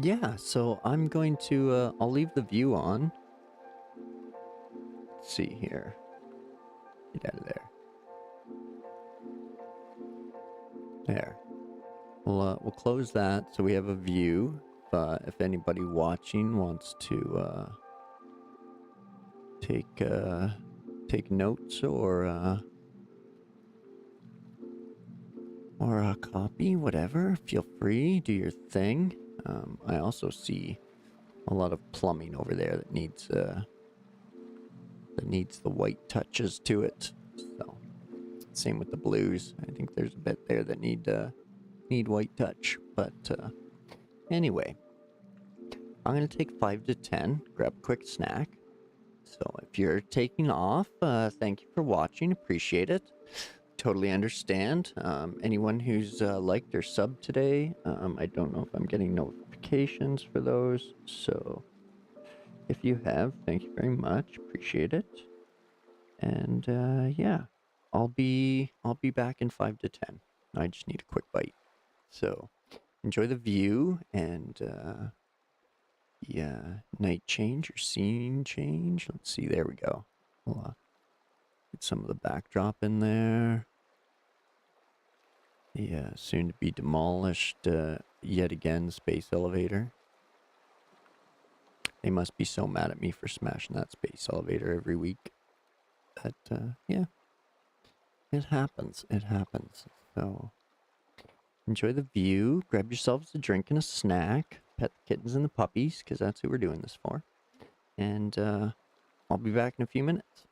yeah, so I'm going to I'll leave the view on. Let's see here. Get out of there. There. We'll close that so we have a view. If anybody watching wants to take notes or a copy, whatever, feel free, do your thing. I also see a lot of plumbing over there that needs the white touches to it. So same with the blues. I think there's a bit there that need white touch. But anyway, I'm gonna take 5 to 10, grab a quick snack. So if you're taking off, thank you for watching, appreciate it. Totally understand. Anyone who's liked or subbed today, I don't know if I'm getting notifications for those. So if you have, thank you very much, appreciate it. And yeah, I'll be back in 5 to 10. I just need a quick bite. So enjoy the view and yeah, night change or scene change. Let's see, there we go. We'll get some of the backdrop in there. Yeah, soon to be demolished yet again, space elevator. They must be so mad at me for smashing that space elevator every week. But yeah, it happens. It happens. So enjoy the view. Grab yourselves a drink and a snack. Pet the kittens and the puppies, because that's who we're doing this for. And I'll be back in a few minutes.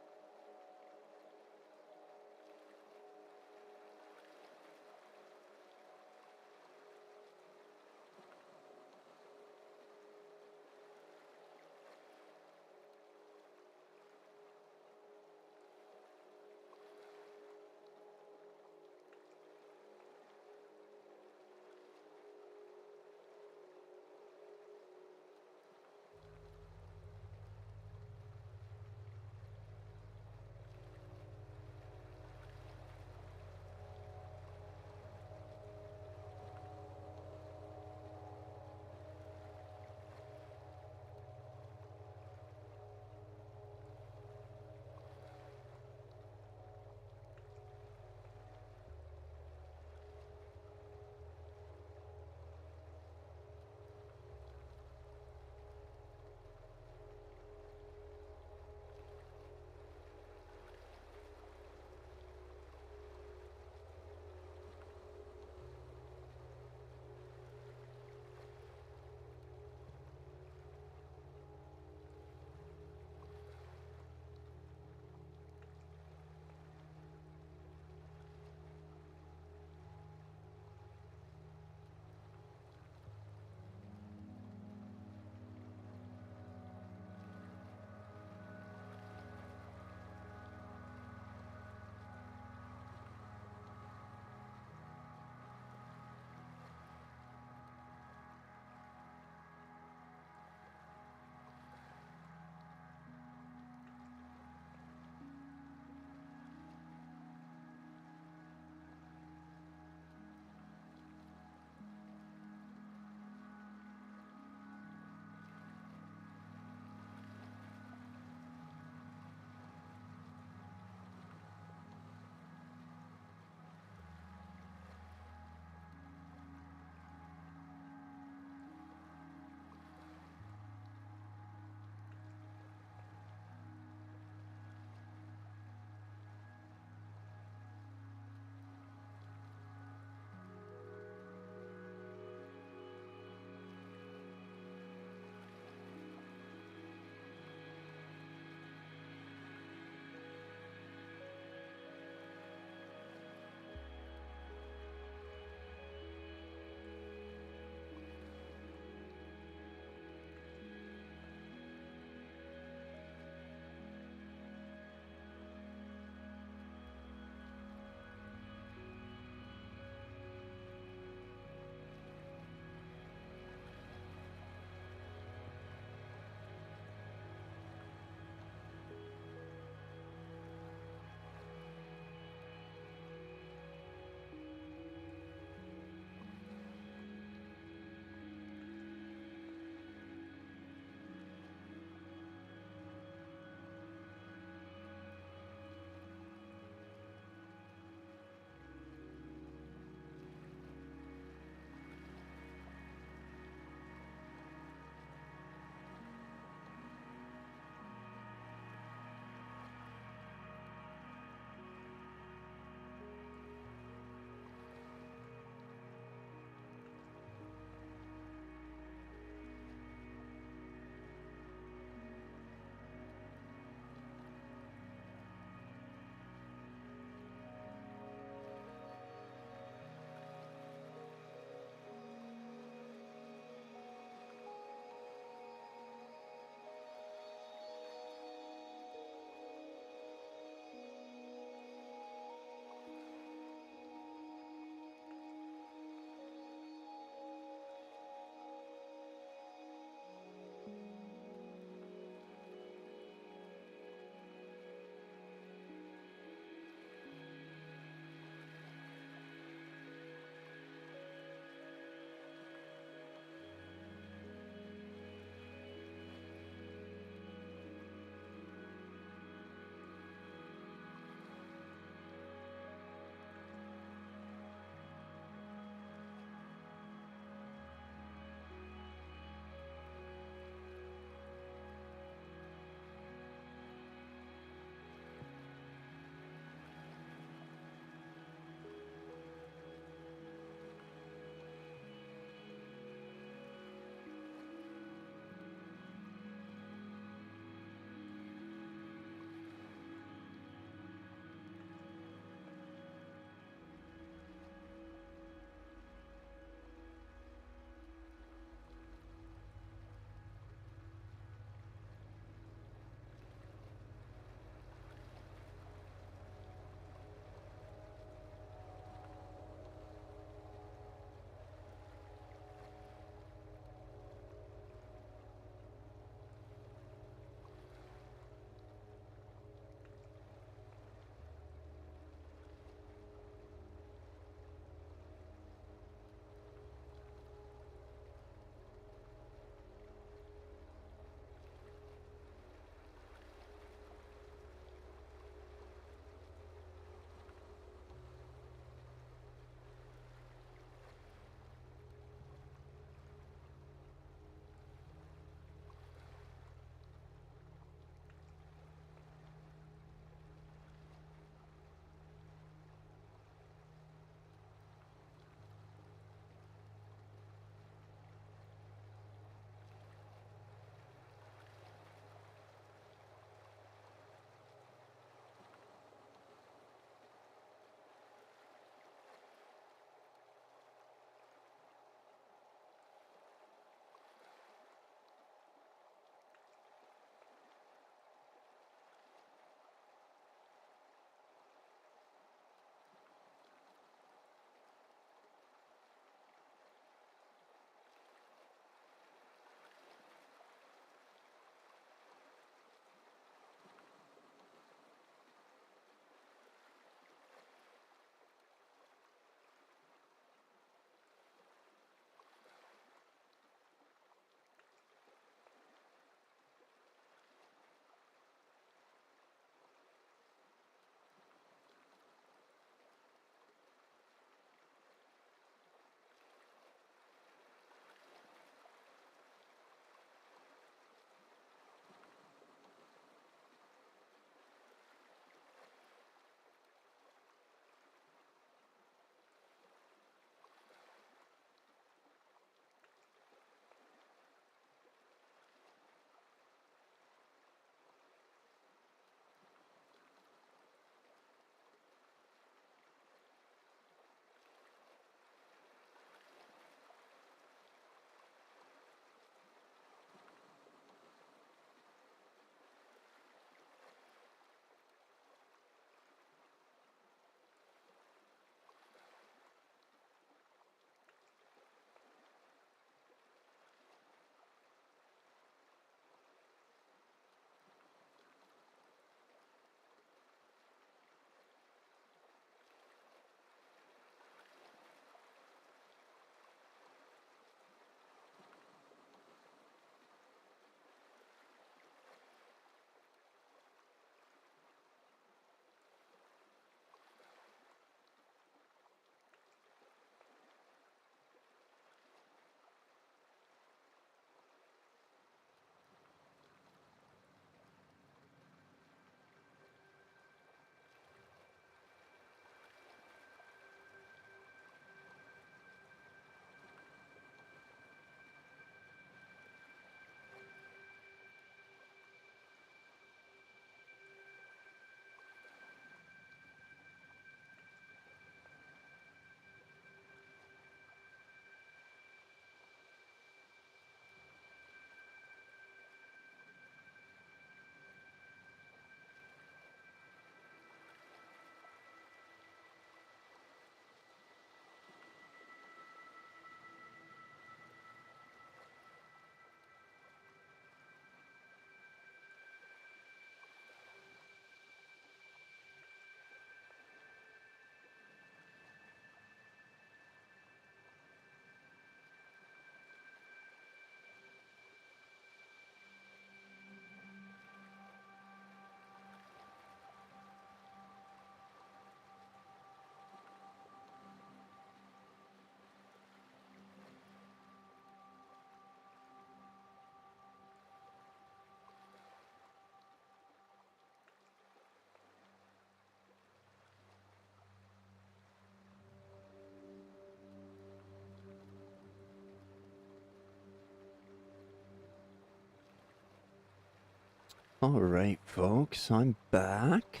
All right, folks, I'm back.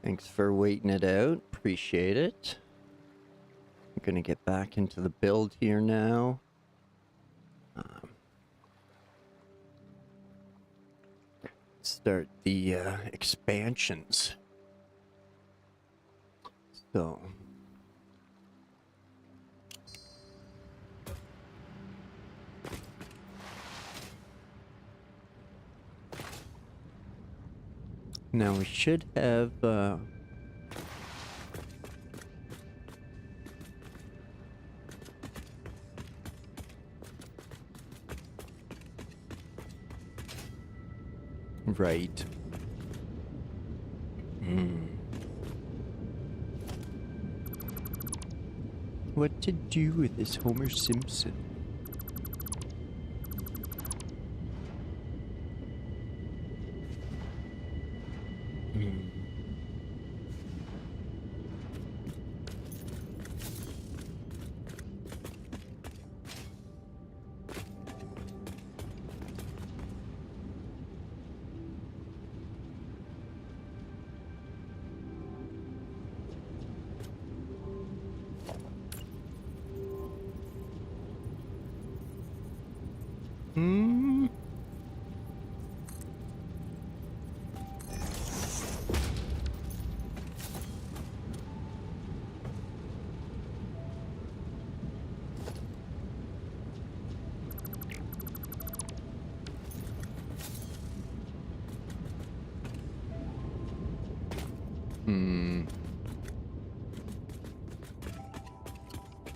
Thanks for waiting it out. Appreciate it. I'm gonna get back into the build here now. Start the expansions. So. Now we should have, right. What to do with this Homer Simpson?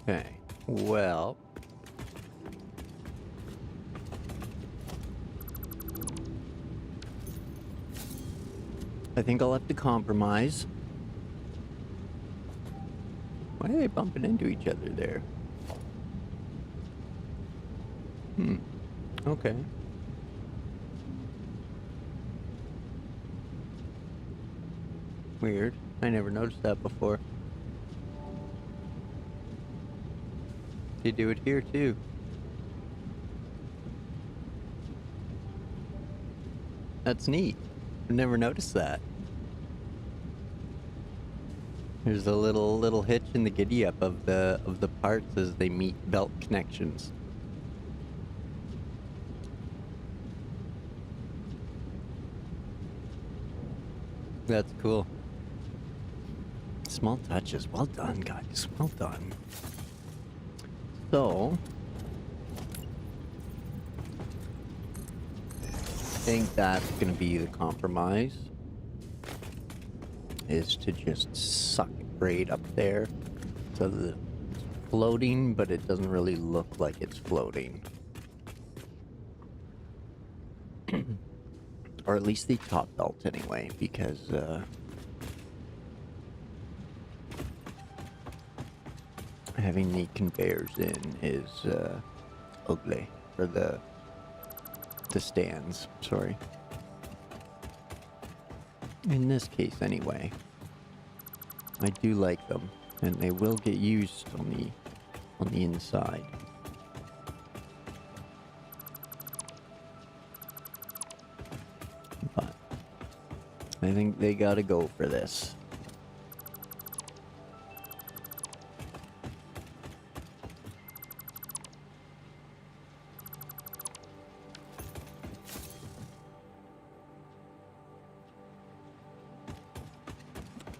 Okay, well. I think I'll have to compromise. Why are they bumping into each other there? Okay. Weird. I never noticed that before. They do it here too. That's neat. I've never noticed that. There's a little hitch in the giddy up of the parts as they meet belt connections. That's cool. Small touches. Well done, guys. Well done. So, I think that's gonna be the compromise. Is to just suck it right up there so that it's floating, but it doesn't really look like it's floating. Or at least the top belt anyway, because having the conveyors in is ugly for the stands, sorry. In this case anyway. I do like them, and they will get used on the inside. But I think they gotta go for this.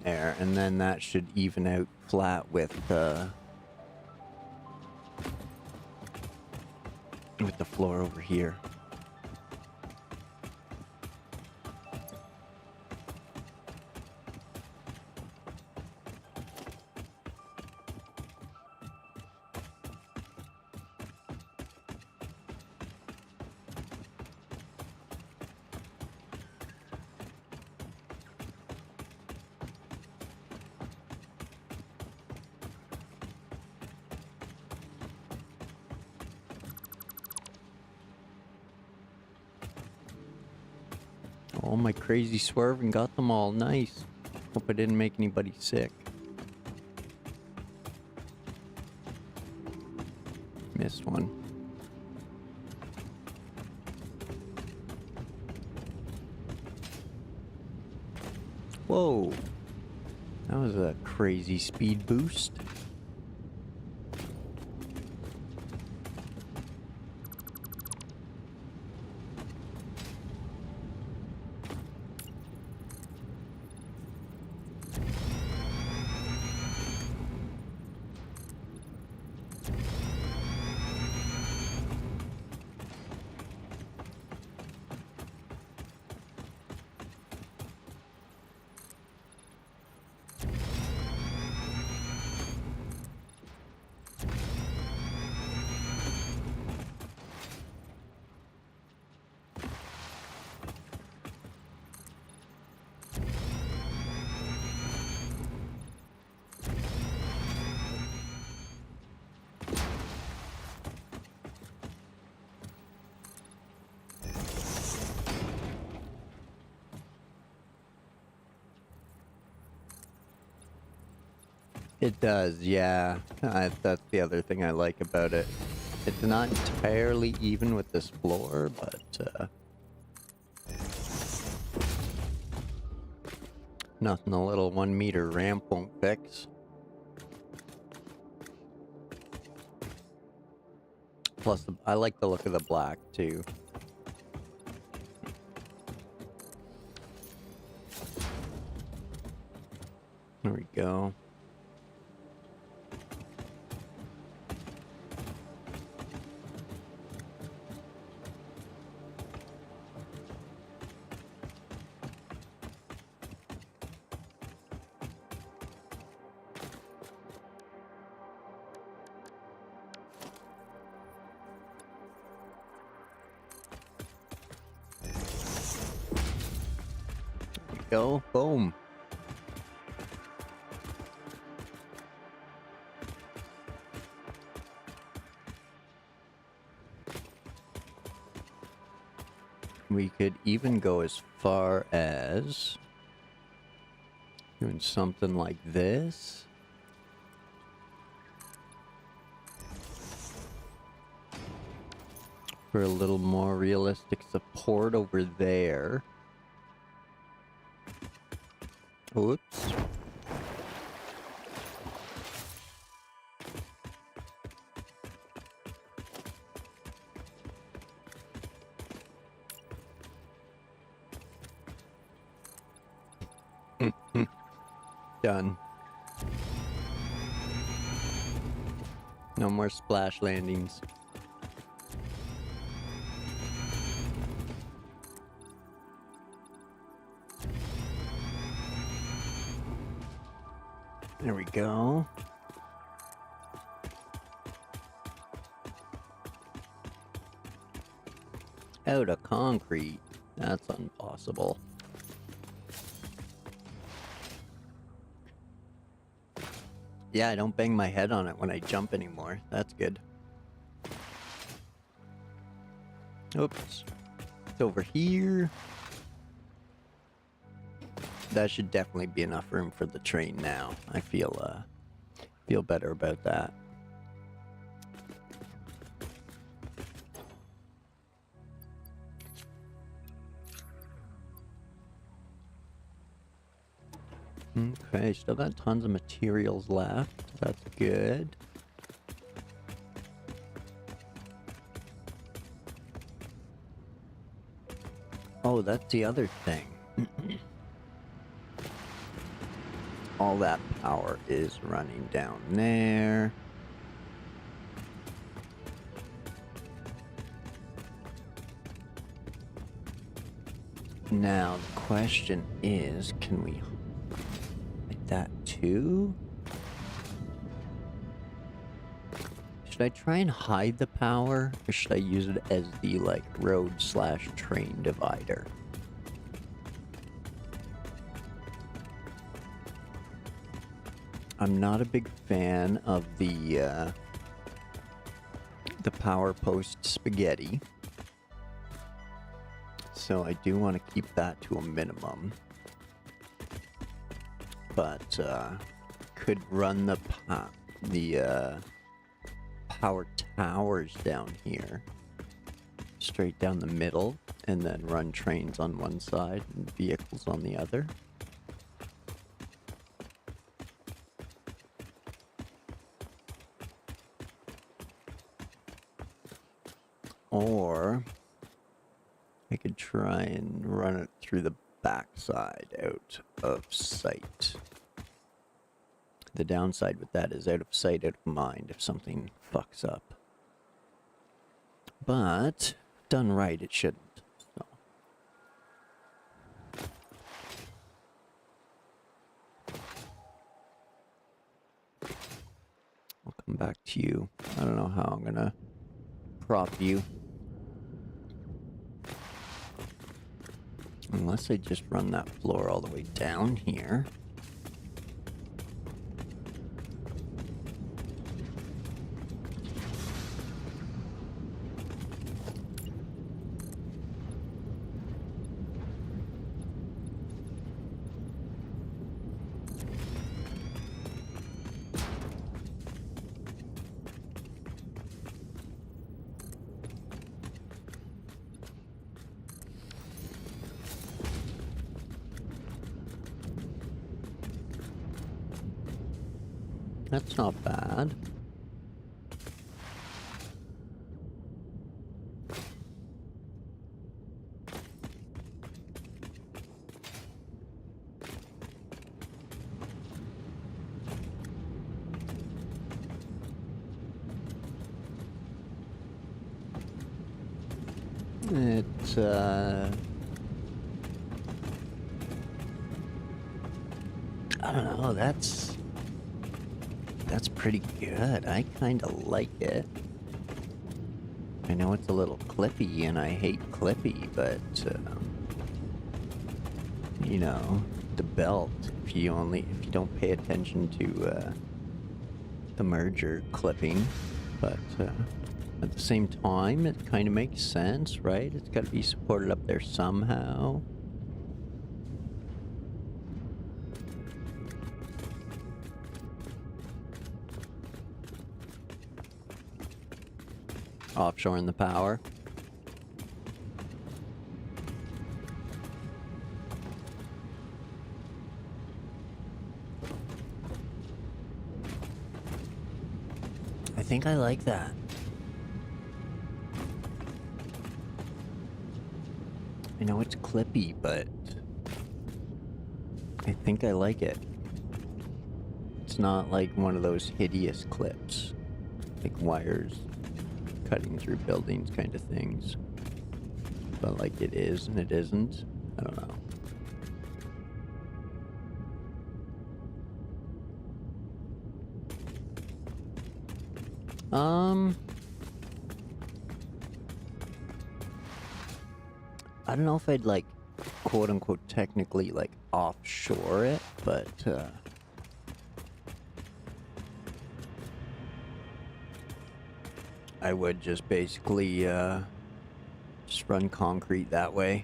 There, and then that should even out flat with the floor over here. Oh, my crazy swerving got them all. Nice. Hope I didn't make anybody sick. Missed one. Whoa. That was a crazy speed boost. It does, yeah. That's the other thing I like about it. It's not entirely even with this floor, but nothing a little 1 meter ramp won't fix. Plus, I like the look of the black too. There we go. Go, boom. We could even go as far as doing something like this. For a little more realistic support over there. Oops. Done. No more splash landings. There we go. Out of concrete. That's impossible. Yeah, I don't bang my head on it when I jump anymore. That's good. Oops. It's over here. That should definitely be enough room for the train now. I feel better about that. Okay, still got tons of materials left. That's good. Oh, that's the other thing. All that power is running down there. Now, the question is, can we like that too? Should I try and hide the power, or should I use it as the, like, road/train divider? I'm not a big fan of the power post spaghetti. So I do want to keep that to a minimum. But could run the power towers down here. Straight down the middle, and then run trains on one side and vehicles on the other. Or I could try and run it through the backside out of sight. The downside with that is out of sight, out of mind if something fucks up. But done right, it shouldn't. So. I'll come back to you. I don't know how I'm gonna prop you. Unless I just run that floor all the way down here. That's not bad. It's, I don't know, that's pretty good. I kind of like it. I know it's a little clippy, and I hate clippy, but, you know, the belt, if you don't pay attention to, the merger clipping, but, at the same time, it kind of makes sense, right? It's got to be supported up there somehow. Offshoring the power. I think I like that. I know it's clippy, but I think I like it. It's not like one of those hideous clips, like wires cutting through buildings kind of things. But like it is and it isn't. I don't know. I don't know if I'd like quote unquote technically like offshore it, but I would just basically just run concrete that way.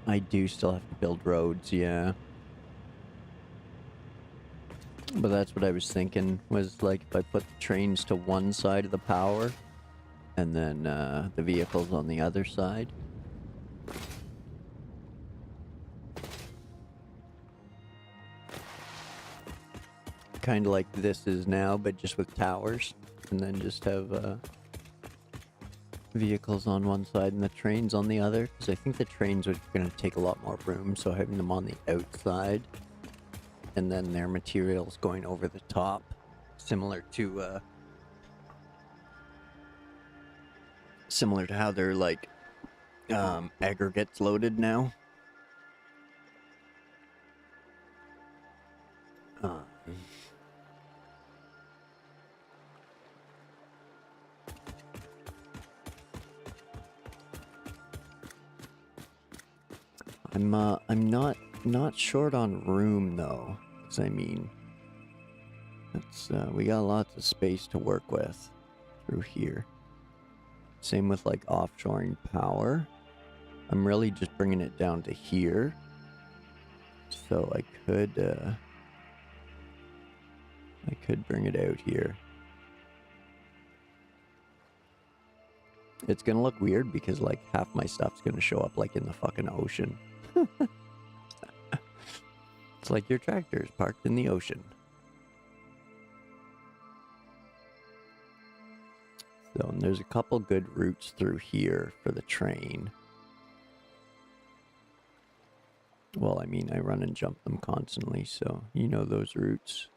I do still have to build roads, yeah. But that's what I was thinking, was like if I put the trains to one side of the power and then the vehicles on the other side. Kind of like this is now, but just with towers, and then just have vehicles on one side and the trains on the other, because I think the trains are going to take a lot more room, so having them on the outside and then their materials going over the top, similar to how they're like aggregates loaded now. I'm not short on room though, 'cause I mean, it's we got lots of space to work with through here. Same with like offshoring power. I'm really just bringing it down to here, so I could bring it out here. It's gonna look weird because like half my stuff's gonna show up like in the fucking ocean. It's like your tractor is parked in the ocean. So, and there's a couple good routes through here for the train. Well, I mean, I run and jump them constantly, so you know those routes.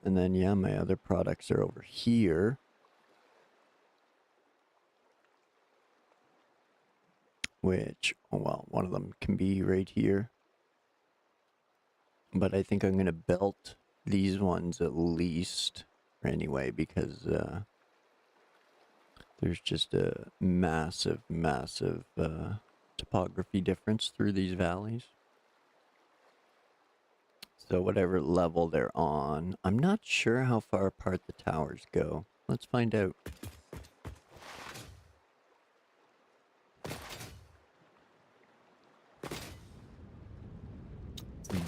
And then, yeah, my other products are over here. Which, oh, well, one of them can be right here. But I think I'm going to belt these ones at least anyway, because there's just a massive, massive topography difference through these valleys. So whatever level they're on, I'm not sure how far apart the towers go. Let's find out.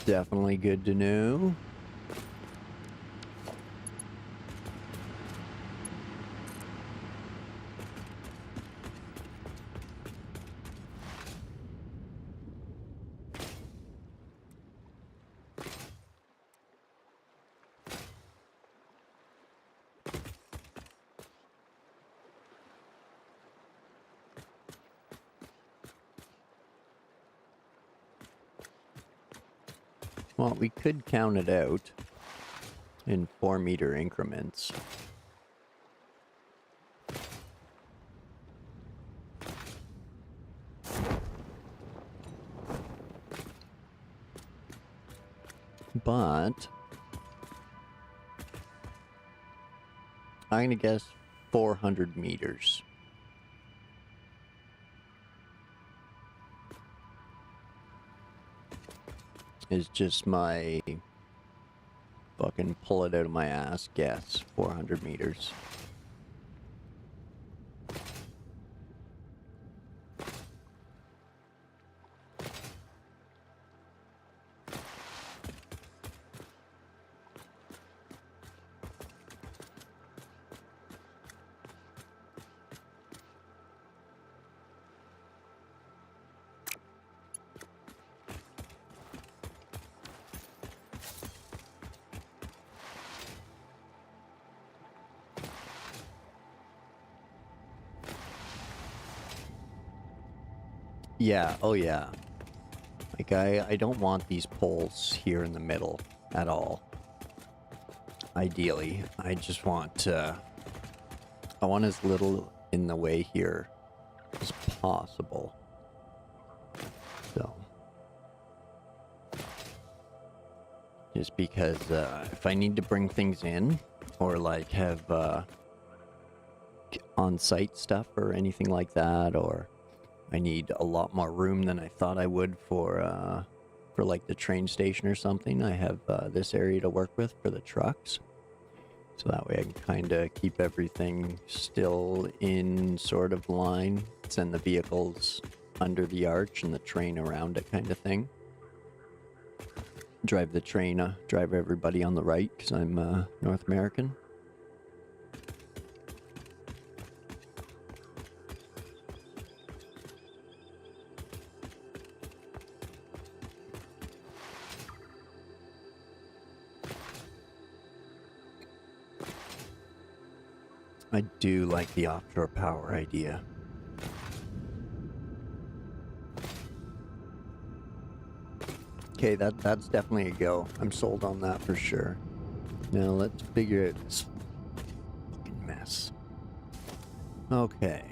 Definitely good to know. Well, we could count it out in 4-meter increments. But I'm going to guess 400 meters. Is just my fucking pull it out of my ass guess. 400 meters. Yeah, oh yeah. Like, I don't want these poles here in the middle at all. Ideally, I just want, I want as little in the way here as possible. So, just because, if I need to bring things in, or like have, on-site stuff or anything like that, or I need a lot more room than I thought I would for like the train station or something. I have this area to work with for the trucks. So that way I can kind of keep everything still in sort of line. Send the vehicles under the arch and the train around it kind of thing. Drive the train, drive everybody on the right because I'm North American. I do like the offshore power idea. Okay, that's definitely a go. I'm sold on that for sure. Now let's figure out this fucking mess. Okay.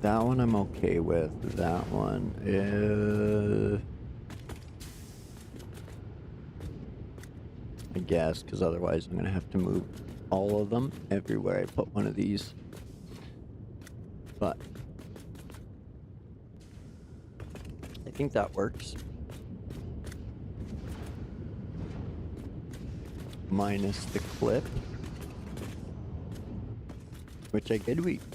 That one I'm okay with. That one is... I guess, because otherwise I'm going to have to move all of them everywhere I put one of these. But I think that works. Minus the clip. Which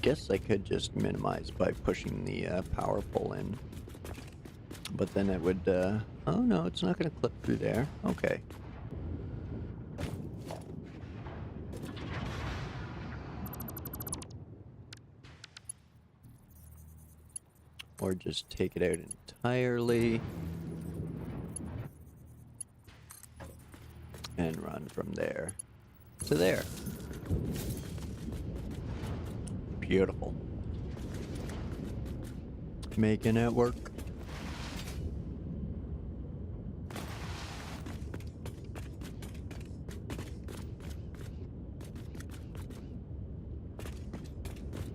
guess I could just minimize by pushing the power pole in. But then it would, oh no, it's not going to clip through there. Okay. Or just take it out entirely. And run from there to there. Beautiful. Making it work.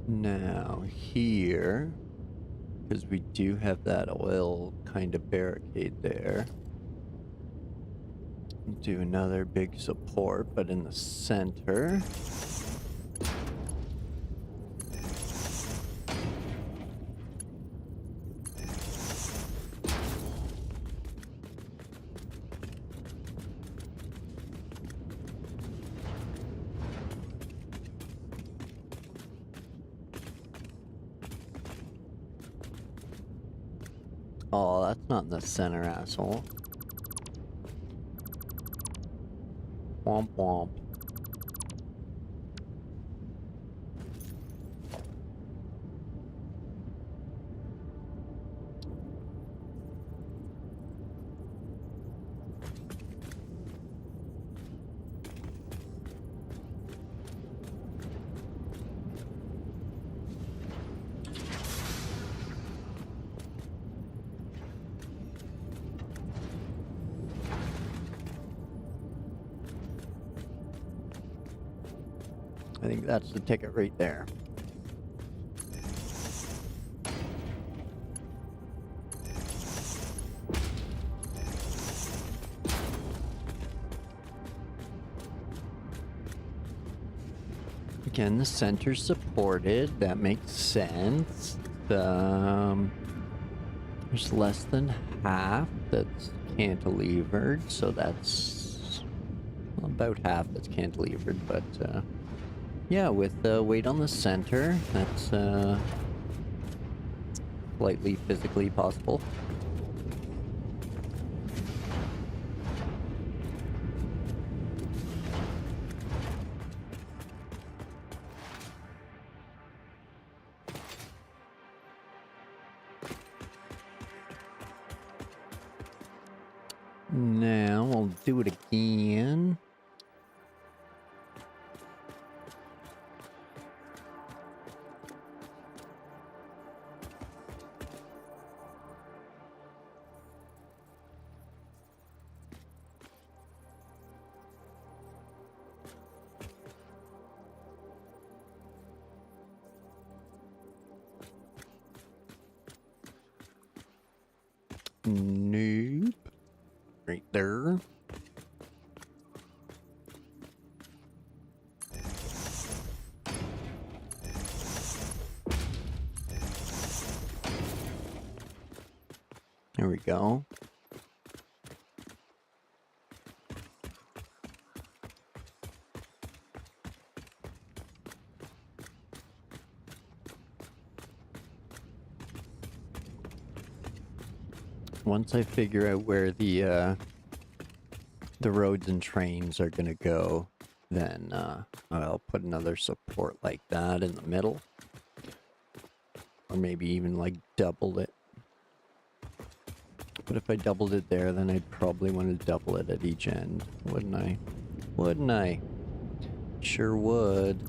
Now here, because we do have that oil kind of barricade there, do another big support, but in the center. Oh, that's not in the center, asshole. Womp womp. I think that's the ticket right there. Again, the center's supported. That makes sense. There's less than half that's cantilevered, so that's about half that's cantilevered, but yeah, with the weight on the center, that's slightly physically possible. Now we'll do it again. Nope. Right there. There we go. Once I figure out where the roads and trains are gonna go, then I'll put another support like that in the middle, or maybe even like double it. But if I doubled it there, then I'd probably want to double it at each end, wouldn't I? Wouldn't I? Sure would.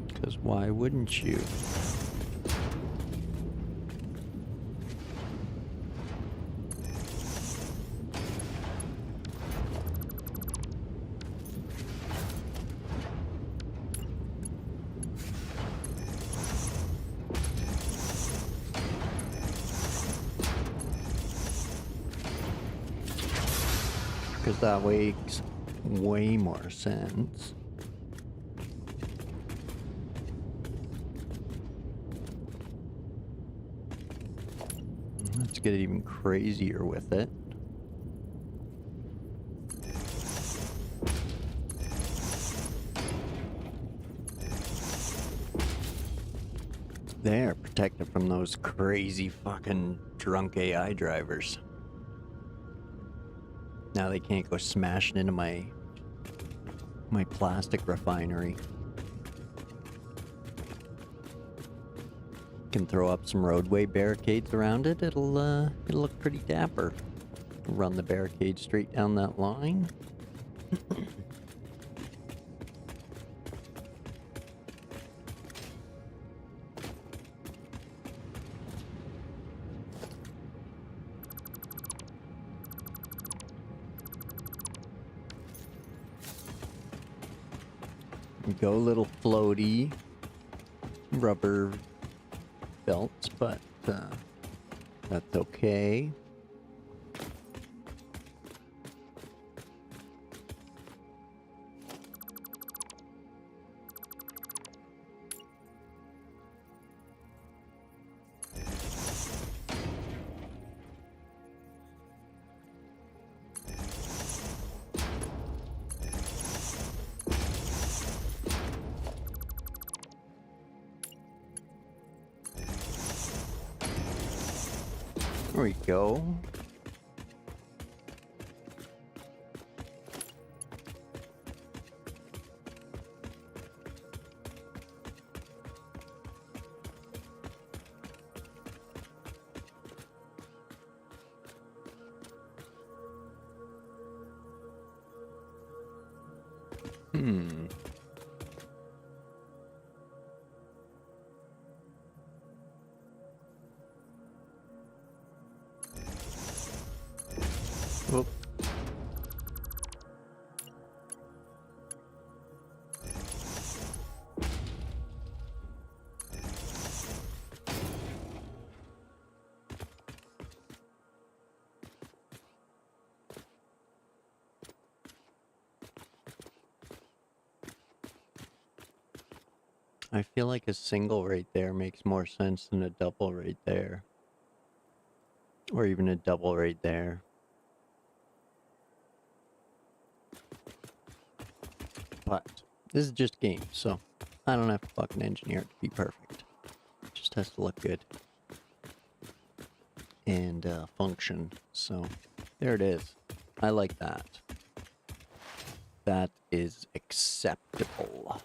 Because why wouldn't you? because that makes way more sense. Let's get even crazier with it. There, protected from those crazy fucking drunk AI drivers. Now they can't go smashing into my plastic refinery. Can throw up some roadway barricades around it. It'll look pretty dapper. Run the barricade straight down that line. Go little floaty rubber belts, but that's okay. There we go. Whoop. I feel like a single right there makes more sense than a double right there. Or even a double right there. But this is just game, so I don't have to fucking engineer it to be perfect. It just has to look good. And function. So there it is. I like that. That is acceptable.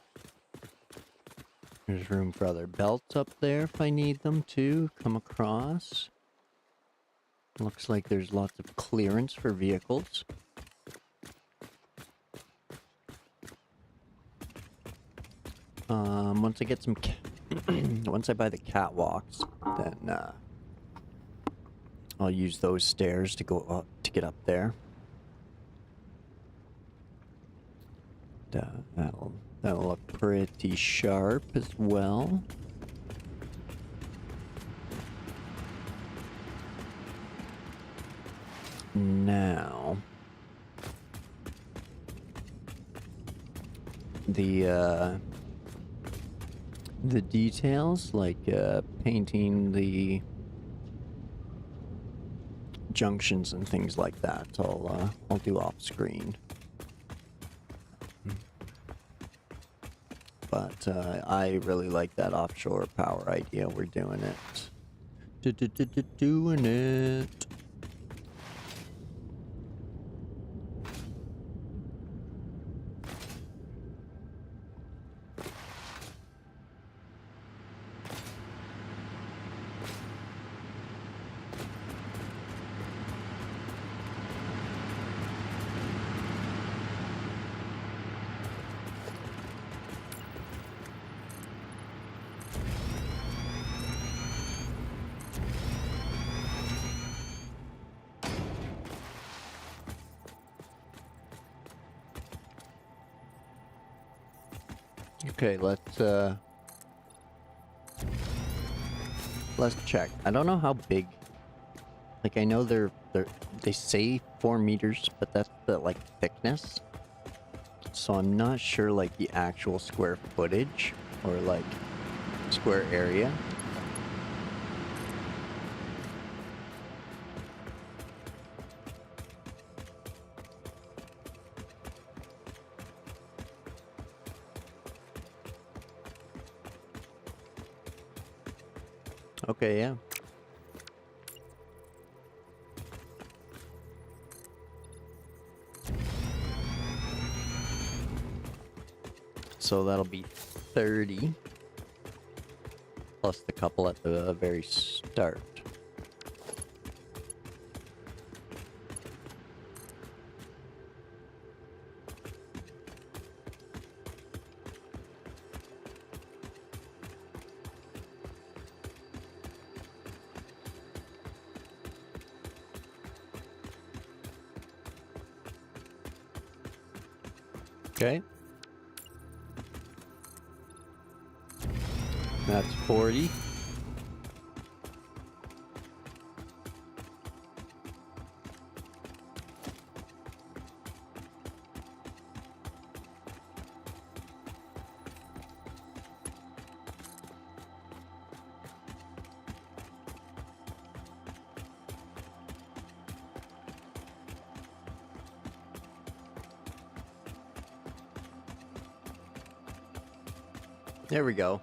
There's room for other belts up there if I need them to come across. Looks like there's lots of clearance for vehicles. Once I get some, once I buy the catwalks, then I'll use those stairs to go up to get up there. That'll look pretty sharp as well. Now, the details, like painting the junctions and things like that, I'll do off screen. But I really like that offshore power idea. We're doing it. Doing it. Okay, let's check. I don't know how big. Like, I know they're they say 4 meters, but that's the like thickness. So I'm not sure like the actual square footage or like square area. Okay, yeah. So that'll be 30 plus the couple at the very start. Okay. That's 40. There we go.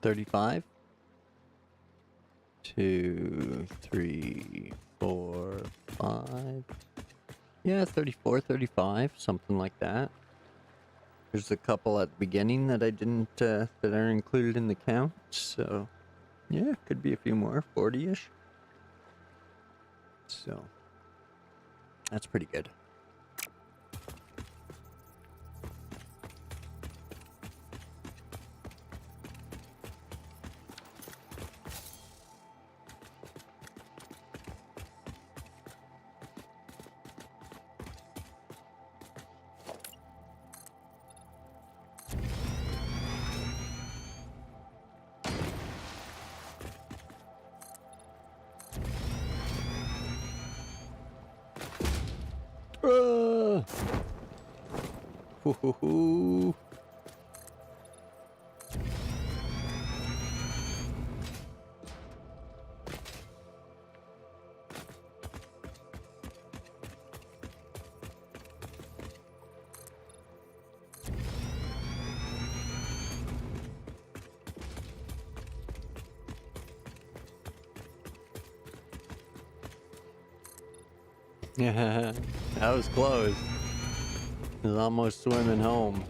$35. 2, 3, 4, 5. Yeah, 34, 35, something like that. There's a couple at the beginning that I didn't, that are included in the count, so yeah, could be a few more, 40-ish. So, that's pretty good. Hoo hoo hoo. Yeah, that was close. It was almost swimming home.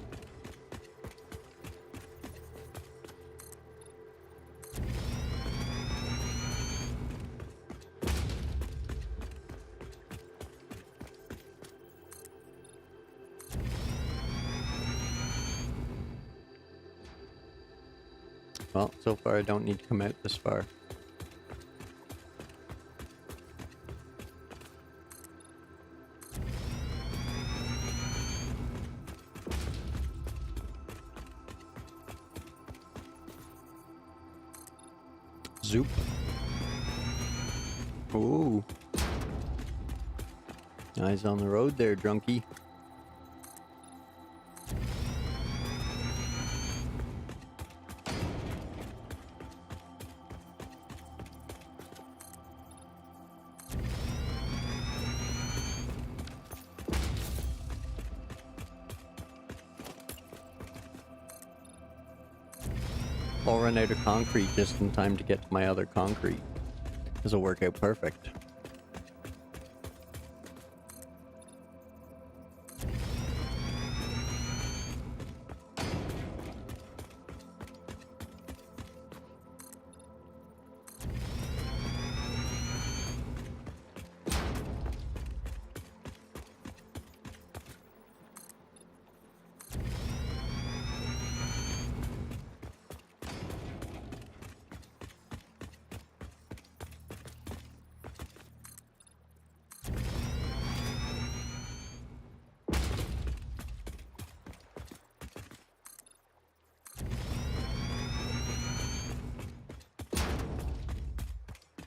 Well, so far I don't need to come out this far. Zoop. Ooh. Eyes on the road there, drunkie. I'll run out of concrete just in time to get to my other concrete. This will work out perfect.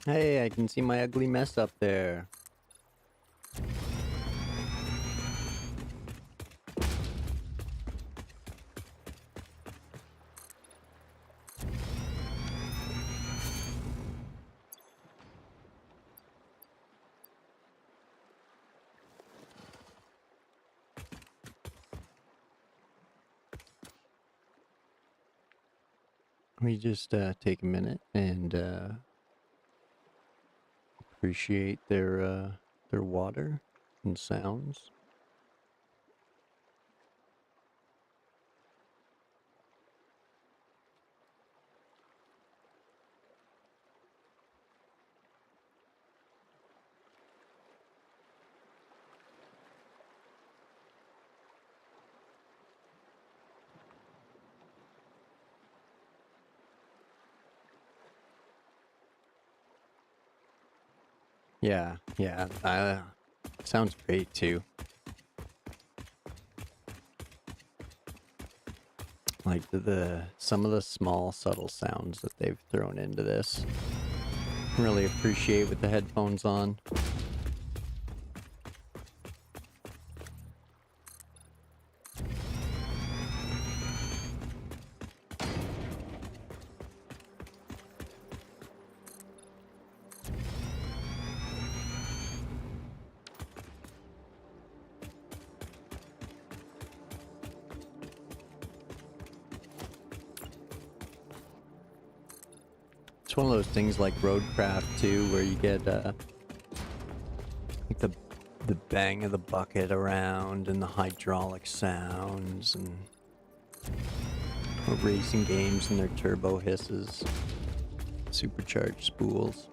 Hey, I can see my ugly mess up there. We just take a minute and appreciate their water and sounds. Yeah, sounds great too. Like some of the small subtle sounds that they've thrown into this. Really appreciate with the headphones on. It's one of those things like Roadcraft too, where you get like the bang of the bucket around and the hydraulic sounds, and racing games and their turbo hisses, supercharged spools.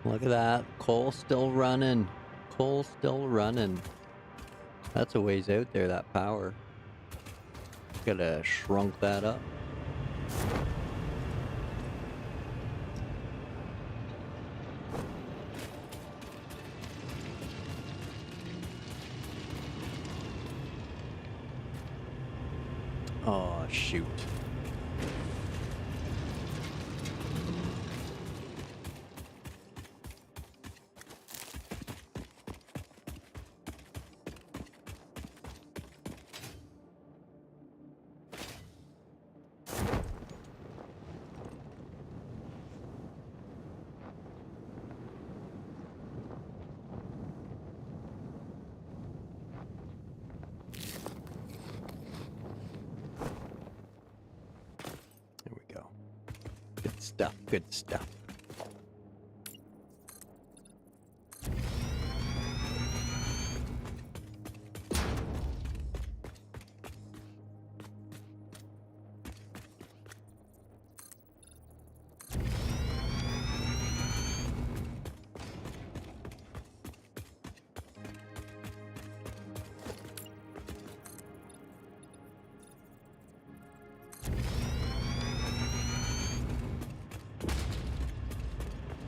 Look at that. Coal still running. Coal still running. That's a ways out there, that power. Gotta shrunk that up. Oh, shoot. There we go. Good stuff, good stuff.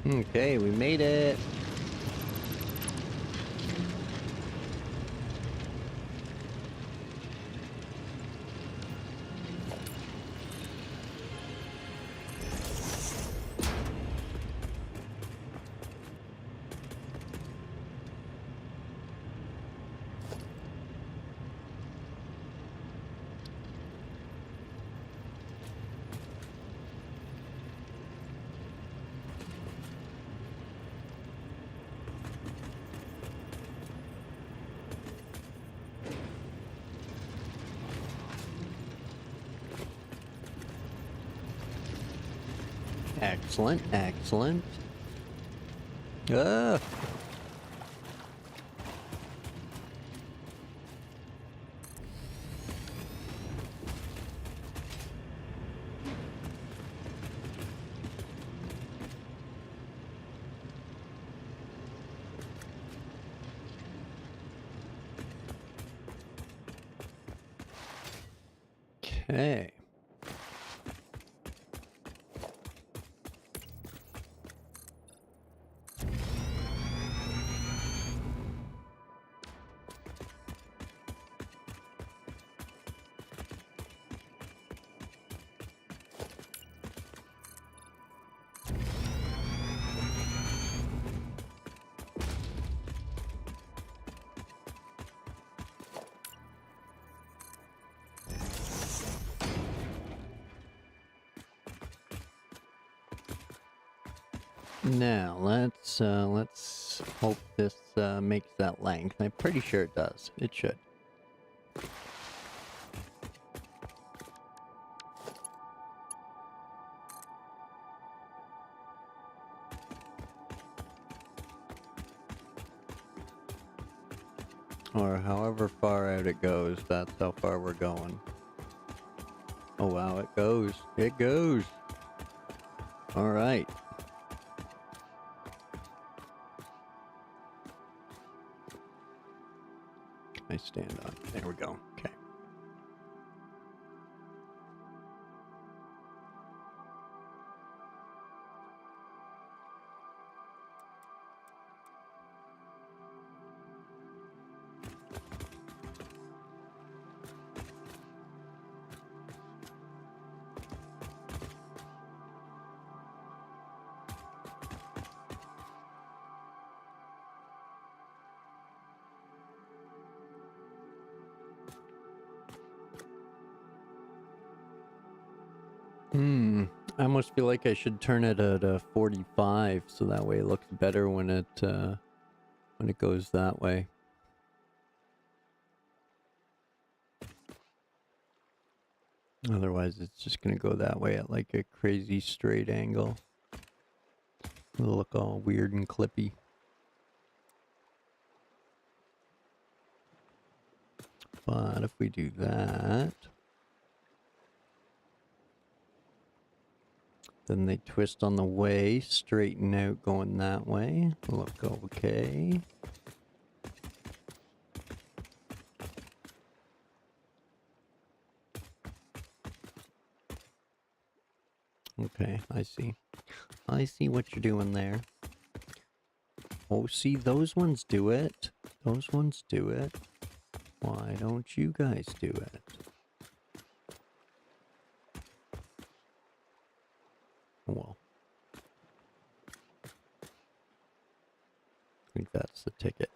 Okay, we made it. Excellent, excellent. Ah! Okay. Now let's hope this makes that length. I'm pretty sure it does. It should. Or however far out it goes, that's how far we're going. Oh wow, it goes. It goes. All right. I stand on. There we go. Okay. I almost feel like I should turn it at 45 so that way it looks better when it goes that way. Otherwise it's just gonna go that way at like a crazy straight angle. It'll look all weird and clippy. But if we do that, then they twist on the way, straighten out going that way. Look okay. Okay, I see. I see what you're doing there. Oh, see, those ones do it. Those ones do it. Why don't you guys do it? Well, I think that's the ticket.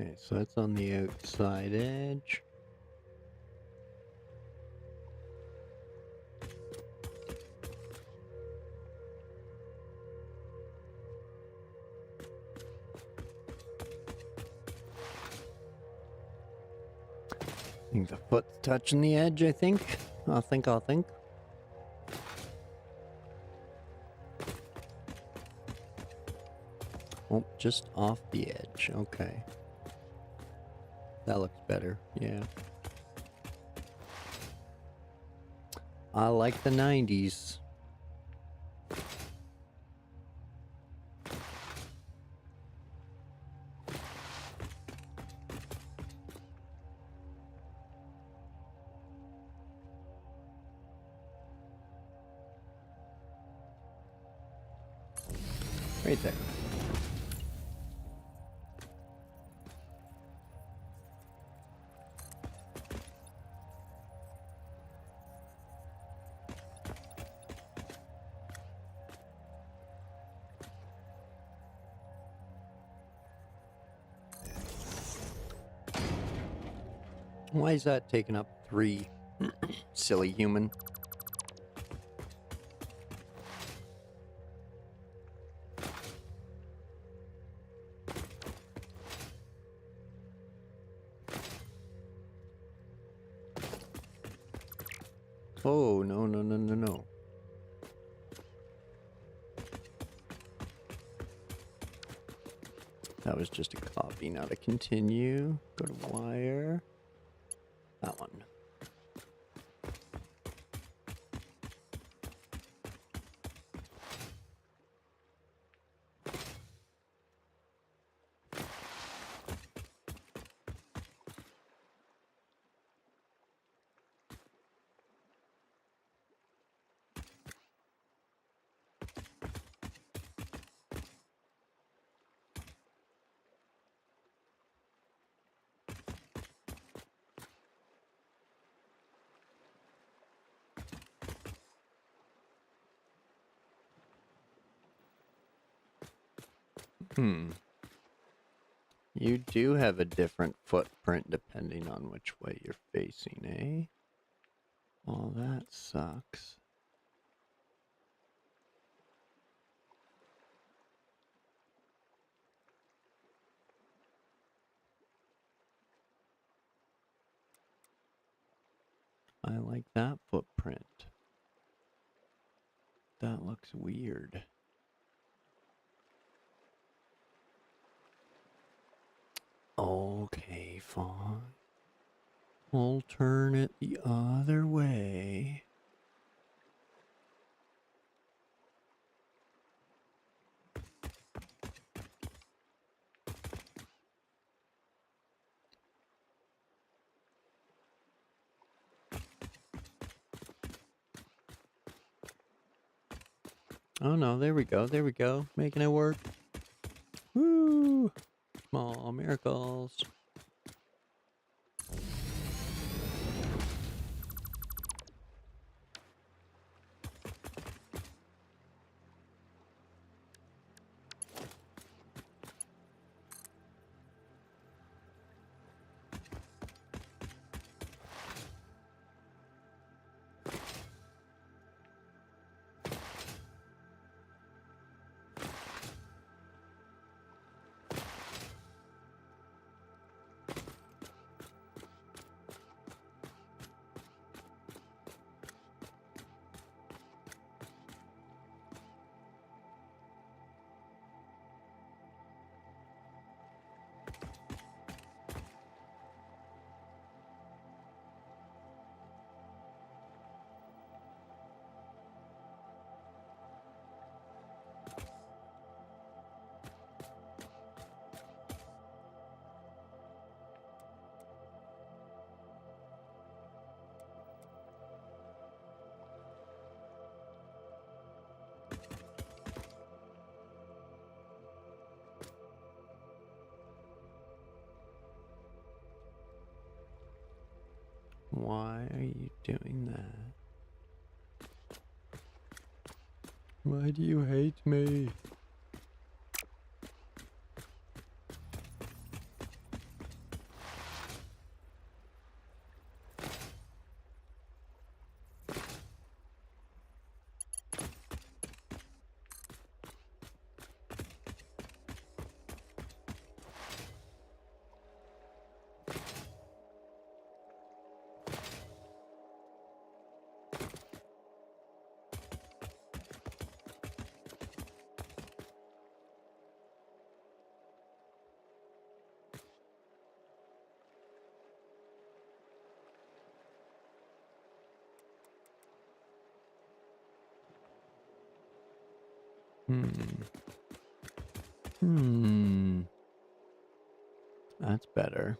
Okay, so that's on the outside edge. I think the foot's touching the edge, I think. I'll think. Oh, just off the edge. Okay. That looks better. Yeah. I like the 90s. Right there. Why is that taking up 3? Silly human. Oh, no, no, no, no, no. That was just a copy, not a continue. Go to wire. That one. You do have a different footprint depending on which way you're facing, eh? Well, that sucks. I like that footprint. That looks weird. Okay, fine. We'll turn it the other way. Oh no, there we go, there we go. Making it work. Woo! Small miracles. Why are you doing that? Why do you hate me? That's better.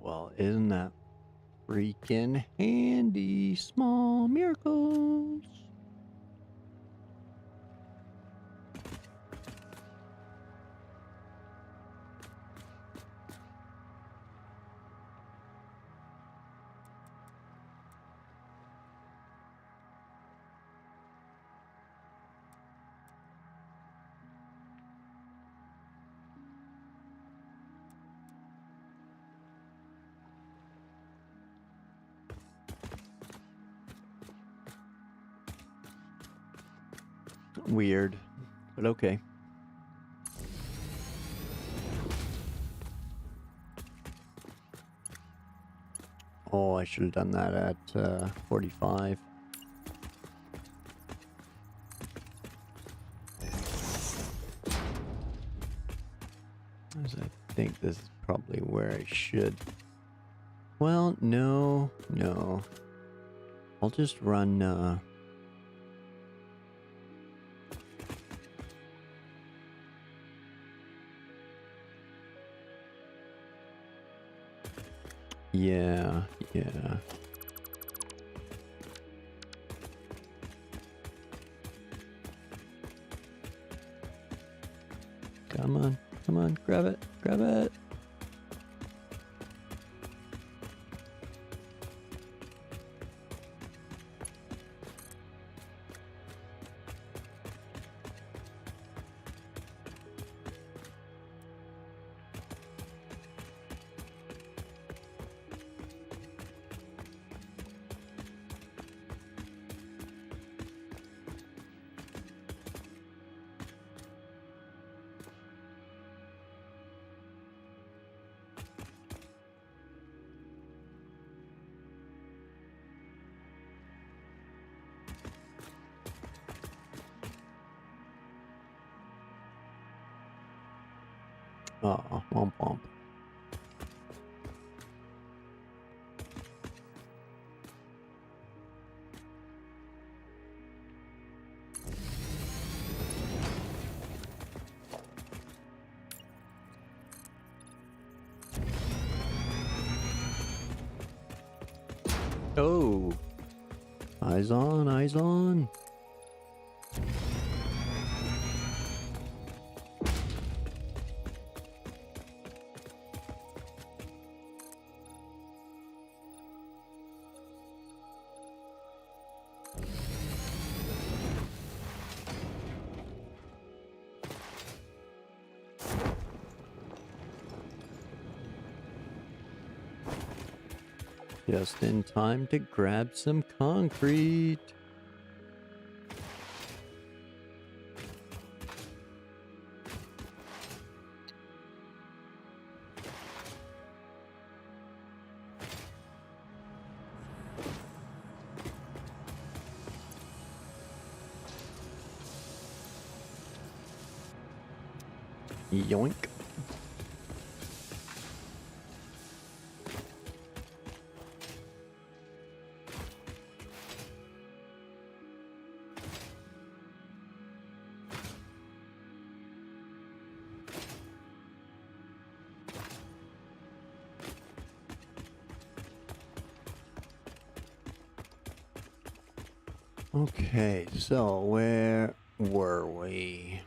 well, isn't that freaking handy? Small miracles. Weird, but okay. Oh, I should have done that at 45. As I think this is probably where I should. Well, no. I'll just run, yeah. Come on, grab it. Oh, womp. Oh, eyes on. Just in time to grab some concrete. Yoink. Okay, so where were we?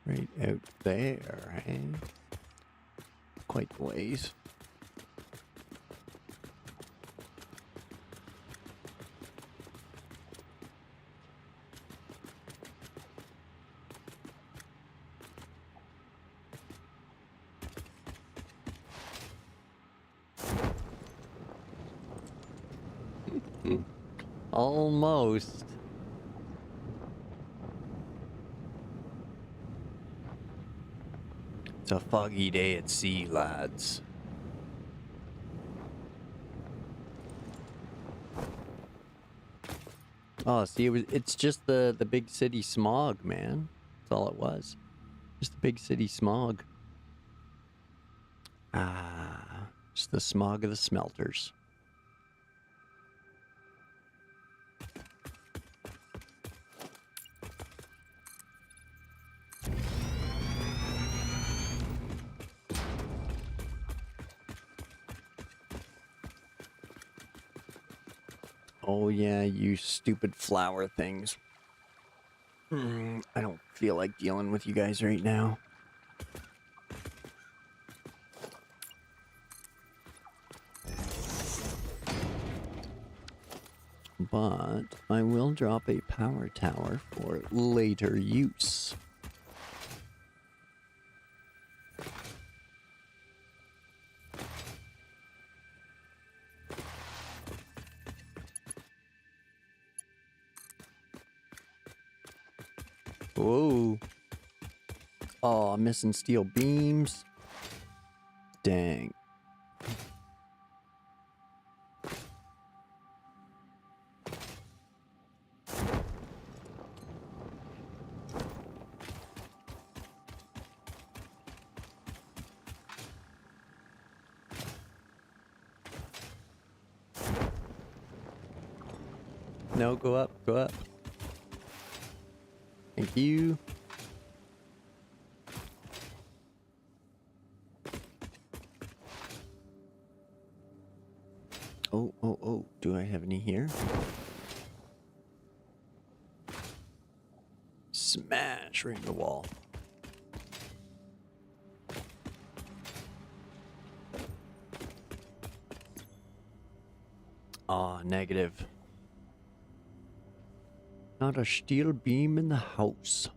Right out there, eh? Quite the ways. Almost. It's a foggy day at sea, lads. Oh, see, it's just the big city smog, man. That's all it was. Just the big city smog. Ah, just the smog of the smelters. Oh yeah, you stupid flower things. I don't feel like dealing with you guys right now. But I will drop a power tower for later use. Whoa. Oh, I'm missing steel beams. Dang. No, go up, go up. Thank you. Oh, do I have any here? Smash right in the wall. Aw, negative. Not a steel beam in the house.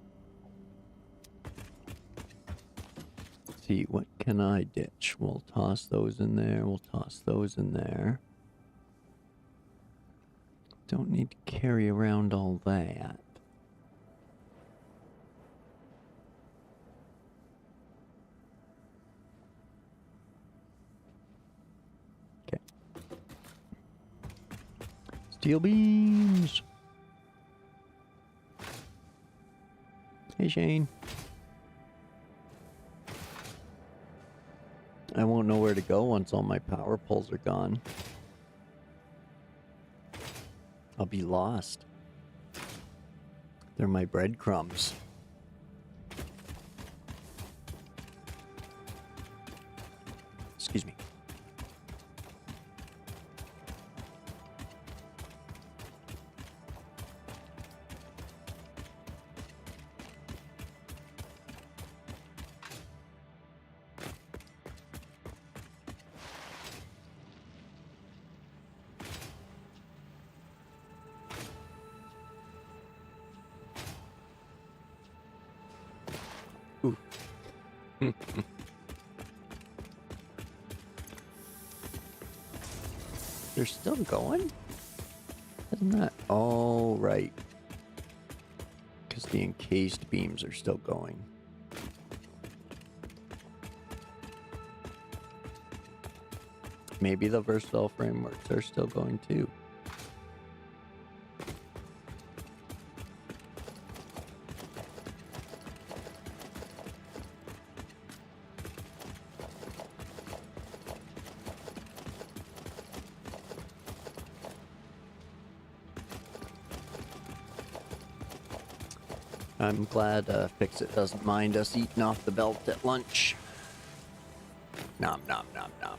Let's see, what can I ditch? We'll toss those in there. We'll toss those in there. Don't need to carry around all that. Okay. Steel beams. Hey, Shane. I won't know where to go once all my power poles are gone. I'll be lost. They're my breadcrumbs. Excuse me. Ooh. They're still going? Isn't that? Oh, right. Because the encased beams are still going. Maybe the versatile frameworks are still going too. I'm glad Fix-It doesn't mind us eating off the belt at lunch. Nom nom nom nom.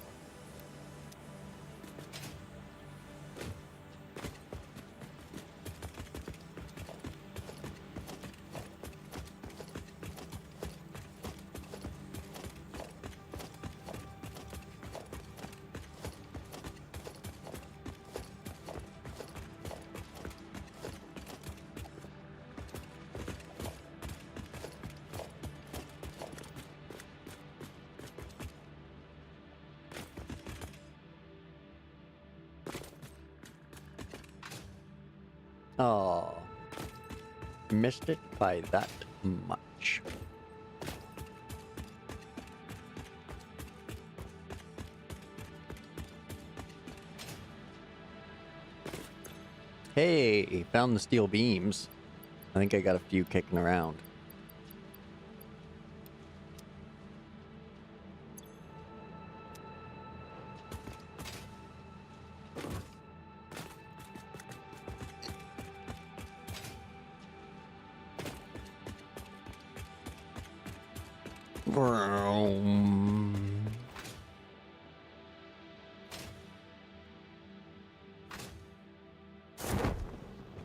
Oh, missed it by that much. Hey, found the steel beams. I think I got a few kicking around. Vroom.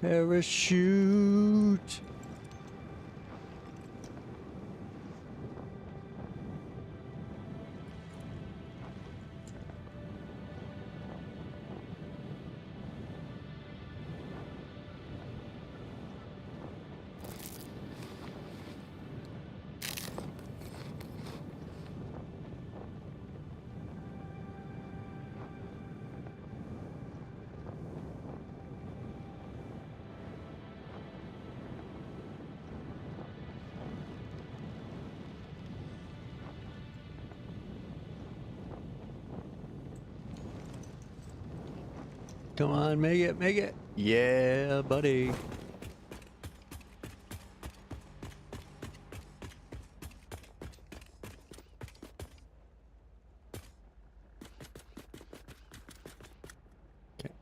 Parachute. Come on, make it, make it. Yeah, buddy. Okay.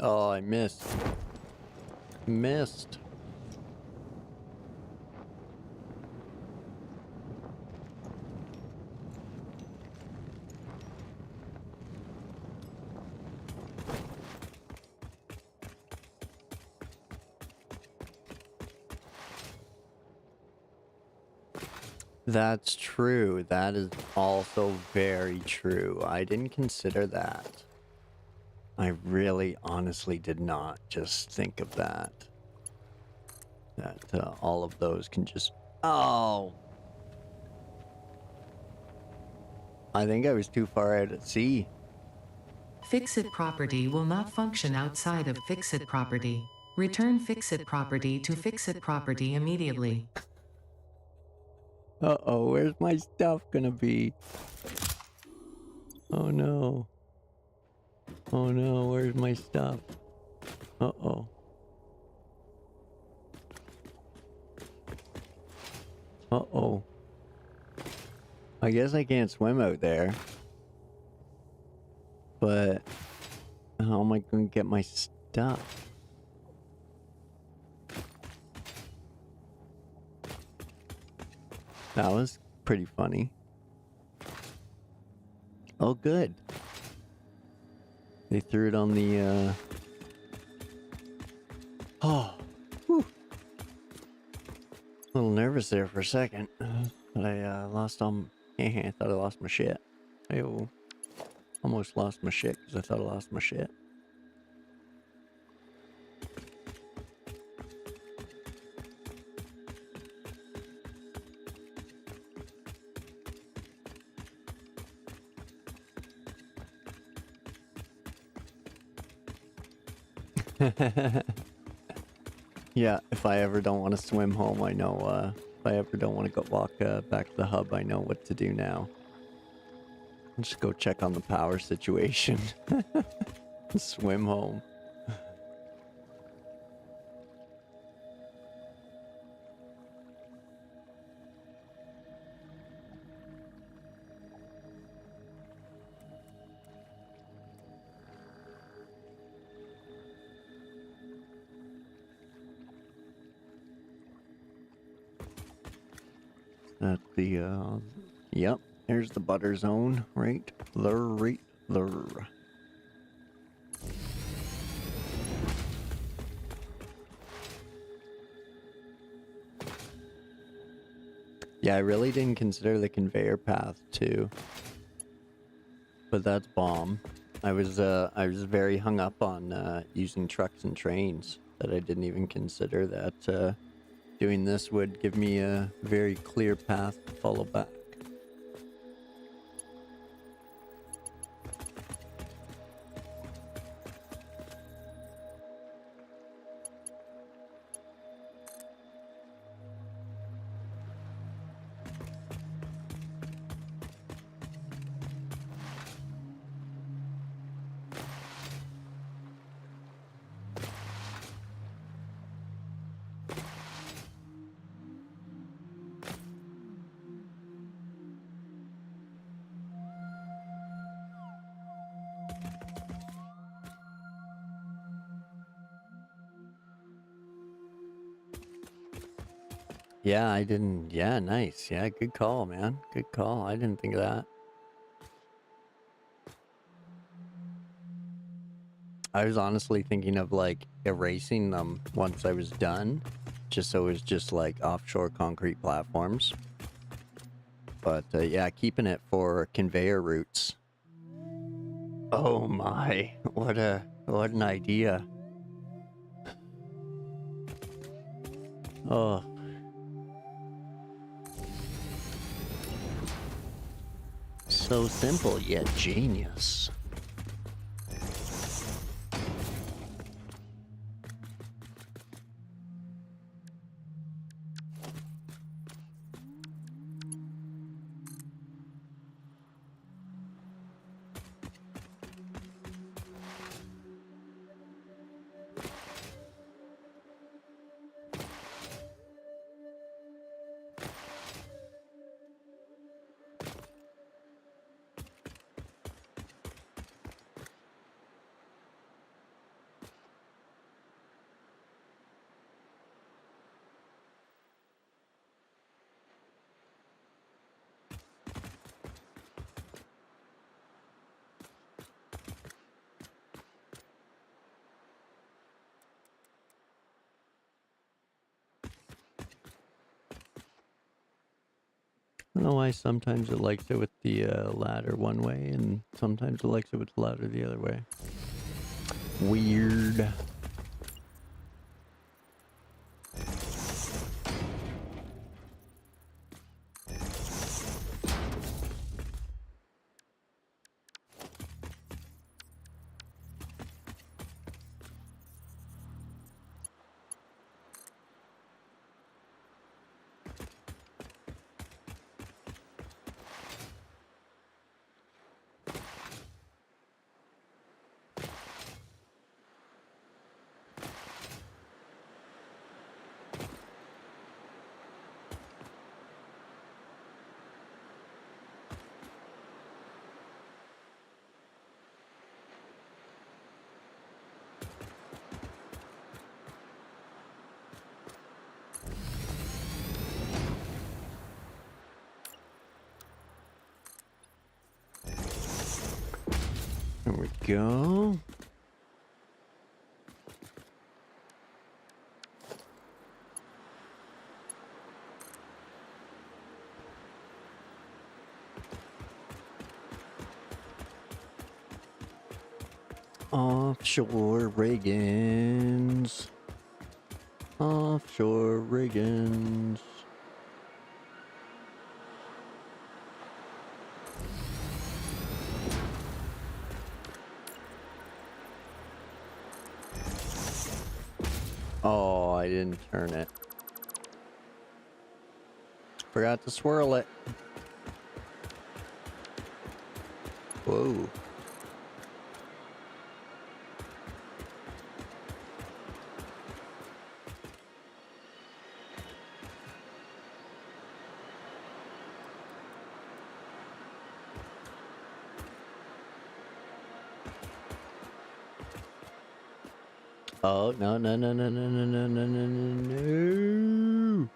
Oh, I missed. Missed. That's true. That is also very true. I didn't consider that. I really honestly did not just think of that. That all of those can just... Oh! I think I was too far out at sea. Fixit property will not function outside of Fixit property. Return Fixit property to Fixit property immediately. Uh-oh, where's my stuff gonna be? Oh no. Oh no, where's my stuff? Uh-oh. Uh-oh. I guess I can't swim out there. But how am I going to get my stuff? That was pretty funny. Oh, good. They threw it on the, Oh. Whew. A little nervous there for a second. But I lost I thought I lost my shit. Ayo. Almost lost my shit because I thought I lost my shit. Yeah, if I ever don't want to swim home, I know, if I ever don't want to go walk back to the hub, I know what to do now. I'll just go check on the power situation. Swim home. At the, yep, there's the butter zone, right there. Yeah, I really didn't consider the conveyor path too. But that's bomb. I was very hung up on using trucks and trains that I didn't even consider that doing this would give me a very clear path to follow back. Yeah, I didn't. Yeah, nice. Yeah, good call, man. Good call. I didn't think of that. I was honestly thinking of like erasing them once I was done, just so it was just like offshore concrete platforms. But yeah, keeping it for conveyor routes. Oh my, what an idea. Oh, so simple yet genius. I don't know why sometimes it likes it with the ladder one way and sometimes it likes it with the ladder the other way. Weird. There we go. Offshore riggins. Offshore riggins. Oh, I didn't turn it. Forgot to swirl it. Whoa. Oh, no, no, no, no, no, no, no, no, no, no, no.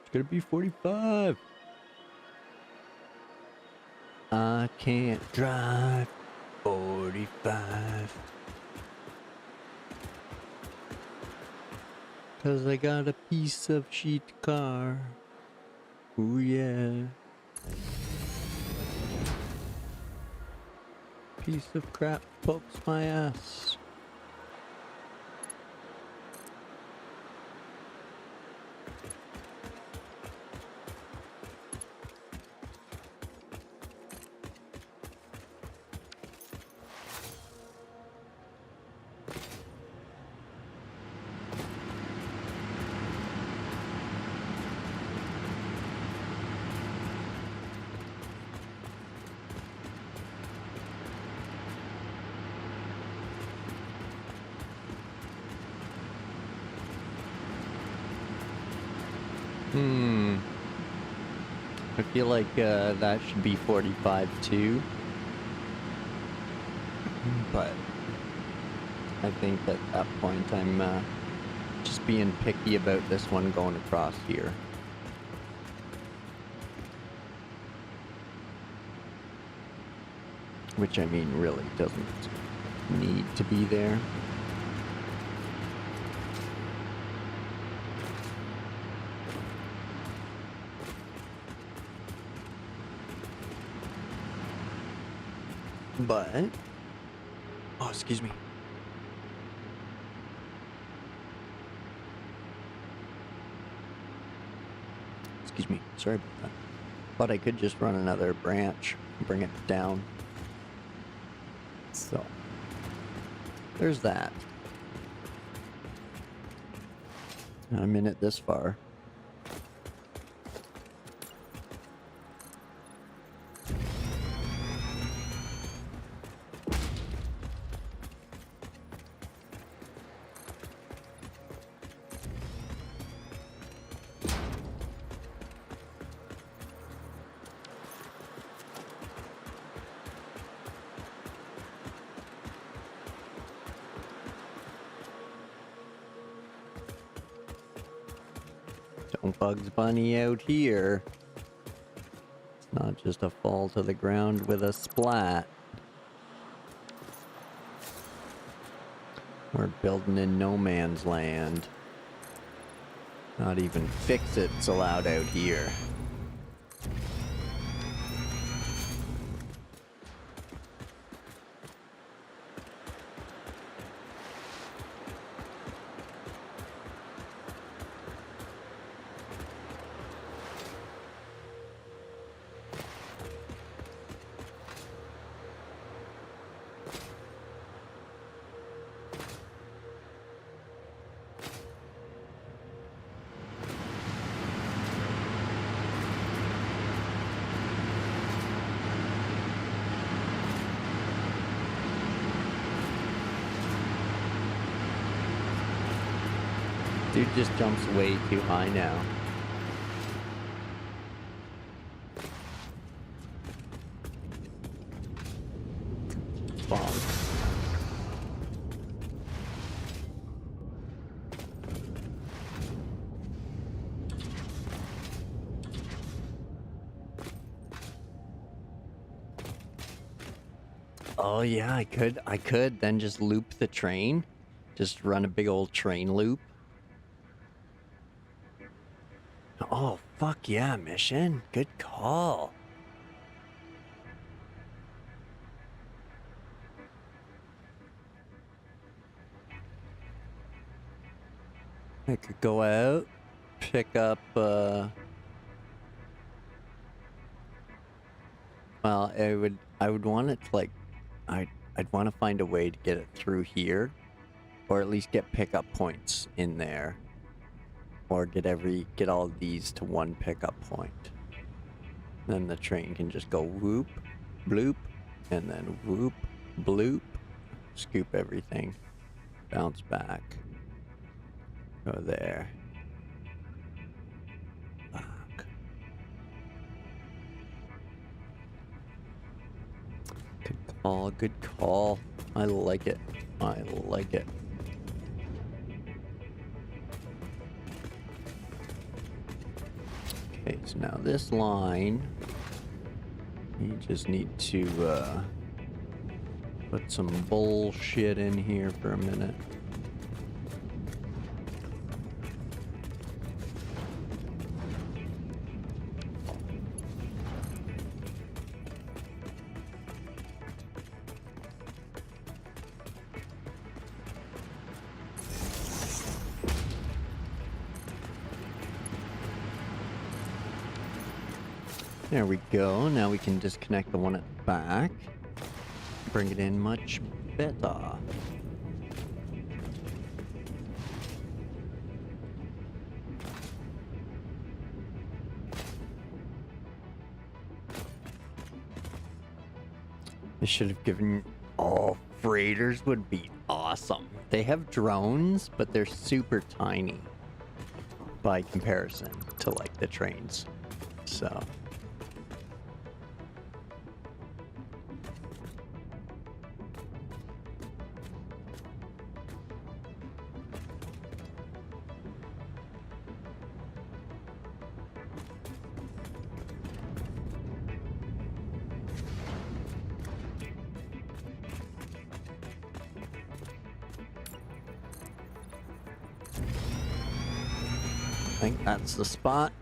It's gonna be 45. I can't drive 45. 'Cause I got a piece of sheet car. Ooh, yeah. Piece of crap pokes my ass. I feel like that should be 45 too. But I think at that point I'm just being picky about this one going across here. which I mean really doesn't need to be there. But, oh, excuse me. Excuse me, sorry about that. But I could just run another branch and bring it down. So, there's that. I'm in it this far. Don't Bugs Bunny out here. It's not just a fall to the ground with a splat. We're building in no man's land. Not even fix-it's allowed out here. Dude just jumps way too high now. Bonk. Oh yeah, I could then just loop the train. Just run a big old train loop. Oh, fuck yeah, mission. Good call. I could go out, pick up, well, I would want it to, like, I'd want to find a way to get it through here, or at least get pickup points in there. Or get all of these to one pickup point. Then the train can just go whoop, bloop, and then whoop, bloop, scoop everything, bounce back, go there. Fuck. Good call, good call. I like it. I like it. Okay, so now this line, you just need to put some bullshit in here for a minute. There we go. Now we can disconnect the one at the back. Bring it in much better. They should have given... Oh, freighters would be awesome. They have drones, but they're super tiny by comparison to, like, the trains. So... think that's the spot.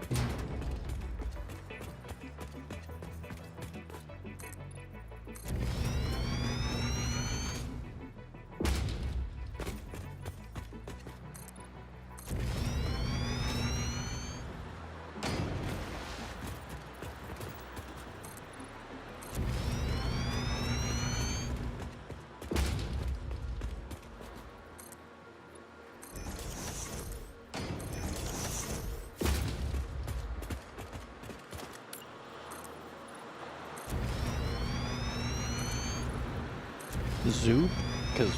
Zoop, because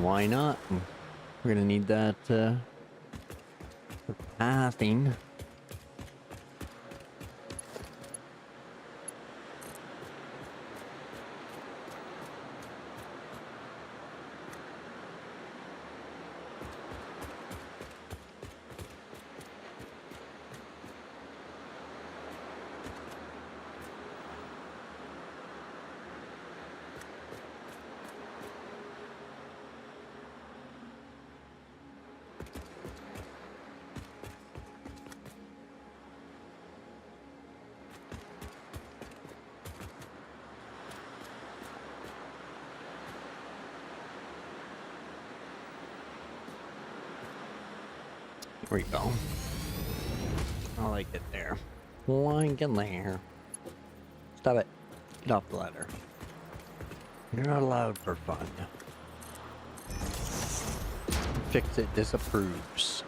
why not? We're gonna need that for pathing. There we go. I like it there. Like it there. Stop it. Get off the ladder. You're not allowed for fun. Fix It disapproves.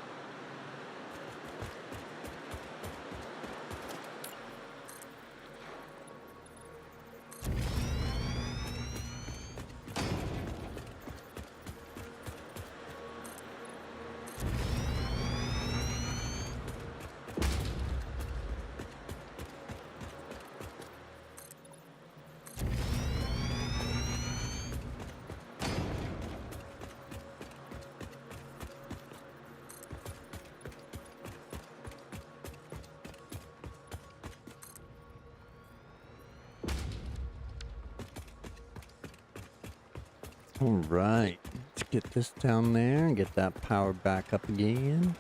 All right, let's get this down there and get that power back up again.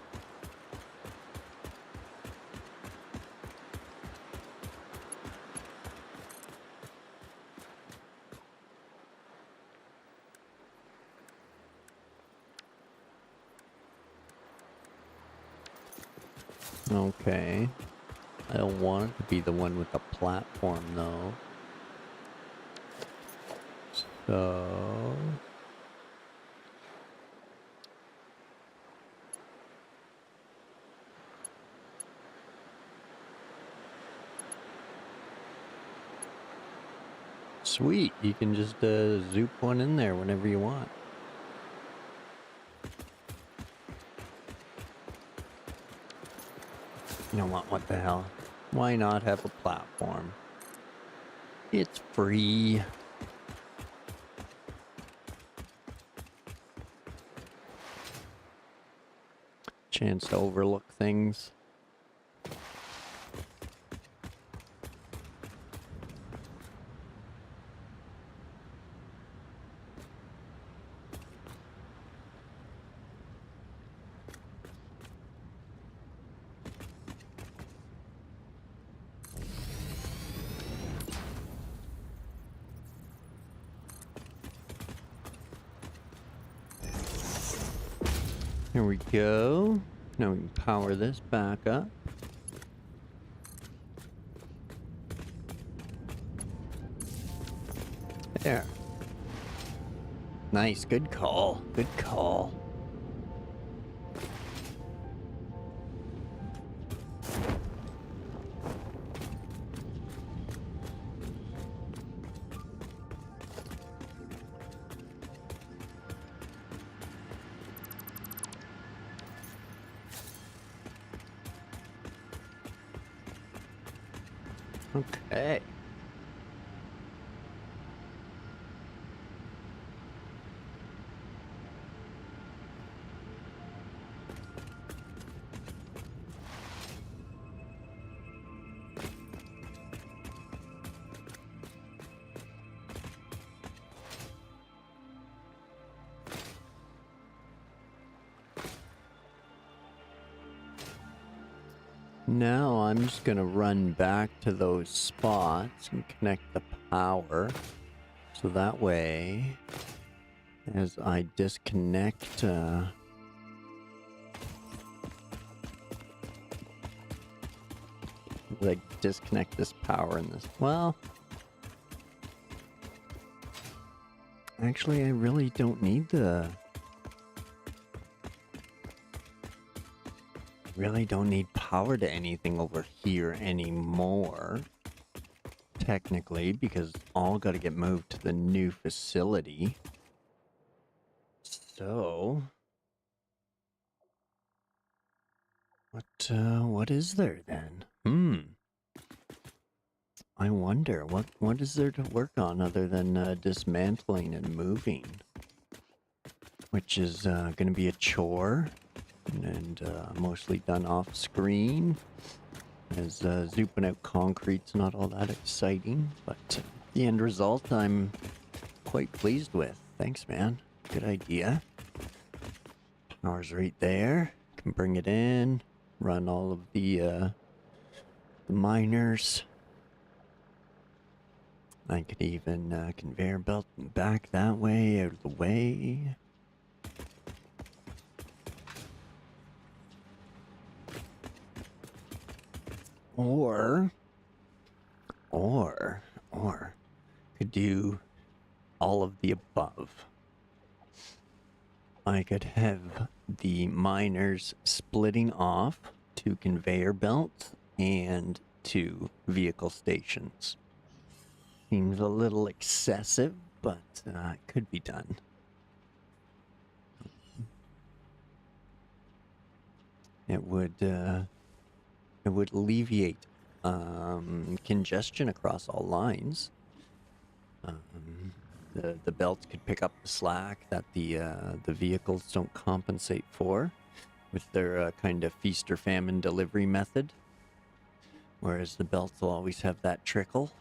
Okay, I don't want it to be the one with the platform though. So sweet, you can just zoop one in there whenever you want. You know what the hell? Why not have a platform? It's free. Chance to overlook things. Here we go. Now we can power this back up. There. Nice, good call. Good call. Okay. Now I'm just gonna run back to those spots and connect the power. So that way, as I disconnect, like disconnect this power and this. Well, actually, I really don't need the. Really don't need power to anything over here anymore. Technically, because all got to get moved to the new facility. So, what is there then? I wonder what is there to work on other than dismantling and moving, which is going to be a chore and mostly done off screen. As zooping out concrete's not all that exciting, but the end result I'm quite pleased with. Thanks, man. Good idea. Power's right there. Can bring it in, run all of the miners. I could even conveyor belt them back that way, out of the way. Or could do all of the above. I could have the miners splitting off to conveyor belts and to vehicle stations. Seems a little excessive, but it could be done. It would alleviate congestion across all lines. The belts could pick up the slack that the vehicles don't compensate for with their kind of feast or famine delivery method, whereas the belts will always have that trickle.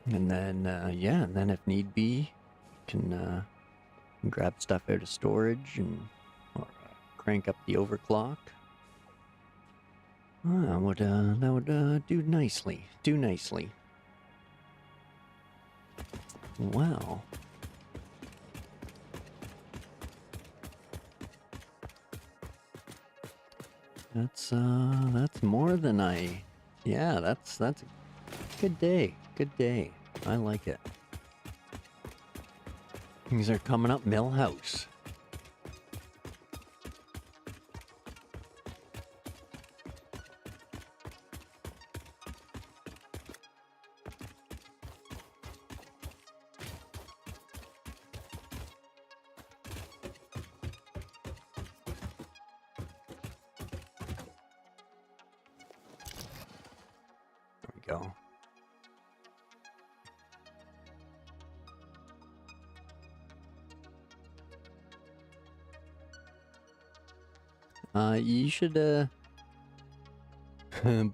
And then, yeah, and then if need be, can grab stuff out of storage and or crank up the overclock. That would do nicely. Do nicely. Well. That's more than I. Yeah, that's a good day. Good day. I like it. Things are coming up, Millhouse. There we go. You should,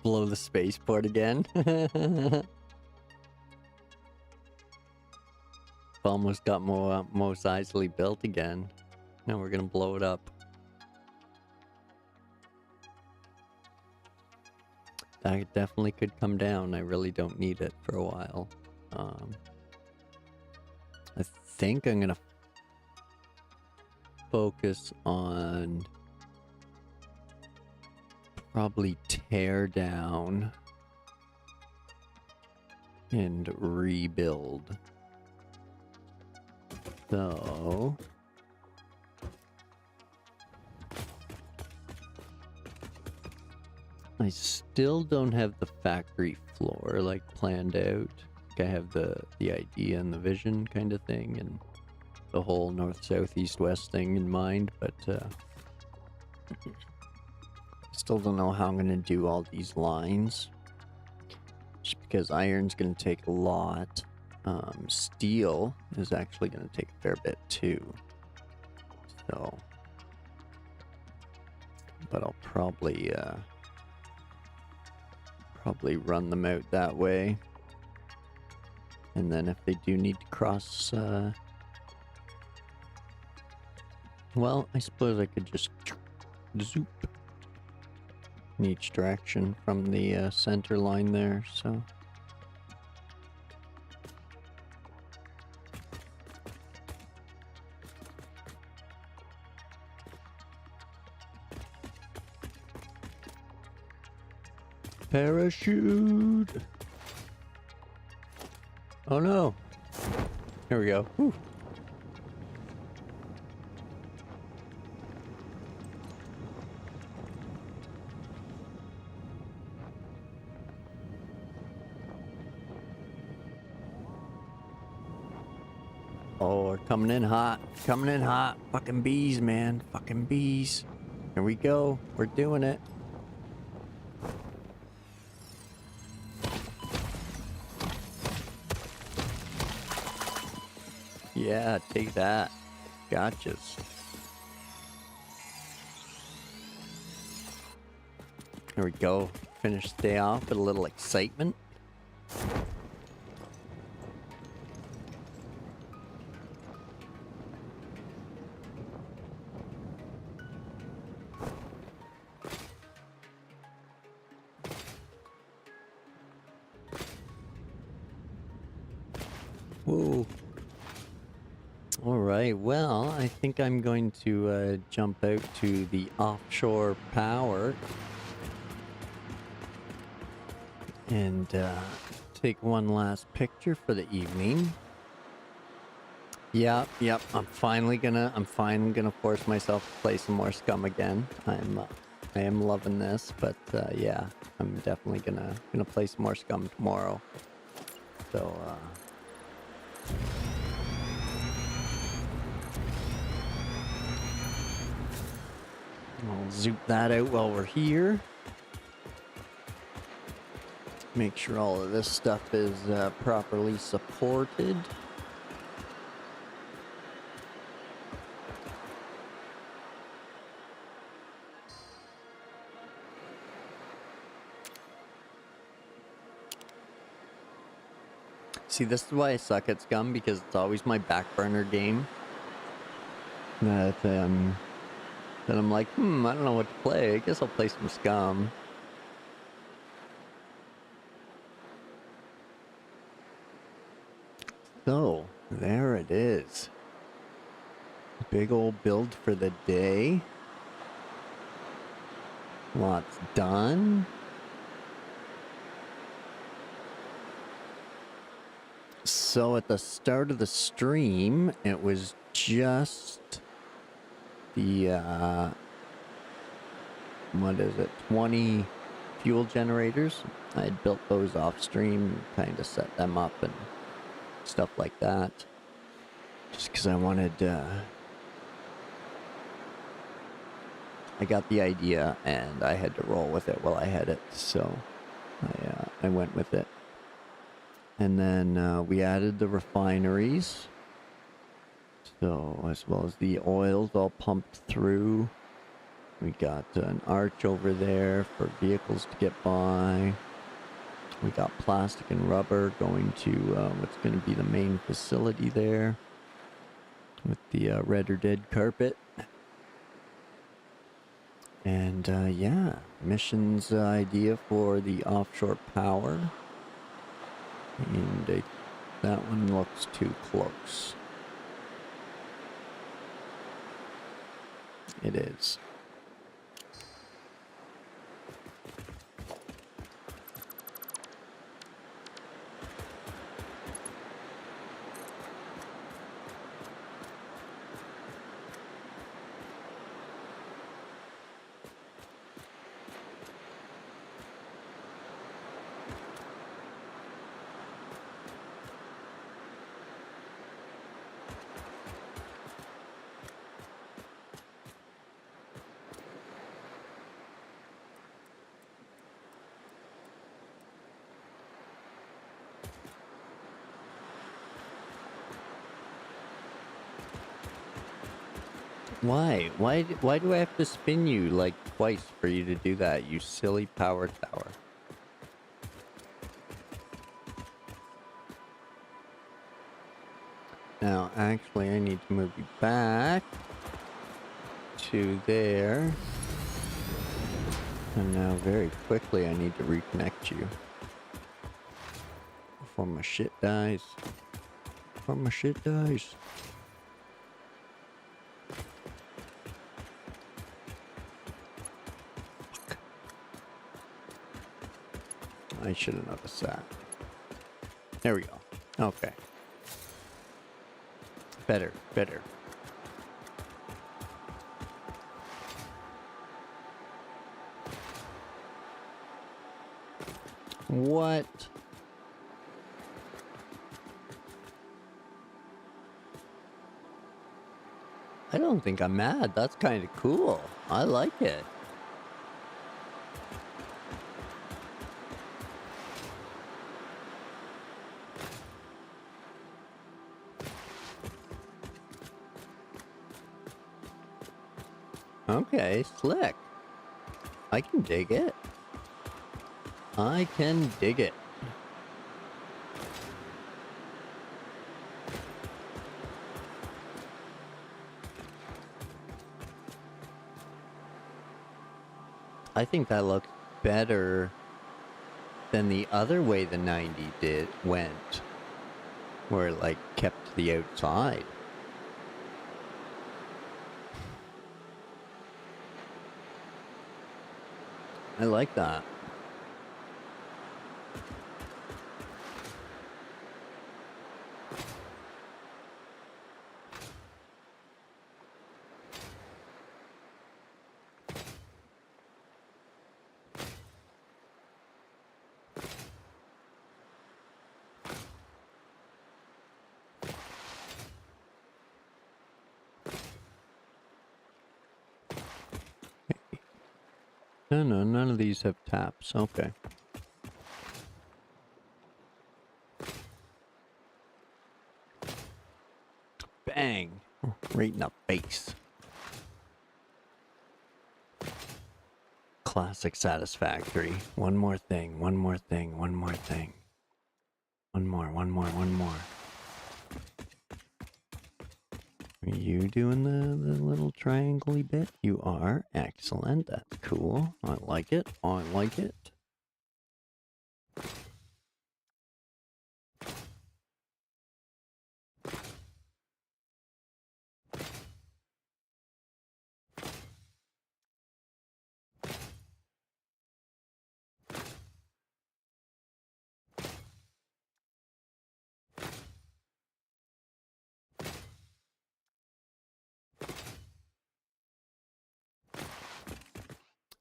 blow the spaceport again. Almost got Mos Eisley built again. Now we're gonna blow it up. That definitely could come down. I really don't need it for a while. I think I'm gonna focus on probably tear down and rebuild. So I still don't have the factory floor like planned out. I have the idea and the vision kind of thing and the whole north, south, east, west thing in mind, but still don't know how I'm going to do all these lines. Just because iron's going to take a lot. Steel is actually going to take a fair bit too. So, but I'll probably run them out that way. And then if they do need to cross, well, I suppose I could just Zoop. In each direction from the center line there, so. Parachute! Oh no! Here we go. Whew. Oh, we're coming in hot. Coming in hot. Fucking bees, man. Fucking bees. Here we go. We're doing it. Yeah, take that. Gotchas. Here we go. Finish the day off with a little excitement. Whoa. Alright, well, I think I'm going to jump out to the offshore power and take one last picture for the evening. Yep, I'm finally gonna force myself to play some more Scum again. I am loving this, but yeah, I'm definitely gonna play some more Scum tomorrow. So I'll zoop that out while we're here. Make sure all of this stuff is properly supported. See, this is why I suck at Scum, because it's always my back burner game. That I'm like, I don't know what to play. I guess I'll play some Scum. So, there it is. Big old build for the day. Lots done. So at the start of the stream, it was just the, what is it, 20 fuel generators. I had built those off stream, kind of set them up and stuff like that. Just because I wanted, I got the idea and I had to roll with it while I had it, so I went with it. And then we added the refineries. So, as well as the oils all pumped through. We got an arch over there for vehicles to get by. We got plastic and rubber going to what's going to be the main facility there. With the red or dead carpet. And yeah, missions idea for the offshore power. And that one looks too close. It is. Why? Why do I have to spin you like twice for you to do that, you silly power tower? Now, actually, I need to move you back to there. And now very quickly I need to reconnect you. Before my shit dies. Before my shit dies. Fuck. I should have noticed that. There we go. Okay. Better, better. What? I don't think I'm mad. That's kind of cool. I like it. Okay, slick. I can dig it. I can dig it. I think that looks better than the other way the 90 went, where it like kept to the outside. I like that. No, none of these have taps. Okay. Bang! Right in the face. Classic Satisfactory. One more thing, one more thing, one more thing. One more. Are you doing the little triangle-y bit? You are. Excellent. That's cool. I like it. I like it.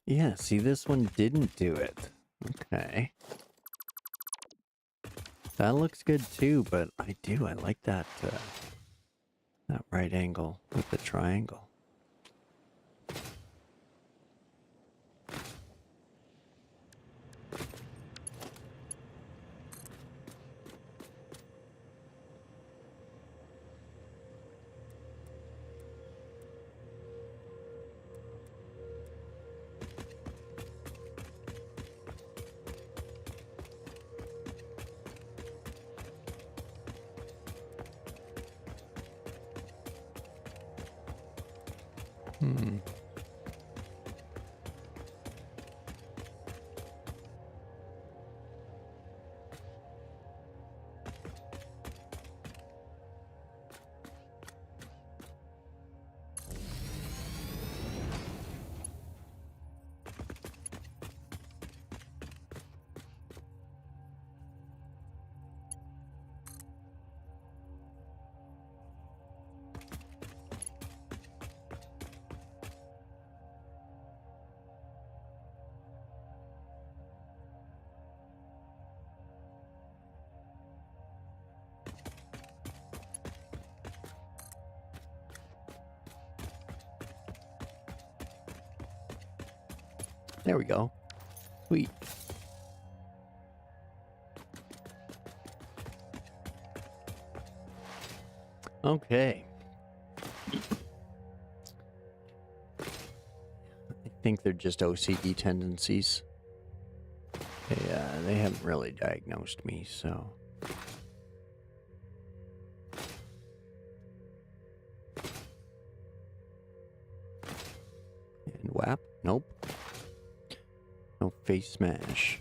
Yeah, see, this one didn't do it. Okay. That looks good too, but I like that, that right angle with the triangle. There we go. Sweet. Okay. I think they're just OCD tendencies. They haven't really diagnosed me, so... And WAP? Nope. Face smash.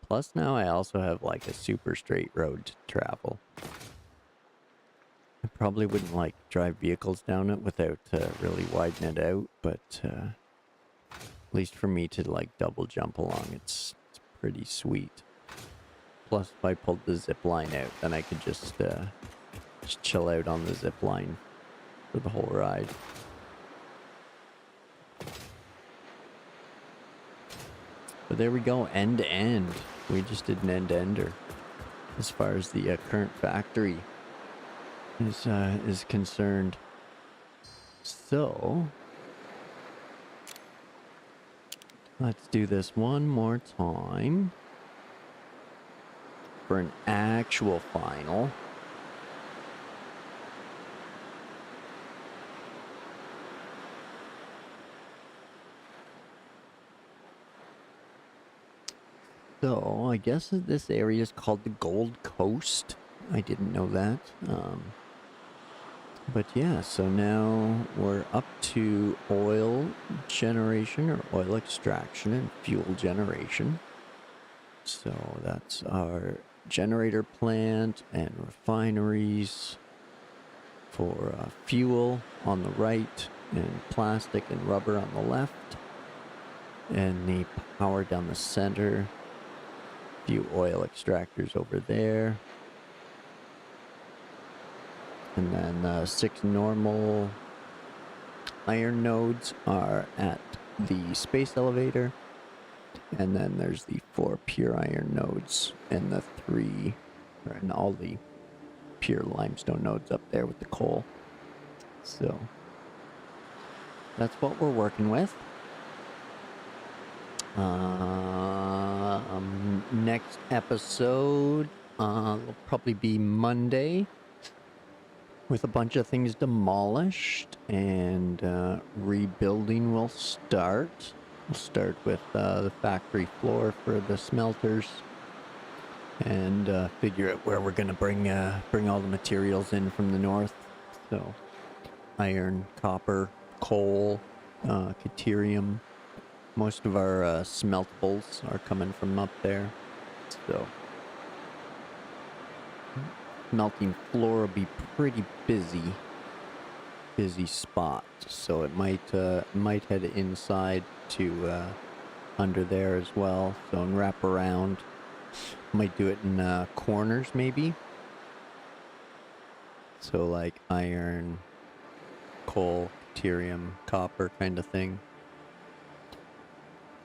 Plus now I also have like a super straight road to travel. I probably wouldn't like drive vehicles down it without really widening it out, but at least for me to like double jump along, it's pretty sweet. Plus if I pulled the zip line out, then I could just chill out on the zip line for the whole ride. But there we go, end to end. We just did an end-to-ender as far as the current factory is concerned. So let's do this one more time for an actual final. So, I guess that this area is called the Gold Coast. I didn't know that. But yeah, so now we're up to oil generation or oil extraction and fuel generation. So that's our generator plant and refineries for fuel on the right and plastic and rubber on the left. And the power down the center. Few oil extractors over there, and then 6 normal iron nodes are at the space elevator, and then there's the 4 pure iron nodes and the 3 and all the pure limestone nodes up there with the coal. So that's what we're working with. Next episode will probably be Monday with a bunch of things demolished, and rebuilding will start. We'll start with the factory floor for the smelters and figure out where we're gonna bring all the materials in from the north. So iron, copper, coal, deuterium. Most of our smeltables are coming from up there, so melting floor will be pretty busy spot. So it might head inside to under there as well. So and wrap around. Might do it in corners maybe. So like iron, coal, deuterium, copper kind of thing.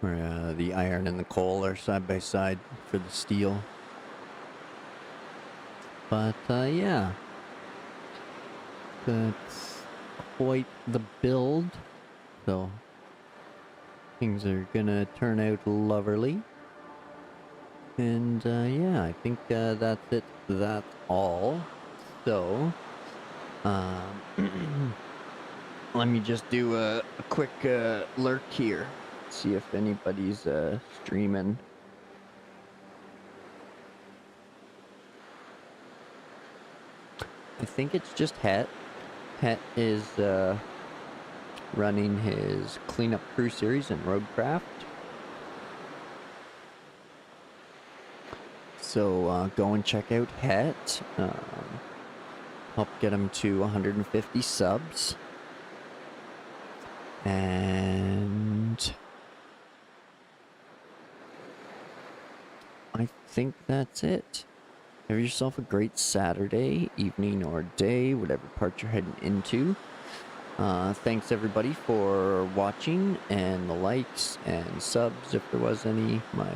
Where the iron and the coal are side by side for the steel. But yeah, that's quite the build. So things are gonna turn out lovely. And yeah, I think that's it. That's all. So let me just do a quick lurk here. See if anybody's streaming. I think it's just Het. Het is running his cleanup crew series in Roadcraft. So go and check out Het. Help get him to 150 subs. And I think that's it. Have yourself a great Saturday, evening, or day, whatever part you're heading into. Thanks everybody for watching, and the likes and subs if there was any. My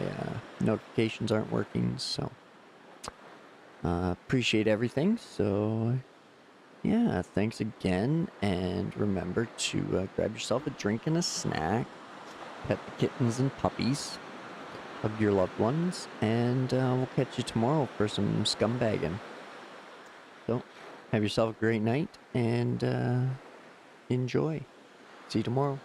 notifications aren't working, so appreciate everything. So yeah, thanks again, and remember to grab yourself a drink and a snack, pet the kittens and puppies, hug your loved ones, and we'll catch you tomorrow for some scumbagging. So have yourself a great night, and enjoy. See you tomorrow.